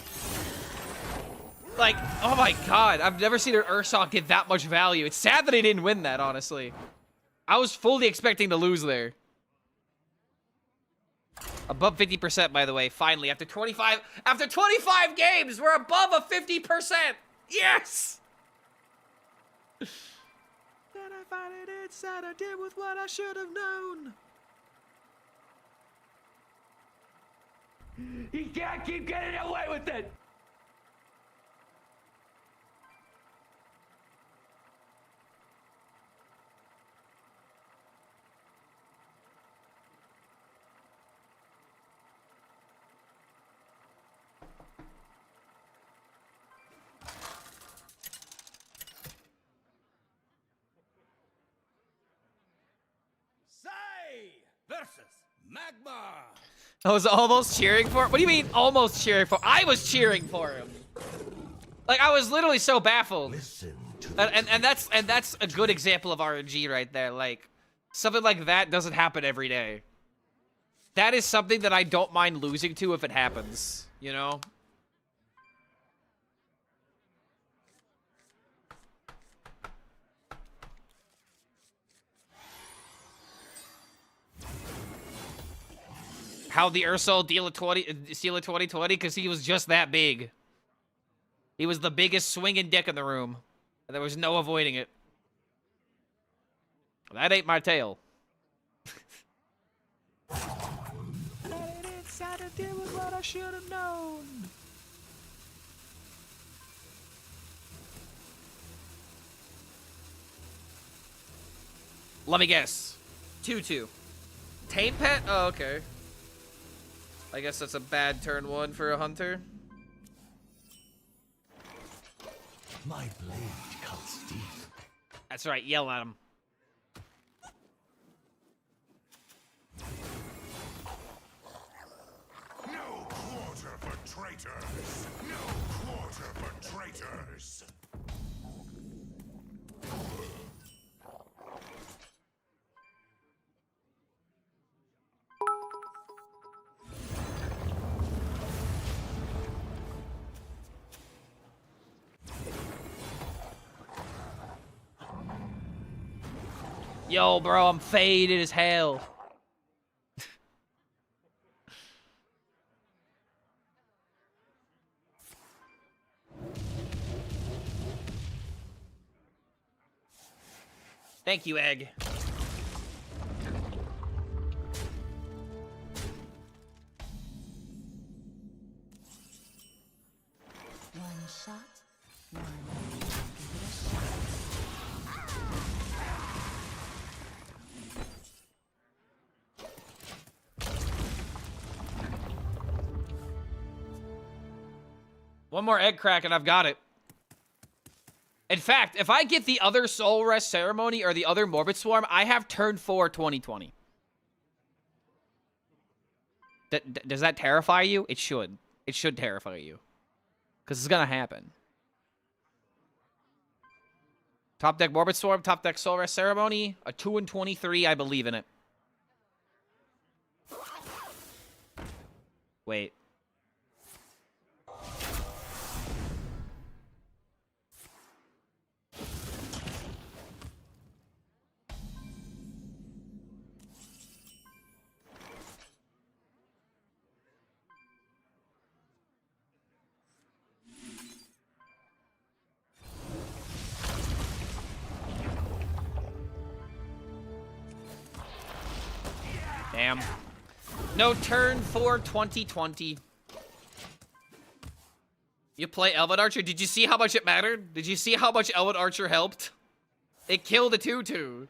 Like, oh my god, I've never seen an Ursoc get that much value. It's sad that he didn't win that, honestly. I was fully expecting to lose there. Above 50%, by the way, finally. After 25 games, we're above a 50%! Yes! Then I find it inside I did with what I should have known. He can't keep getting away with it! Versus Magma. I was almost cheering for him. What do you mean almost cheering for? I was cheering for him. Like, I was literally so baffled. Listen to And that's a good example of RNG right there. Like, something like that doesn't happen every day. That is something that I don't mind losing to if it happens, you know? How the Ursol deal a 20, steal a 2020? Because he was just that big. He was the biggest swinging dick in the room. And there was no avoiding it. That ain't my tail. That inside to deal with what I should have known. Let me guess. 2/2. Tame Pet? Oh, okay. I guess that's a bad turn 1 for a hunter. My blade cuts deep. That's right, yell at him. No quarter for traitors! No quarter for traitors! Yo, bro, I'm faded as hell. Thank you, Egg. One shot, one. Give it a shot. One more egg crack and I've got it. In fact, if I get the other Soul Rest Ceremony or the other Morbid Swarm, I have turn 4 2020. Does that terrify you? It should. It should terrify you. Because it's going to happen. Top deck Morbid Swarm, top deck Soul Rest Ceremony, a 2 and 23, I believe in it. Wait. Damn. No turn for 2020. You play Elven Archer? Did you see how much it mattered? Did you see how much Elven Archer helped? It killed a 2/2.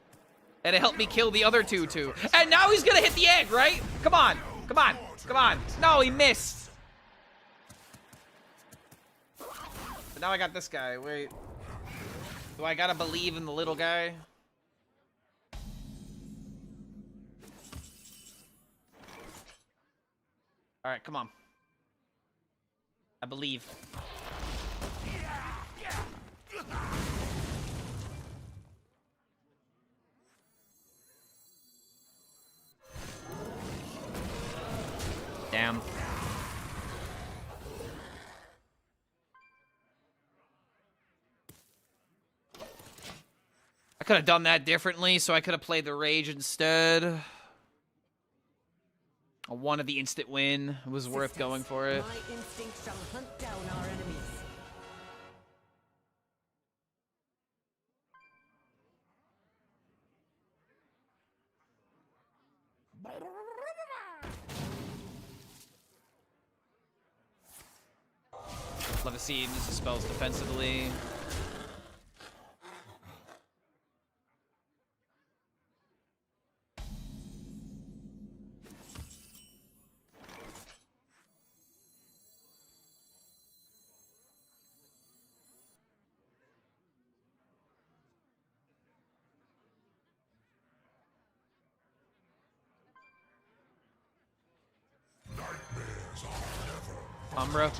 And it helped me kill the other 2/2. And now he's gonna hit the egg, right? Come on. Come on. Come on. No, he missed. But now I got this guy. Wait. Do I gotta believe in the little guy? All right, come on. I believe. Damn. I could have done that differently, so I could have played the Rage instead. I wanted the instant win. It was worth going for it. My instinct shall hunt down our enemies. Levicine uses spells defensively. Umbra.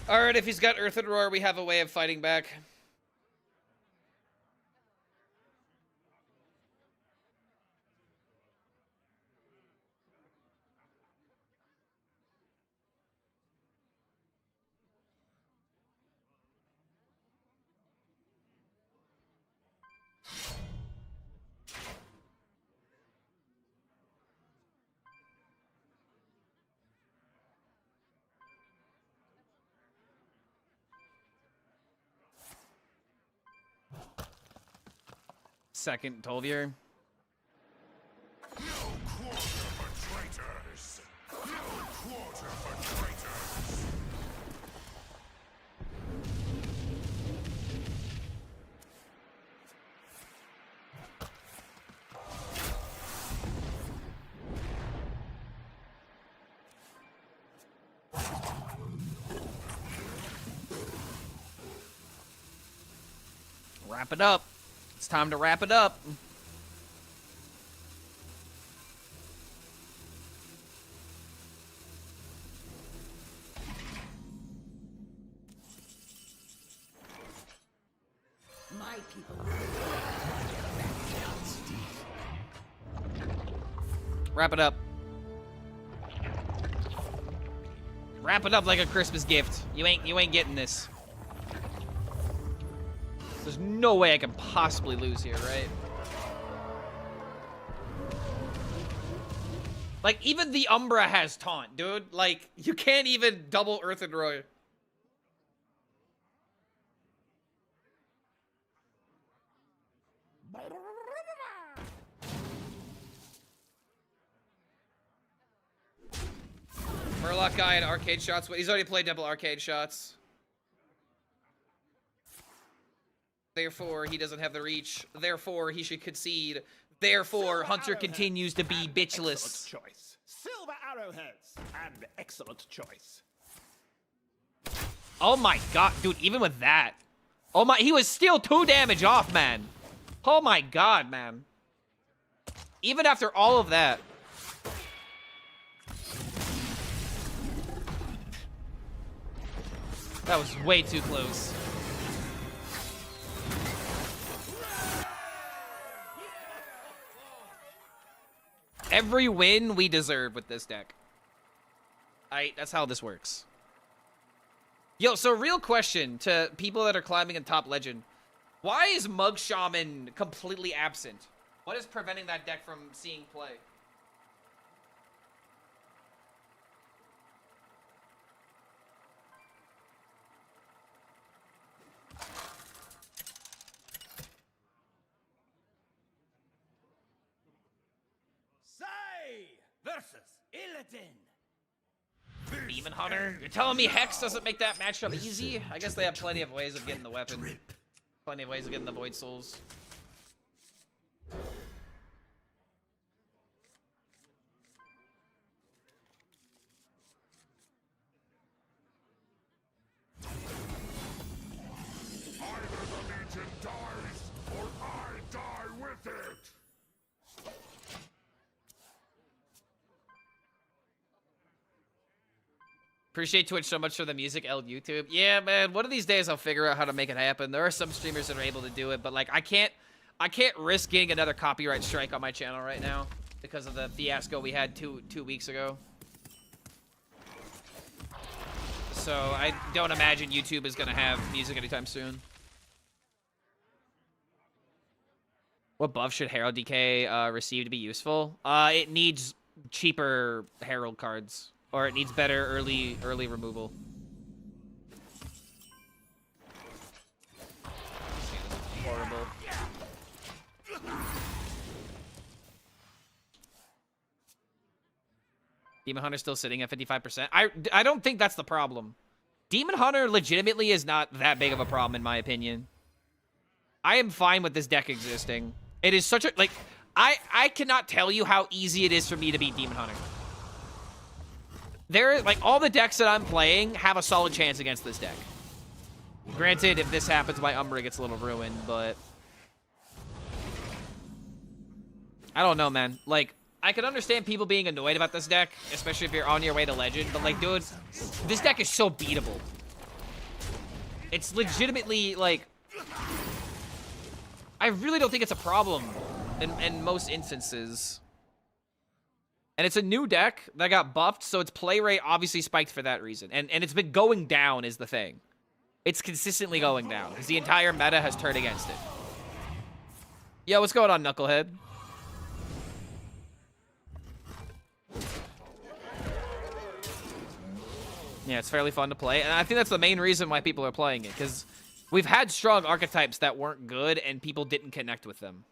Alright, if he's got Earthen Roar, we have a way of fighting back. second 12-year. No quarter for traitors. No quarter for traitors. Wrap it up. It's time to wrap it up. My people will get back. Wrap it up. Wrap it up like a Christmas gift. You ain't getting this. There's no way I can possibly lose here, right? Like, even the Umbra has taunt, dude. Like, you can't even double Earthen Roy. Murloc guy in arcade shots. He's already played double arcade shots. Therefore, he doesn't have the reach. Therefore, he should concede. Therefore, Hunter continues to be bitchless. Excellent choice. Silver arrowheads. And excellent choice. Oh my god, dude, even with that. Oh my, he was still 2 damage off, man. Oh my god, man. Even after all of that. That was way too close. Every win we deserve with this deck. That's how this works. Yo, so real question to people that are climbing in top legend. Why is Mug Shaman completely absent? What is preventing that deck from seeing play? Versus Illidan. Demon Hunter? You're telling me Hex doesn't make that matchup easy? I guess they have plenty of ways of getting the weapon. Plenty of ways of getting the Void Souls. Either the Legion dies, or I die with it. Appreciate Twitch so much for the music, L YouTube. Yeah, man, one of these days I'll figure out how to make it happen. There are some streamers that are able to do it, but like I can't risk getting another copyright strike on my channel right now because of the fiasco we had two weeks ago. So I don't imagine YouTube is gonna have music anytime soon. What buff should Herald DK receive to be useful? It needs cheaper Herald cards. Or it needs better early removal. Horrible. Demon Hunter's still sitting at 55%. I don't think that's the problem. Demon Hunter legitimately is not that big of a problem in my opinion. I am fine with this deck existing. It is such a like I cannot tell you how easy it is for me to beat Demon Hunter. Like, all the decks that I'm playing have a solid chance against this deck. Granted, if this happens, my Umbra gets a little ruined, but... I don't know, man. Like, I can understand people being annoyed about this deck, especially if you're on your way to Legend, but, like, dude, this deck is so beatable. It's legitimately, like... I really don't think it's a problem in most instances. And it's a new deck that got buffed, so its play rate obviously spiked for that reason. And it's been going down is the thing. It's consistently going down, because the entire meta has turned against it. Yo, what's going on, Knucklehead? Yeah, it's fairly fun to play, and I think that's the main reason why people are playing it, because we've had strong archetypes that weren't good, and people didn't connect with them.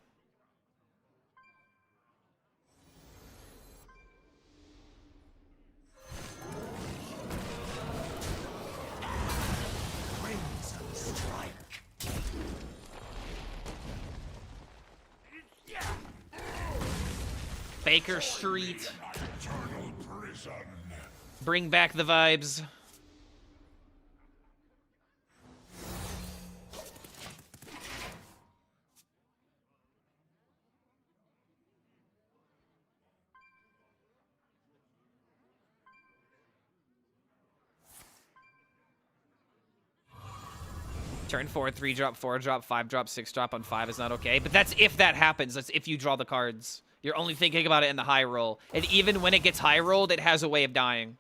Baker Street. Eternal prison. Bring back the vibes. Turn 4, 3 drop, 4 drop, 5 drop, 6 drop on 5 is not okay. But that's if that happens. That's if you draw the cards. You're only thinking about it in the high roll. And even when it gets high rolled, it has a way of dying.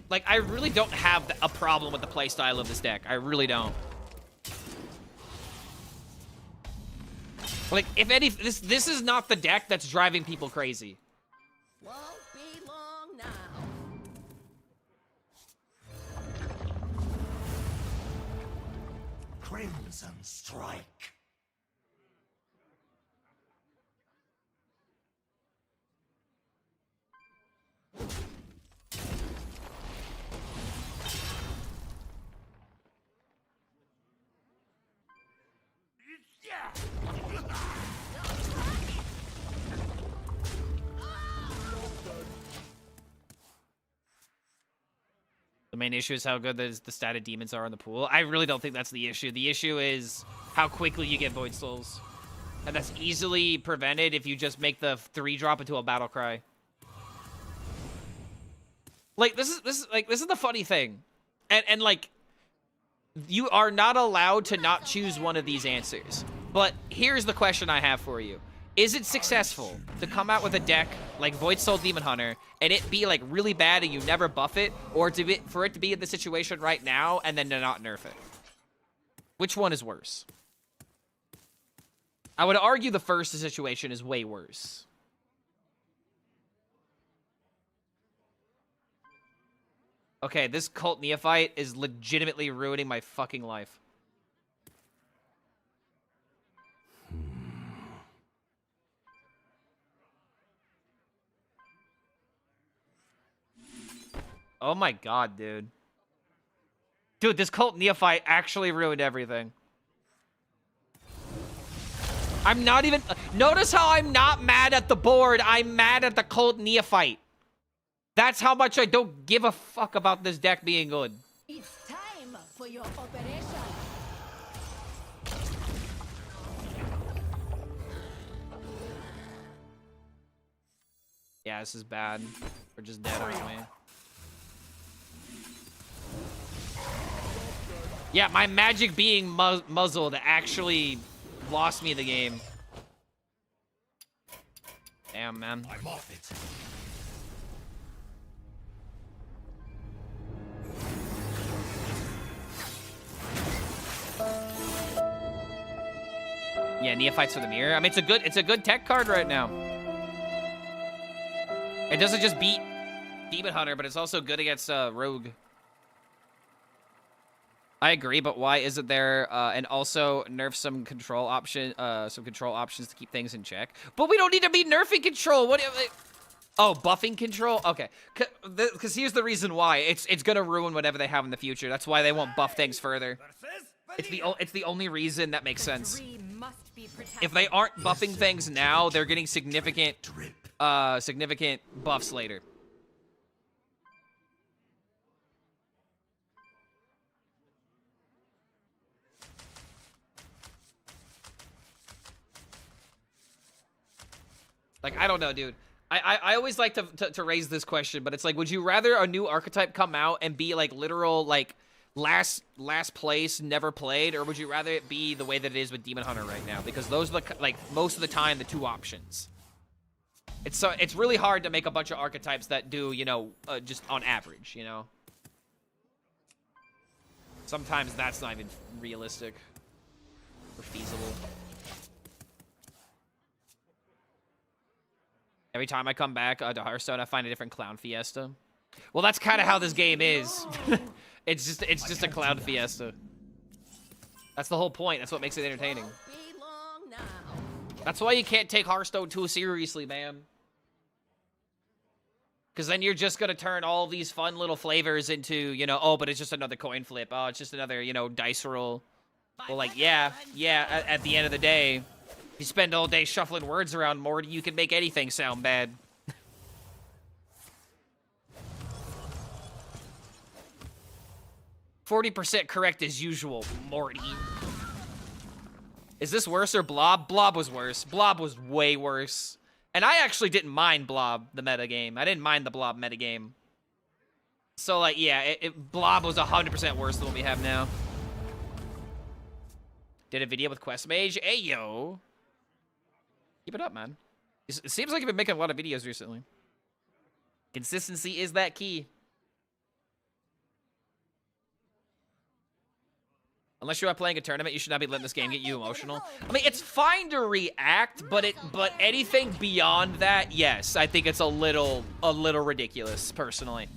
Like, I really don't have a problem with the playstyle of this deck. I really don't. Like, if any, this is not the deck that's driving people crazy. Won't be long now. Crimson Strike. The main issue is how good the statted demons are in the pool. I really don't think that's the issue. The issue is how quickly you get Void Souls. And that's easily prevented if you just make the 3 drop into a battle cry. Like, this is the funny thing. And like, you are not allowed to not choose one of these answers. But here's the question I have for you. Is it successful to come out with a deck like Void Soul Demon Hunter and it be like really bad and you never buff it, or for it to be in the situation right now and then to not nerf it? Which one is worse? I would argue the first situation is way worse. Okay, this Cult Neophyte is legitimately ruining my fucking life. Oh my god, dude. Dude, this Cult Neophyte actually ruined everything. I'm not even... Notice how I'm not mad at the board. I'm mad at the Cult Neophyte. That's how much I don't give a fuck about this deck being good. It's time for your operation. Yeah, this is bad. We're just dead, aren't we? Yeah, my magic being muzzled actually lost me the game. Damn, man. I'm off it. Yeah, Neophytes for the Mirror. I mean, it's a good tech card right now. It doesn't just beat Demon Hunter, but it's also good against Rogue. I agree, but why isn't there and also nerf some control options to keep things in check? But we don't need to be nerfing control. What? Oh, buffing control. Okay, because here's the reason why. It's gonna ruin whatever they have in the future. That's why they won't buff things further. It's the only reason that makes sense. If they aren't buffing things now, they're getting significant buffs later. Like, I don't know, dude. I always like to raise this question, but it's like, would you rather a new archetype come out and be like literal like last place, never played, or would you rather it be the way that it is with Demon Hunter right now? Because those are the, like, most of the time the two options. It's really hard to make a bunch of archetypes that do, you know, just on average, you know. Sometimes that's not even realistic or feasible. Every time I come back to Hearthstone, I find a different clown fiesta. Well, that's kind of how this game is. It's just a clown fiesta. That's the whole point. That's what makes it entertaining. Be long now. That's why you can't take Hearthstone too seriously, man. Because then you're just going to turn all these fun little flavors into, you know, oh, but it's just another coin flip. Oh, it's just another, you know, dice roll. Well, like, yeah, at the end of the day, if you spend all day shuffling words around, Morty, you can make anything sound bad. 40% correct as usual, Morty. Is this worse or Blob? Blob was worse. Blob was way worse. And I actually didn't mind Blob, the metagame. I didn't mind the Blob metagame. So, like, yeah, Blob was 100% worse than what we have now. Did a video with Quest Mage. Hey, yo. Keep it up, man. It seems like you've been making a lot of videos recently. Consistency is that key. Unless you are playing a tournament, you should not be letting this game get you emotional. I mean, it's fine to react, but anything beyond that, yes, I think it's a little ridiculous, personally.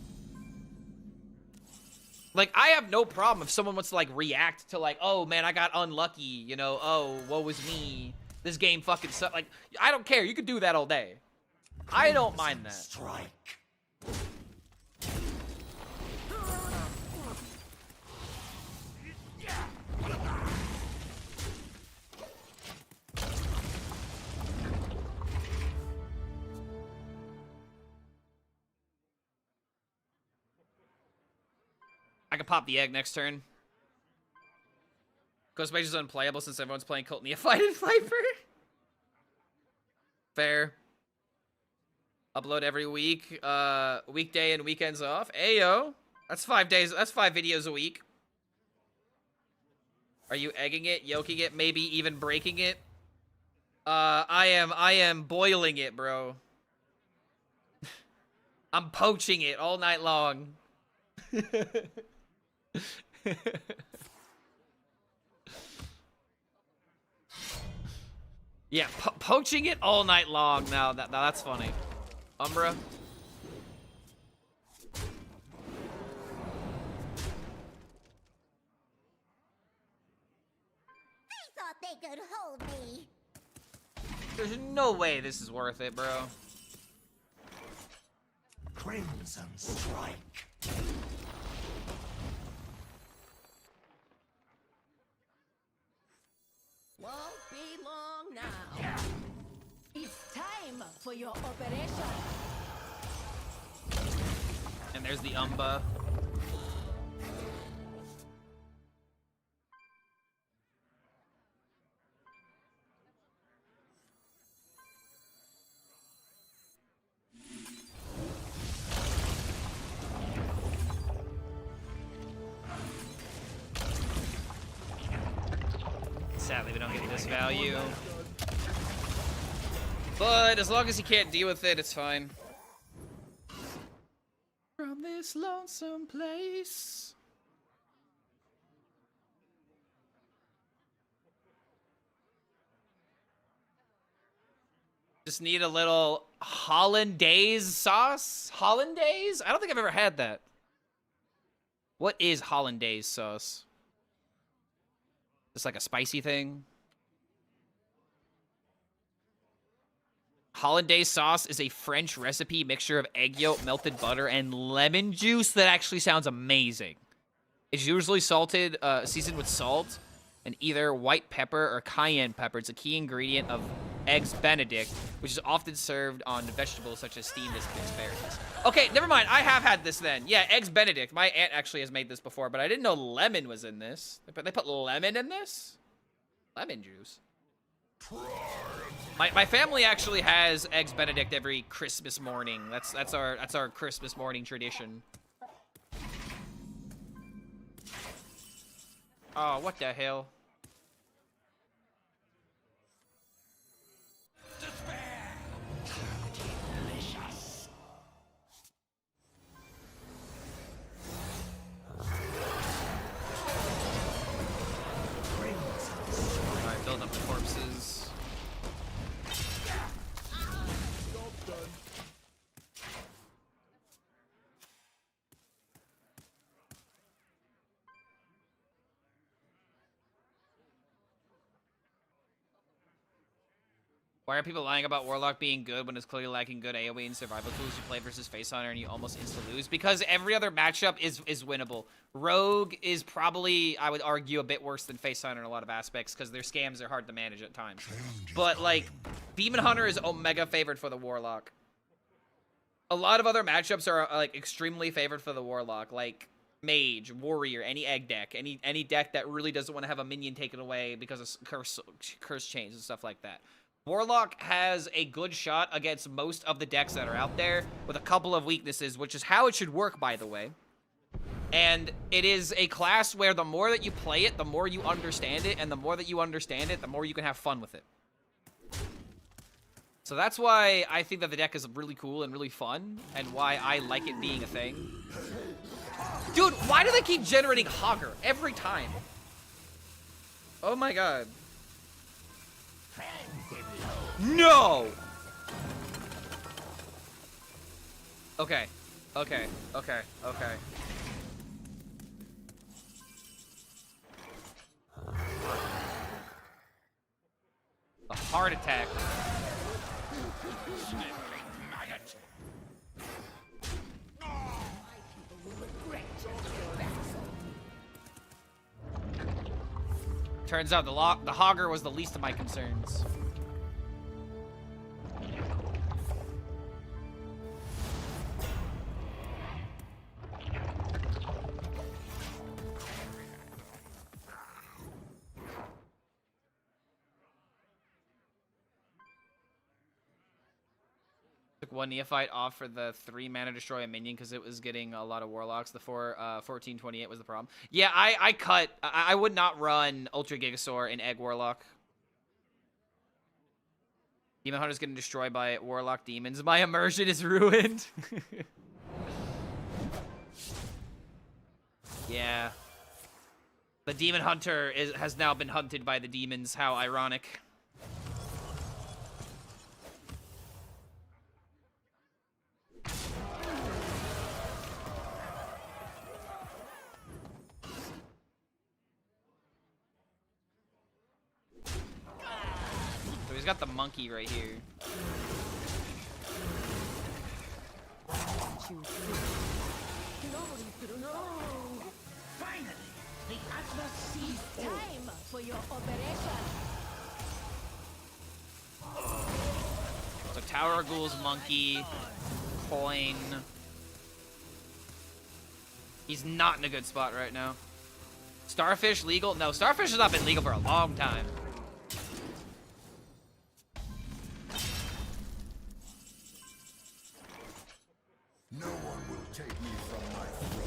Like, I have no problem if someone wants to, like, react to, like, oh, man, I got unlucky, you know, oh, woe was me. This game fucking sucks. Like, I don't care. You could do that all day. I don't mind that. Strike. I can pop the egg next turn. Ghost Mage is unplayable since everyone's playing Cult Neophyte and Viper. Fair. Upload every week. Weekday and weekends off. Ayo. That's 5 days. That's 5 videos a week. Are you egging it, yoking it, maybe even breaking it? I am boiling it, bro. I'm poaching it all night long. Yeah, poaching it all night long. Now that's funny. Umbra. They thought they could hold me. There's no way this is worth it, bro. Crimson Strike. Won't be long now. It's time for your operation. And there's the Umba. Sadly, we don't get this value. But as long as you can't deal with it, it's fine. From this lonesome place. Just need a little hollandaise sauce? Hollandaise? I don't think I've ever had that. What is hollandaise sauce? Just like a spicy thing? Hollandaise sauce is a French recipe mixture of egg yolk, melted butter, and lemon juice that actually sounds amazing. It's usually salted, seasoned with salt, and either white pepper or cayenne pepper. It's a key ingredient of eggs Benedict, which is often served on vegetables such as steamed asparagus. Okay, never mind. I have had this then. Yeah, eggs Benedict. My aunt actually has made this before, but I didn't know lemon was in this. They put lemon in this? Lemon juice. My family actually has eggs Benedict every Christmas morning. That's our Christmas morning tradition. Oh, what the hell? Alright, building up the corpses. Why are people lying about Warlock being good when it's clearly lacking good AoE and survival tools? You play versus Face Hunter and you almost insta-lose. Because every other matchup is winnable. Rogue is probably, I would argue, a bit worse than Face Hunter in a lot of aspects because their scams are hard to manage at times. But, like, Demon Hunter is Omega favored for the Warlock. A lot of other matchups are, like, extremely favored for the Warlock. Like, Mage, Warrior, any egg deck. Any deck that really doesn't want to have a minion taken away because of curse chains and stuff like that. Warlock has a good shot against most of the decks that are out there with a couple of weaknesses, which is how it should work, by the way. And it is a class where the more that you play it, the more you understand it, and the more that you understand it, the more you can have fun with it. So that's why I think that the deck is really cool and really fun, and why I like it being a thing. Dude, why do they keep generating Hogger every time? Oh my god. No! Okay. Okay. Okay. Okay. A heart attack. Turns out the Hogger was the least of my concerns. Took one Neophyte off for the 3 mana destroy a minion because it was getting a lot of Warlocks. The 1428 was the problem. Yeah, I would not run Ultra Gigasaur in Egg Warlock. Demon Hunter's getting destroyed by Warlock demons. My immersion is ruined. Yeah. The Demon Hunter has now been hunted by the demons. How ironic. So he's got the monkey right here. Finally, the Atlas sees time for your operation. So Tower of Ghouls, monkey, coin. He's not in a good spot right now. Starfish legal? No, Starfish has not been legal for a long time. No one will take me from my throne.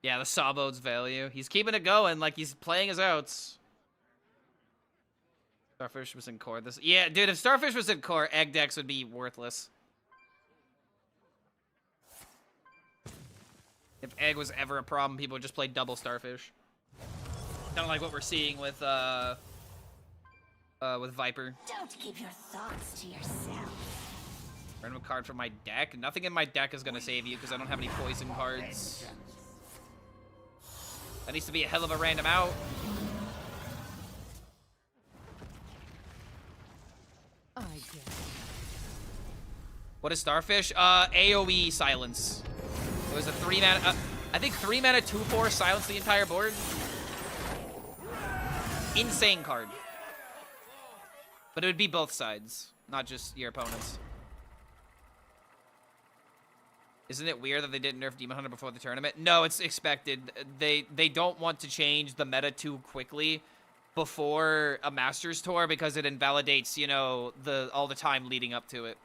Yeah, the Sawboat's value. He's keeping it going like he's playing his outs. Starfish was in core. Yeah, dude, if Starfish was in core, egg decks would be worthless. If egg was ever a problem, people would just play double Starfish. Kind of like what we're seeing with Viper. Don't keep your thoughts to yourself. Random card from my deck. Nothing in my deck is gonna save you because I don't have any poison cards. That needs to be a hell of a random out. I guess. What is Starfish? AoE silence. It was a 3 mana, I think 3 mana 2/4 silence the entire board. Insane card. But it would be both sides, not just your opponents. Isn't it weird that they didn't nerf Demon Hunter before the tournament? No, it's expected. They don't want to change the meta too quickly before a Masters Tour because it invalidates, you know, all the time leading up to it.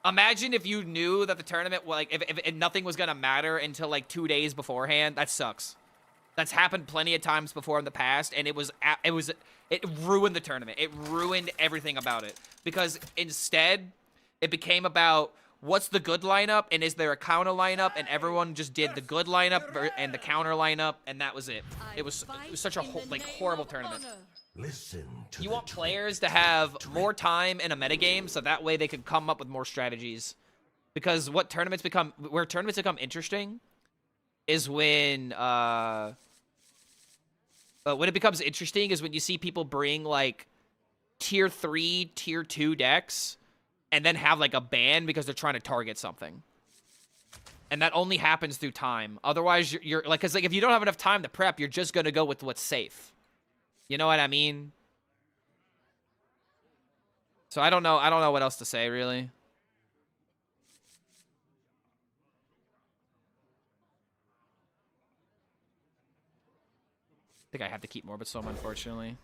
Imagine if you knew that the tournament, like, if nothing was gonna matter until like 2 days beforehand. That sucks. That's happened plenty of times before in the past, and it ruined the tournament. It ruined everything about it because instead it became about what's the good lineup and is there a counter lineup, and everyone just did the good lineup and the counter lineup, and that was it. It was such a horrible tournament. Listen to You the want players to have more time in a metagame so that way they could come up with more strategies. Because where tournaments become interesting is when it becomes interesting is when you see people bring like tier 3, tier 2 decks and then have like a ban because they're trying to target something. And that only happens through time. Otherwise you're like, cause like if you don't have enough time to prep, you're just gonna go with what's safe. You know what I mean? So I don't know what else to say really. I think I have to keep Morbid Soma, unfortunately.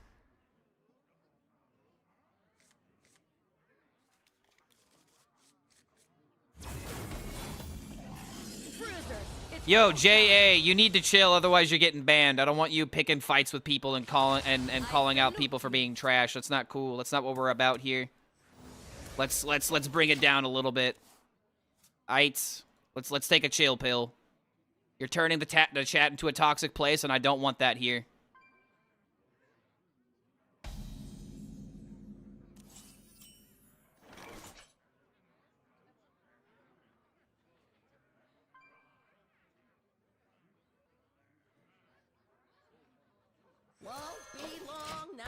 Yo, JA, you need to chill, otherwise you're getting banned. I don't want you picking fights with people and calling out people for being trash. That's not cool. That's not what we're about here. Let's bring it down a little bit. Aights. Let's take a chill pill. You're turning the chat into a toxic place, and I don't want that here. Won't be long now.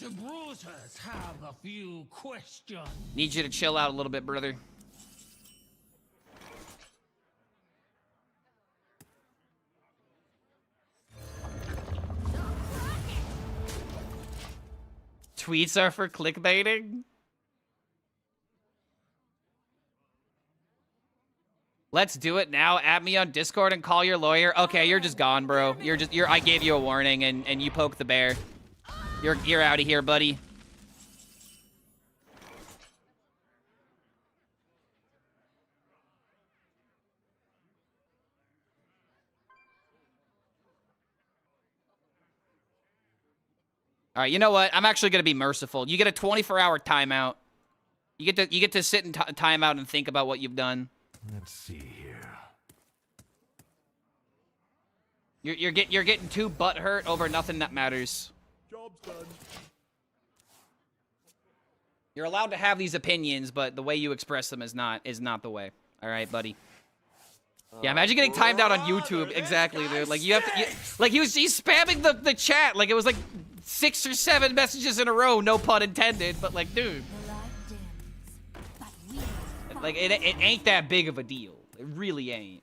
The bruisers have a few questions. Need you to chill out a little bit, brother. Tweets are for clickbaiting? Let's do it now. Add me on Discord and call your lawyer. Okay, you're just gone, bro. I gave you a warning and you poked the bear. You're out of here, buddy. All right, you know what? I'm actually gonna be merciful. You get a 24-hour timeout. You get to sit in timeout and think about what you've done. Let's see here. You're getting too butthurt over nothing that matters. Job's done. You're allowed to have these opinions, but the way you express them is not the way. All right, buddy. Yeah, imagine getting timed out on YouTube. Exactly, dude. Like he's spamming the chat. Like it was like 6 or 7 messages in a row, no pun intended. But like, dude, like it ain't that big of a deal. It really ain't.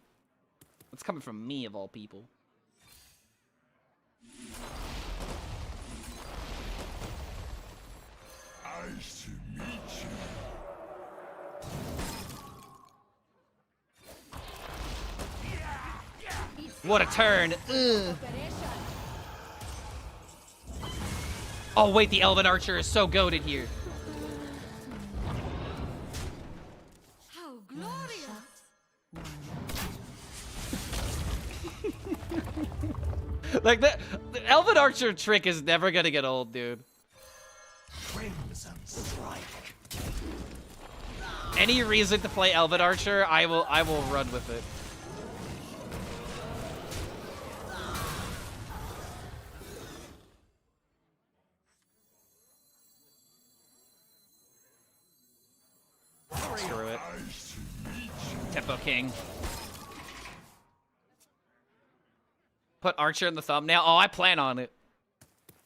It's coming from me of all people. Nice to meet you. What a turn. Ugh. Oh, wait, the Elven Archer is so goated here. How glorious! Like, the Elven Archer trick is never gonna get old, dude. Crimson strike. Any reason to play Elven Archer, I will run with it. Screw it. Tempo King. Put Archer in the thumbnail. Oh, I plan on it.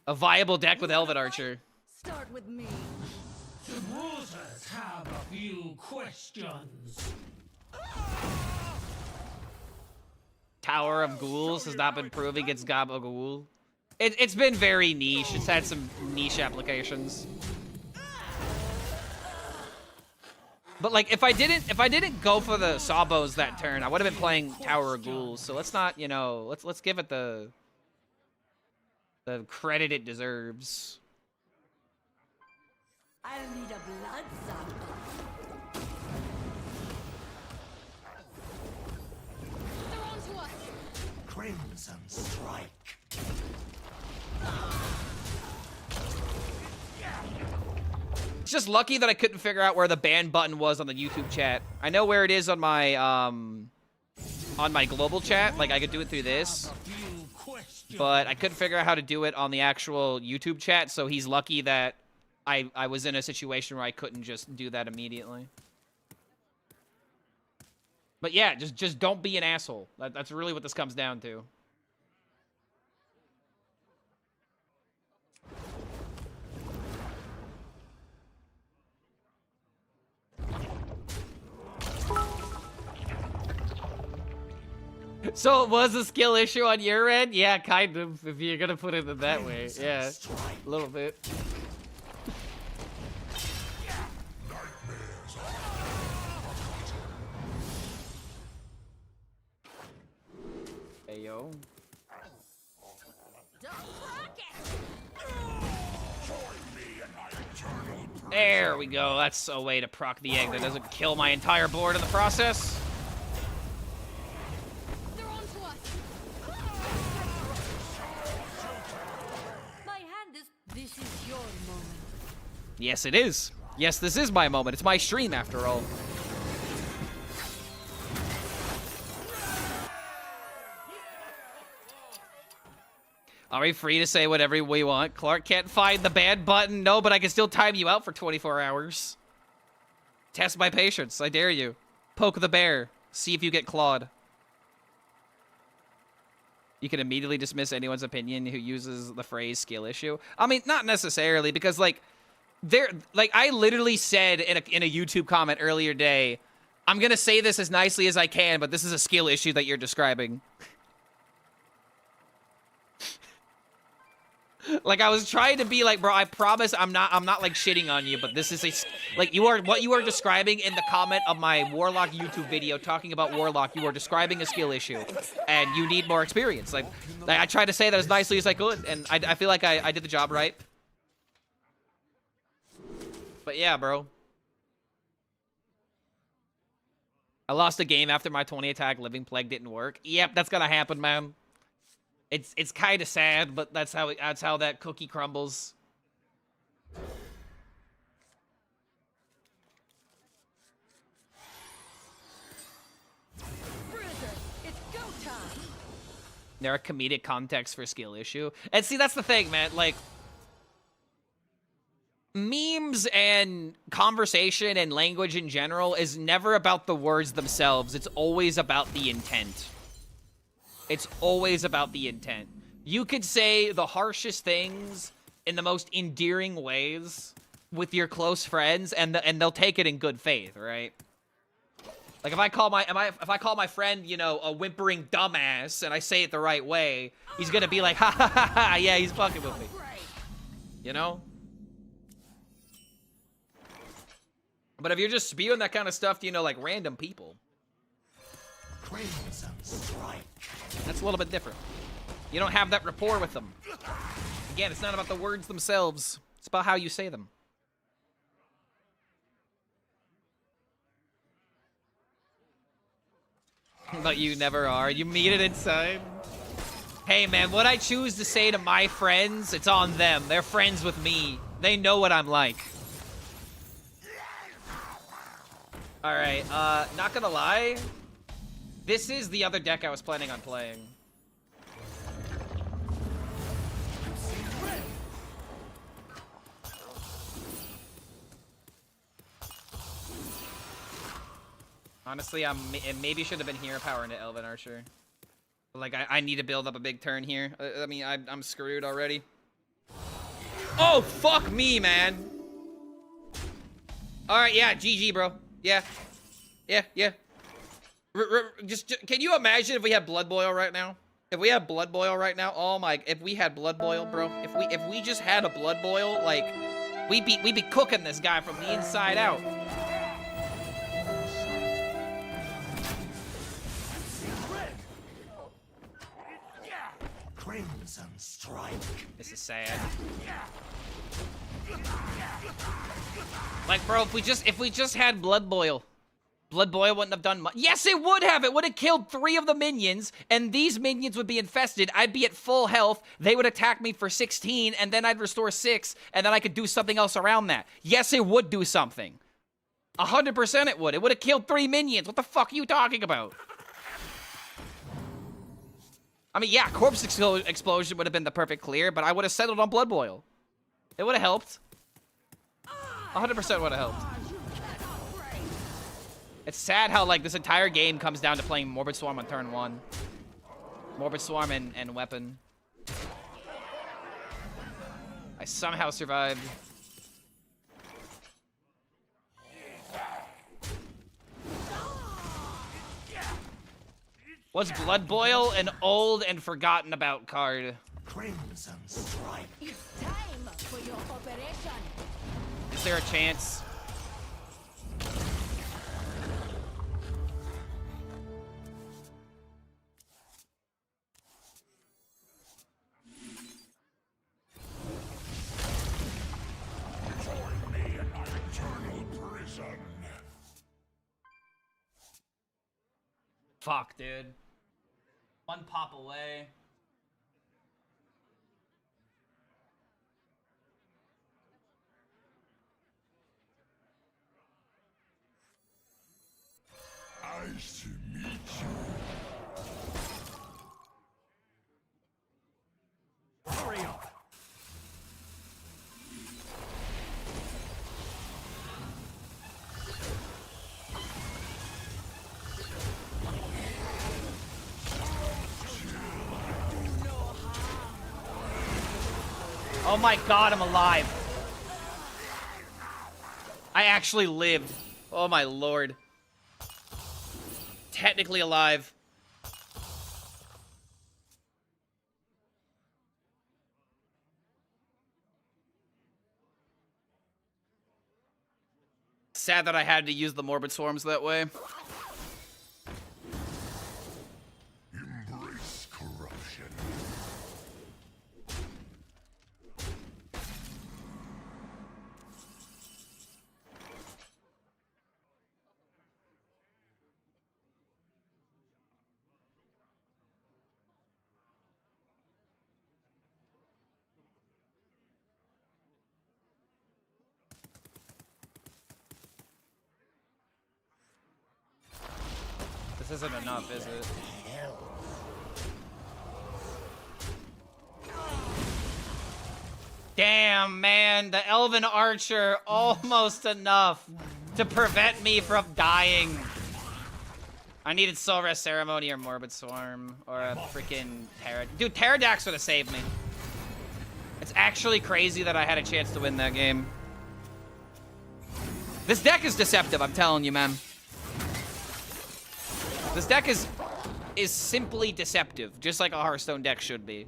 A viable deck with Elven Archer. Start with me. The bruisers have a few questions. Tower of Ghouls has not been proving its Gabagool. It's been very niche. It's had some niche applications. But like, if I didn't go for the Sawbows that turn, I would have been playing Tower of Ghouls. So let's not, you know, let's give it the credit it deserves. I'll need a blood sample. Crimson Strike. It's just lucky that I couldn't figure out where the ban button was on the YouTube chat. I know where it is on my global chat. Like, I could do it through this. But I couldn't figure out how to do it on the actual YouTube chat, so he's lucky that I was in a situation where I couldn't just do that immediately. But yeah, just don't be an asshole. That's really what this comes down to. So it was a skill issue on your end? Yeah, kind of, if you're gonna put it in that way. Yeah, a little bit. Hey, yo. There we go. That's a way to proc the egg that doesn't kill my entire board in the process. They're on to us. My hand is. This is your moment. Yes, it is. Yes, this is my moment. It's my stream, after all. Are we free to say whatever we want? Clark can't find the ban button. No, but I can still time you out for 24 hours. Test my patience. I dare you. Poke the bear. See if you get clawed. You can immediately dismiss anyone's opinion who uses the phrase skill issue. I mean, not necessarily, because, like, I literally said in a YouTube comment earlier today, I'm gonna say this as nicely as I can, but this is a skill issue that you're describing. Like, I was trying to be like, bro, I promise I'm not like shitting on you, but this is like, what you are describing in the comment of my Warlock YouTube video talking about Warlock, you are describing a skill issue, and you need more experience. Like I tried to say that as nicely as I could, and I feel like I did the job right. But yeah, bro. I lost a game after my 20 attack Living Plague didn't work. Yep, that's gonna happen, man. It's kind of sad, but that's how that cookie crumbles. Bruiser, it's go time. There are comedic contexts for skill issue. And see, that's the thing, man. Like, memes and conversation and language in general is never about the words themselves. It's always about the intent. It's always about the intent. You could say the harshest things in the most endearing ways with your close friends, and they'll take it in good faith, right? Like, if I call my friend, you know, a whimpering dumbass, and I say it the right way, he's gonna be like, ha ha ha ha, yeah, he's fucking with me. You know? But if you're just spewing that kind of stuff to, you know, like, random people, Crimson Strike. that's a little bit different. You don't have that rapport with them. Again, it's not about the words themselves. It's about how you say them. But you never are. You mean it inside. Hey, man, what I choose to say to my friends, it's on them. They're friends with me. They know what I'm like. Alright, not gonna lie. This is the other deck I was planning on playing. Honestly, it maybe should have been hero power into Elven Archer. Like, I need to build up a big turn here. I mean, I'm screwed already. Oh, fuck me, man. Alright, yeah, GG, bro. Yeah. Yeah. Just can you imagine if we had Blood Boil right now? If we had Blood Boil right now, oh my! If we had Blood Boil, bro. If we just had a Blood Boil, like we'd be cooking this guy from the inside out. Crimson Strike. This is sad. Like, bro, if we just had Blood Boil, Blood Boil wouldn't have done much. Yes, it would have. It would have killed 3 of the minions, and these minions would be infested. I'd be at full health. They would attack me for 16, and then I'd restore 6, and then I could do something else around that. Yes, it would do something. 100% it would. It would have killed 3 minions. What the fuck are you talking about? I mean, yeah, Corpse Explosion would have been the perfect clear, but I would have settled on Blood Boil. It would have helped. 100% would have helped. It's sad how, like, this entire game comes down to playing Morbid Swarm on turn 1. Morbid Swarm and Weapon. I somehow survived. Was Blood Boil an old and forgotten about card? Crimson Strike. It's time for your operation. Is there a chance? Fuck, dude. 1 pop away. Nice to meet you. Hurry up. Oh my god, I'm alive. I actually lived. Oh my lord. Technically alive. Sad that I had to use the Morbid Swarms that way. Embrace corruption. This isn't enough, is it? Damn, man. The Elven Archer, almost enough to prevent me from dying. I needed Soul Rest Ceremony or Morbid Swarm or a freaking Terra. Dude, Pterodax would have saved me. It's actually crazy that I had a chance to win that game. This deck is deceptive, I'm telling you, man. This deck is simply deceptive, just like a Hearthstone deck should be.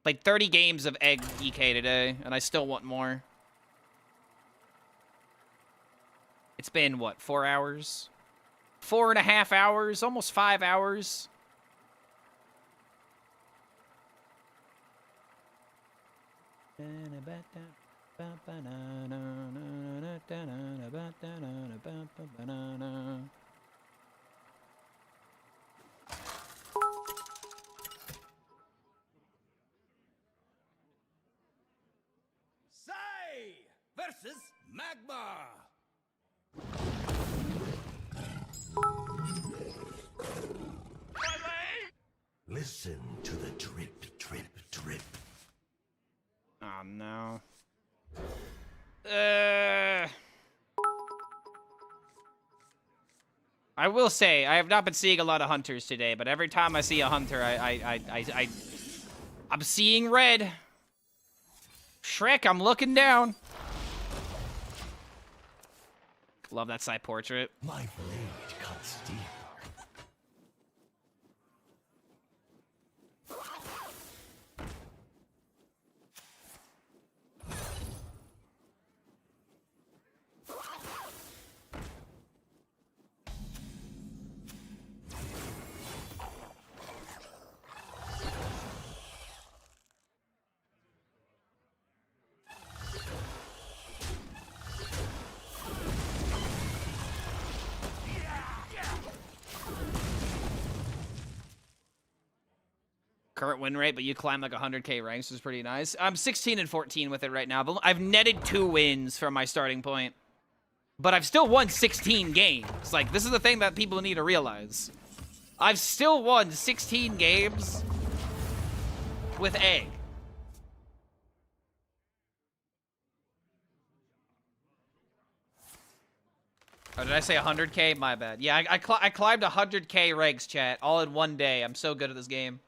Played 30 games of Egg EK today, and I still want more. It's been, what, 4 hours? 4.5 hours, almost 5 hours. Versus Magma. Listen to the drip, drip, drip. Oh no. I will say I have not been seeing a lot of hunters today, but every time I see a hunter, I'm seeing red. Shrek, I'm looking down. Love that side portrait. My blade cuts deep. current win rate, but you climb like 100k ranks, which is pretty nice. I'm 16 and 14 with it right now, but I've netted 2 wins from my starting point. But I've still won 16 games. Like, this is the thing that people need to realize. I've still won 16 games with egg. Oh, did I say 100k? My bad. Yeah, I climbed 100k ranks, chat, all in one day. I'm so good at this game.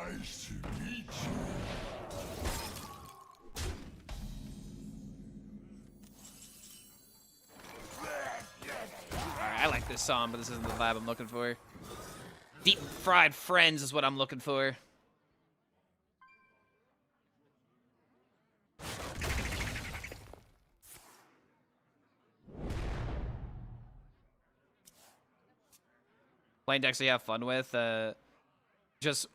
Nice to meet you. Alright, I like this song, but this isn't the vibe I'm looking for. Deep fried friends is what I'm looking for. Playing decks that you have fun with, just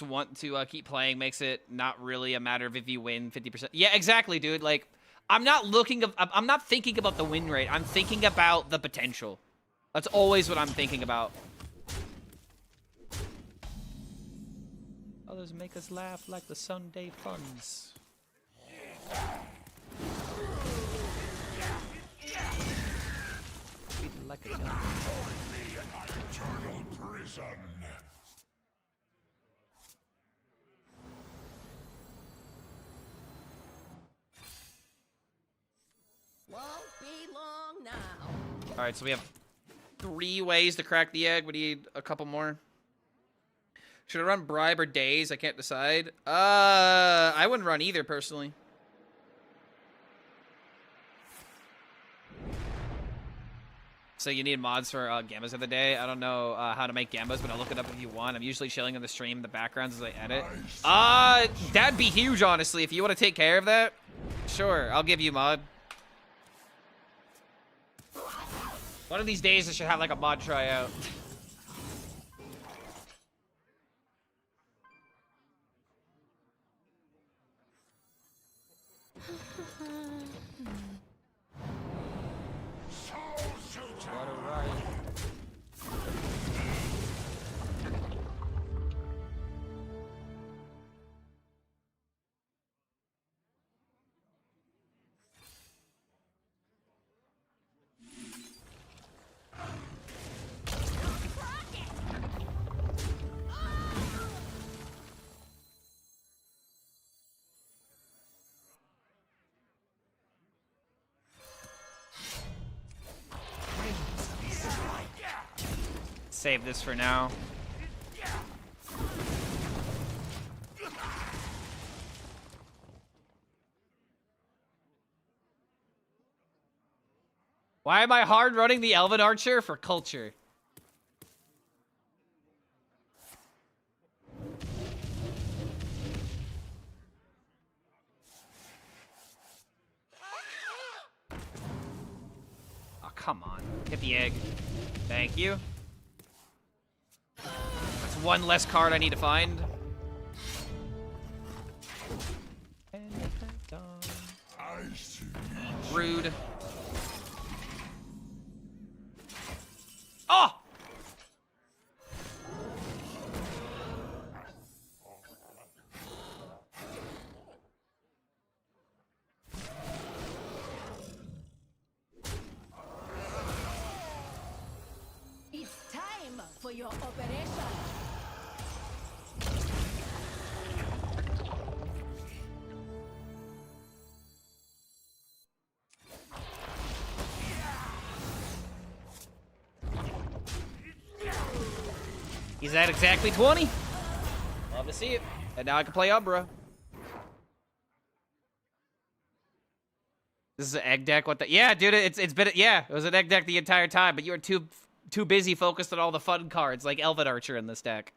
want to keep playing makes it not really a matter of if you win 50%. Yeah, exactly, dude. Like, I'm not thinking about the win rate. I'm thinking about the potential. That's always what I'm thinking about. Others make us laugh like the Sunday funs. Like a gun. Eternal prison. Won't be long now. All right, so we have 3 ways to crack the egg. We need a couple more. Should I run bribe or daze? I can't decide. I wouldn't run either personally. So you need mods for gambas of the day. I don't know how to make gambas, but I'll look it up if you want. I'm usually chilling in the stream in the backgrounds as I edit. That'd be huge, honestly. If you want to take care of that, sure, I'll give you mod. One of these days I should have like a mod tryout. Save this for now. Why am I hard running the Elven Archer? For culture. Oh, come on. Hit the egg. Thank you. That's one less card I need to find. Rude. Oh! It's time for your operation. He's at exactly 20. Love to see it. And now I can play Umbra. This is an egg deck. What the? Yeah, dude. It's been it was an egg deck the entire time, but you were too busy focused on all the fun cards like Elven Archer in this deck.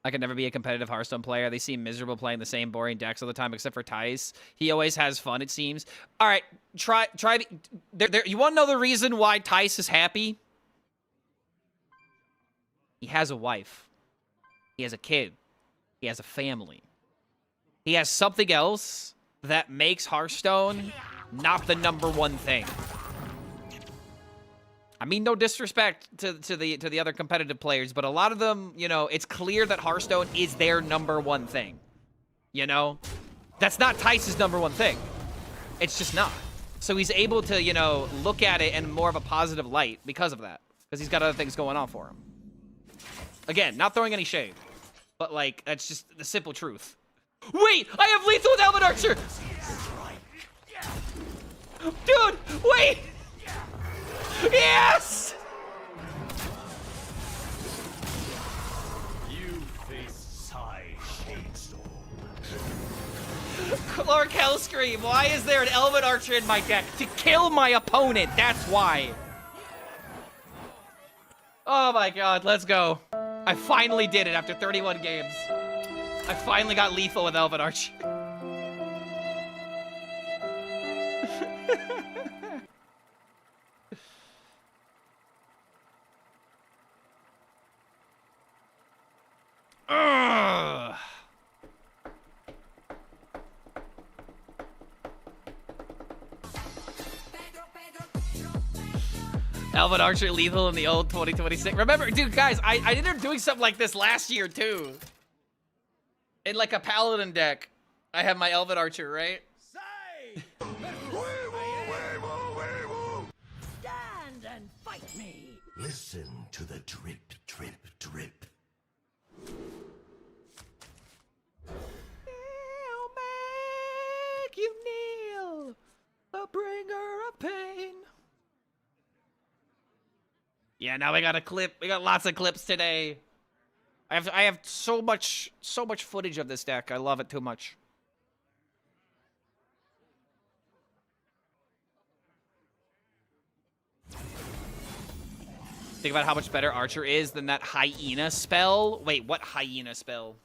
I could never be a competitive Hearthstone player. They seem miserable playing the same boring decks all the time, except for Tice. He always has fun, it seems. All right, try. You want to know the reason why Tice is happy? He has a wife. He has a kid. He has a family. He has something else that makes Hearthstone not the #1 thing. I mean, no disrespect to the other competitive players, but a lot of them, you know, it's clear that Hearthstone is their #1 thing. You know? That's not Tice's #1 thing. It's just not. So he's able to, you know, look at it in more of a positive light because of that. Because he's got other things going on for him. Again, not throwing any shade. But, like, that's just the simple truth. Wait! I have lethal with Elven Archer! Dude! Wait! Yes! You face Psy Shadestorm. Clark HELLSCREAM, why is there an Elven Archer in my deck? To kill my opponent, that's why. Oh my god, let's go. I finally did it after 31 games. I finally got lethal with Elven Archer. Ugh. Elven Archer lethal in the old 2026. Remember, dude, guys, I ended up doing something like this last year, too. In, like, a Paladin deck. I have my Elven Archer, right? Say! Stand and fight me. Listen to the drip, drip, drip. I'll make you kneel, a bringer of pain. Yeah, now we got a clip. We got lots of clips today. I have so much footage of this deck. I love it too much. Think about how much better Archer is than that hyena spell. Wait, what hyena spell?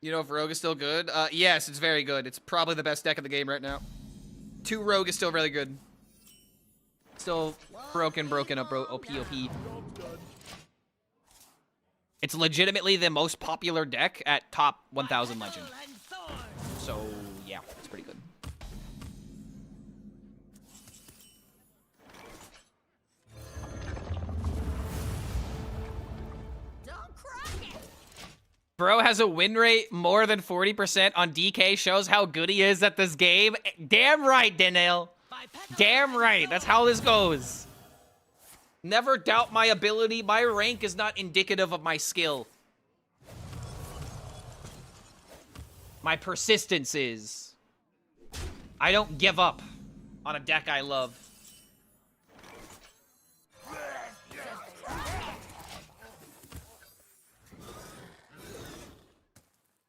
You know if Rogue is still good? Yes, it's very good. It's probably the best deck in the game right now. 2 Rogue is still really good. Still broken up, bro. OP. It's legitimately the most popular deck at top 1000 Legend. So, yeah, it's pretty good. Bro has a win rate more than 40% on DK, shows how good he is at this game. Damn right, Daniel. Damn right. That's how this goes. Never doubt my ability. My rank is not indicative of my skill. My persistence is. I don't give up on a deck I love.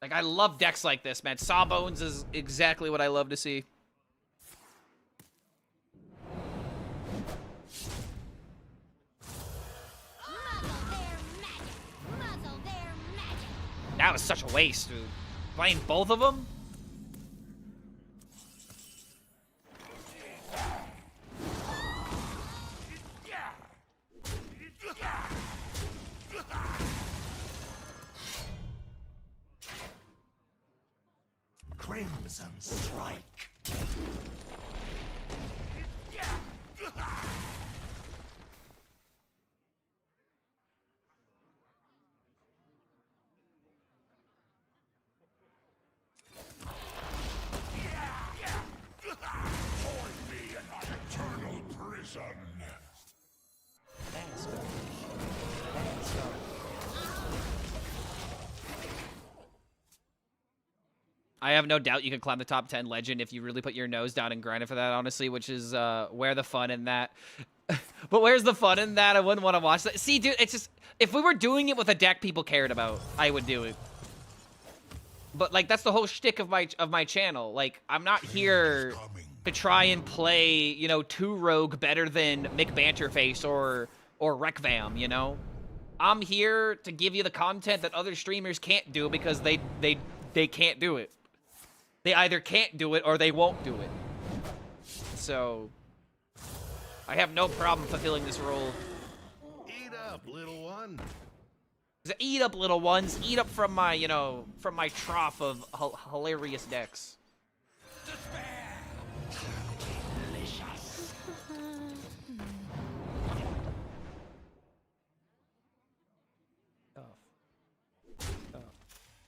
Like, I love decks like this, man. Sawbones is exactly what I love to see. That was such a waste, dude. Playing both of them? Crimson Strike. I have no doubt you can climb the top 10 legend if you really put your nose down and grind it for that, honestly, which is where the fun in that. But where's the fun in that? I wouldn't want to watch that. See, dude, it's just, if we were doing it with a deck people cared about, I would do it. But, like, that's the whole shtick of my channel. Like, I'm not here to try and play, you know, 2 Rogue better than Mick Banterface or Rekvam, you know? I'm here to give you the content that other streamers can't do because they can't do it. They either can't do it or they won't do it. So I have no problem fulfilling this role. Eat up, little one. Eat up, little ones. Eat up from my, you know, from my trough of hilarious decks.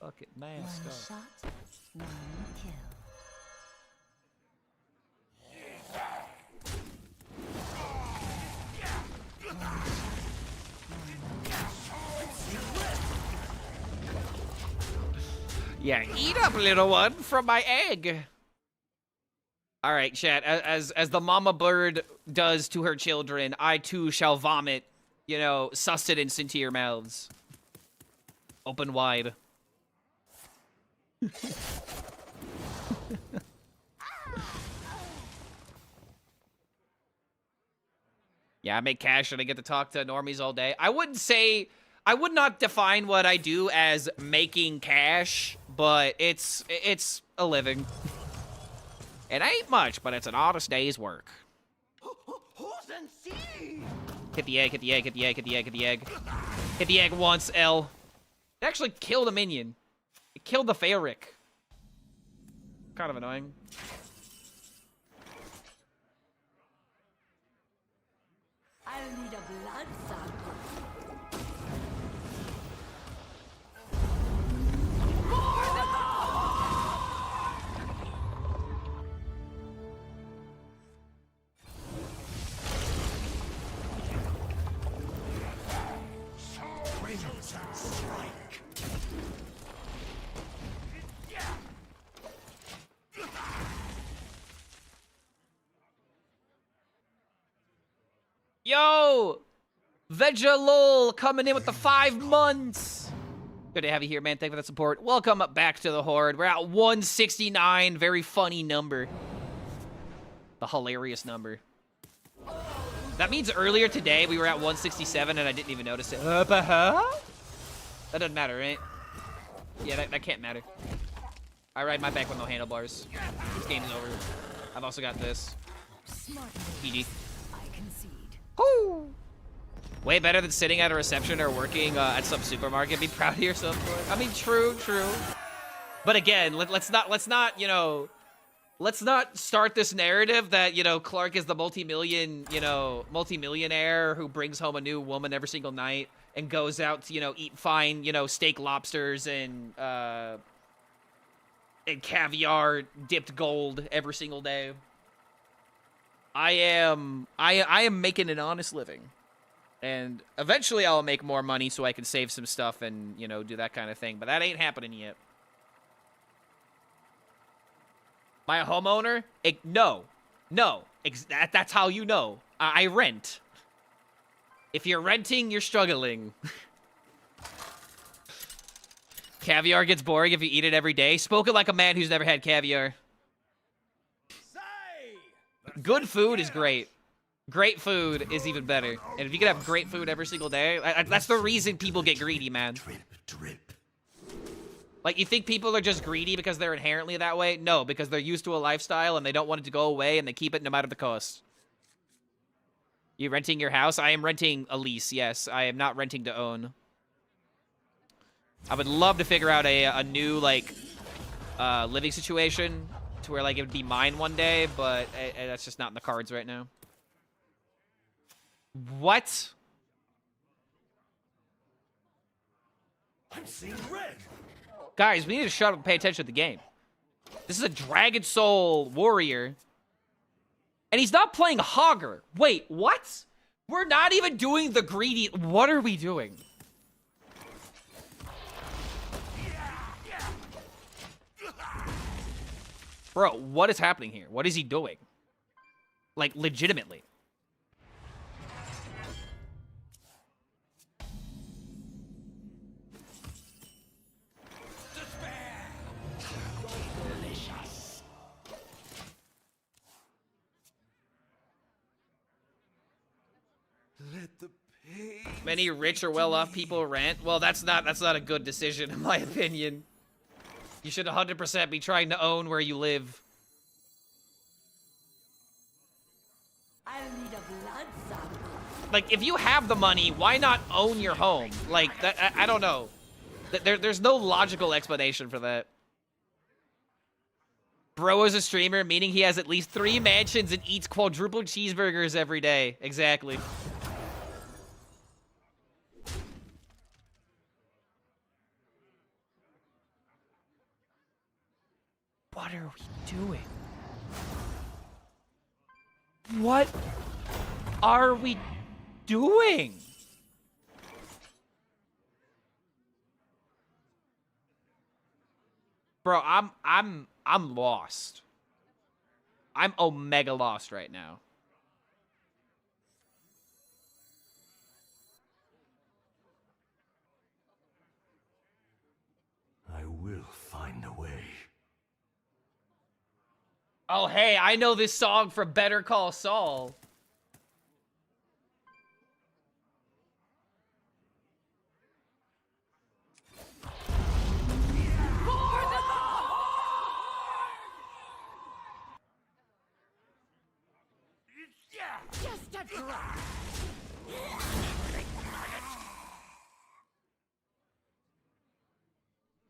Fuck it, man. One shot, one kill. Yeah, eat up, little one, from my egg. All right, chat. As the mama bird does to her children, I too shall vomit, you know, sustenance into your mouths. Open wide. Yeah, I make cash and I get to talk to normies all day. I would not define what I do as making cash, but it's a living. It ain't much, but it's an honest day's work. Hit the egg, hit the egg, hit the egg, hit the egg, hit the egg. Hit the egg once, L. It actually killed a minion. It killed the Faeric. Kind of annoying. I'll need a blood sample. Yo! Vegalol coming in with the 5 months. Good to have you here, man. Thank you for the support. Welcome back to the Horde. We're at 169. Very funny number. The hilarious number. That means earlier today we were at 167 and I didn't even notice it. That doesn't matter, right? Yeah, that can't matter. I ride my back with no handlebars. This game's over. I've also got this. GG. Woo! Way better than sitting at a reception or working at some supermarket. Be proud of yourself for it. I mean, true. But again, let's not, you know, let's not start this narrative that, you know, Clark is the multi-millionaire who brings home a new woman every single night and goes out to, you know, eat fine, you know, steak lobsters and caviar dipped gold every single day. I am making an honest living. And eventually I'll make more money so I can save some stuff and, you know, do that kind of thing. But that ain't happening yet. My homeowner? No. That's how you know. I rent. If you're renting, you're struggling. Caviar gets boring if you eat it every day. Spoken like a man who's never had caviar. Good food is great. Great food is even better. And if you can have great food every single day, that's the reason people get greedy, man. Drip. Like, you think people are just greedy because they're inherently that way? No, because they're used to a lifestyle and they don't want it to go away and they keep it no matter the cost. You renting your house? I am renting a lease, yes. I am not renting to own. I would love to figure out a new, like, living situation to where, like, it would be mine one day, but that's just not in the cards right now. What? I'm seeing red. Guys, we need to shut up and pay attention to the game. This is a Dragon Soul warrior. And he's not playing Hogger. Wait, what? We're not even doing the greedy... What are we doing? Bro, what is happening here? What is he doing? Like, legitimately. Many rich or well-off people rent. Well, that's not a good decision in my opinion. You should 100% be trying to own where you live. I'll need a blood sample. Like, if you have the money, why not own your home? Like, that, I don't know. There's no logical explanation for that. Bro is a streamer, meaning he has at least 3 mansions and eats quadruple cheeseburgers every day. Exactly. What are we doing? What are we doing? Bro, I'm lost. I'm omega lost right now. I will find a way. Oh, hey, I know this song from Better Call Saul. Just a drop.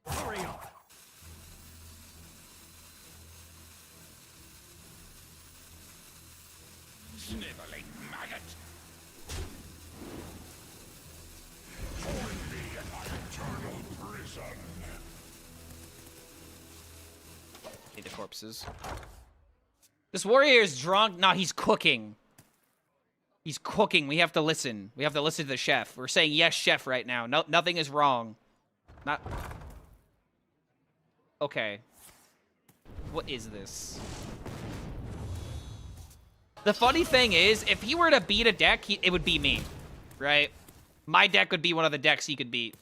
Hurry up! Sniveling maggot! Join me in my eternal prison! Need the corpses. This warrior is drunk. No, he's cooking. He's cooking. We have to listen. We have to listen to the chef. We're saying yes, chef, right now. No, nothing is wrong. Not... Okay. What is this? The funny thing is, if he were to beat a deck, it would be me. Right? My deck would be one of the decks he could beat.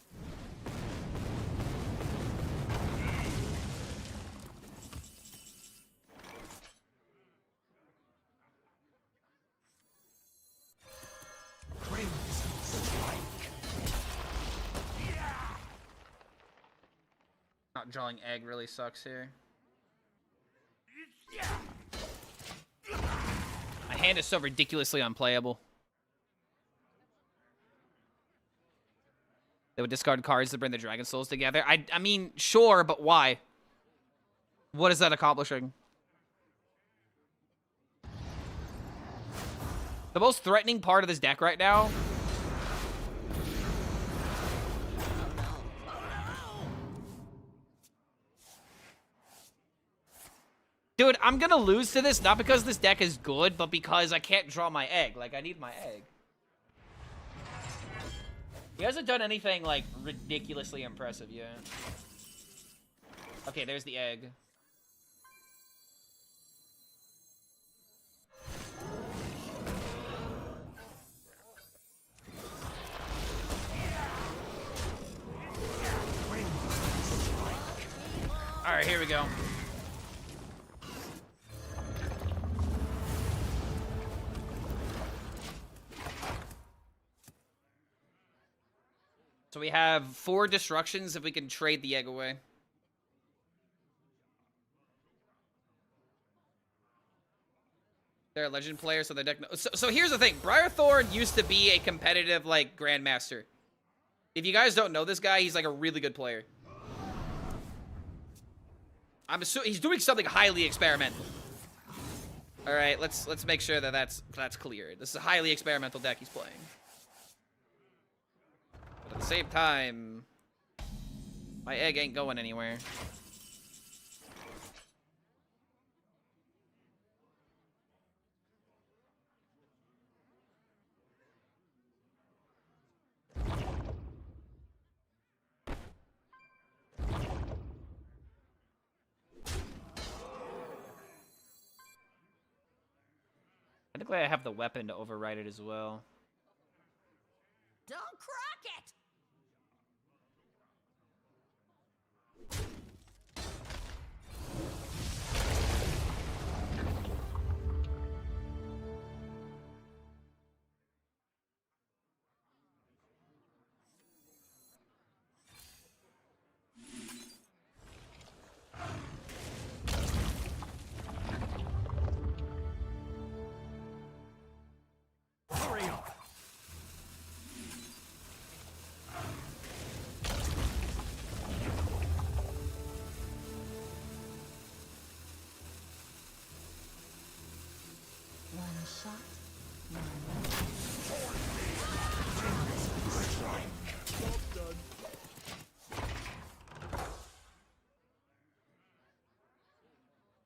Not drawing egg really sucks here. My hand is so ridiculously unplayable. They would discard cards to bring the Dragon Souls together. I mean, sure, but why? What is that accomplishing? The most threatening part of this deck right now... Dude, I'm gonna lose to this, not because this deck is good, but because I can't draw my egg. Like, I need my egg. He hasn't done anything, like, ridiculously impressive yet. Okay, there's the egg. Alright, here we go. So we have 4 destructions if we can trade the egg away. They're a legend player, so their deck... So here's the thing. Briarthorn used to be a competitive, like, grandmaster. If you guys don't know this guy, he's, like, a really good player. I'm assuming he's doing something highly experimental. All right, let's make sure that that's clear. This is a highly experimental deck he's playing. But at the same time, my egg ain't going anywhere. Technically, I have the weapon to override it as well. Don't crack it!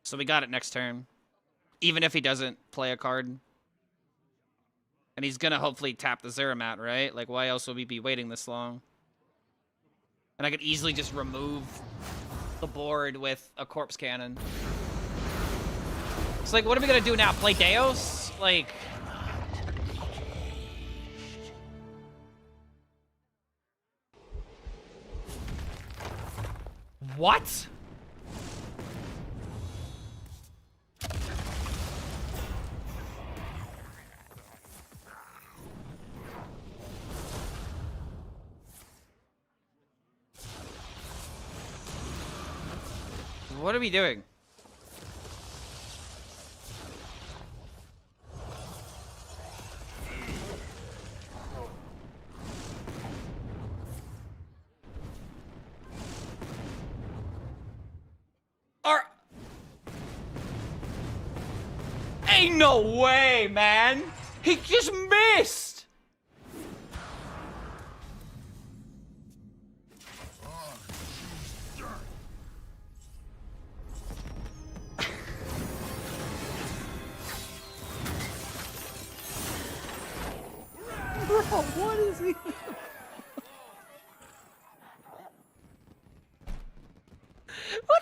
So we got it next turn. Even if he doesn't play a card. And he's gonna hopefully tap the Zeramat, right? Like, why else would we be waiting this long? And I could easily just remove the board with a Corpse Cannon. It's like, what are we gonna do now? Play Deos? Like... What? What are we doing? Ain't no way, man! He just missed! Bro, what is he? What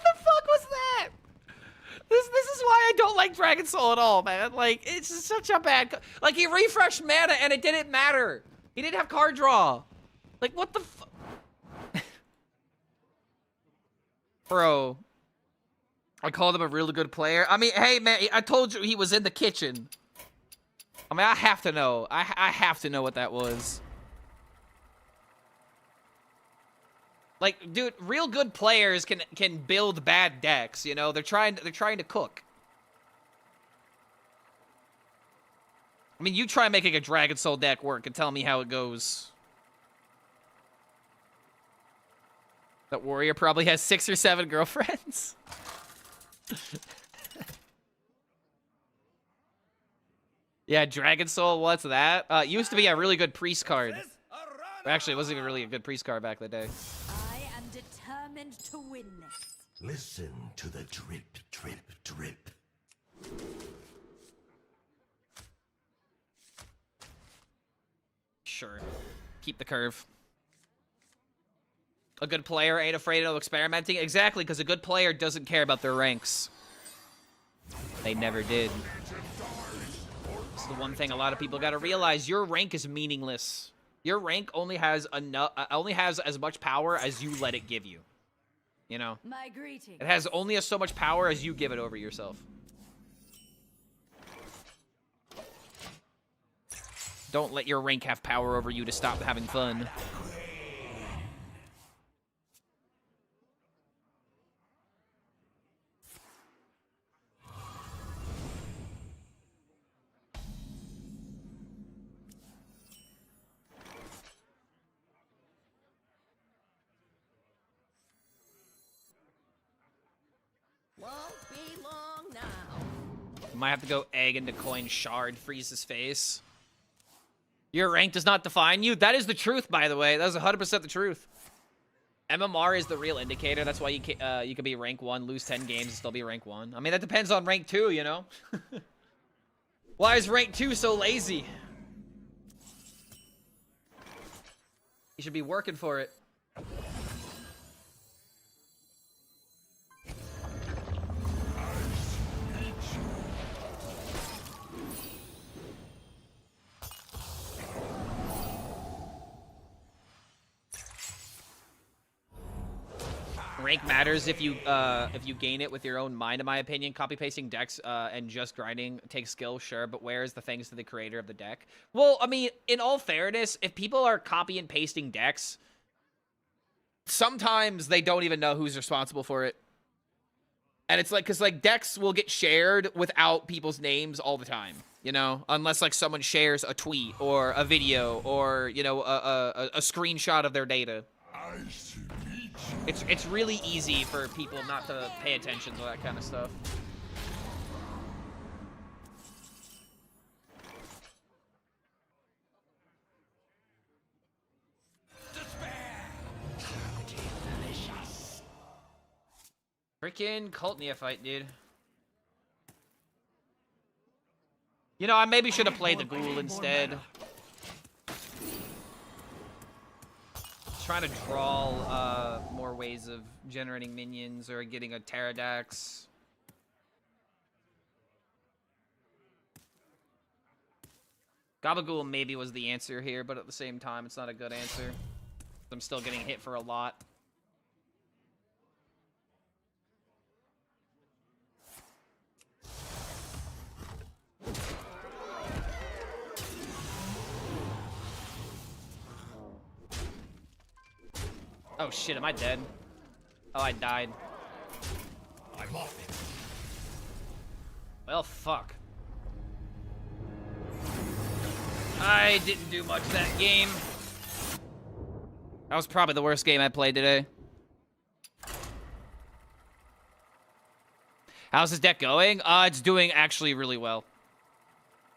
the fuck was that? This is why I don't like Dragon Soul at all, man. Like, it's just such a bad... Like, he refreshed mana and it didn't matter. He didn't have card draw. Like, what the fuck? Bro. I called him a really good player. I mean, hey, man, I told you he was in the kitchen. I mean, I have to know. I have to know what that was. Like, dude, real good players can build bad decks, you know? They're trying to cook. I mean, you try making a Dragon Soul deck work and tell me how it goes. That warrior probably has 6 or 7 girlfriends. Yeah, Dragon Soul, what's that? Used to be a really good priest card. Actually, it wasn't even really a good priest card back in the day. I am determined to win this. Listen to the drip, drip, drip. Sure. Keep the curve. A good player ain't afraid of experimenting. Exactly, because a good player doesn't care about their ranks. They never did. It's the one thing a lot of people got to realize. Your rank is meaningless. Your rank only has as much power as you let it give you. You know? My greeting. It has only so much power as you give it over yourself. Don't let your rank have power over you to stop having fun. Won't be long now. Might have to go egg into coin shard, freeze his face. Your rank does not define you. That is the truth, by the way. That is 100% the truth. MMR is the real indicator. That's why you can be rank 1, lose 10 games, and still be rank 1. I mean, that depends on rank 2, you know? Why is rank 2 so lazy? You should be working for it. Rank matters if you gain it with your own mind, in my opinion. Copy pasting decks and just grinding takes skill, sure, but where is the thanks to the creator of the deck? Well, I mean, in all fairness, if people are copy and pasting decks, sometimes they don't even know who's responsible for it. And it's like, because like decks will get shared without people's names all the time, you know, unless like someone shares a tweet or a video or, you know, a screenshot of their data. It's really easy for people not to pay attention to that kind of stuff. Freaking cult neophyte, dude. You know, I maybe should have played the ghoul instead. Trying to draw more ways of generating minions or getting a Pterodax. Gabagool maybe was the answer here, but at the same time, it's not a good answer. I'm still getting hit for a lot. Oh shit, am I dead? Oh, I died. I'm off it. Well, fuck. I didn't do much that game. That was probably the worst game I played today. How's this deck going? It's doing actually really well.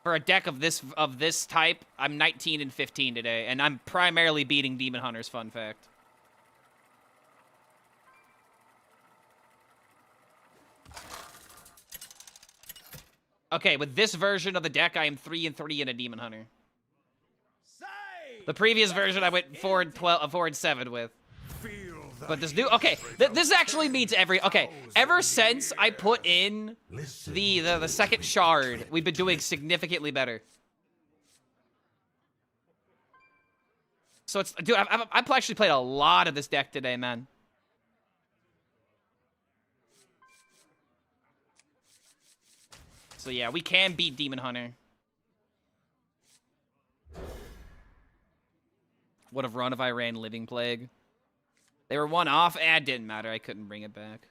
For a deck of this type, I'm 19 and 15 today, and I'm primarily beating Demon Hunters, fun fact. Okay, with this version of the deck, I am 3 and 3 in a Demon Hunter. The previous version I went 4 and 12, 4 and 7 with. But this new, okay, this actually means ever since I put in the second shard, we've been doing significantly better. So it's, dude, I've actually played a lot of this deck today, man. So yeah, we can beat Demon Hunter. Would have run if I ran Living Plague. They were one off. It didn't matter. I couldn't bring it back.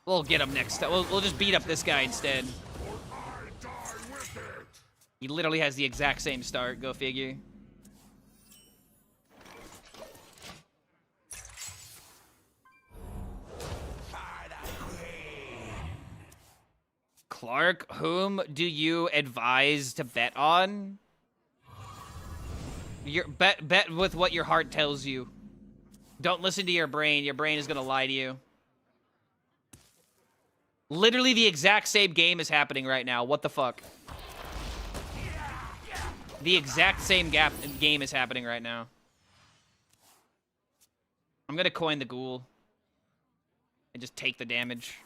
We'll get him next time. We'll just beat up this guy instead. He literally has the exact same start. Go figure. Clark, whom do you advise to bet on? Bet with what your heart tells you. Don't listen to your brain. Your brain is gonna lie to you. Literally the exact same game is happening right now. What the fuck? The exact same game is happening right now. I'm gonna coin the ghoul and just take the damage.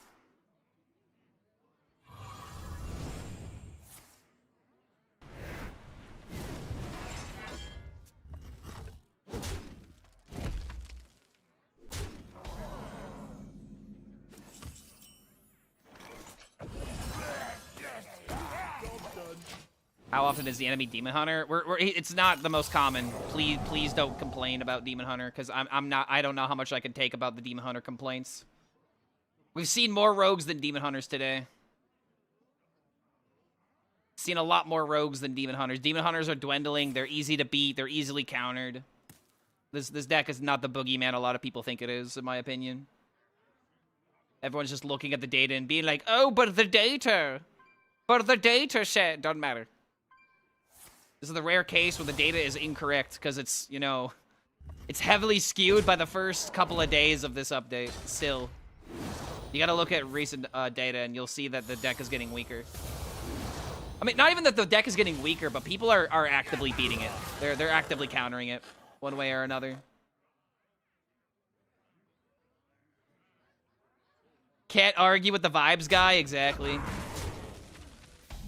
How often is the enemy Demon Hunter? It's not the most common. Please don't complain about Demon Hunter, because I don't know how much I can take about the Demon Hunter complaints. We've seen more rogues than Demon Hunters today. Seen a lot more rogues than Demon Hunters. Demon Hunters are dwindling. They're easy to beat. They're easily countered. This deck is not the boogeyman a lot of people think it is, in my opinion. Everyone's just looking at the data and being like, oh, but the data. But the data set doesn't matter. This is the rare case where the data is incorrect because it's, you know, it's heavily skewed by the first couple of days of this update. Still, you gotta look at recent data and you'll see that the deck is getting weaker. I mean, not even that the deck is getting weaker, but people are actively beating it. They're actively countering it one way or another. Can't argue with the vibes guy, exactly.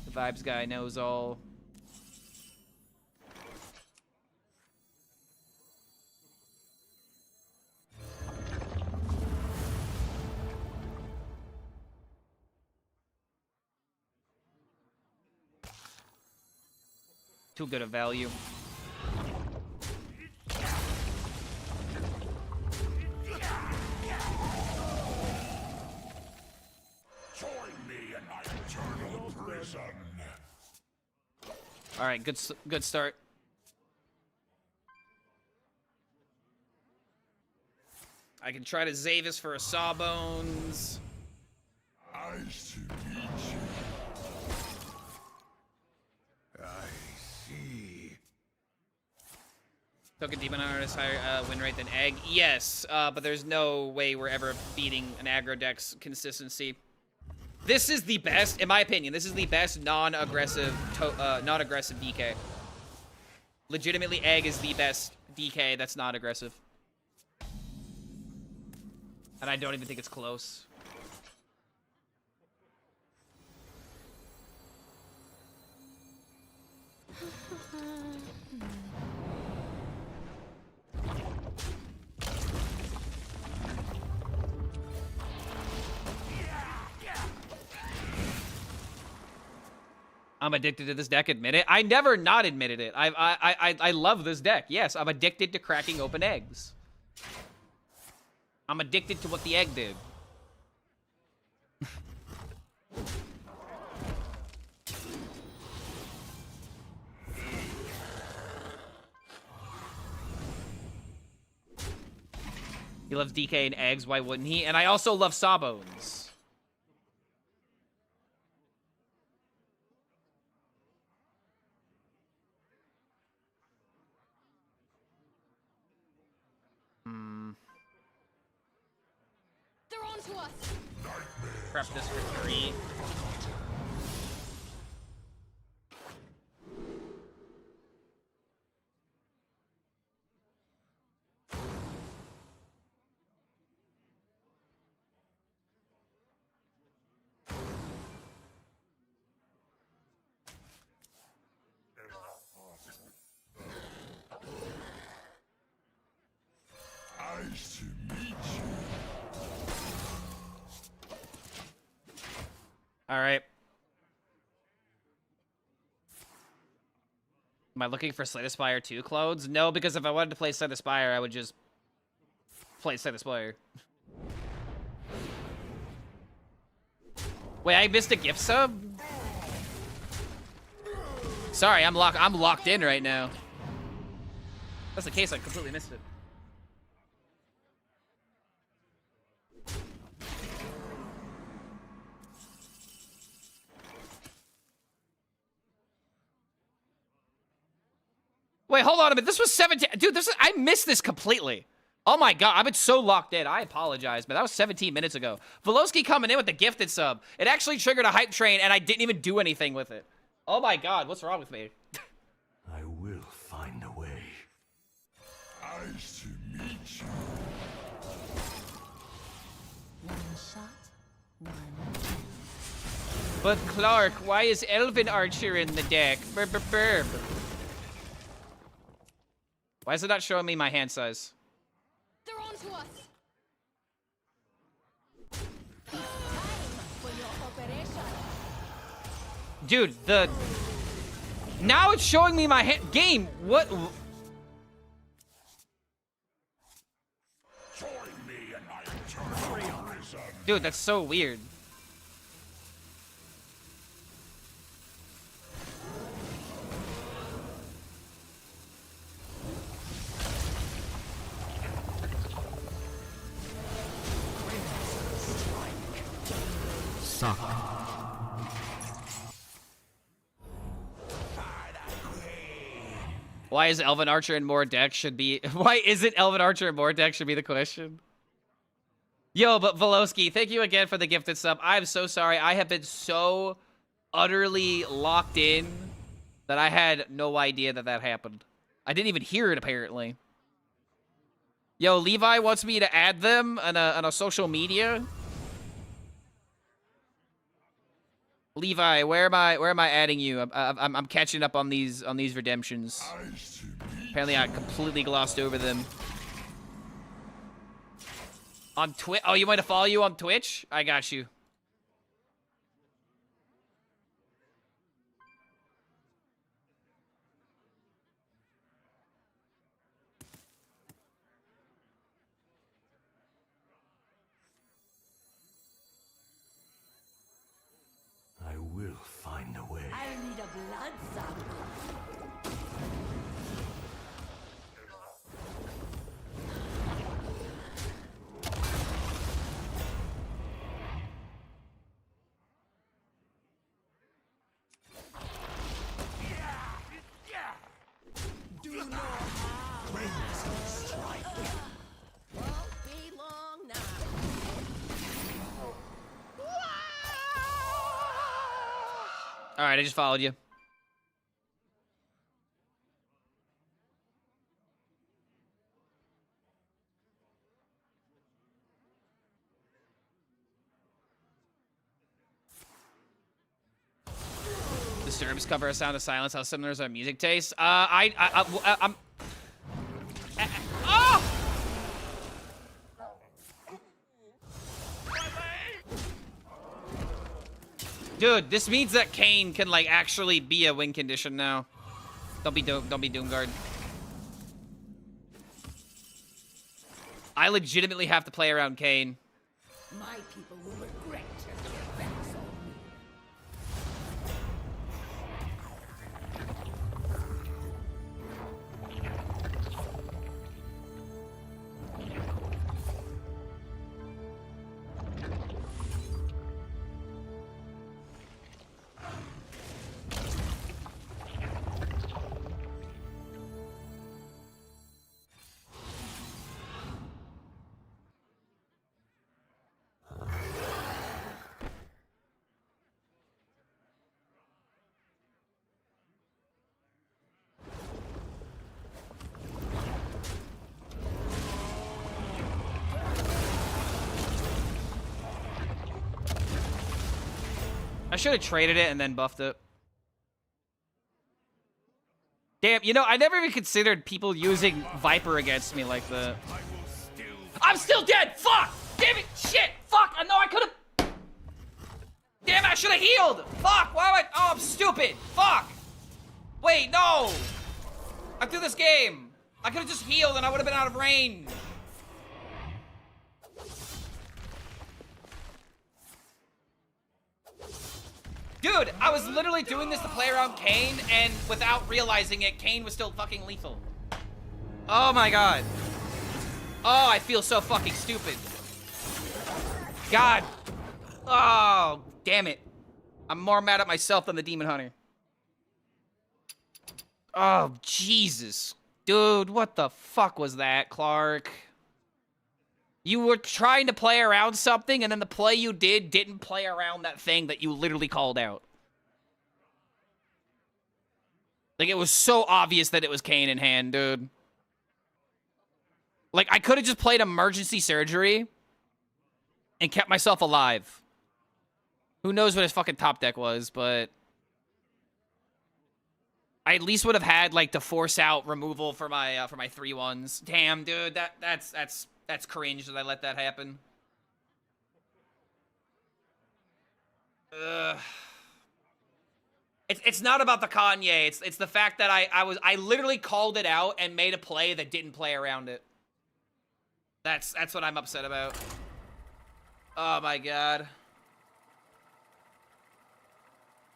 The vibes guy knows all. Too good a value. Join me in my eternal prison. All right, good start. I can try to Zavis for a Sawbones. I should beat you. I see. Token Demon Hunter has higher win rate than Egg. Yes, but there's no way we're ever beating an aggro deck's consistency. This is the best, in my opinion, this is the best non-aggressive DK. Legitimately, Egg is the best DK that's not aggressive. And I don't even think it's close. I'm addicted to this deck, admit it. I never not admitted it. I love this deck. Yes, I'm addicted to cracking open eggs. I'm addicted to what the egg did. He loves DK and eggs, why wouldn't he? And I also love Sawbones. They're on to us. Prep this for 3. Nice to meet you. All right. Am I looking for Slay the Spire 2 clones? No, because if I wanted to play Slay the Spire, I would just play Slay the Spire. Wait, I missed a gift sub? Sorry, I'm locked in right now. If that's the case, I completely missed it. Wait, hold on a minute. This was 17. Dude, I missed this completely. Oh my god, I've been so locked in. I apologize, but that was 17 minutes ago. Veloski coming in with the gifted sub. It actually triggered a hype train, and I didn't even do anything with it. Oh my god, what's wrong with me? I will find a way. Nice to meet you. One shot, one. But Clark, why is Elven Archer in the deck? Burp, burp, burp. Why is it not showing me my hand size? They're on to us. Dude, now it's showing me my game. What? Join me in my eternal prison. Dude, that's so weird. Suck. Why is Elven Archer in more decks should be... Why isn't Elven Archer in more decks should be the question. Yo, but Veloski, thank you again for the gifted sub. I'm so sorry. I have been so utterly locked in that I had no idea that that happened. I didn't even hear it, apparently. Yo, Levi wants me to add them on a social media. Levi, where am I adding you? I'm catching up on these redemptions. Nice to meet Apparently I completely glossed over them. On Twitch? Oh, you want me to follow you on Twitch? I got you. I will find a way. I'll need a blood sample. Do no harm. All right, I just followed you. Disturbs cover a Sound of Silence. How similar is our music taste? I'm. Oh! Dude, this means that Kayn can like actually be a win condition now. Don't be Doomguard. I legitimately have to play around Kayn. My people will regret turning their backs on me. I should have traded it and then buffed it. Damn, you know, I never even considered people using Viper against me like that. I'm still dead! Fuck! Damn it! Shit! Fuck! I know I could've... Damn it, I should've healed! Fuck! Why am I... Oh, I'm stupid! Fuck! Wait, no! I threw this game! I could've just healed and I would've been out of range. Dude, I was literally doing this to play around Kayn, and without realizing it, Kayn was still fucking lethal. Oh my god. Oh, I feel so fucking stupid. God. Oh, damn it. I'm more mad at myself than the Demon Hunter. Oh, Jesus. Dude, what the fuck was that, Clark? You were trying to play around something, and then the play you did didn't play around that thing that you literally called out. Like, it was so obvious that it was Kayn in hand, dude. Like, I could have just played Emergency Surgery and kept myself alive. Who knows what his fucking top deck was, but... I at least would have had, like, the force out removal for my 3-1s. Damn, dude, that's cringe that I let that happen. Ugh. It's not about the Kanye. It's the fact that I literally called it out and made a play that didn't play around it. That's what I'm upset about. Oh my god.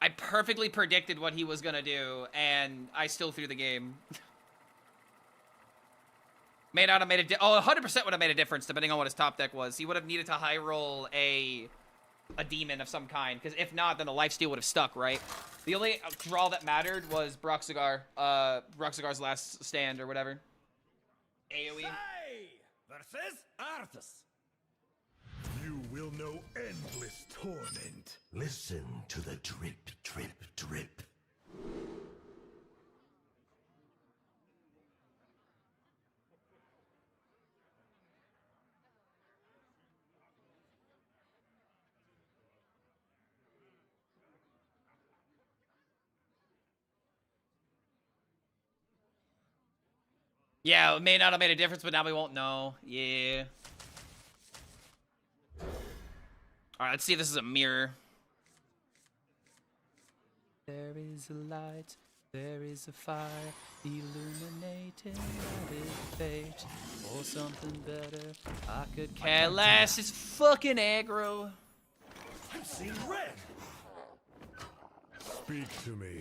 I perfectly predicted what he was gonna do, and I still threw the game. May not have made a 100% would have made a difference depending on what his top deck was. He would have needed to high roll a demon of some kind, because if not, then the lifesteal would have stuck, right? The only draw that mattered was Broxigar, Broxigar's last stand or whatever. AoE. Versus Arthas. You will know endless torment. Listen to the drip, drip, drip. Yeah, it may not have made a difference, but now we won't know. Yeah. Alright, let's see if this is a mirror. There is a light, there is a fire, illuminating what is fate. Or something better, I could care less. It's fucking aggro. I'm seeing red. Speak to me.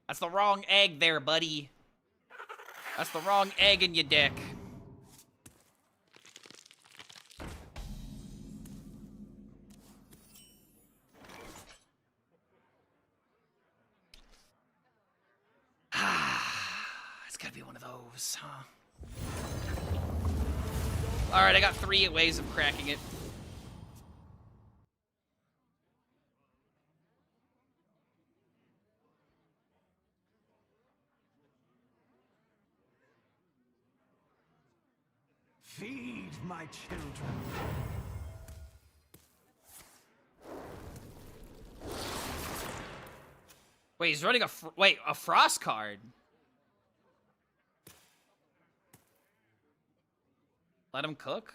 That's the wrong egg there, buddy. That's the wrong egg in your deck. It's gotta be one of those, huh? Alright, I got 3 ways of cracking it. my children. Wait, he's running a frost card. Let him cook.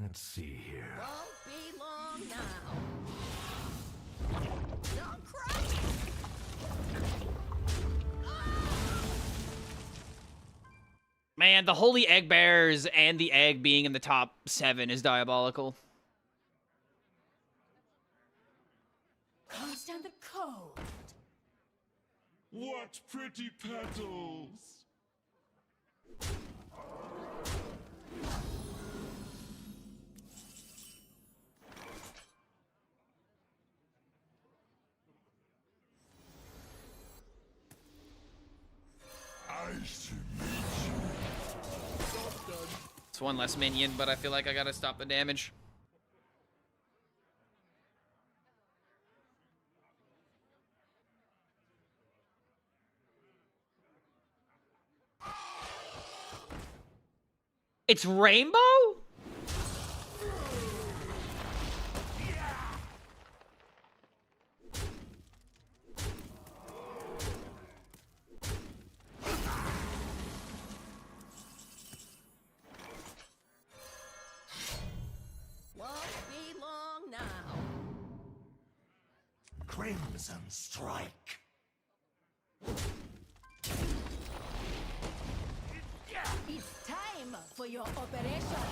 Let's see here. Won't be long now. Don't cry. Man, the holy egg bears and the egg being in the top 7 is diabolical. Can't stand the cold. What pretty petals! Nice to meet you. It's one less minion, but I feel like I gotta stop the damage. It's rainbow? Won't be long now. Crimson Strike. It's time for your operation.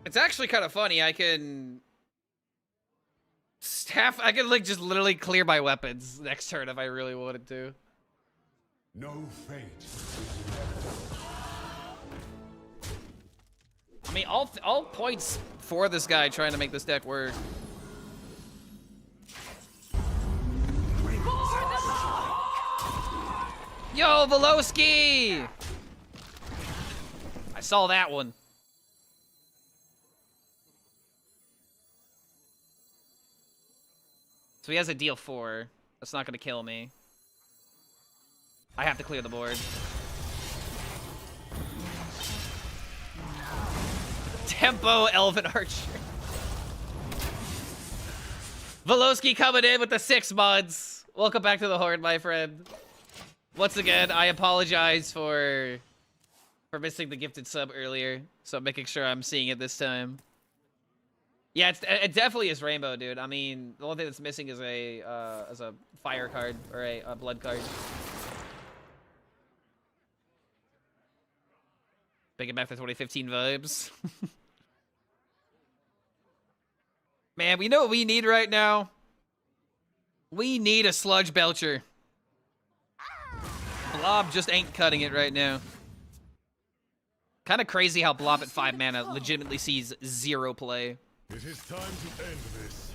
It's actually kind of funny. I can I can like just literally clear my weapons next turn if I really wanted to. No fate. I mean, all points for this guy trying to make this deck work. Yo, Velosky! I saw that one. So he has a deal 4. That's not gonna kill me. I have to clear the board. Tempo Elven Archer. Velosky coming in with the 6 mods. Welcome back to the Horde, my friend. Once again, I apologize for missing the gifted sub earlier. So I'm making sure I'm seeing it this time. Yeah, it definitely is rainbow, dude. I mean, the only thing that's missing is a fire card or a blood card. Bring it back to 2015 vibes. Man, we know what we need right now. We need a sludge belcher. Blob just ain't cutting it right now. Kind of crazy how Blob at 5 mana legitimately sees 0 play. It is time to end this.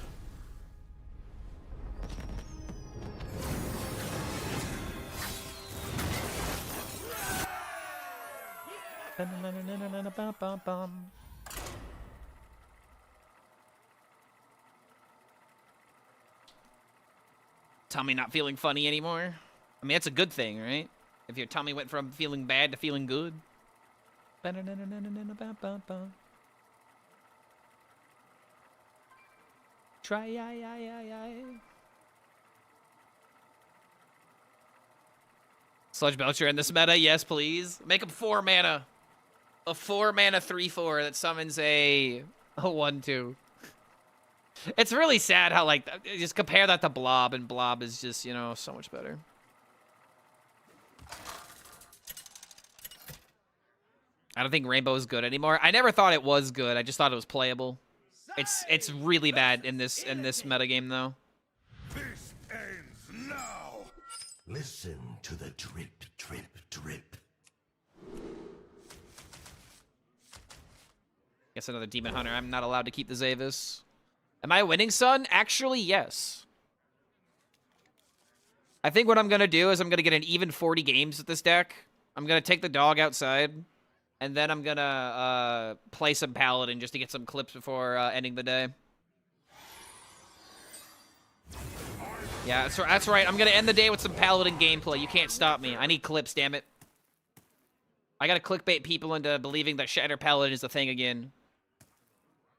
Tommy not feeling funny anymore. I mean, that's a good thing, right? If your tummy went from feeling bad to feeling good. Try. Sludge Belcher in this meta, yes, please. Make him 4 mana. A 4 mana 3/4 that summons a 1/2. It's really sad how, like, just compare that to Blob, and Blob is just, you know, so much better. I don't think Rainbow is good anymore. I never thought it was good. I just thought it was playable. It's really bad in this metagame though. This ends now. Listen to the drip, drip, drip. Guess another Demon Hunter. I'm not allowed to keep the Zavis. Am I winning, son? Actually, yes. I think what I'm going to do is I'm going to get an even 40 games with this deck. I'm going to take the dog outside. And then I'm going to play some Paladin just to get some clips before ending the day. Yeah, that's right. I'm going to end the day with some Paladin gameplay. You can't stop me. I need clips, damn it. I got to clickbait people into believing that Shatter Paladin is the thing again.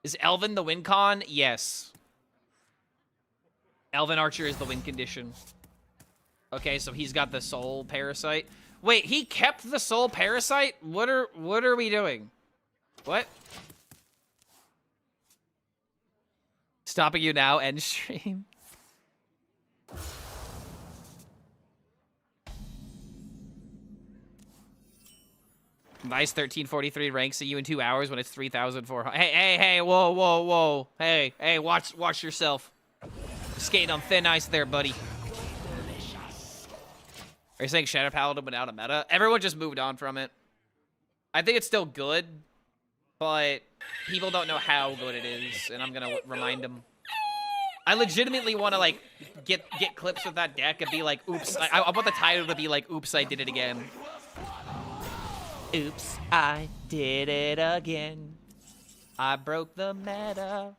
Is Elven the win con? Yes. Elven Archer is the win condition. Okay, so he's got the Soul Parasite. Wait, he kept the Soul Parasite? What are we doing? What? Stopping you now, end stream. Nice 1343 ranks at you in 2 hours when it's 3,400. Hey, whoa. Hey, watch yourself. Skating on thin ice there, buddy. Are you saying Shadow Paladin went out of meta? Everyone just moved on from it. I think it's still good, but people don't know how good it is, and I'm gonna remind them. I legitimately want to like get clips with that deck and be like, oops. I want the title to be like, oops, I did it again. Oops, I did it again. I broke the meta.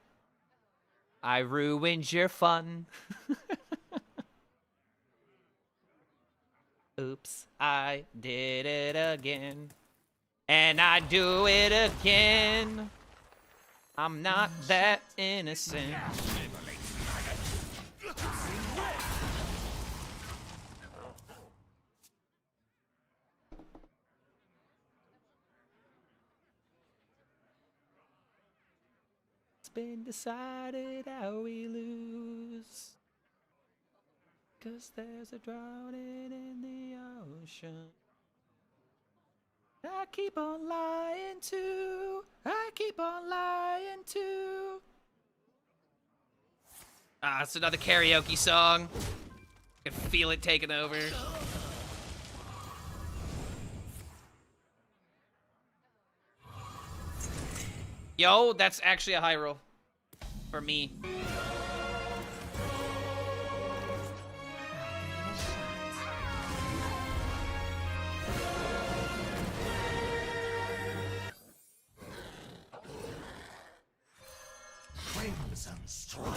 I ruined your fun. Oops, I did it again. And I do it again. I'm not that innocent. It's been decided how we lose. 'Cause there's a drowning in the ocean. I keep on lying to. I keep on lying to. Ah, it's another karaoke song. I can feel it taking over. Yo, that's actually a high roll. For me. Crimson Strike.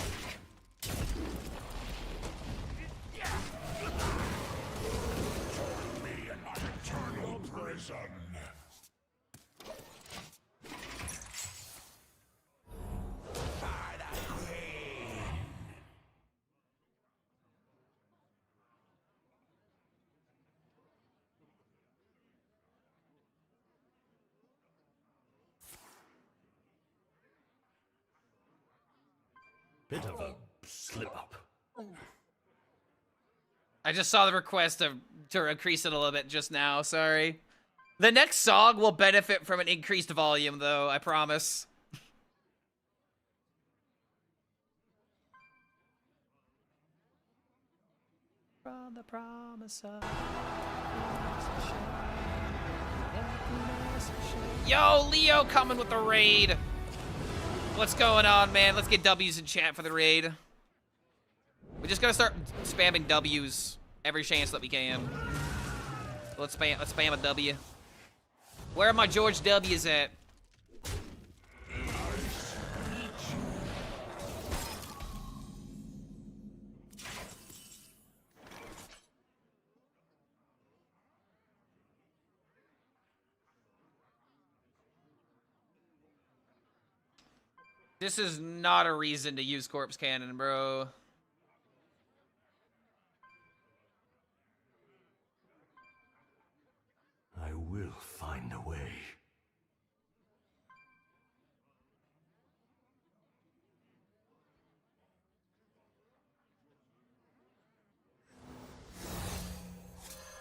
Me in my eternal prison. Bit of a slip up. I just saw the request to increase it a little bit just now, sorry. The next song will benefit from an increased volume, though, I promise. From the promise of... Yo, Leo coming with the raid. What's going on, man? Let's get W's in chat for the raid. We just gotta start spamming W's every chance that we can. Let's spam a W. Where are my George W's at? This is not a reason to use Corpse Cannon, bro. I will find a way.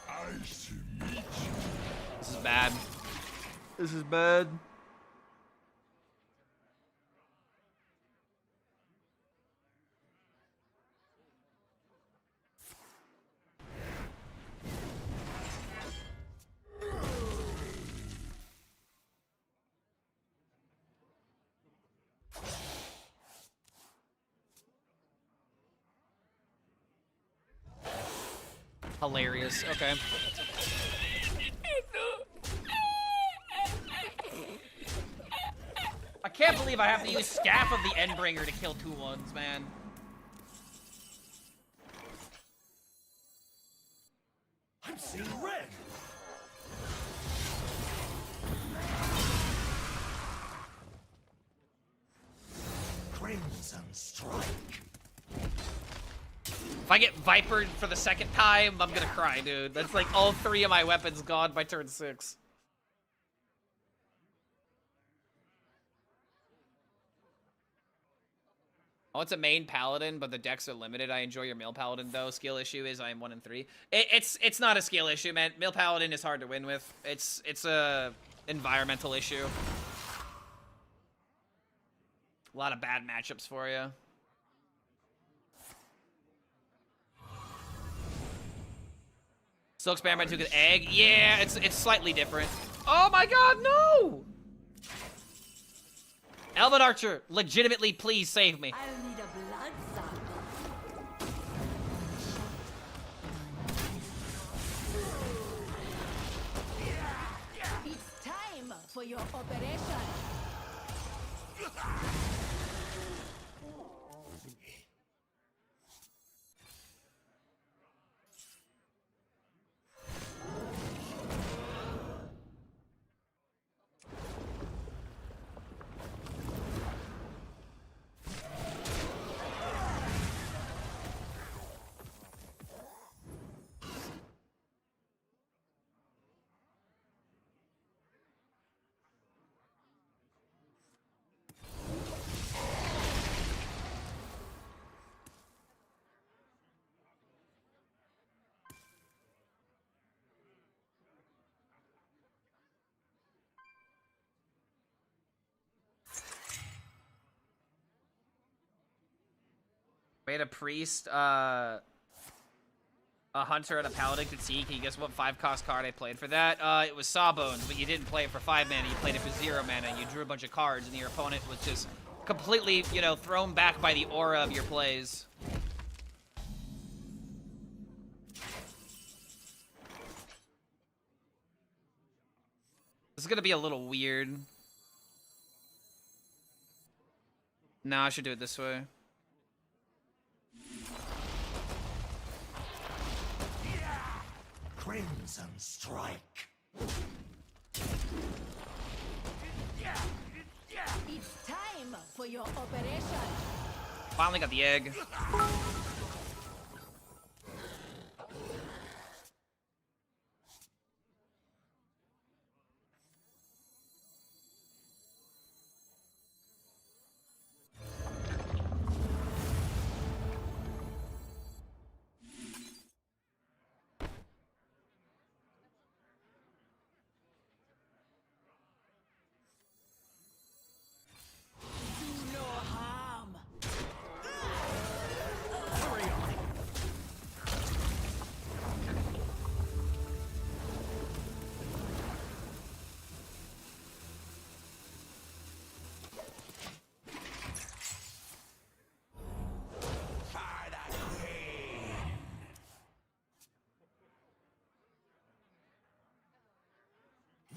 Nice to meet you. This is bad. This is bad. Hilarious. Okay. I can't believe I have to use Scaff of the Endbringer to kill 2/1s, man. I'm seeing red. Crimson strike. If I get Vipered for the second time, I'm gonna cry, dude. That's like all 3 of my weapons gone by turn 6. Oh, it's a main paladin, but the decks are limited. I enjoy your male paladin though. Skill issue is I am 1 in 3. It's not a skill issue, man. Male paladin is hard to win with. It's a environmental issue. A lot of bad matchups for you. Still experiment to get egg. Yeah, it's slightly different. Oh my god, no! Elven Archer, legitimately, please save me. I'll need a blood sample. It's time for your operation. We had a priest, a hunter, and a paladin could see. Can you guess what 5-cost card I played for that? It was Sawbones, but you didn't play it for 5 mana. You played it for 0 mana. You drew a bunch of cards, and your opponent was just completely, you know, thrown back by the aura of your plays. This is gonna be a little weird. No, I should do it this way. Crimson strike. It's time for your operation. Finally got the egg. Do no harm. For the queen.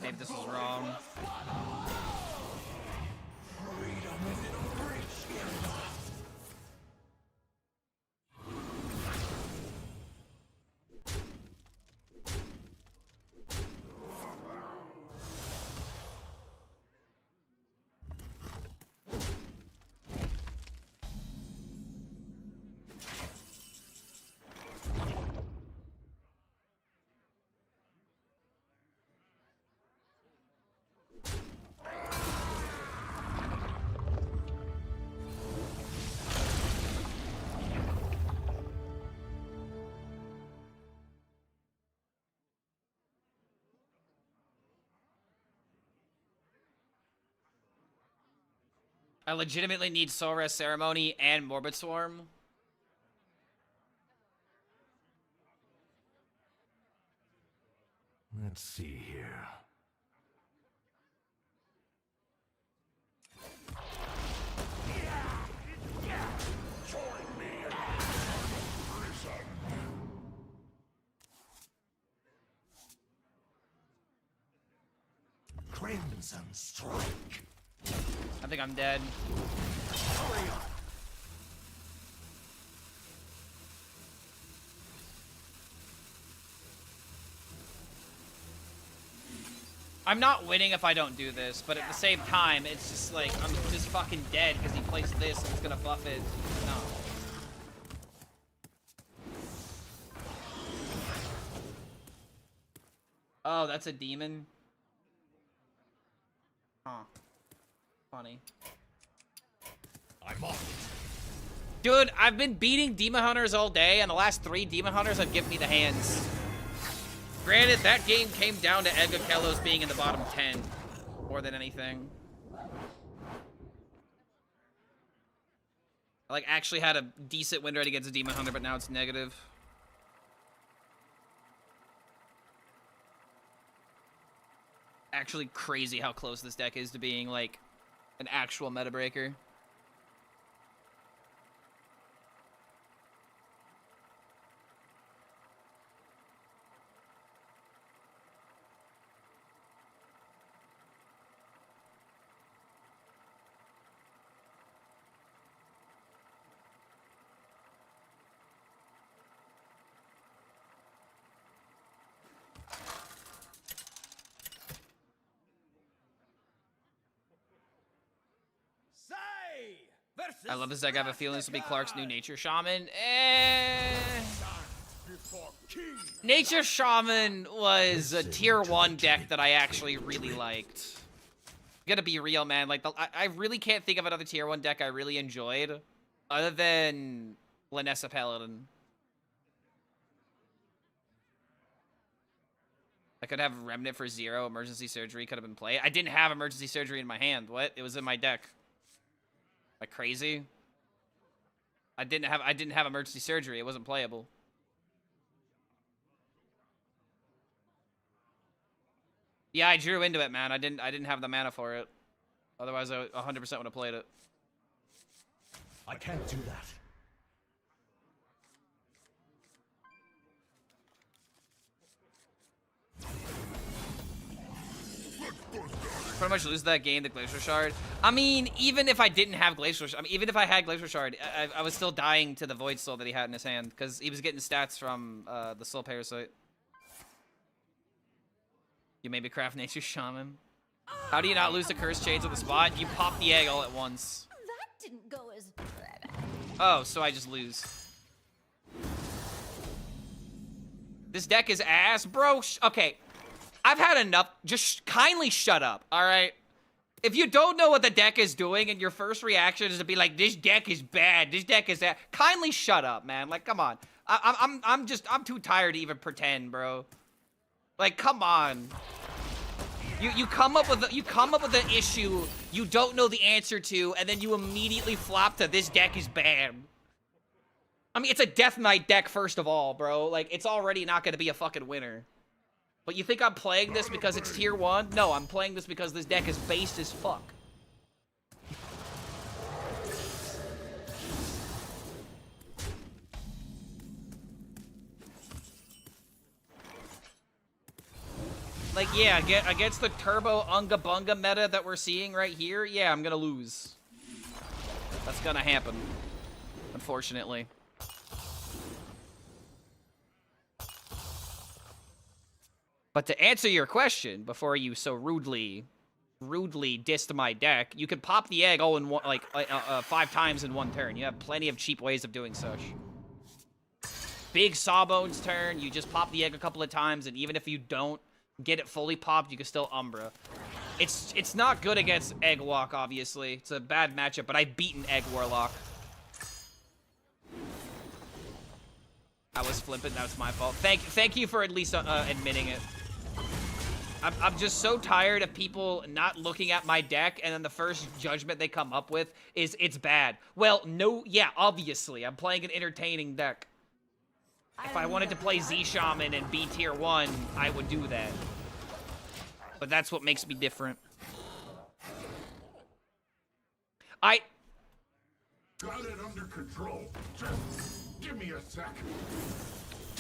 Maybe this is wrong. Freedom within reach. I legitimately need Soul Rest Ceremony and Morbid Swarm. Let's see here. Crimson Strike. I think I'm dead. I'm not winning if I don't do this, but at the same time, it's just like, I'm just fucking dead because he plays this and it's gonna buff it. No. Oh, that's a demon? Huh. Funny. I'm off. Dude, I've been beating Demon Hunters all day, and the last 3 Demon Hunters have given me the hands. Granted, that game came down to Edgar Kellos being in the bottom 10 more than anything. I like actually had a decent win rate against a Demon Hunter, but now it's negative. Actually crazy how close this deck is to being like an actual meta breaker. I love this deck. I have a feeling this will be Clark's new Nature Shaman. Nature Shaman was a tier 1 deck that I actually really liked. Gotta be real, man. Like, I really can't think of another tier 1 deck I really enjoyed other than Lanessa Paladin. I could have Remnant for 0. Emergency Surgery could have been played. I didn't have Emergency Surgery in my hand. What? It was in my deck. Like crazy? I didn't have Emergency Surgery. It wasn't playable. Yeah, I drew into it, man. I didn't have the mana for it. Otherwise, I 100% would have played it. I can't do that. Pretty much lose that game to Glacial Shard. I mean, even if I didn't have Glacial Shard, even if I had Glacial Shard, I was still dying to the Void Soul that he had in his hand because he was getting stats from the Soul Parasite. You maybe craft Nature Shaman. How do you not lose the Curse Chains on the spot? You pop the egg all at once. That didn't go as... Oh, so I just lose. This deck is ass, bro. Okay. I've had enough. Just kindly shut up, all right? If you don't know what the deck is doing and your first reaction is to be like, this deck is bad, this deck is that, kindly shut up, man. Like, come on. I'm too tired to even pretend, bro. Like, come on. You come up with an issue you don't know the answer to, and then you immediately flop to this deck is bad. I mean, it's a Death Knight deck, first of all, bro. Like, it's already not going to be a fucking winner. But you think I'm playing this because it's tier 1? No, I'm playing this because this deck is based as fuck. Like, yeah, against the Turbo Unga Bunga meta that we're seeing right here, yeah, I'm gonna lose. That's gonna happen, unfortunately. But to answer your question, before you so rudely dissed my deck, you could pop the egg all in one, 5 times in one turn. You have plenty of cheap ways of doing such. Big Sawbones turn, you just pop the egg a couple of times, and even if you don't get it fully popped, you can still Umbra. It's not good against Egg Walk, obviously. It's a bad matchup, but I've beaten Egg Warlock. I was flipping, that was my fault. Thank you for at least admitting it. I'm just so tired of people not looking at my deck, and then the first judgment they come up with is it's bad. Well, no, yeah, obviously. I'm playing an entertaining deck. If I wanted to play Z Shaman and be tier 1, I would do that. But that's what makes me different. Got it under control. Just give me a sec.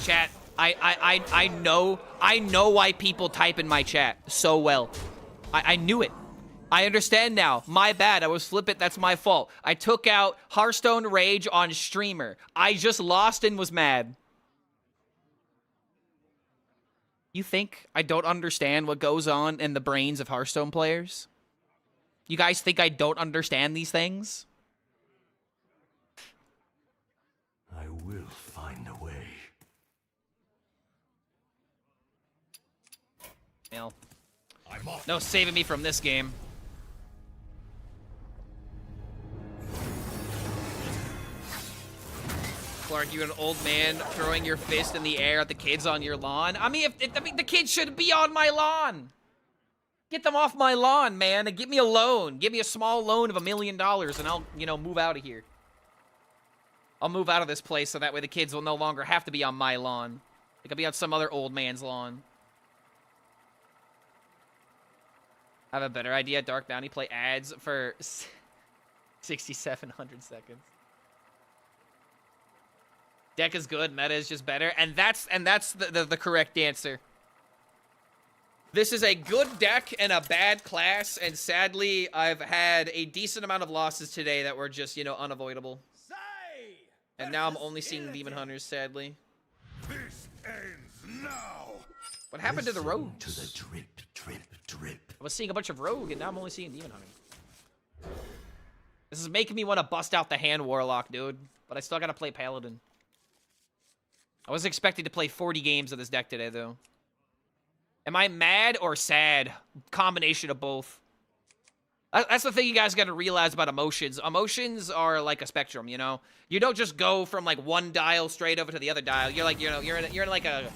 Chat, I know why people type in my chat so well. I knew it. I understand now. My bad. I was flippant. That's my fault. I took out Hearthstone Rage on streamer. I just lost and was mad. You think I don't understand what goes on in the brains of Hearthstone players? You guys think I don't understand these things? I will find a way. Well, no saving me from this game. Clark, you're an old man throwing your fist in the air at the kids on your lawn. I mean, the kids should be on my lawn. Get them off my lawn, man, and give me a loan. Give me a small loan of $1 million, and I'll, you know, move out of here. I'll move out of this place so that way the kids will no longer have to be on my lawn. They could be on some other old man's lawn. I have a better idea. Dark Bounty play ads for 6,700 seconds. Deck is good, meta is just better, and that's the correct answer. This is a good deck and a bad class, and sadly, I've had a decent amount of losses today that were just, you know, unavoidable. And now I'm only seeing Demon Hunters, sadly. This ends now. What happened to the rogues? To the drip, drip, drip. I was seeing a bunch of rogue, and now I'm only seeing Demon Hunter. This is making me want to bust out the Hand Warlock, dude. But I still gotta play Paladin. I was expecting to play 40 games of this deck today, though. Am I mad or sad? Combination of both. That's the thing you guys gotta realize about emotions. Emotions are like a spectrum, you know? You don't just go from, like, one dial straight over to the other dial. You're like, you know, you're in like a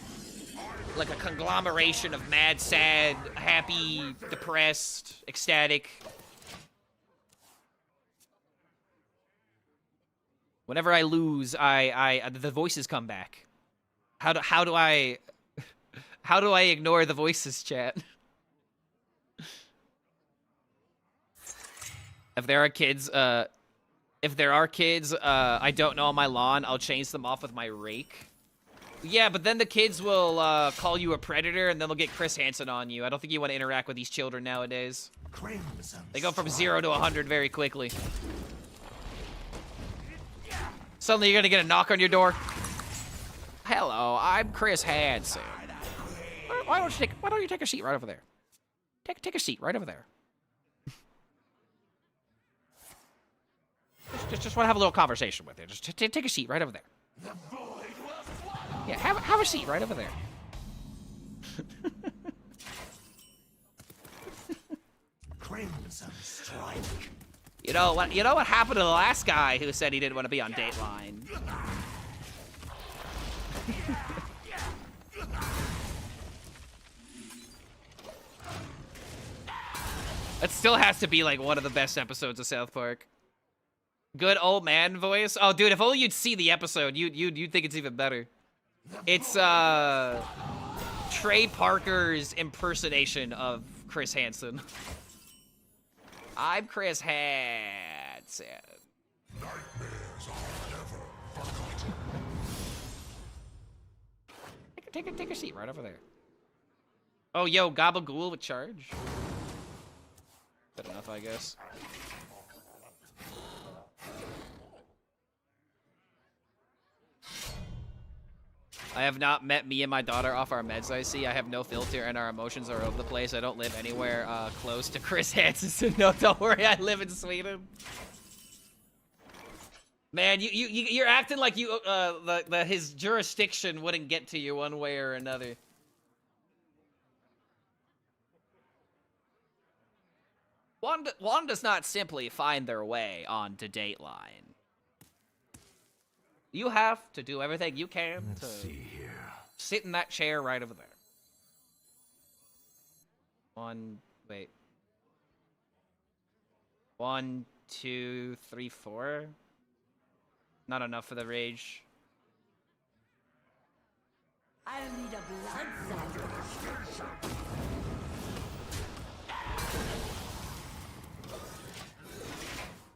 conglomeration of mad, sad, happy, depressed, ecstatic. Whenever I lose, the voices come back. How do I ignore the voices, chat? If there are kids, I don't know on my lawn, I'll chase them off with my rake. Yeah, but then the kids will call you a predator, and then they'll get Chris Hansen on you. I don't think you want to interact with these children nowadays. They go from 0 to 100 very quickly. Suddenly you're gonna get a knock on your door. Hello, I'm Chris Hansen. Why don't you take a seat right over there? Take a seat right over there. Just want to have a little conversation with you. Just take a seat right over there. Yeah, have a seat right over there. Crimson strike. You know what happened to the last guy who said he didn't want to be on Dateline? It still has to be like one of the best episodes of South Park. Good old man voice. Oh, dude, if only you'd see the episode, you'd think it's even better. It's Trey Parker's impersonation of Chris Hansen. I'm Chris Hansen. Nightmares are never forgotten. Take a seat right over there. Oh, yo, Gabagool with charge. Good enough, I guess. I have not met me and my daughter off our meds, I see. I have no filter and our emotions are over the place. I don't live anywhere close to Chris Hansen. No, don't worry, I live in Sweden. Man, you're acting like you his jurisdiction wouldn't get to you one way or another. One does not simply find their way onto Dateline. You have to do everything you can to See here. sit in that chair right over there. Wait. 1, 2, 3, 4. Not enough for the rage. I'll need a blood sample.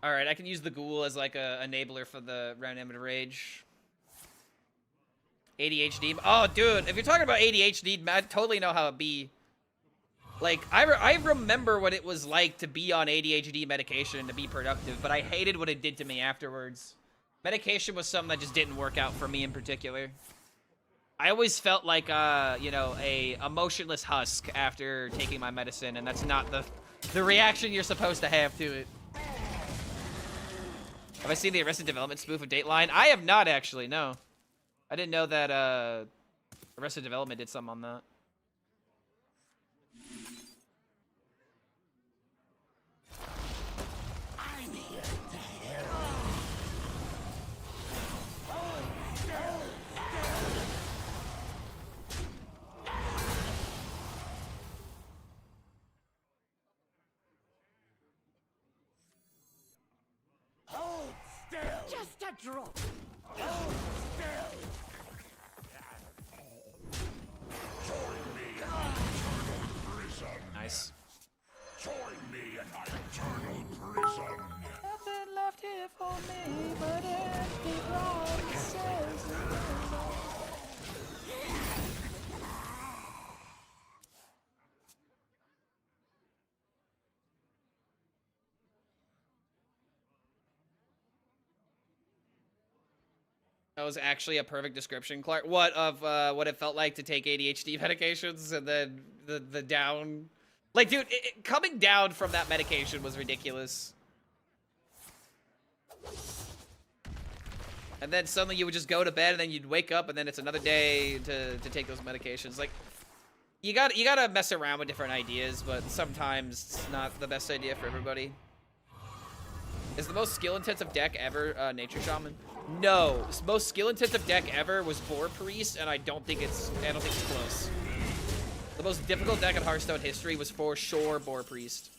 Alright, I can use the ghoul as like a enabler for the Reanimator Rage. ADHD. Oh, dude, if you're talking about ADHD, I totally know how it be. Like, I remember what it was like to be on ADHD medication and to be productive, but I hated what it did to me afterwards. Medication was something that just didn't work out for me in particular. I always felt like, you know, a emotionless husk after taking my medicine, and that's not the reaction you're supposed to have to it. Have I seen the Arrested Development spoof of Dateline? I have not, actually, no. I didn't know that, Arrested Development did something on that. I'm here to help. Hold still. Just a drop. Hold still. Join me in my eternal prison. Nice. Join me in my eternal prison. Nothing left here for me but empty promises. That was actually a perfect description, Clark. What of what it felt like to take ADHD medications and then the down. Like, dude, coming down from that medication was ridiculous. And then suddenly you would just go to bed and then you'd wake up and then it's another day to take those medications. Like, you gotta mess around with different ideas, but sometimes it's not the best idea for everybody. Is the most skill-intensive deck ever Nature Shaman? No, most skill-intensive deck ever was Boar Priest, and I don't think it's close. The most difficult deck in Hearthstone history was for sure Boar Priest.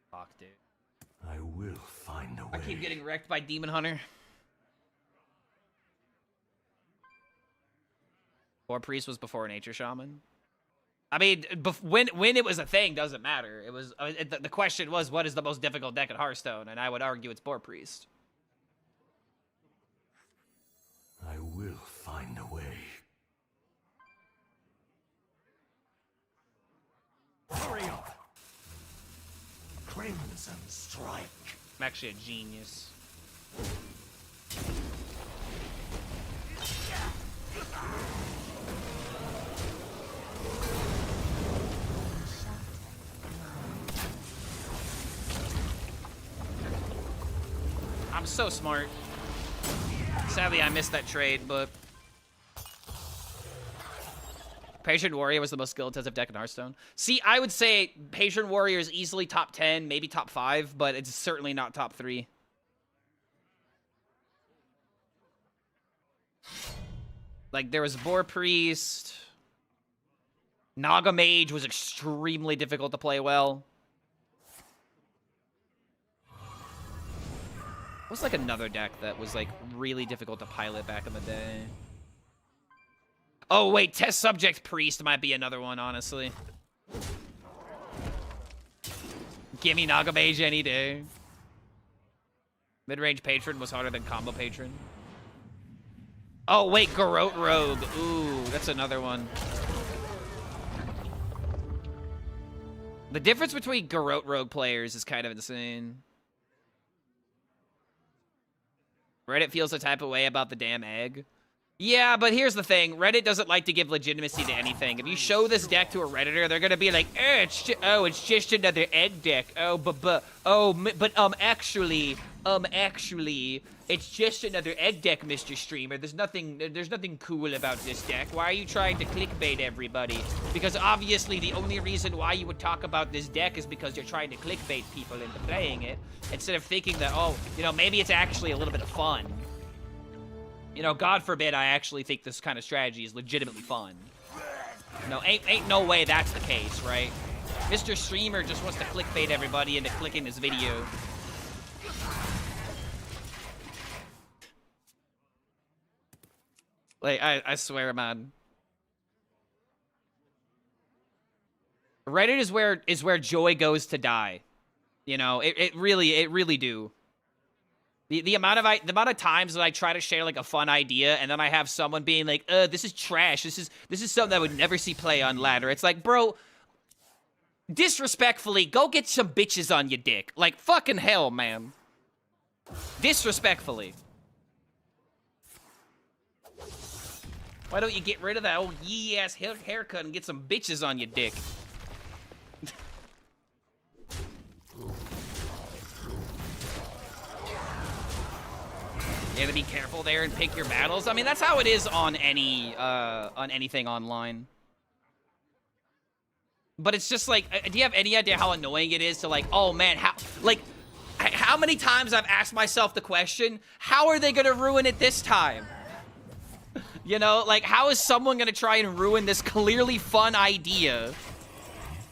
Fuck, dude. I will find a way. I keep getting wrecked by Demon Hunter. Boar Priest was before Nature Shaman. I mean, when it was a thing doesn't matter. It was the question was, what is the most difficult deck at Hearthstone? And I would argue it's Boar Priest. I will find a way. Hurry up! Crimson Strike. I'm actually a genius. I'm so smart. Sadly, I missed that trade, but Patron Warrior was the most skill-intensive deck in Hearthstone. See, I would say Patron Warrior is easily top 10, maybe top 5, but it's certainly not top 3. Like, there was Boar Priest. Naga Mage was extremely difficult to play well. What's like another deck that was like really difficult to pilot back in the day? Oh wait, Test Subject Priest might be another one, honestly. Gimme Naga Mage any day. Mid-range Patron was harder than Combo Patron. Oh wait, Garrote Rogue. Ooh, that's another one. The difference between Garrote Rogue players is kind of insane. Reddit feels a type of way about the damn egg. Yeah, but here's the thing. Reddit doesn't like to give legitimacy to anything. If you show this deck to a Redditor, they're gonna be like, it's just another egg deck. Actually, actually, it's just another egg deck, Mr. Streamer. There's nothing cool about this deck. Why are you trying to clickbait everybody? Because obviously the only reason why you would talk about this deck is because you're trying to clickbait people into playing it, instead of thinking that, oh, you know, maybe it's actually a little bit of fun. You know, God forbid I actually think this kind of strategy is legitimately fun. No, ain't no way that's the case, right? Mr. Streamer just wants to clickbait everybody into clicking this video. Like, I swear, man. Reddit is where joy goes to die. You know, it really do. The amount of times that I try to share like a fun idea and then I have someone being like, this is trash. This is something I would never see play on ladder. It's like, bro, disrespectfully, go get some bitches on your dick. Like, fucking hell, man. Disrespectfully. Why don't you get rid of that old yee-ass haircut and get some bitches on your dick? You have to be careful there and pick your battles. I mean, that's how it is on anything online. But it's just like, do you have any idea how annoying it is to like, oh man, how many times I've asked myself the question, how are they gonna ruin it this time? You know, like, how is someone gonna try and ruin this clearly fun idea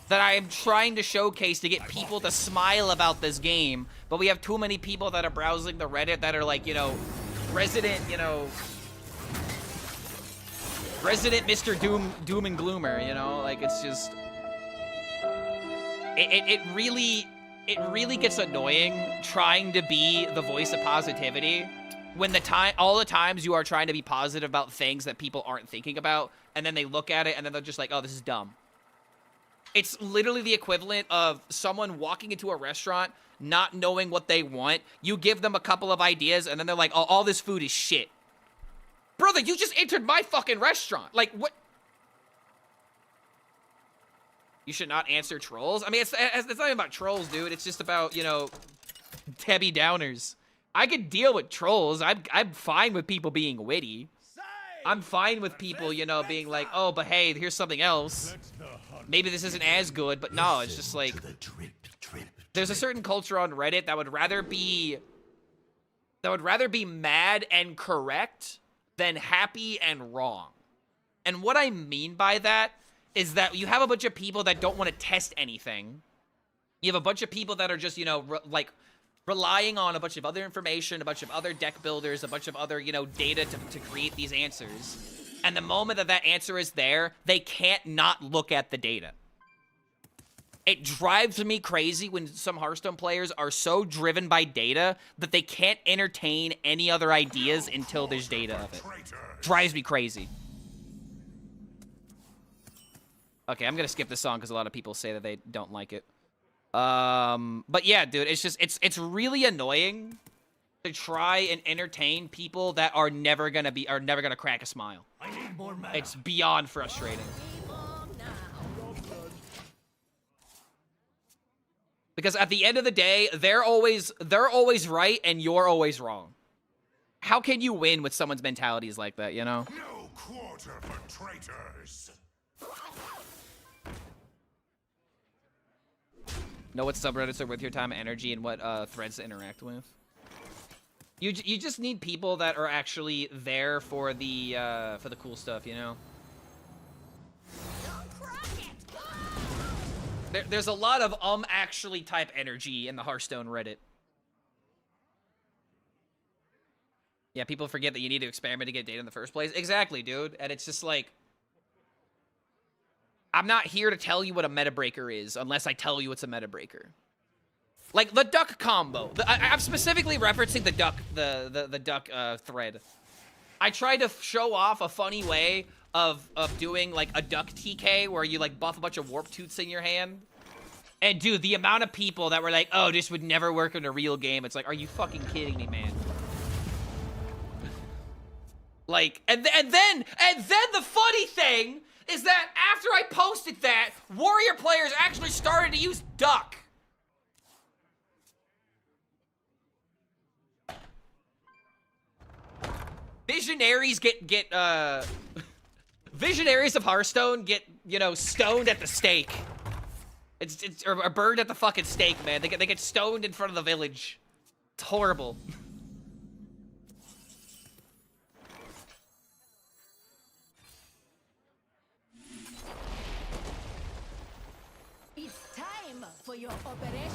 that I am trying to showcase to get people to smile about this game, but we have too many people that are browsing the Reddit that are like, you know, resident Mr. Doom and Gloomer, you know? Like, it's just... It really gets annoying trying to be the voice of positivity when all the times you are trying to be positive about things that people aren't thinking about, and then they look at it and then they're just like, oh, this is dumb. It's literally the equivalent of someone walking into a restaurant, not knowing what they want. You give them a couple of ideas, and then they're like, oh, all this food is shit. Brother, you just entered my fucking restaurant. Like, what? You should not answer trolls? I mean, it's not even about trolls, dude. It's just about, you know, Debbie Downers. I could deal with trolls. I'm fine with people being witty. I'm fine with people, you know, being like, oh, but hey, here's something else. Maybe this isn't as good, but no, it's just like, there's a certain culture on Reddit that would rather be mad and correct than happy and wrong. And what I mean by that is that you have a bunch of people that don't want to test anything. You have a bunch of people that are just, you know, relying on a bunch of other information, a bunch of other deck builders, a bunch of other, you know, data to create these answers. And the moment that answer is there, they can't not look at the data. It drives me crazy when some Hearthstone players are so driven by data that they can't entertain any other ideas until there's data of it. Drives me crazy. Okay, I'm gonna skip this song because a lot of people say that they don't like it. But yeah, dude, it's just, it's really annoying to try and entertain people that are never gonna crack a smile. I need more mana. It's beyond frustrating. Because at the end of the day, they're always right and you're always wrong. How can you win with someone's mentalities like that, you know? No quarter for traitors. Know what subreddits are worth your time and energy and what threads to interact with. You just need people that are actually there for the cool stuff, you know. There's a lot of actually type energy in the Hearthstone Reddit. Yeah, people forget that you need to experiment to get data in the first place. Exactly, dude. And it's just like, I'm not here to tell you what a meta breaker is unless I tell you it's a meta breaker. Like the duck combo. I'm specifically referencing the duck, the duck thread. I tried to show off a funny way of doing like a duck TK where you like buff a bunch of warp toots in your hand. And dude, the amount of people that were like, "Oh, this would never work in a real game." It's like, are you fucking kidding me, man? Like, and then the funny thing is that after I posted that, warrior players actually started to use duck. Visionaries get Visionaries of Hearthstone get, you know, stoned at the stake. Or burned at the fucking stake, man. They get stoned in front of the village. It's horrible. It's time for your operation.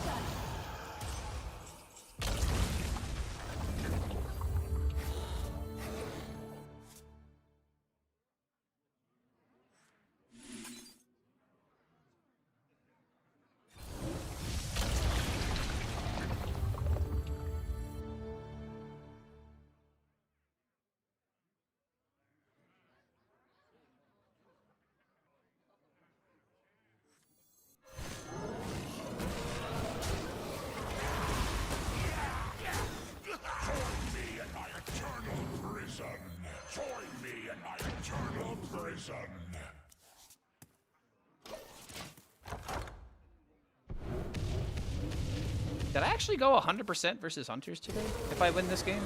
Did I actually go 100% versus Hunters today? If I win this game?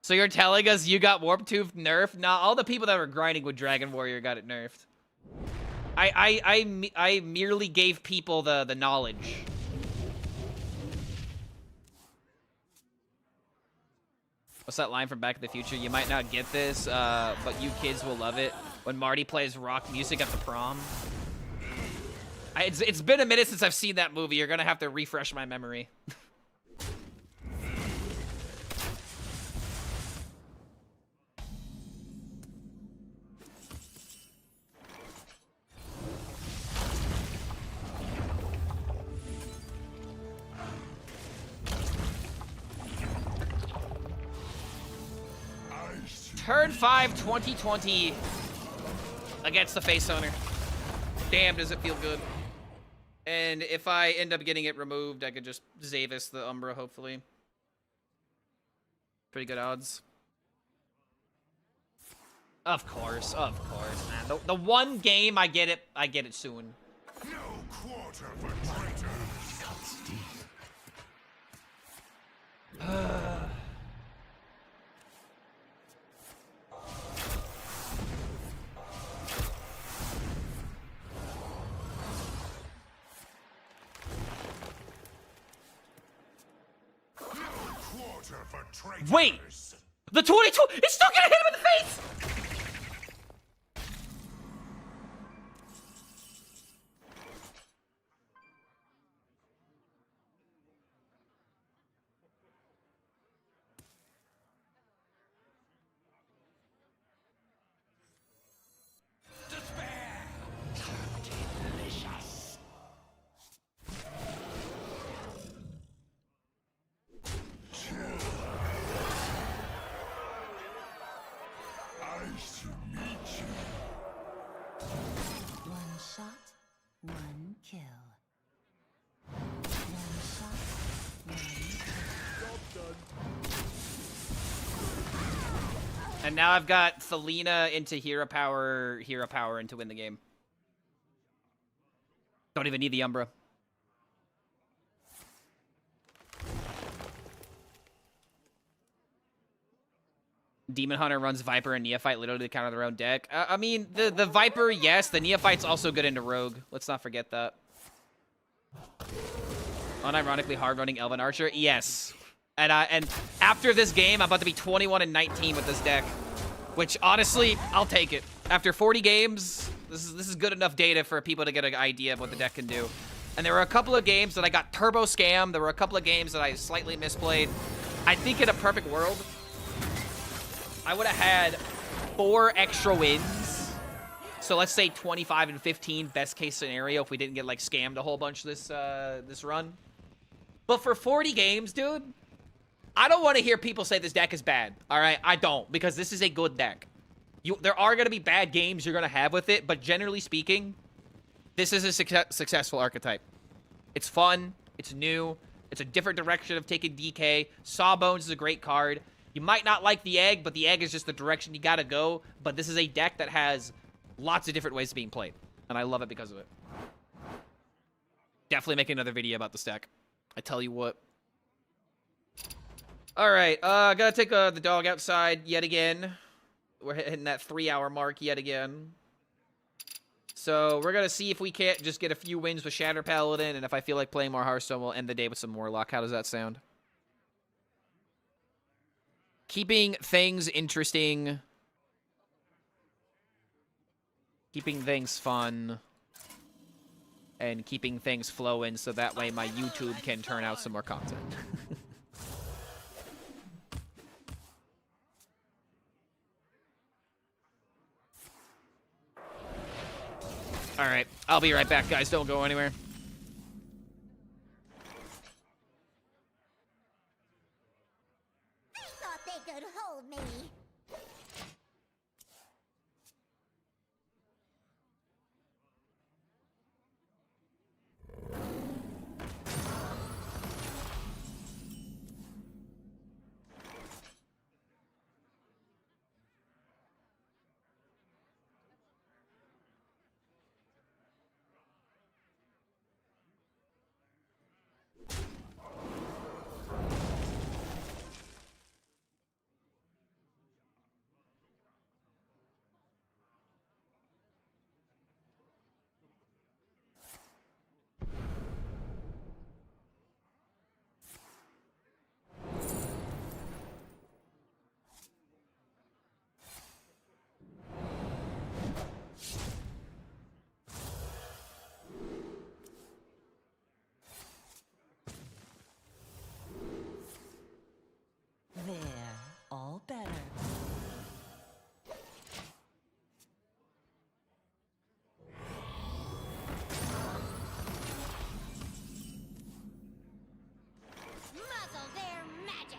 So you're telling us you got Warp Tooth nerfed? Nah, all the people that were grinding with Dragon Warrior got it nerfed. I merely gave people the knowledge. What's that line from Back to the Future? You might not get this, but you kids will love it. When Marty plays rock music at the prom. It's been a minute since I've seen that movie. You're gonna have to refresh my memory. Turn 5, 2020 against the face owner. Damn, does it feel good. And if I end up getting it removed, I could just Zavis the Umbra, hopefully. Pretty good odds. Of course, man. The one game I get it soon. No quarter for traitors. Cuts deep. Wait! The 22! It's still gonna hit him in the face! And now I've got Thelina into hero power and to win the game. Don't even need the Umbra. Demon Hunter runs Viper and Neophyte literally to counter their own deck. I mean, the Viper, yes. The Neophyte's also good into Rogue. Let's not forget that. Unironically hard running Elven Archer, yes. And after this game, I'm about to be 21-19 with this deck, which honestly, I'll take it. After 40 games, this is good enough data for people to get an idea of what the deck can do. And there were a couple of games that I got turbo scammed. There were a couple of games that I slightly misplayed. I think in a perfect world, I would have had 4 extra wins. So let's say 25-15, best case scenario, if we didn't get like scammed a whole bunch this run. But for 40 games, dude, I don't want to hear people say this deck is bad. All right, I don't, because this is a good deck. There are going to be bad games you're going to have with it, but generally speaking, this is a successful archetype. It's fun. It's new. It's a different direction of taking DK. Sawbones is a great card. You might not like the egg, but the egg is just the direction you got to go. But this is a deck that has lots of different ways of being played, and I love it because of it. Definitely make another video about this deck. I tell you what. All right, gotta take the dog outside yet again. We're hitting that 3-hour mark yet again. So we're gonna see if we can't just get a few wins with Shatter Paladin, and if I feel like playing more Hearthstone, we'll end the day with some Warlock. How does that sound? Keeping things interesting. Keeping things fun. And keeping things flowing so that way my YouTube can turn out some more content. Alright, I'll be right back, guys. Don't go anywhere. I thought they could hold me. There, all better. Muzzle their magic.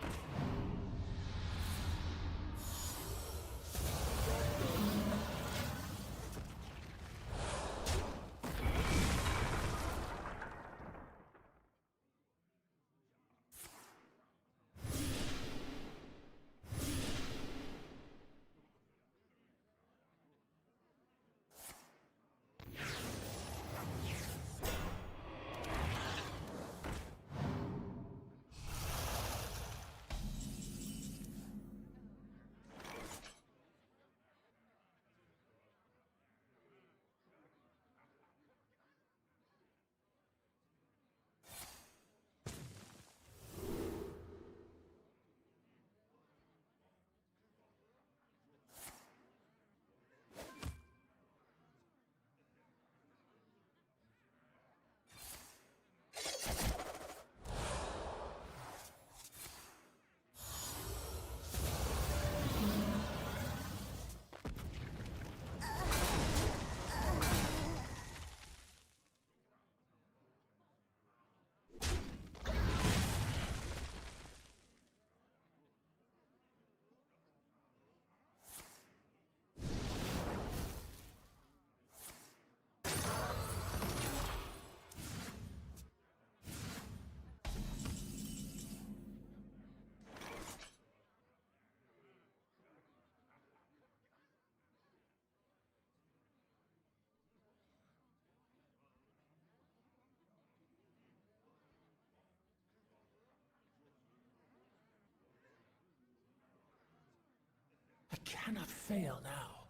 I cannot fail now.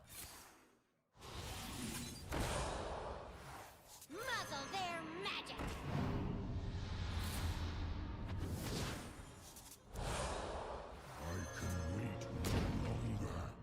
Muzzle their magic. I can wait no longer.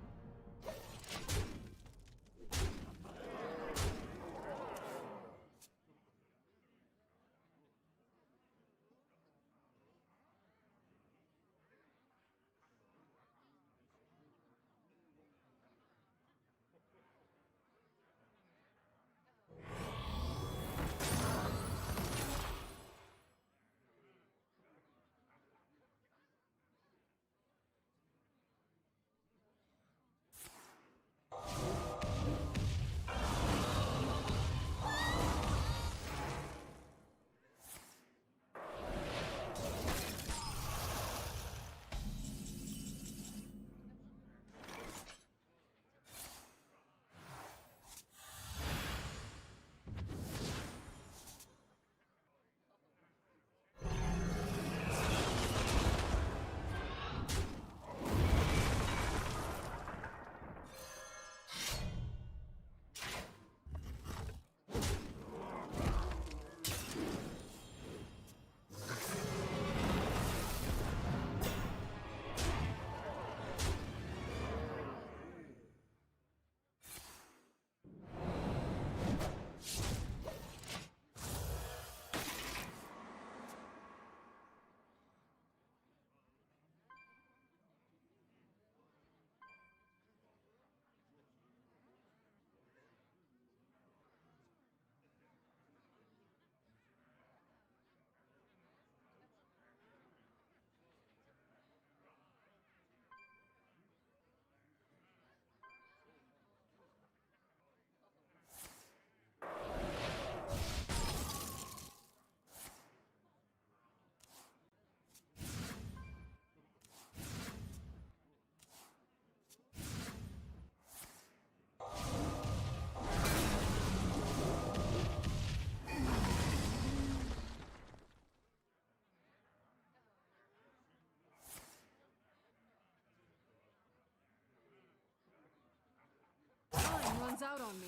One's out on me.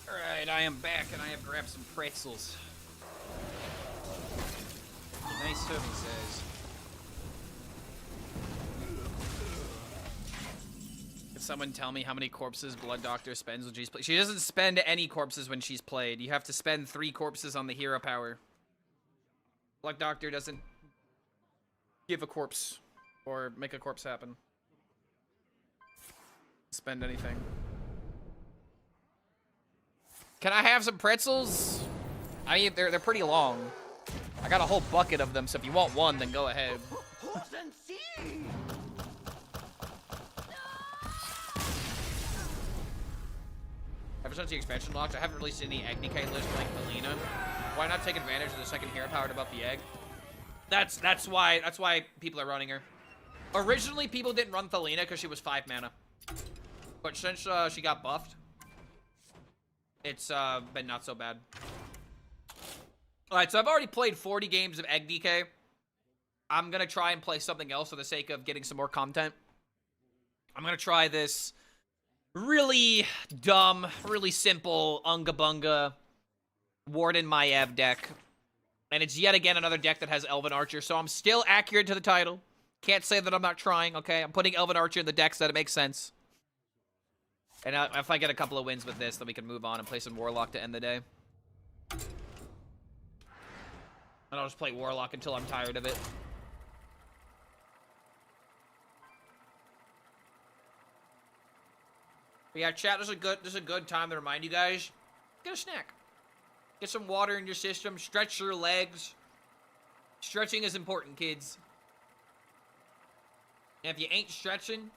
Alright, I am back and I have grabbed some pretzels. Nice hook, he says. Can someone tell me how many corpses Blood Doctor spends when she's played? She doesn't spend any corpses when she's played. You have to spend 3 corpses on the hero power. Blood Doctor doesn't give a corpse or make a corpse happen. Spend anything. Can I have some pretzels? I mean, they're pretty long. I got a whole bucket of them, so if you want one, then go ahead. Ever since the expansion launched, I haven't really seen any Agni K list like Melina. Why not take advantage of the second hero power to buff the egg? That's why people are running her. Originally, people didn't run Thelina because she was 5 mana. But since she got buffed, it's been not so bad. Alright, so I've already played 40 games of Egg DK. I'm gonna try and play something else for the sake of getting some more content. I'm gonna try this really dumb, really simple Unga Bunga Warden Maiev deck. And it's yet again another deck that has Elven Archer, so I'm still accurate to the title. Can't say that I'm not trying, okay? I'm putting Elven Archer in the deck so that it makes sense. And if I get a couple of wins with this, then we can move on and play some Warlock to end the day. And I'll just play Warlock until I'm tired of it. But yeah, chat, this is a good time to remind you guys, get a snack. Get some water in your system, stretch your legs. Stretching is important, kids. And if you ain't stretching,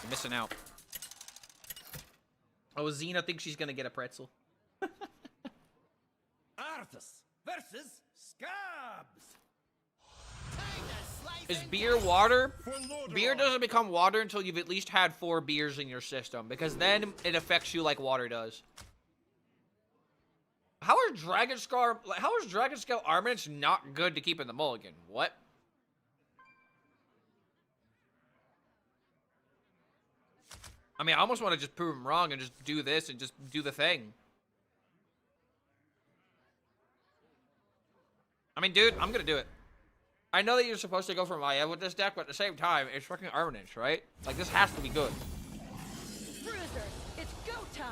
you're missing out. Oh, Xena thinks she's gonna get a pretzel. Arthas versus Scabs. Is beer water? Beer doesn't become water until you've at least had 4 beers in your system, because then it affects you like water does. How is Dragon Scale Armament not good to keep in the mulligan? What? I mean, I almost want to just prove him wrong and just do this and just do the thing. I mean, dude, I'm gonna do it. I know that you're supposed to go for Maiev with this deck, but at the same time, it's fucking Armitage, right? Like, this has to be good. Bruiser, it's go time.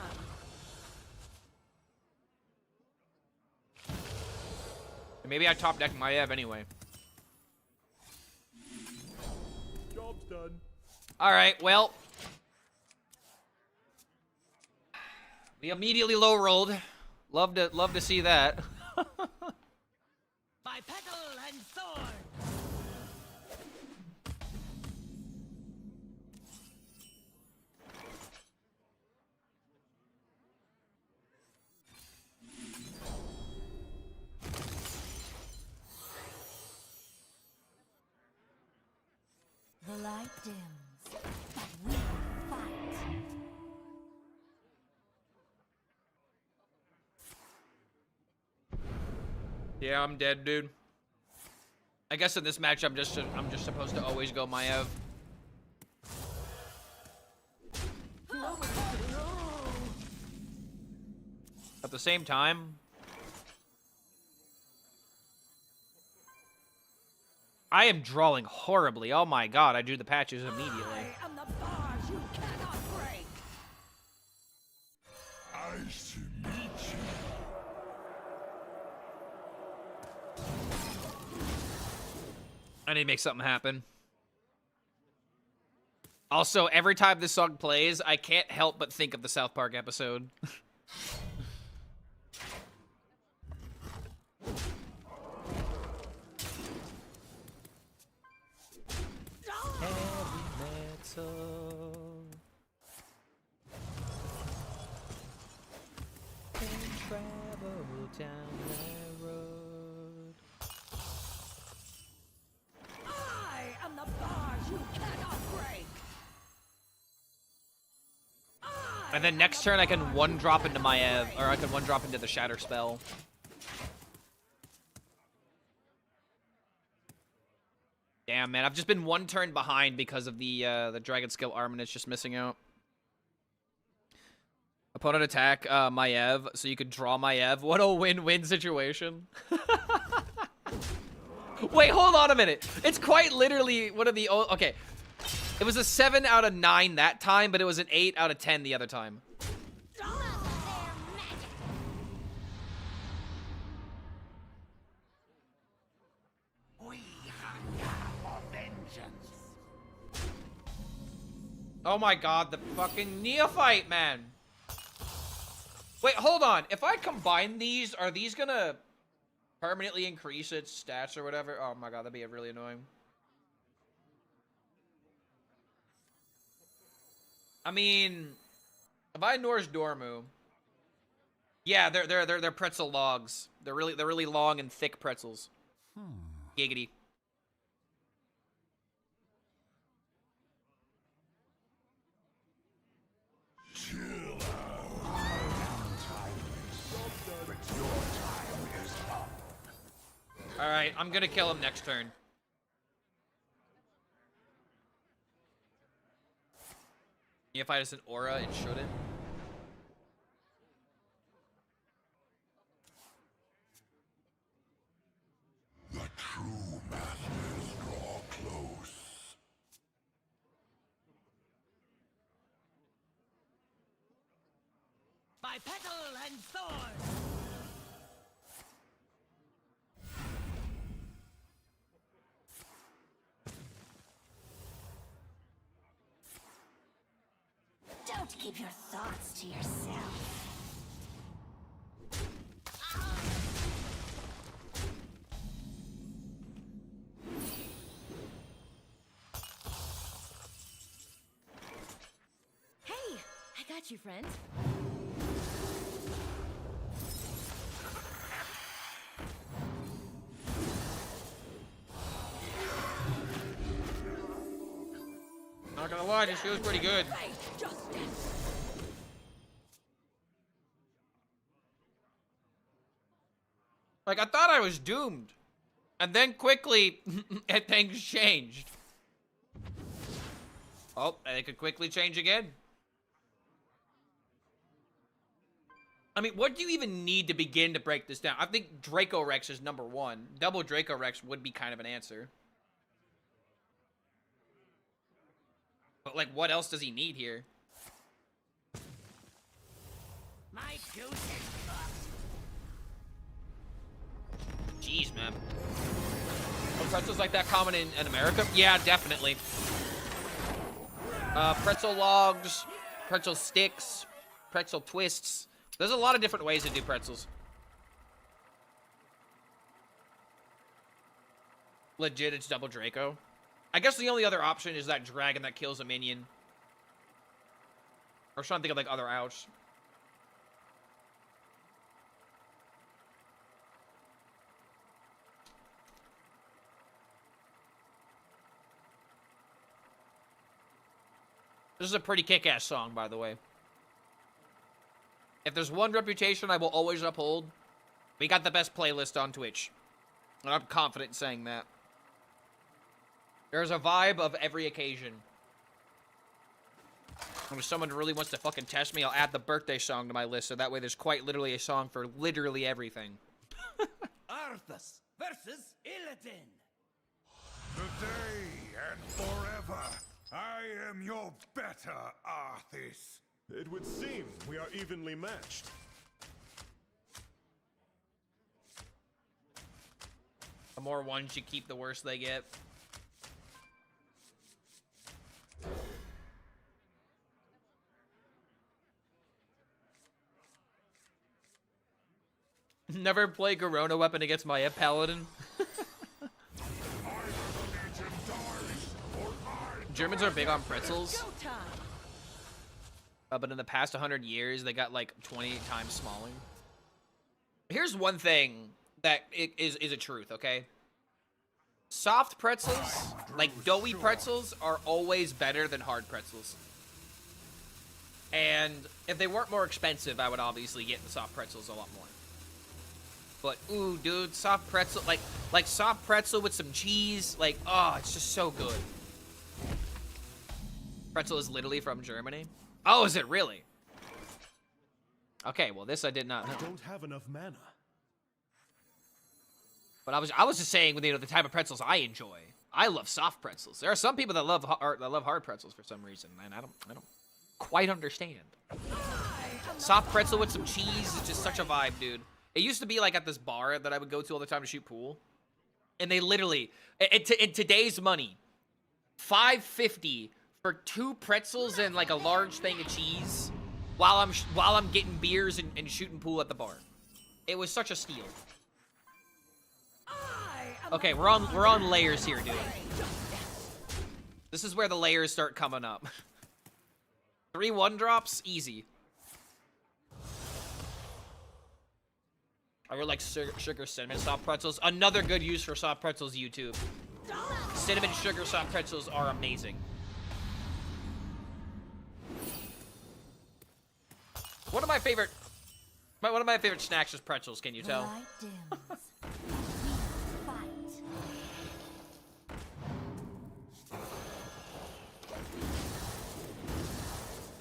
And maybe I top deck Maiev anyway. Job's done. Alright, well. We immediately low rolled. Love to see that. By petal and sword. The light dims, but we will fight. Yeah, I'm dead, dude. I guess in this match, I'm just supposed to always go Maiev. At the same time, I am drawing horribly. Oh my god, I drew the patches immediately. I am the bars you cannot break. Nice to meet you. I need to make something happen. Also, every time this song plays, I can't help but think of the South Park episode. I am the bars you cannot break. And then next turn I can 1-drop into Maiev, or I can 1-drop into the Shatter spell. Damn, man. I've just been one turn behind because of the Dragon Skill Armament just missing out. Opponent attack, Maiev, so you could draw Maiev. What a win-win situation. Wait, hold on a minute. It's quite literally one of the... Okay. It was a 7 out of 9 that time, but it was an 8 out of 10 the other time. Oh my god, the fucking neophyte, man. Wait, hold on. If I combine these, are these gonna permanently increase its stats or whatever? Oh my god, that'd be really annoying. I mean, if I Norse Dormu, yeah, they're pretzel logs. They're really long and thick pretzels. Giggity. Alright, I'm gonna kill him next turn. If I just an aura, it shouldn't. The true masters draw close. By petal and sword. Don't keep your thoughts to yourself. Hey, I got you, friend. Not gonna lie, this feels pretty good. Like, I thought I was doomed. And then quickly, things changed. Oh, they could quickly change again. I mean, what do you even need to begin to break this down? I think Draco Rex is number 1. Double Draco Rex would be kind of an answer. But, like, what else does he need here? My juice is Jeez, man. Are pretzels like that common in America? Yeah, definitely. Pretzel logs, pretzel sticks, pretzel twists. There's a lot of different ways to do pretzels. Legit, it's double Draco. I guess the only other option is that dragon that kills a minion. I was trying to think of, like, other outs. This is a pretty kick-ass song, by the way. If there's one reputation I will always uphold, we got the best playlist on Twitch. And I'm confident in saying that. There's a vibe of every occasion. And if someone really wants to fucking test me, I'll add the birthday song to my list, so that way there's quite literally a song for literally everything. Arthas versus Illidan. Today and forever, I am your better Arthas. It would seem we are evenly matched. The more ones you keep, the worse they get. Never play Garona weapon against my paladin. Germans are big on pretzels. But in the past 100 years, they got like 20 times smaller. Here's one thing that is a truth, okay? Soft pretzels, like doughy pretzels, are always better than hard pretzels. And if they weren't more expensive, I would obviously get the soft pretzels a lot more. But ooh, dude, soft pretzel, like soft pretzel with some cheese, like, oh, it's just so good. Pretzel is literally from Germany. Oh, is it really? Okay, well, this I did not know. I don't have enough mana. But I was just saying, you know, the type of pretzels I enjoy. I love soft pretzels. There are some people that love hard pretzels for some reason, and I don't quite understand. Soft pretzel with some cheese is just such a vibe, dude. It used to be like at this bar that I would go to all the time to shoot pool, and they literally, in today's money, $5.50 for 2 pretzels and like a large thing of cheese, while I'm getting beers and shooting pool at the bar. It was such a steal. Okay, we're on layers here, dude. This is where the layers start coming up. 3 1-drops, easy. I really like sugar cinnamon soft pretzels. Another good use for soft pretzels, YouTube. Cinnamon sugar soft pretzels are amazing. One of my favorite snacks is pretzels. Can you tell?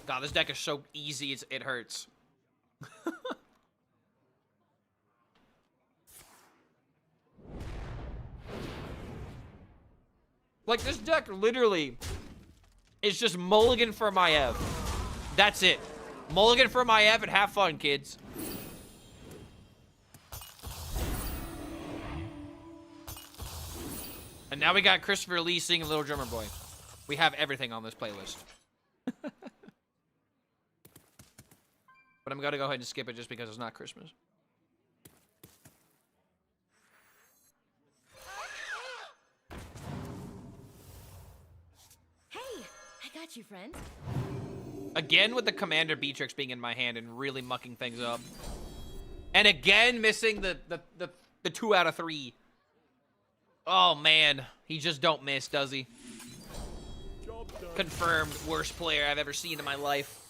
God, this deck is so easy, it hurts. Like, this deck literally is just mulligan for Maiev. That's it. Mulligan for Maiev and have fun, kids. And now we got Christopher Lee singing Little Drummer Boy. We have everything on this playlist. But I'm gonna go ahead and skip it just because it's not Christmas. Hey, I got you, friend. Again with the Commander Beatrix being in my hand and really mucking things up. And again missing the 2 out of 3. Oh man, he just don't miss, does he? Confirmed worst player I've ever seen in my life.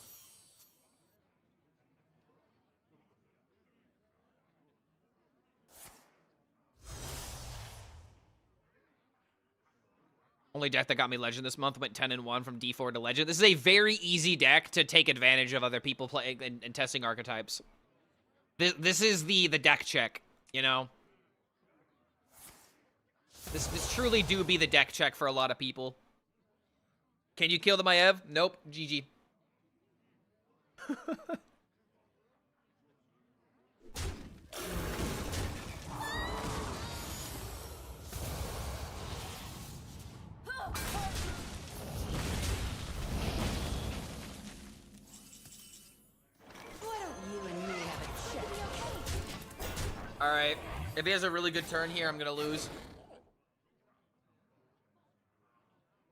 Only deck that got me Legend this month went 10-1 from D4 to Legend. This is a very easy deck to take advantage of other people playing and testing archetypes. This is the deck check, you know? This truly do be the deck check for a lot of people. Can you kill the Maiev? Nope. GG. Alright. If he has a really good turn here, I'm gonna lose.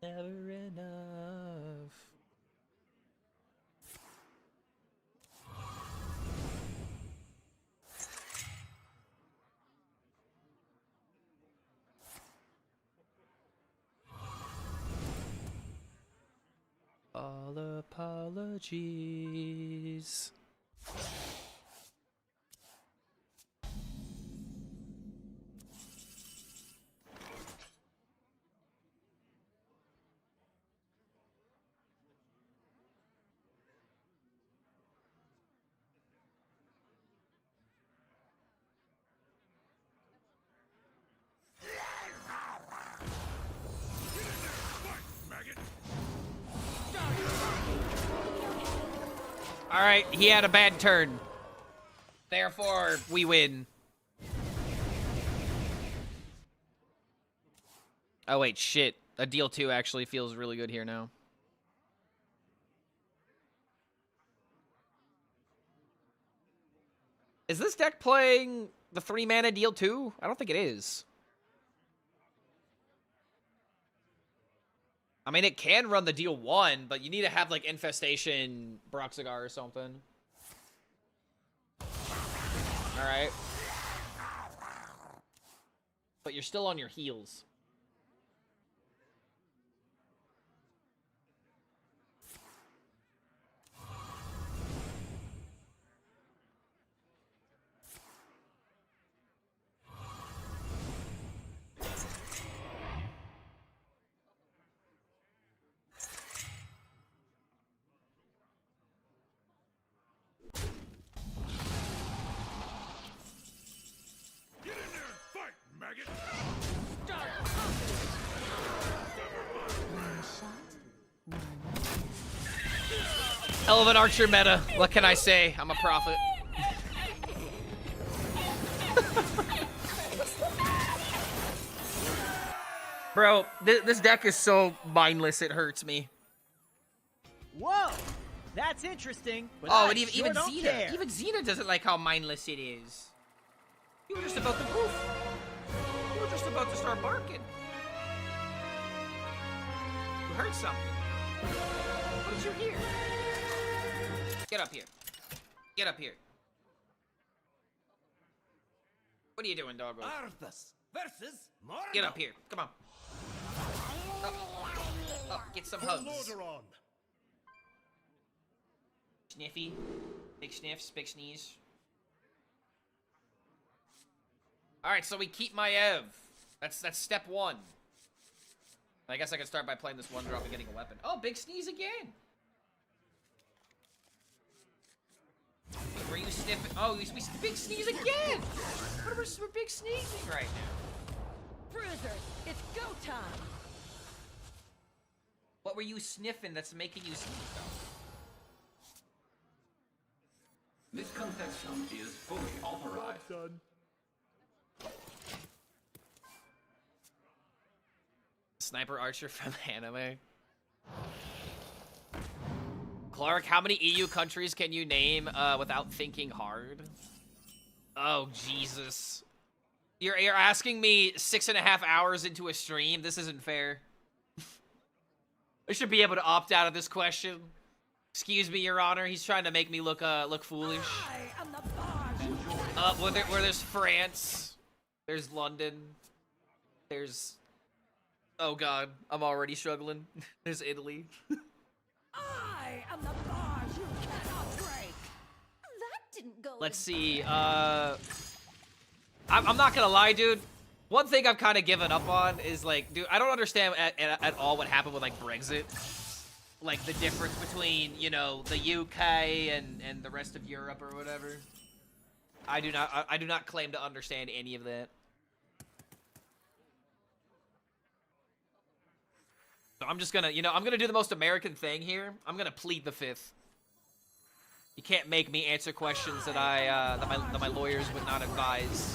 Never enough. All apologies. All right, he had a bad turn. Therefore, we win. Oh, wait, shit. A deal 2 actually feels really good here now. Is this deck playing the 3-mana deal 2? I don't think it is. I mean, it can run the deal 1, but you need to have, like, Infestation Broxigar or something. Alright. But you're still on your heels. Elven Archer meta. What can I say? I'm a prophet. Bro, this deck is so mindless it hurts me. Whoa! That's interesting. But Oh, I and even sure don't Xena. care. Even Xena doesn't like how mindless it is. You were just about to poof. You were just about to start barking. You heard something. What did you hear? Get up here. Get up here. What are you doing, doggo? Arthas versus Morgan. Get up here. Come on. Oh, get some hugs. Lordaeron. Sniffy. Big sniffs, big sneeze. Alright, so we keep my Ev. That's step one. I guess I can start by playing this one drop and getting a weapon. Oh, big sneeze again. Were you sniffing? Oh, we big sneeze again. We're big sneezing right now. Bruisers, it's go time. What were you sniffing that's making you sneeze though? This contestant is fully authorized. Done. Sniper Archer from anime. Clark, how many EU countries can you name without thinking hard? Oh, Jesus. You're asking me 6.5 hours into a stream? This isn't fair. I should be able to opt out of this question. Excuse me, Your Honor. He's trying to make me look foolish. I am the barge. Where there's France, there's London, there's... Oh God, I'm already struggling. There's Italy. I am the barge you cannot break. That didn't go. Let's see. I'm not gonna lie, dude. One thing I've kind of given up on is like, dude, I don't understand at all what happened with like Brexit. Like the difference between, you know, the UK and the rest of Europe or whatever. I do not claim to understand any of that. So I'm just gonna, you know, I'm gonna do the most American thing here. I'm gonna plead the fifth. You can't make me answer questions that that my lawyers would not advise.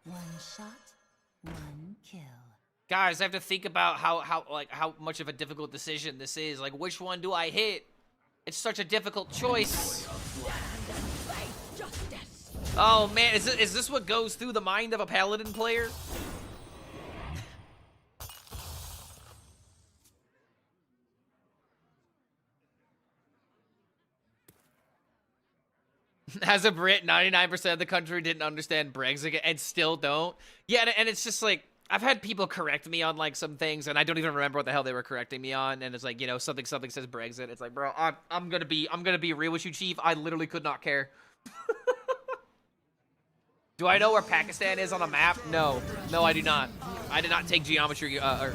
One shot, one kill. Guys, I have to think about how much of a difficult decision this is. Like, which one do I hit? It's such a difficult choice. Oh man, is this what goes through the mind of a paladin player? As a Brit, 99% of the country didn't understand Brexit and still don't. Yeah, and it's just like, I've had people correct me on like some things, and I don't even remember what the hell they were correcting me on. And it's like, you know, something says Brexit. It's like, bro, I'm gonna be real with you, Chief. I literally could not care. Do I know where Pakistan is on a map? No, I do not. I did not take geometry or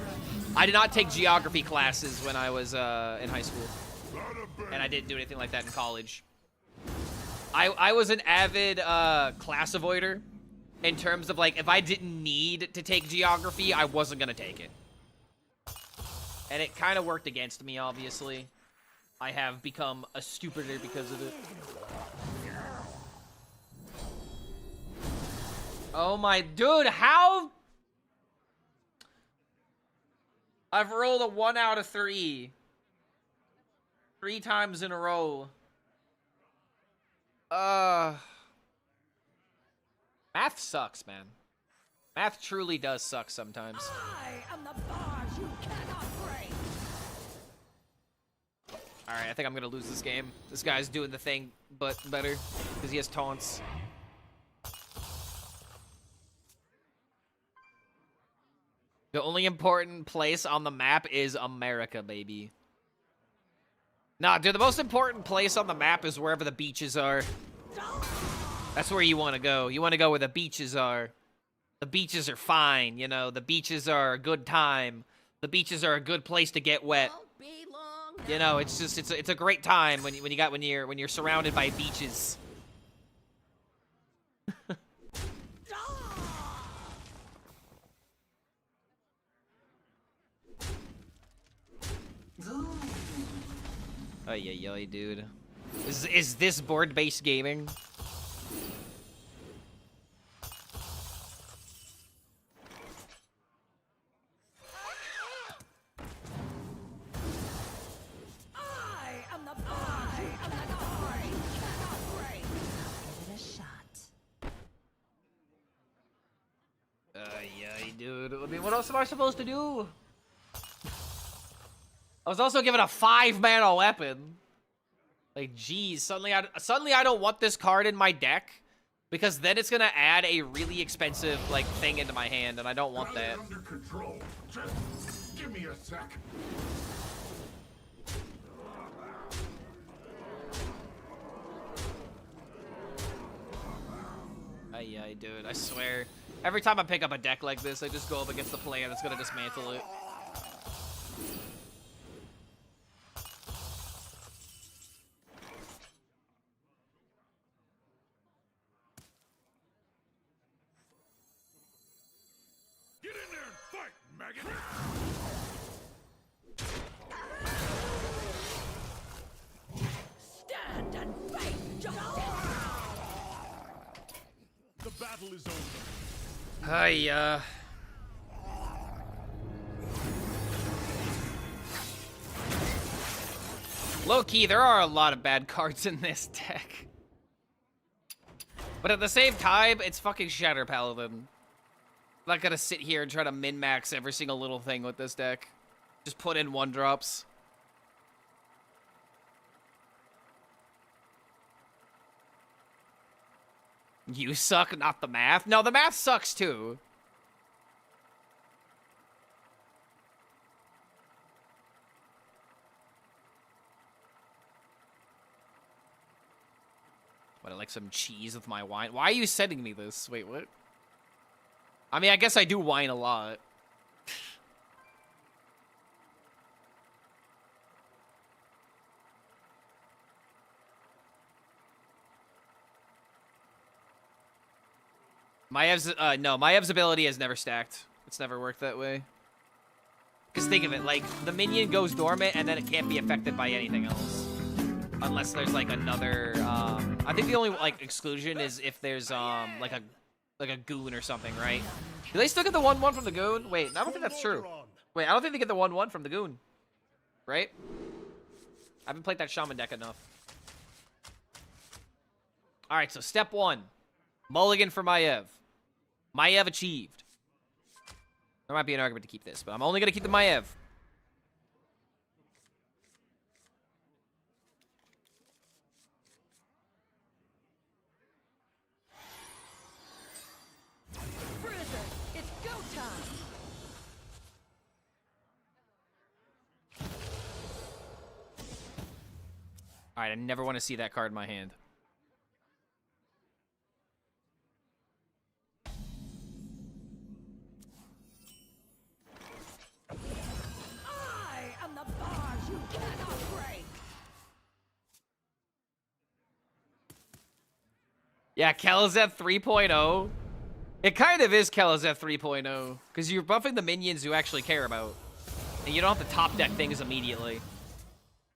I did not take geography classes when I was in high school, and I didn't do anything like that in college. I was an avid class avoider in terms of like, if I didn't need to take geography, I wasn't gonna take it. And it kind of worked against me, obviously. I have become a stupider because of it. Oh my, dude, how? I've rolled a 1 out of 3. 3 times in a row. Math sucks, man. Math truly does suck sometimes. I am the barge you cannot break. Alright, I think I'm gonna lose this game. This guy's doing the thing, but better, because he has taunts. The only important place on the map is America, baby. Nah, dude, the most important place on the map is wherever the beaches are. That's where you want to go. You want to go where the beaches are. The beaches are fine, you know. The beaches are a good time. The beaches are a good place to get wet. Won't be long You know, it's just it's a great time when you're surrounded by beaches. Oh yeah, dude. Is this board-based gaming? Yeah, dude. I mean, what else am I supposed to do? I was also given a 5-mana weapon. Like, geez, suddenly I don't want this card in my deck because then it's gonna add a really expensive like thing into my hand, and I don't want that. Under control. Just give me a sec. Ay, dude, I swear. Every time I pick up a deck like this, I just go up against the player that's gonna dismantle it. Get in there and fight, maggot! Stand and fight justice! The battle is over. Hi, low-key, there are a lot of bad cards in this deck. But at the same time, it's fucking Shatter Paladin. I'm not gonna sit here and try to min-max every single little thing with this deck. Just put in 1-drops. You suck, not the math. No, the math sucks too. What, I like some cheese with my wine? Why are you sending me this? Wait, what? I mean, I guess I do wine a lot. Maev's ability has never stacked. It's never worked that way. Because think of it, like, the minion goes dormant and then it can't be affected by anything else. Unless there's, like, another, I think the only, like, exclusion is if there's, like a goon or something, right? Do they still get the 1/1 from the goon? Wait, I don't think that's true. Wait, I don't think they get the 1/1 from the goon. Right? I haven't played that shaman deck enough. Alright, so step 1. Mulligan for Maiev. Maiev achieved. There might be an argument to keep this, but I'm only going to keep the Maiev. Prison, it's go time! Alright, I never want to see that card in my hand. I am the bars you cannot break! Yeah, Kelazeth 3.0. It kind of is Kelazeth 3.0. Because you're buffing the minions you actually care about. And you don't have to top deck things immediately.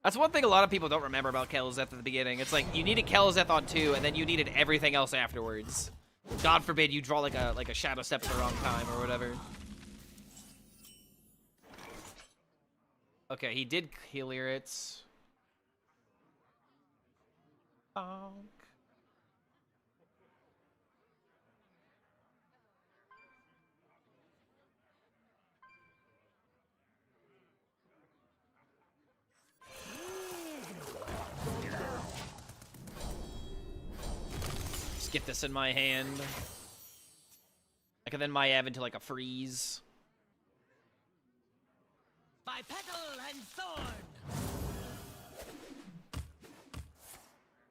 That's one thing a lot of people don't remember about Kelazeth at the beginning. It's like, you needed Kelazeth on 2, and then you needed everything else afterwards. God forbid you draw like a Shadow Step at the wrong time or whatever. Okay, he did clear it. Bonk. Just get this in my hand. I can then Maiev into like a freeze. By petal and thorn!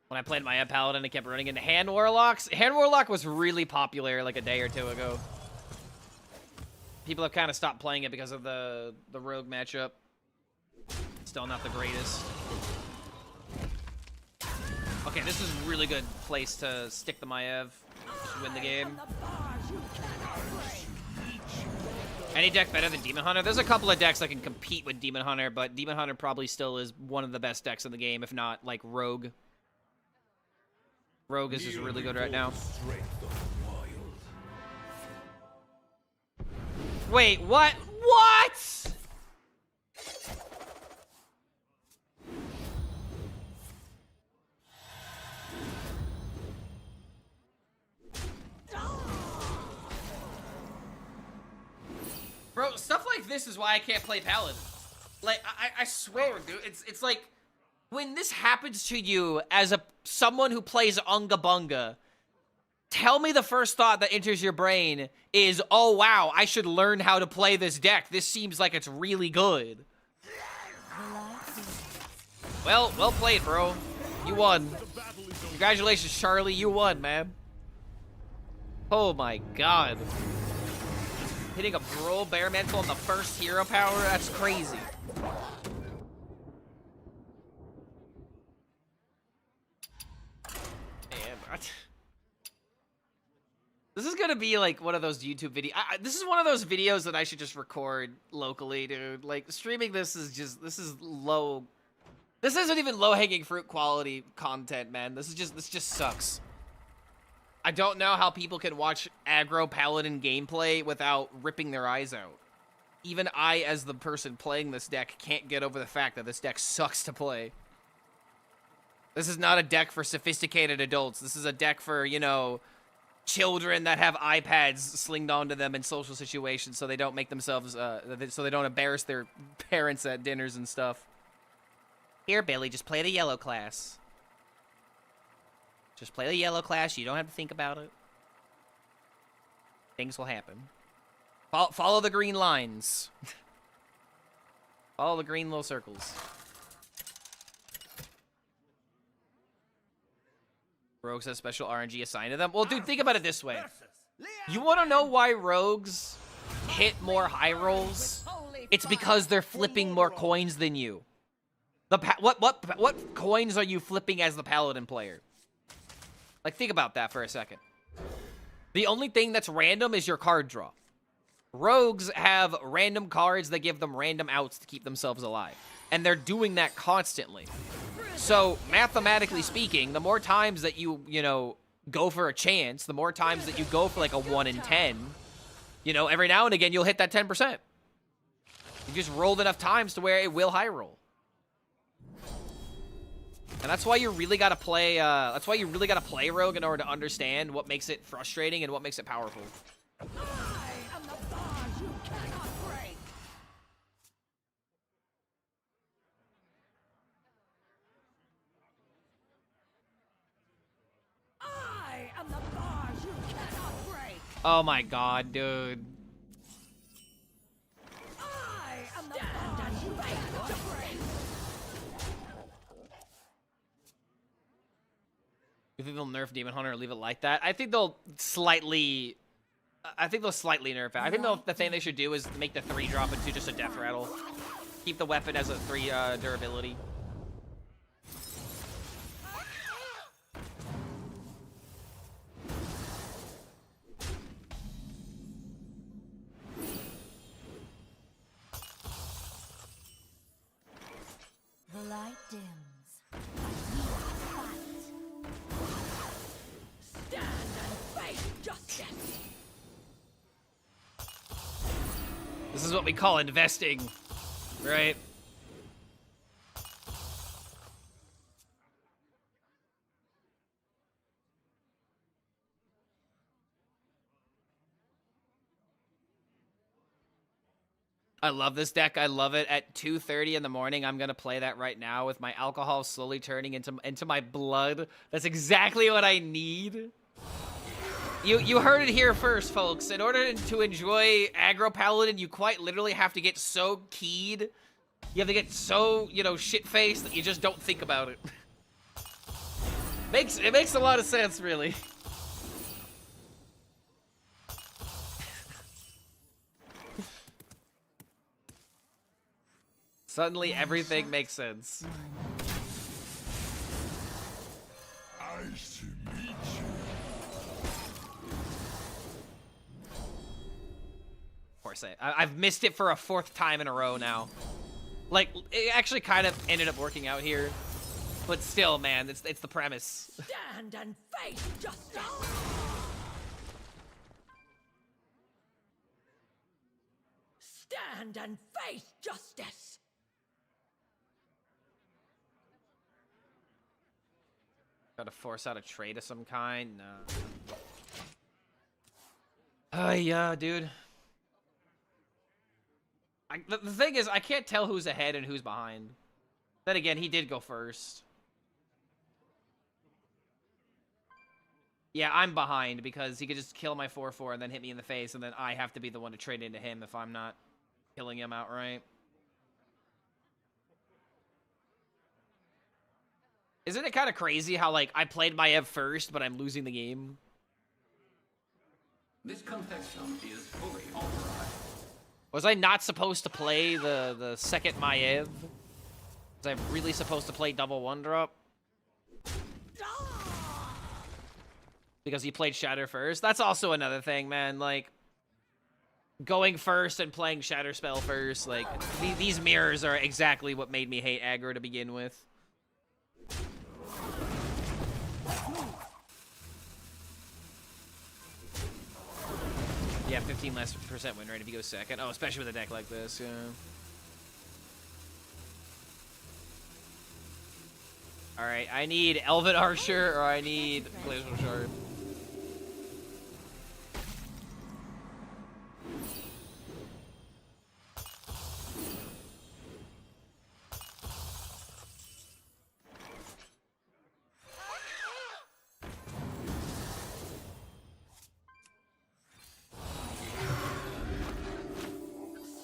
When I played Maiev Paladin, I kept running into Hand Warlocks. Hand Warlock was really popular like a day or two ago. People have kind of stopped playing it because of the rogue matchup. Still not the greatest. Okay, this is a really good place to stick the Maiev. Just win the game. Any deck better than Demon Hunter? There's a couple of decks that can compete with Demon Hunter, but Demon Hunter probably still is one of the best decks in the game, if not, like, Rogue. Rogue is just really good right now. Wait, what? What? Bro, stuff like this is why I can't play Paladin. Like, I swear, dude, it's like, when this happens to you as someone who plays Unga Bunga, tell me the first thought that enters your brain is, oh wow, I should learn how to play this deck. This seems like it's really good. Well played, bro. You won. Congratulations, Charlie, you won, man. Oh my god. Hitting a Brawl Bear Mantle on the first hero power? That's crazy. Man, this is gonna be like one of those YouTube videos. This is one of those videos that I should just record locally, dude. Like, streaming this is just, this is low. This isn't even low-hanging fruit quality content, man. This just sucks. I don't know how people can watch aggro Paladin gameplay without ripping their eyes out. Even I, as the person playing this deck, can't get over the fact that this deck sucks to play. This is not a deck for sophisticated adults. This is a deck for, you know, children that have iPads slinged onto them in social situations so they don't make themselves, so they don't embarrass their parents at dinners and stuff. Here, Billy, just play the yellow class. Just play the yellow class. You don't have to think about it. Things will happen. Follow the green lines. Follow the green little circles. Rogues have special RNG assigned to them. Well, dude, think about it this way. You want to know why rogues hit more high rolls? It's because they're flipping more coins than you. What coins are you flipping as the Paladin player? Like, think about that for a second. The only thing that's random is your card draw. Rogues have random cards that give them random outs to keep themselves alive. And they're doing that constantly. So, mathematically speaking, the more times that you know, go for a chance, the more times that you go for like a 1 in 10, you know, every now and again, you'll hit that 10%. You just rolled enough times to where it will high roll. And that's why you really gotta play. That's why you really gotta play Rogue in order to understand what makes it frustrating and what makes it powerful. I am the bars you cannot break. I am the bars you cannot break. Oh my god, dude. I am the bars you cannot break. You think they'll nerf Demon Hunter or leave it like that? I think they'll slightly... nerf it. I think the thing they should do is make the 3-drop into just a Death Rattle. Keep the weapon as a 3 durability. The light dims. Stand and face justice. This is what we call investing, right? I love this deck. I love it. At 2:30 in the morning, I'm gonna play that right now with my alcohol slowly turning into my blood. That's exactly what I need. You heard it here first, folks. In order to enjoy aggro Paladin, you quite literally have to get so keyed. You have to get so, you know, shit-faced that you just don't think about it. It makes a lot of sense, really. Suddenly, everything makes sense. Nice to meet you. course. I've missed it for a 4th time in a row now. Like, it actually kind of ended up working out here. But still, man, it's the premise. Stand and face justice! Stand and face justice! Gotta force out a trade of some kind? No. Yeah, dude. The thing is, I can't tell who's ahead and who's behind. Then again, he did go first. Yeah, I'm behind because he could just kill my 4/4 and then hit me in the face, and then I have to be the one to trade into him if I'm not killing him outright. Isn't it kind of crazy how, like, I played my Ev first, but I'm losing the game? This contestant is fully authorized. Was I not supposed to play the second Maev? Was I really supposed to play double 1-drop? Because he played Shatter first? That's also another thing, man. Like, going first and playing Shatter spell first, like, these mirrors are exactly what made me hate aggro to begin with. Yeah, 15% less win rate if you go second. Oh, especially with a deck like this, yeah. Alright, I need Elven Archer or I need Glacial Shard.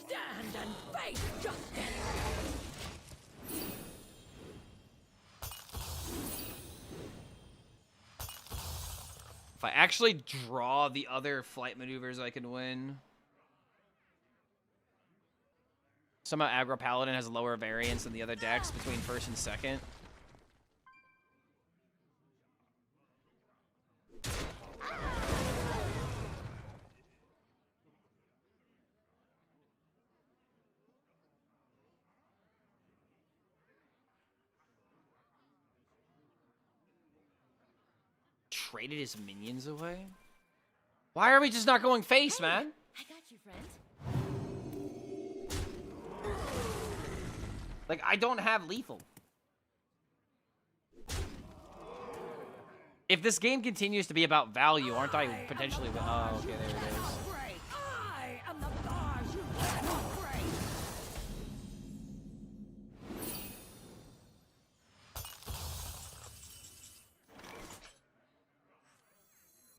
Stand and face justice! If I actually draw the other flight maneuvers, I can win. Somehow Aggro Paladin has lower variance than the other decks between first and second. Traded his minions away? Why are we just not going face, man? I got you, friend. Like, I don't have lethal. If this game continues to be about value, aren't I potentially... Oh, okay, there it is. I am the bars you cannot break!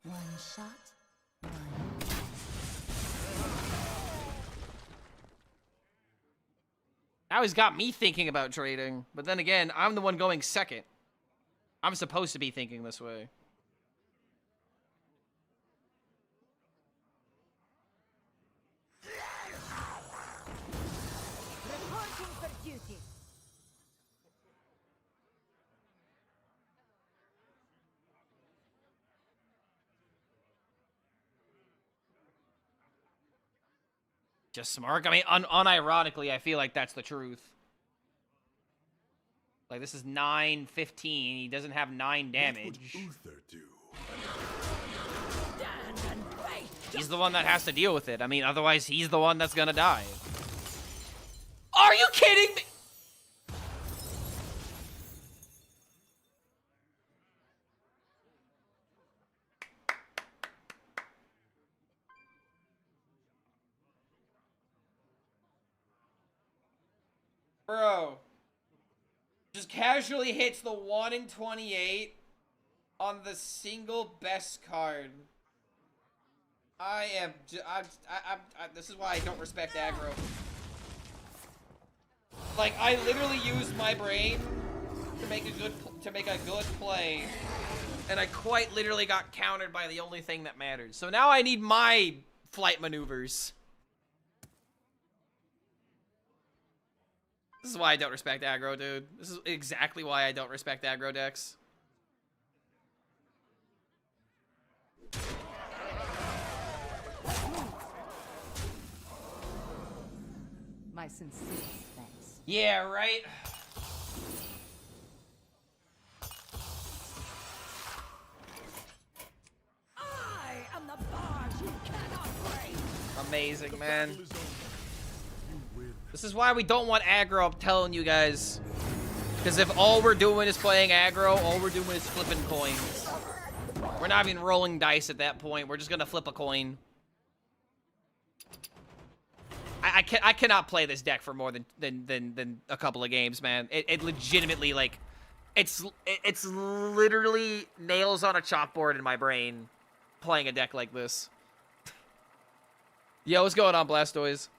One shot, one. Now he's got me thinking about trading. But then again, I'm the one going second. I'm supposed to be thinking this way. Reporting for duty. Just smart. I mean, unironically, I feel like that's the truth. Like, this is 9-15. He doesn't have 9 damage. What would Uther do? Stand and face He's the one that has to deal with it. I mean, otherwise, he's the one that's gonna die. Are you kidding me? Bro. Just casually hits the 1 in 28 on the single best card. This is why I don't respect aggro. Like, I literally used my brain to make a good play, and I quite literally got countered by the only thing that matters. So now I need my flight maneuvers. This is why I don't respect aggro, dude. This is exactly why I don't respect aggro decks. My sincere thanks. Yeah, right? I am the bard you cannot break. Amazing, man. Battle is over. You win. This is why we don't want aggro, I'm telling you guys. Because if all we're doing is playing aggro, all we're doing is flipping coins. We're not even rolling dice at that point. We're just gonna flip a coin. I cannot play this deck for more than a couple of games, man. It legitimately, like, it's literally nails on a chalkboard in my brain playing a deck like this. Yo, what's going on, Blastoise?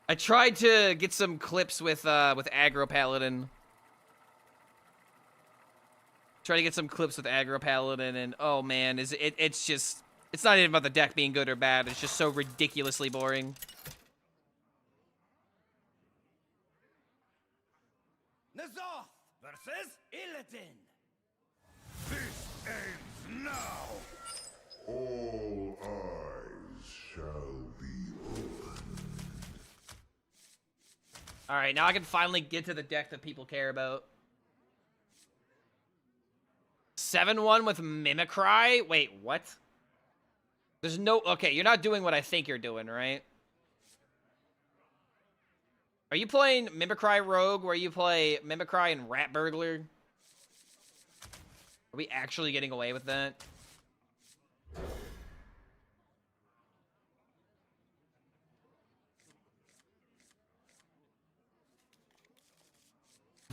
I tried to get some clips with Aggro Paladin. Try to get some clips with Aggro Paladin, and oh man, it's just, it's not even about the deck being good or bad. It's just so ridiculously boring. Nazoth versus Illidan. This ends now. All eyes shall be open. All right, now I can finally get to the deck that people care about. 7-1 with Mimicry? Wait, what? There's no... Okay, you're not doing what I think you're doing, right? Are you playing Mimicry Rogue where you play Mimicry and Rat Burglar? Are we actually getting away with that?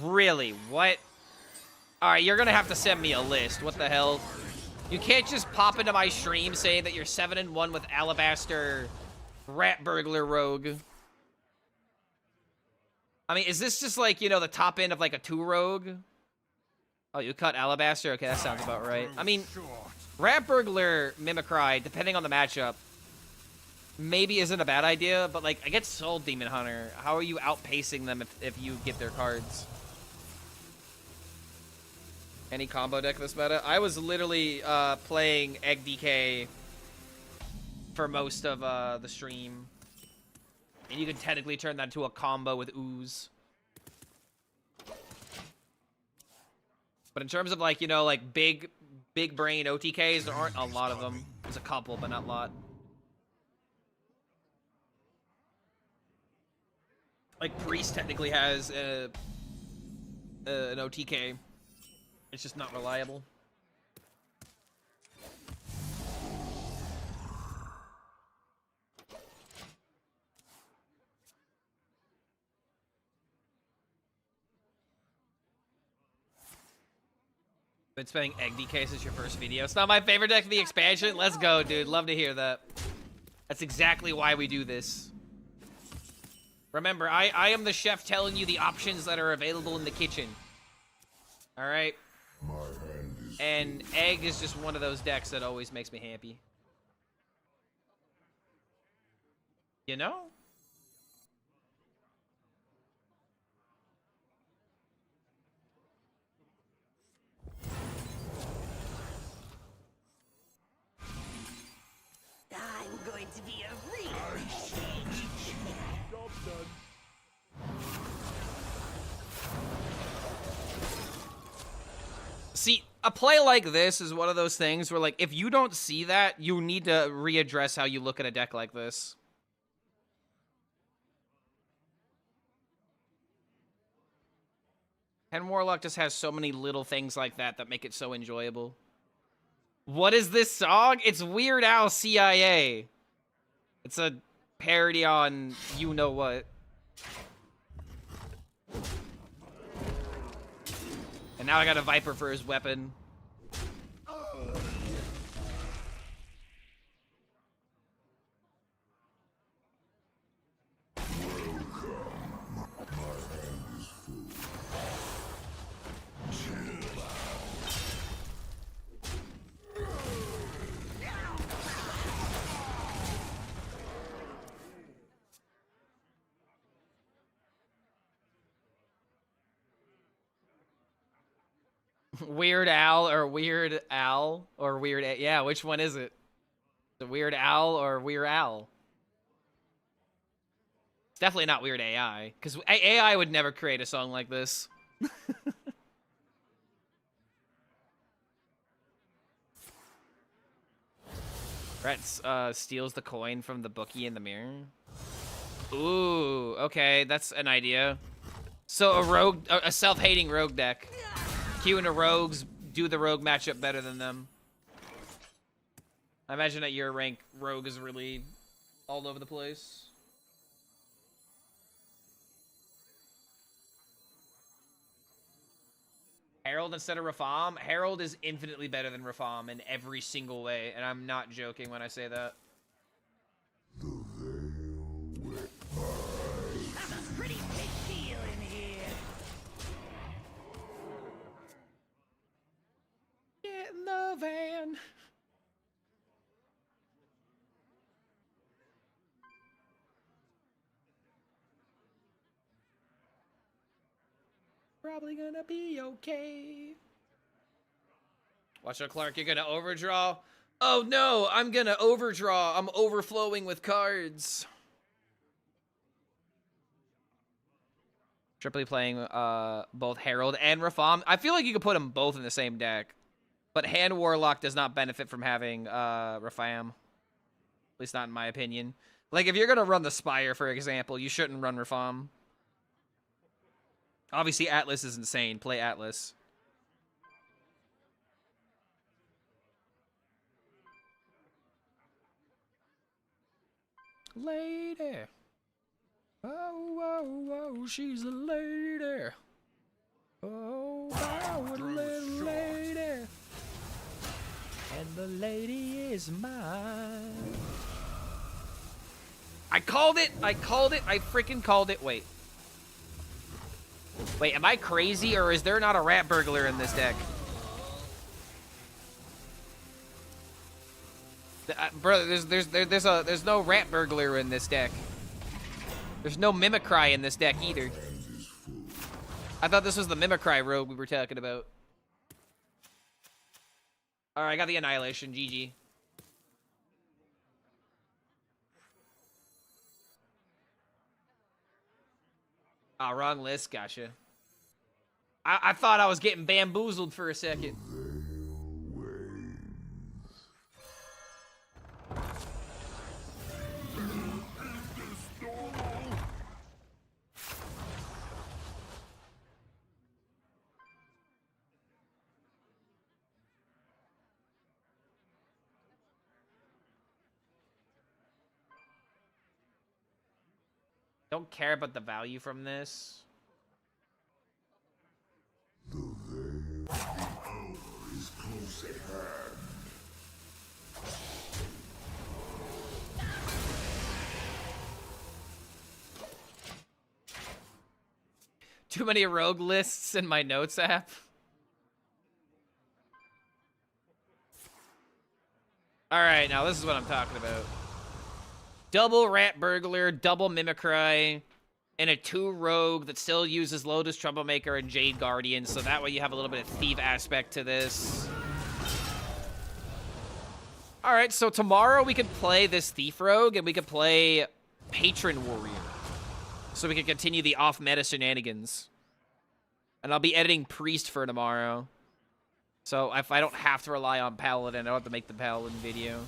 Really? What? Alright, you're gonna have to send me a list. What the hell? You can't just pop into my stream saying that you're 7-1 with Alabaster Rat Burglar Rogue. I mean, is this just like, you know, the top end of like a 2 Rogue? Oh, you cut Alabaster? Okay, that sounds about right. I mean, Rat Burglar Mimicry, depending on the matchup, maybe isn't a bad idea, but like, against Soul Demon Hunter, how are you outpacing them if you get their cards? Any combo deck this meta? I was literally playing Egg DK for most of the stream. And you can technically turn that into a combo with Ooze. But in terms of like, you know, like big brain OTKs, there aren't a lot of them. There's a couple, but not a lot. Like Priest technically has an OTK. It's just not reliable. Been spending Egg DK since your first video. It's not my favorite deck of the expansion. Let's go, dude. Love to hear that. That's exactly why we do this. Remember, I am the chef telling you the options that are available in the kitchen. All right? My hand is And Egg is just one of those decks that always makes me happy. You know? I'm going to be a real Job done. See, a play like this is one of those things where, like, if you don't see that, you need to readdress how you look at a deck like this. And Warlock just has so many little things like that that make it so enjoyable. What is this song? It's Weird Al CIA. It's a parody on you know what. And now I got a Viper for his weapon. Weird Al or Weird Al or Weird A, yeah, which one is it? The Weird Al or Weird Al? It's definitely not weird AI, because AI would never create a song like this. Brett steals the coin from the bookie in the mirror. Ooh, okay, that's an idea. So a self-hating rogue deck. Queuing the rogues, do the rogue matchup better than them. I imagine at your rank, rogue is really all over the place. Herald instead of Rafam? Herald is infinitely better than Rafam in every single way, and I'm not joking when I say that. That's a pretty big deal in here. Get in the van. Probably gonna be okay. Watch out, Clark, you're gonna overdraw. Oh no, I'm gonna overdraw. I'm overflowing with cards. Triply playing both Herald and Rafam. I feel like you could put them both in the same deck. But Hand Warlock does not benefit from having Rafam. At least not in my opinion. Like, if you're gonna run the Spire, for example, you shouldn't run Rafam. Obviously, Atlas is insane. Play Atlas. Lady. Oh, oh, oh, she's a lady. Oh, wow, a little lady. And the lady is mine. I called it. I called it. I freaking called it. Wait. Wait, am I crazy, or is there not a rat burglar in this deck? Bro, there's no rat burglar in this deck. There's no Mimicry in this deck either. I thought this was the Mimicry rogue we were talking about. Alright, I got the Annihilation. GG. Ah, wrong list. Gotcha. I thought I was getting bamboozled for a second. Don't care about the value from this. The hour is close at hand. Too many rogue lists in my notes app. Alright, now this is what I'm talking about. Double Rat Burglar, double Mimicry, and a 2 rogue that still uses Lotus Troublemaker and Jade Guardian, so that way you have a little bit of thief aspect to this. Alright, so tomorrow we could play this Thief Rogue, and we could play Patron Warrior. So we can continue the off-meta shenanigans. And I'll be editing Priest for tomorrow. So if I don't have to rely on Paladin, I don't have to make the Paladin video.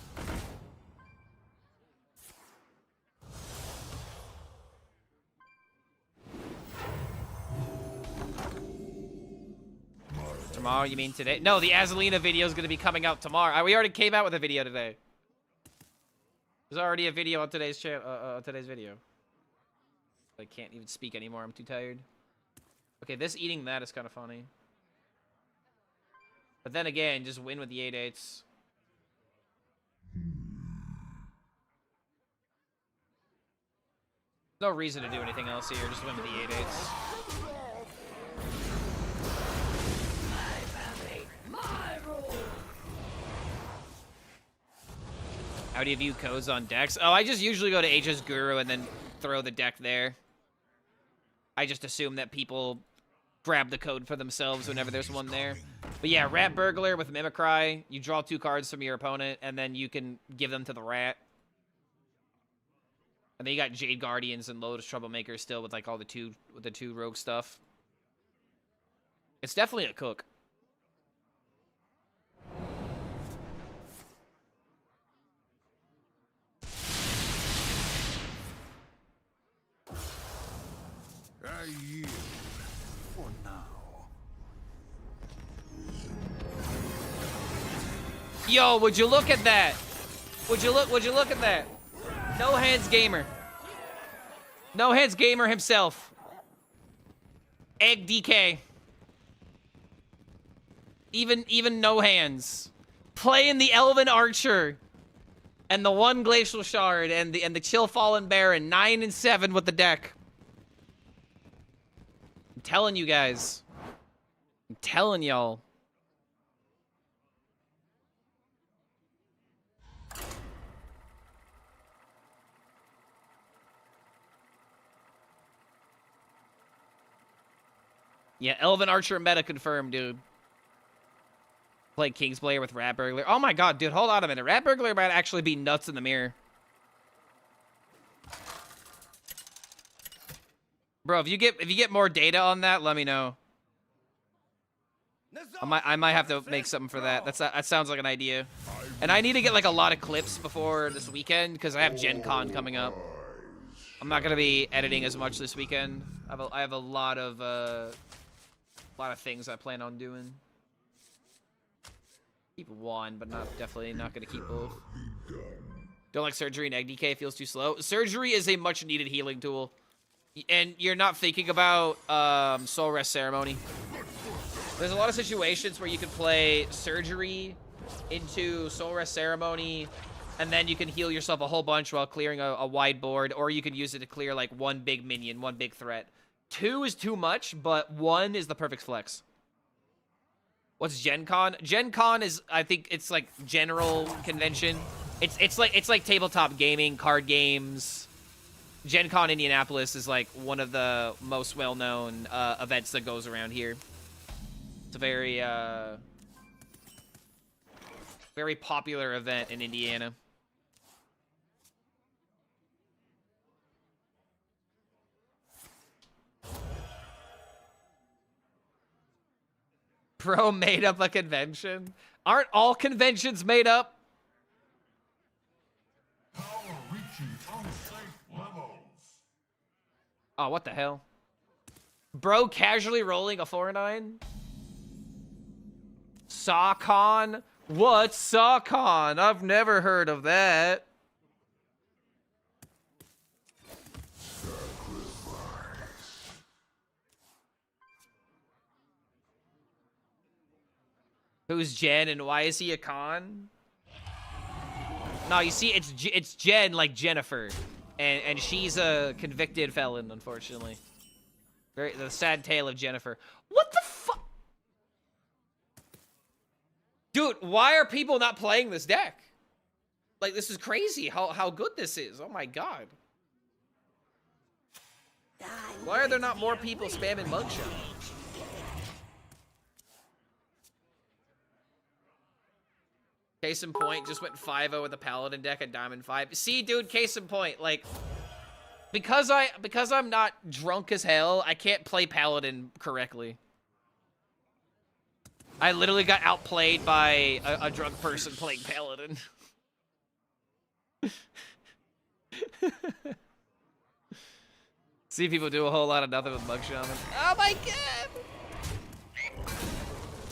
Tomorrow, you mean today? No, the Azalina video is going to be coming out tomorrow. We already came out with a video today. There's already a video on today's today's video. I can't even speak anymore. I'm too tired. Okay, this eating that is kind of funny. But then again, just win with the 8/8s. No reason to do anything else here. Just win with the 8/8s. How do you view codes on decks? Oh, I just usually go to HS Guru and then throw the deck there. I just assume that people grab the code for themselves whenever there's one there. But yeah, Rat Burglar with Mimicry. You draw 2 cards from your opponent, and then you can give them to the rat. And then you got Jade Guardians and Lotus Troublemakers still with like all the two rogue stuff. It's definitely a cook. I yield for now. Yo, would you look at that? Would you look at that? No Hands Gamer. No Hands Gamer himself. Egg DK. Even No Hands. Playing the Elven Archer. And the 1 Glacial Shard and the Chill Fallen Baron. 9 and 7 with the deck. I'm telling you guys. I'm telling y'all. Yeah, Elven Archer meta confirmed, dude. Play Kingsblayer with Rat Burglar. Oh my god, dude, hold on a minute. Rat Burglar might actually be nuts in the mirror. Bro, if you get more data on that, let me know. I might have to make something for that. That sounds like an idea. And I need to get like a lot of clips before this weekend because I have Gen Con coming up. I'm not gonna be editing as much this weekend. I have a lot of things I plan on doing. Keep 1, but definitely not gonna keep both. Don't like surgery and egg DK, feels too slow. Surgery is a much needed healing tool. And you're not thinking about Soul Rest Ceremony. There's a lot of situations where you can play surgery into Soul Rest Ceremony, and then you can heal yourself a whole bunch while clearing a wide board, or you can use it to clear like 1 big minion, 1 big threat. 2 is too much, but 1 is the perfect flex. What's Gen Con? Gen Con is, I think it's like general convention. It's like tabletop gaming, card games. Gen Con Indianapolis is like one of the most well-known events that goes around here. It's a very very popular event in Indiana. Bro made up a convention? Aren't all conventions made up? Power reaching unsafe levels. Oh, what the hell? Bro casually rolling a 4-9? Sawcon? What's Sawcon? I've never heard of that. Who's Jen and why is he a con? No, you see, it's Jen like Jennifer, and she's a convicted felon, unfortunately. The sad tale of Jennifer. What the fuck? Dude, why are people not playing this deck? Like, this is crazy how good this is. Oh my god. Why are there not more people spamming Mugshot? Case in point, just went 5-0 with a Paladin deck at Diamond 5. See, dude, case in point, like, because I'm not drunk as hell, I can't play Paladin correctly. I literally got outplayed by a drunk person playing Paladin. See people do a whole lot of nothing with Mug Shaman. Oh my god!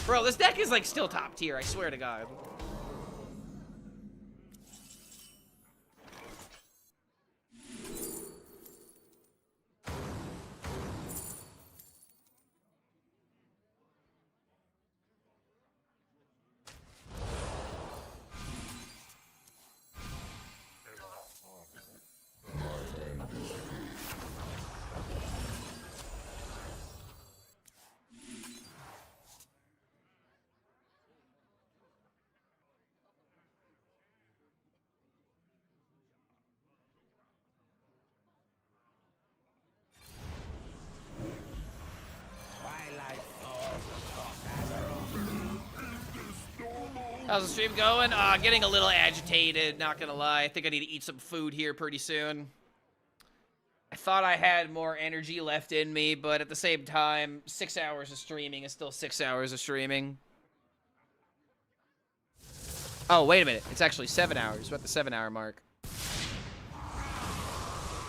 Bro, this deck is like still top tier, I swear to god. How's the stream going? Getting a little agitated, not gonna lie. I think I need to eat some food here pretty soon. I thought I had more energy left in me, but at the same time, 6 hours of streaming is still 6 hours of streaming. Oh, wait a minute. It's actually 7 hours. We're at the 7-hour mark.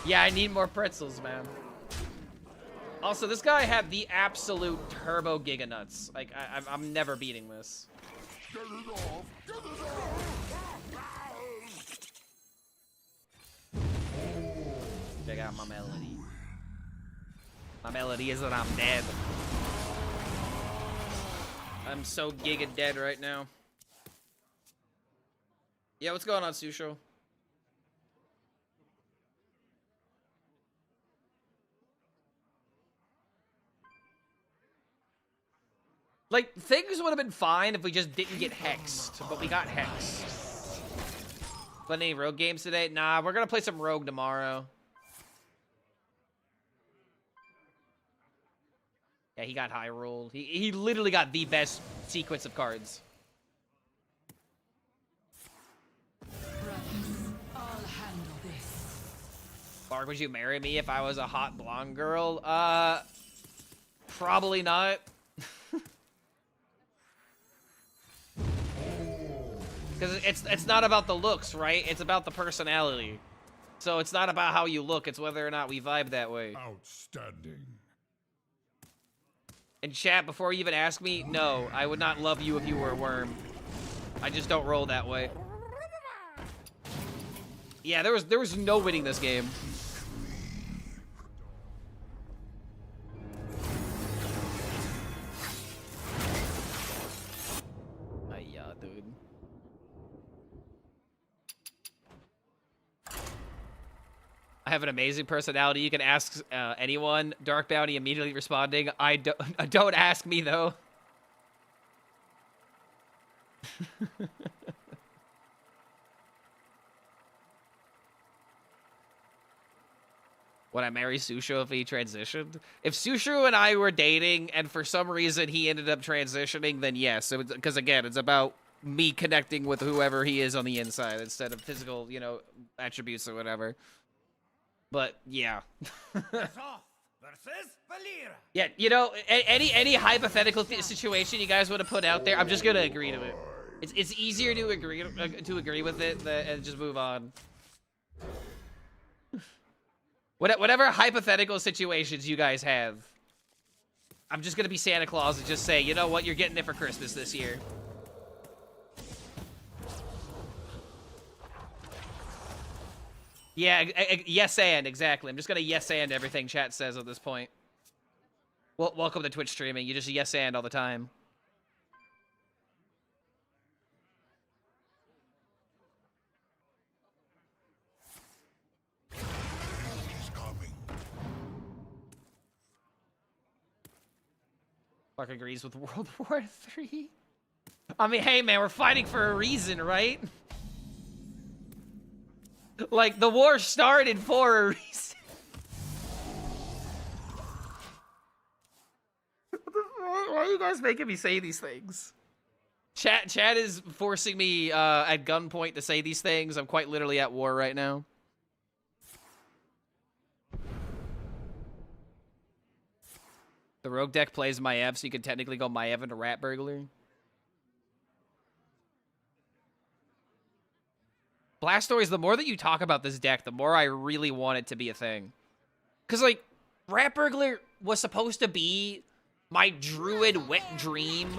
Yeah, I need more pretzels, man. Also, this guy had the absolute turbo giga nuts. Like, I'm never beating this. Get it off! Get it off! Check out my melody. My melody is that I'm dead. I'm so giga dead right now. Yeah, what's going on, Susho? Like, things would have been fine if we just didn't get hexed, but we got hexed. Playing any rogue games today? Nah, we're gonna play some rogue tomorrow. Yeah, he got high rolled. He literally got the best sequence of cards. I'll handle this. Bark, would you marry me if I was a hot blonde girl? Probably not. Because it's not about the looks, right? It's about the personality. So it's not about how you look. It's whether or not we vibe that way. Outstanding. And chat, before you even ask me, no, I would not love you if you were a worm. I just don't roll that way. Yeah, there was no winning this game. Yeah, dude. I have an amazing personality. You can ask anyone. Dark Bounty immediately responding. Don't ask me though. Would I marry Susho if he transitioned? If Susho and I were dating and for some reason he ended up transitioning, then yes. Because again, it's about me connecting with whoever he is on the inside instead of physical, you know, attributes or whatever. But yeah. Yeah, you know, any hypothetical situation you guys want to put out there, I'm just gonna agree to it. It's easier to agree with it and just move on. Whatever hypothetical situations you guys have, I'm just gonna be Santa Claus and just say, you know what, you're getting it for Christmas this year. Yeah, yes and, exactly. I'm just gonna yes and everything chat says at this point. Well, welcome to Twitch streaming. You just yes and all the time. He's coming. Clark agrees with World War III. I mean, hey man, we're fighting for a reason, right? Like, the war started for a reason. Why are you guys making me say these things? Chat is forcing me at gunpoint to say these things. I'm quite literally at war right now. The rogue deck plays Maiev, so you could technically go Maiev into Rat Burglar. Blastoise, the more that you talk about this deck, the more I really want it to be a thing. Because, like, Rat Burglar was supposed to be my druid wet dream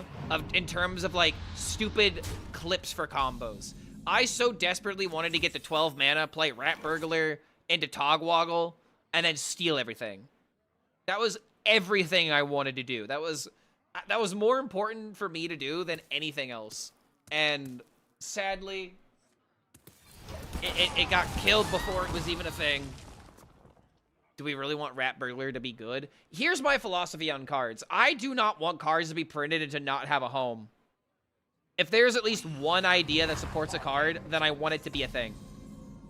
in terms of, like, stupid clips for combos. I so desperately wanted to get to 12 mana, play Rat Burglar into Togwaggle, and then steal everything. That was everything I wanted to do. That was more important for me to do than anything else. And sadly, it got killed before it was even a thing. Do we really want Rat Burglar to be good? Here's my philosophy on cards. I do not want cards to be printed and to not have a home. If there's at least one idea that supports a card, then I want it to be a thing.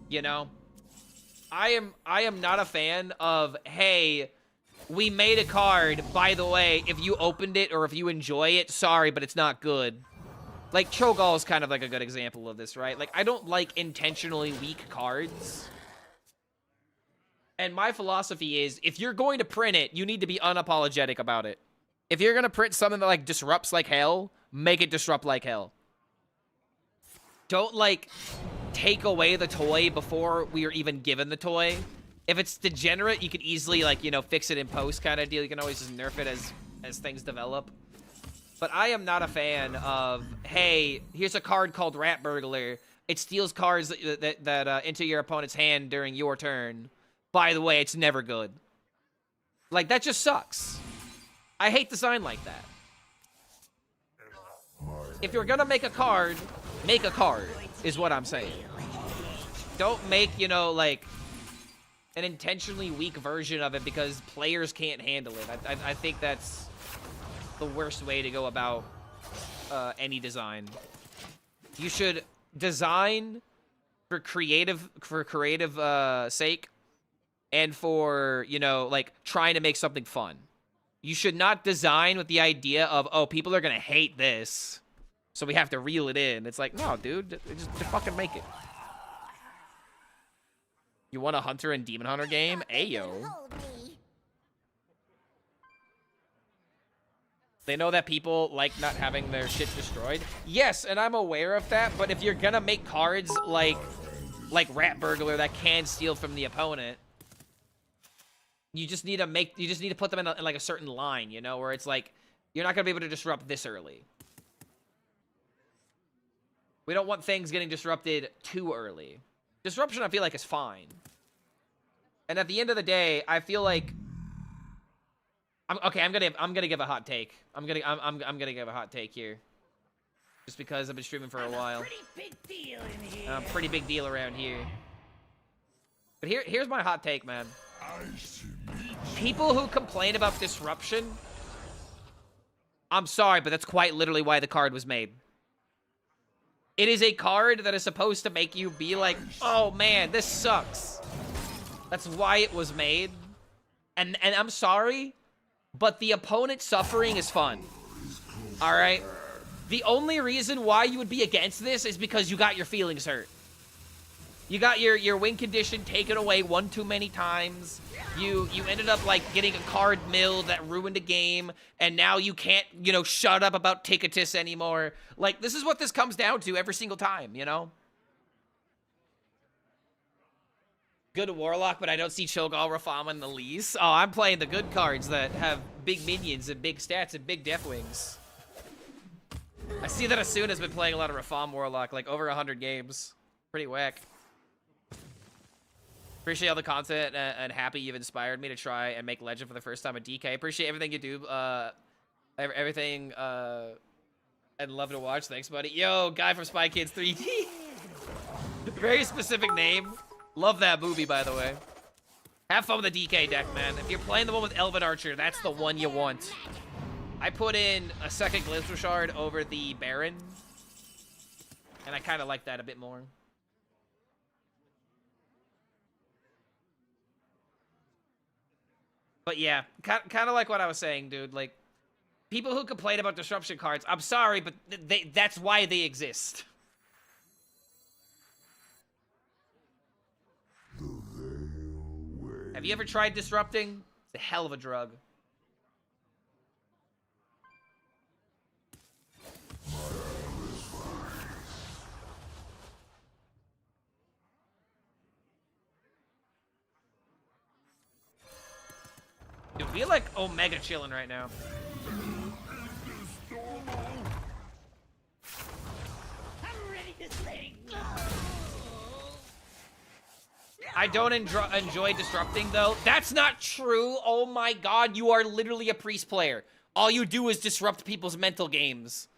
You know? I am not a fan of, hey, we made a card, by the way, if you opened it or if you enjoy it, sorry, but it's not good. Like, Cho'Gall is kind of like a good example of this, right? Like, I don't like intentionally weak cards. And my philosophy is, if you're going to print it, you need to be unapologetic about it. If you're going to print something that, like, disrupts like hell, make it disrupt like hell. Don't, like, take away the toy before we are even given the toy. If it's degenerate, you can easily, like, you know, fix it in post kind of deal. You can always just nerf it as things develop. But I am not a fan of, hey, here's a card called Rat Burglar. It steals cards that into your opponent's hand during your turn. By the way, it's never good. Like, that just sucks. I hate design like that. If you're gonna make a card, is what I'm saying. Don't make, you know, like, an intentionally weak version of it because players can't handle it. I think that's the worst way to go about any design. You should design for creative sake and for, you know, like, trying to make something fun. You should not design with the idea of, oh, people are gonna hate this, so we have to reel it in. It's like, no, dude, just fucking make it. You want a Hunter and Demon Hunter game? Ayo. They know that people like not having their shit destroyed. Yes, and I'm aware of that, but if you're gonna make cards like Rat Burglar that can steal from the opponent, you just need to put them in like a certain line, you know, where it's like, you're not gonna be able to disrupt this early. We don't want things getting disrupted too early. Disruption, I feel like, is fine. And at the end of the day, I feel like I'm gonna give a hot take. I'm gonna give a hot take here, just because I've been streaming for a while. Pretty big deal in here. Pretty big deal around here. But here's my hot take, man. People who complain about disruption, I'm sorry, but that's quite literally why the card was made. It is a card that is supposed to make you be like, oh man, this sucks. That's why it was made. And I'm sorry, but the opponent suffering is fun. Alright? The only reason why you would be against this is because you got your feelings hurt. You got your win condition taken away one too many times. You ended up, like, getting a card milled that ruined a game, and now you can't, you know, shut up about Ticketus anymore. Like, this is what this comes down to every single time, you know? Good Warlock, but I don't see Cho'Gall, Rafama, and the Elise. Oh, I'm playing the good cards that have big minions and big stats and big death wings. I see that Asuna has been playing a lot of Rafam Warlock, like over 100 games. Pretty whack. Appreciate all the content and happy you've inspired me to try and make Legend for the first time at DK. Appreciate everything you do. Everything and love to watch. Thanks, buddy. Yo, guy from Spy Kids 3D. Very specific name. Love that movie, by the way. Have fun with the DK deck, man. If you're playing the one with Elven Archer, that's the one you want. I put in a second Glacial Shard over the Baron, and I kind of like that a bit more. But yeah, kind of like what I was saying, dude. Like, people who complain about disruption cards, I'm sorry, but that's why they exist. Have you ever tried disrupting? It's a hell of a drug. Dude, we like Omega chilling right now. I'm ready to sing. I don't enjoy disrupting, though. That's not true. Oh my god, you are literally a priest player. All you do is disrupt people's mental games.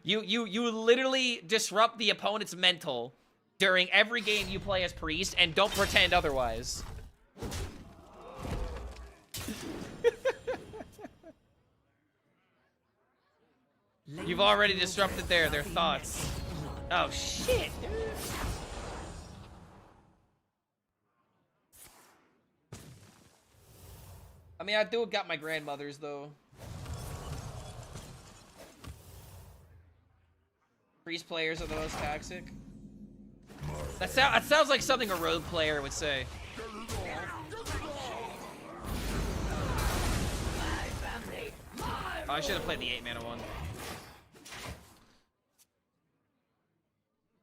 You literally disrupt the opponent's mental during every game you play as priest, and don't pretend otherwise. You've already disrupted their thoughts. Oh shit, dude. I mean, I do got my grandmother's, though. Priest players are the most toxic. That sounds like something a rogue player would say. Oh, I should have played the 8-mana one.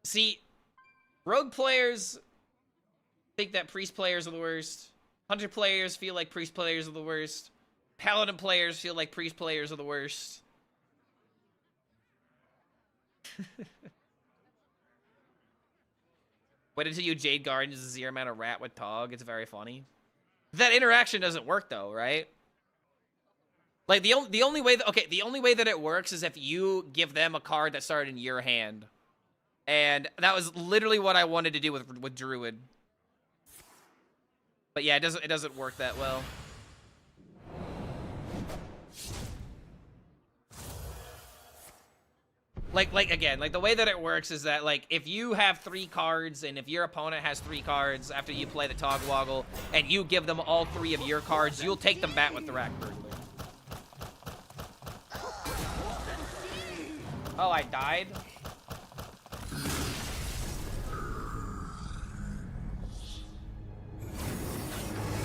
See, rogue players think that priest players are the worst. Hunter players feel like priest players are the worst. Paladin players feel like priest players are the worst. Wait until you Jade Guardian is a 0-mana rat with Tog. It's very funny. That interaction doesn't work though, right? Like the only way the only way that it works is if you give them a card that started in your hand. And that was literally what I wanted to do with Druid. But yeah, it doesn't work that well. Like again, like the way that it works is that like if you have 3 cards and if your opponent has 3 cards after you play the Togwoggle and you give them all 3 of your cards, you'll take them back with the Rack Burglar. Oh, I died?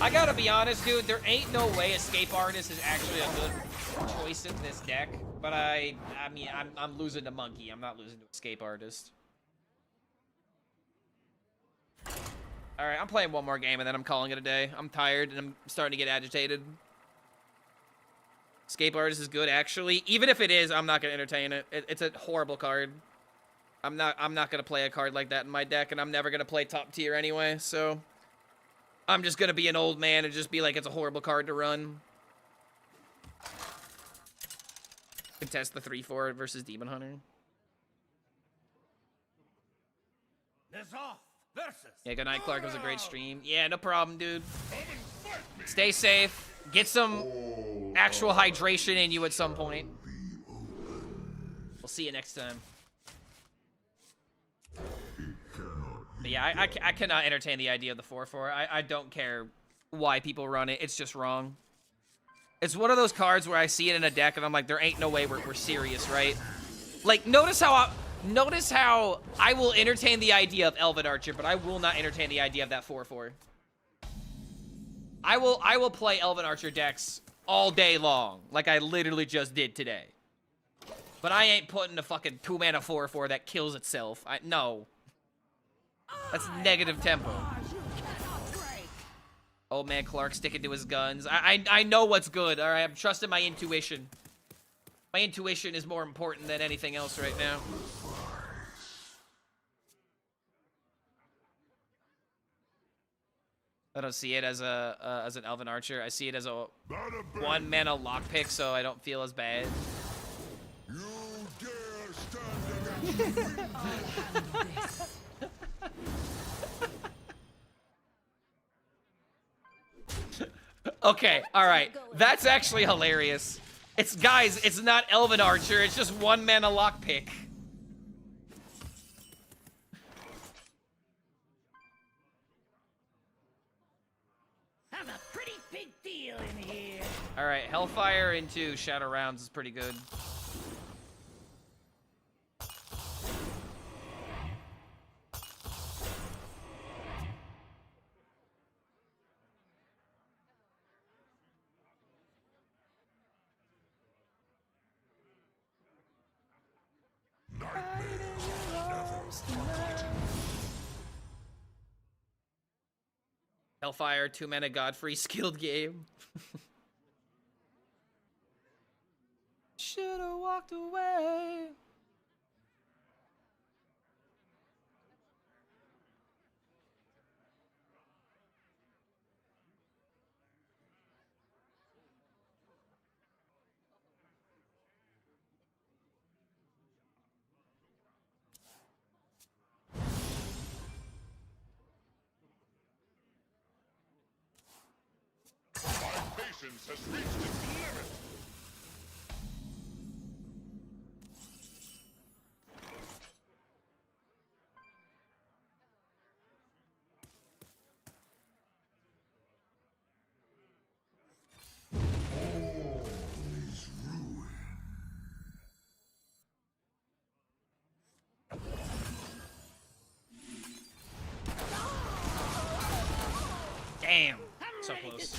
I gotta be honest, dude, there ain't no way Escape Artist is actually a good choice in this deck. But I mean, I'm losing to Monkey. I'm not losing to Escape Artist. Alright, I'm playing one more game and then I'm calling it a day. I'm tired and I'm starting to get agitated. Escape Artist is good, actually. Even if it is, I'm not gonna entertain it. It's a horrible card. I'm not gonna play a card like that in my deck, and I'm never gonna play top tier anyway, so I'm just gonna be an old man and just be like, it's a horrible card to run. Contest the 3/4 versus Demon Hunter. Yeah, good night, Clark. It was a great stream. Yeah, no problem, dude. Stay safe. Get some actual hydration in you at some point. We'll see you next time. But yeah, I cannot entertain the idea of the 4/4. I don't care why people run it. It's just wrong. It's one of those cards where I see it in a deck and I'm like, there ain't no way we're serious, right? Like, notice how I will entertain the idea of Elven Archer, but I will not entertain the idea of that 4/4. I will play Elven Archer decks all day long, like I literally just did today. But I ain't putting a fucking 2-mana 4/4 that kills itself. No. That's negative tempo. Old man Clark sticking to his guns. I know what's good, alright? I'm trusting my intuition. My intuition is more important than anything else right now. I don't see it as an Elven Archer. I see it as a 1-mana lockpick, so I don't feel as bad. You dare stand against me? Okay, alright. That's actually hilarious. Guys, it's not Elven Archer, it's just 1-mana lockpick. I'm a pretty big deal in here. Alright, Hellfire into Shadow Rounds is pretty good. Hellfire, 2-mana Godfrey, skilled game. Should've walked away. Patience has reached its limit. Damn. So close.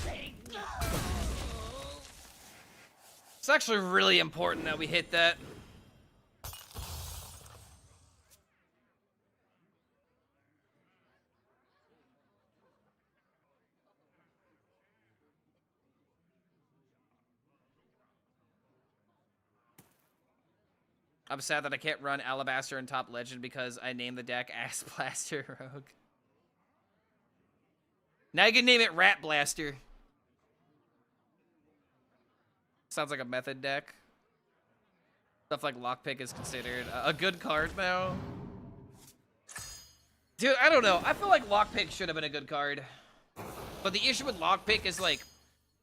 It's actually really important that we hit that. I'm sad that I can't run Alabaster and Top Legend because I named the deck Ass Blaster Rogue. Now you can name it Rat Blaster. Sounds like a method deck. Stuff like Lockpick is considered a good card now. Dude, I don't know. I feel like Lockpick should have been a good card. But the issue with Lockpick is, like,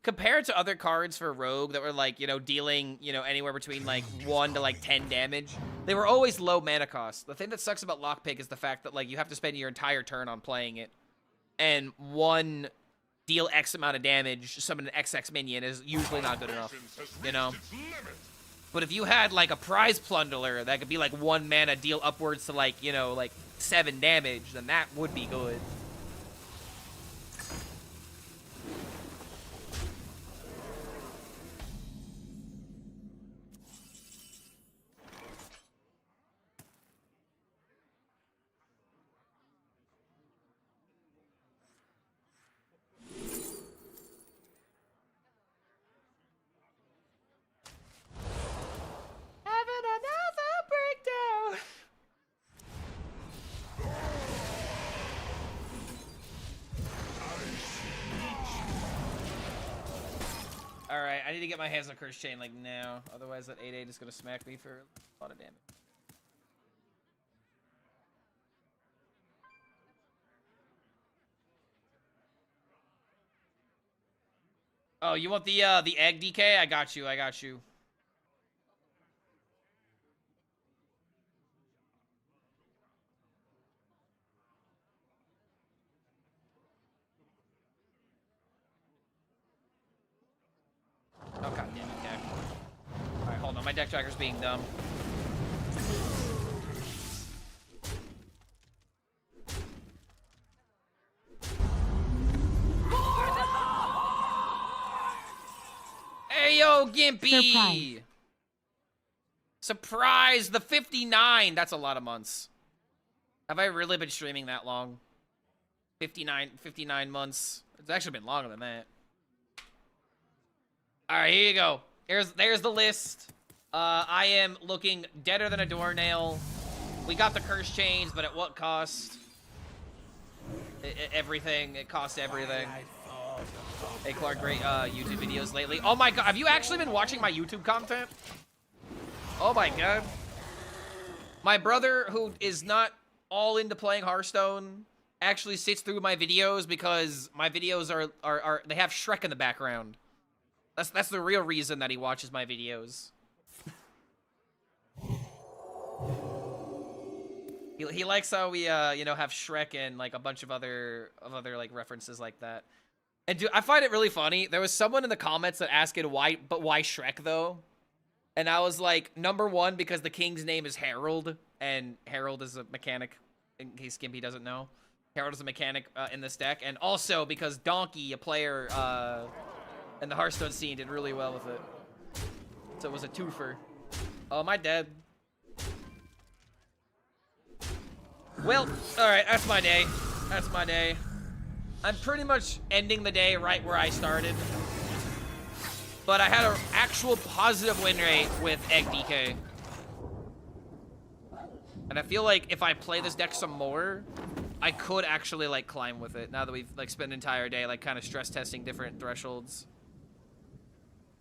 compared to other cards for Rogue that were, like, you know, dealing, you know, anywhere between, like, 1 to, like, 10 damage, they were always low mana cost. The thing that sucks about Lockpick is the fact that, like, you have to spend your entire turn on playing it. And one deal X amount of damage, summon an XX minion is usually not good enough, you know? But if you had, like, a Prize Plunderer that could be, like, 1 mana, deal upwards to, like, you know, like, 7 damage, then that would be good. Having another breakdown. Alright, I need to get my hands on Curse Chain, like, now. Otherwise, that 8/8 is gonna smack me for a lot of damage. Oh, you want the egg DK? I got you, I got you. Oh, god damn it, deck. Alright, hold on. My deck tracker's being dumb. Hey, yo, Gimpy! Surprise. Surprise! The 59! That's a lot of months. Have I really been streaming that long? 59 months. It's actually been longer than that. Alright, here you go. There's the list. I am looking deader than a doornail. We got the Curse Chains, but at what cost? Everything. It costs everything. Hey, Clark, great YouTube videos lately. Oh my god, have you actually been watching my YouTube content? Oh my god. My brother, who is not all into playing Hearthstone, actually sits through my videos because my videos are they have Shrek in the background. That's the real reason that he watches my videos. He likes how we you know, have Shrek and like a bunch of other like references like that. And dude, I find it really funny. There was someone in the comments that asked why Shrek though? And I was like, number one, because the king's name is Harold, and Harold is a mechanic, in case Gimpy doesn't know. Harold is a mechanic in this deck, and also because Donkey, a player in the Hearthstone scene, did really well with it. So it was a twofer. Oh, am I dead? Well, alright, that's my day. That's my day. I'm pretty much ending the day right where I started. But I had an actual positive win rate with Egg DK. And I feel like if I play this deck some more, I could actually, like, climb with it. Now that we've, like, spent an entire day, like, kind of stress testing different thresholds.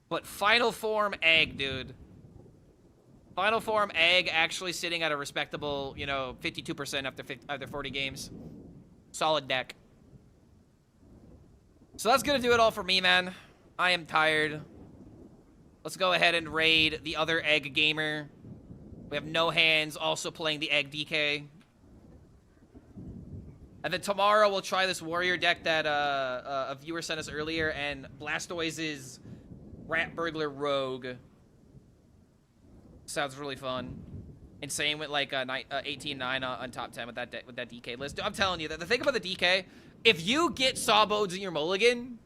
But Final Form Egg, dude. Final Form Egg actually sitting at a respectable, you know, 52% after 40 games. Solid deck. So that's gonna do it all for me, man. I am tired. Let's go ahead and raid the other Egg gamer. We have no hands also playing the Egg DK. And then tomorrow we'll try this warrior deck that a viewer sent us earlier, and Blastoise's Rat Burglar Rogue. Sounds really fun. And same with like 18-9 on top 10 with that DK list. I'm telling you that the thing about the DK, if you get Sawbones in your mulligan,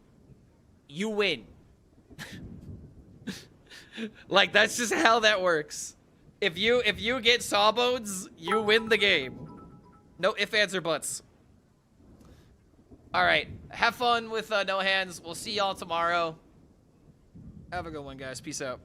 you win. Like that's just how that works. If you get Sawbones, you win the game. No ifs, ands, or buts. All right, have fun with No Hands. We'll see y'all tomorrow. Have a good one, guys. Peace out.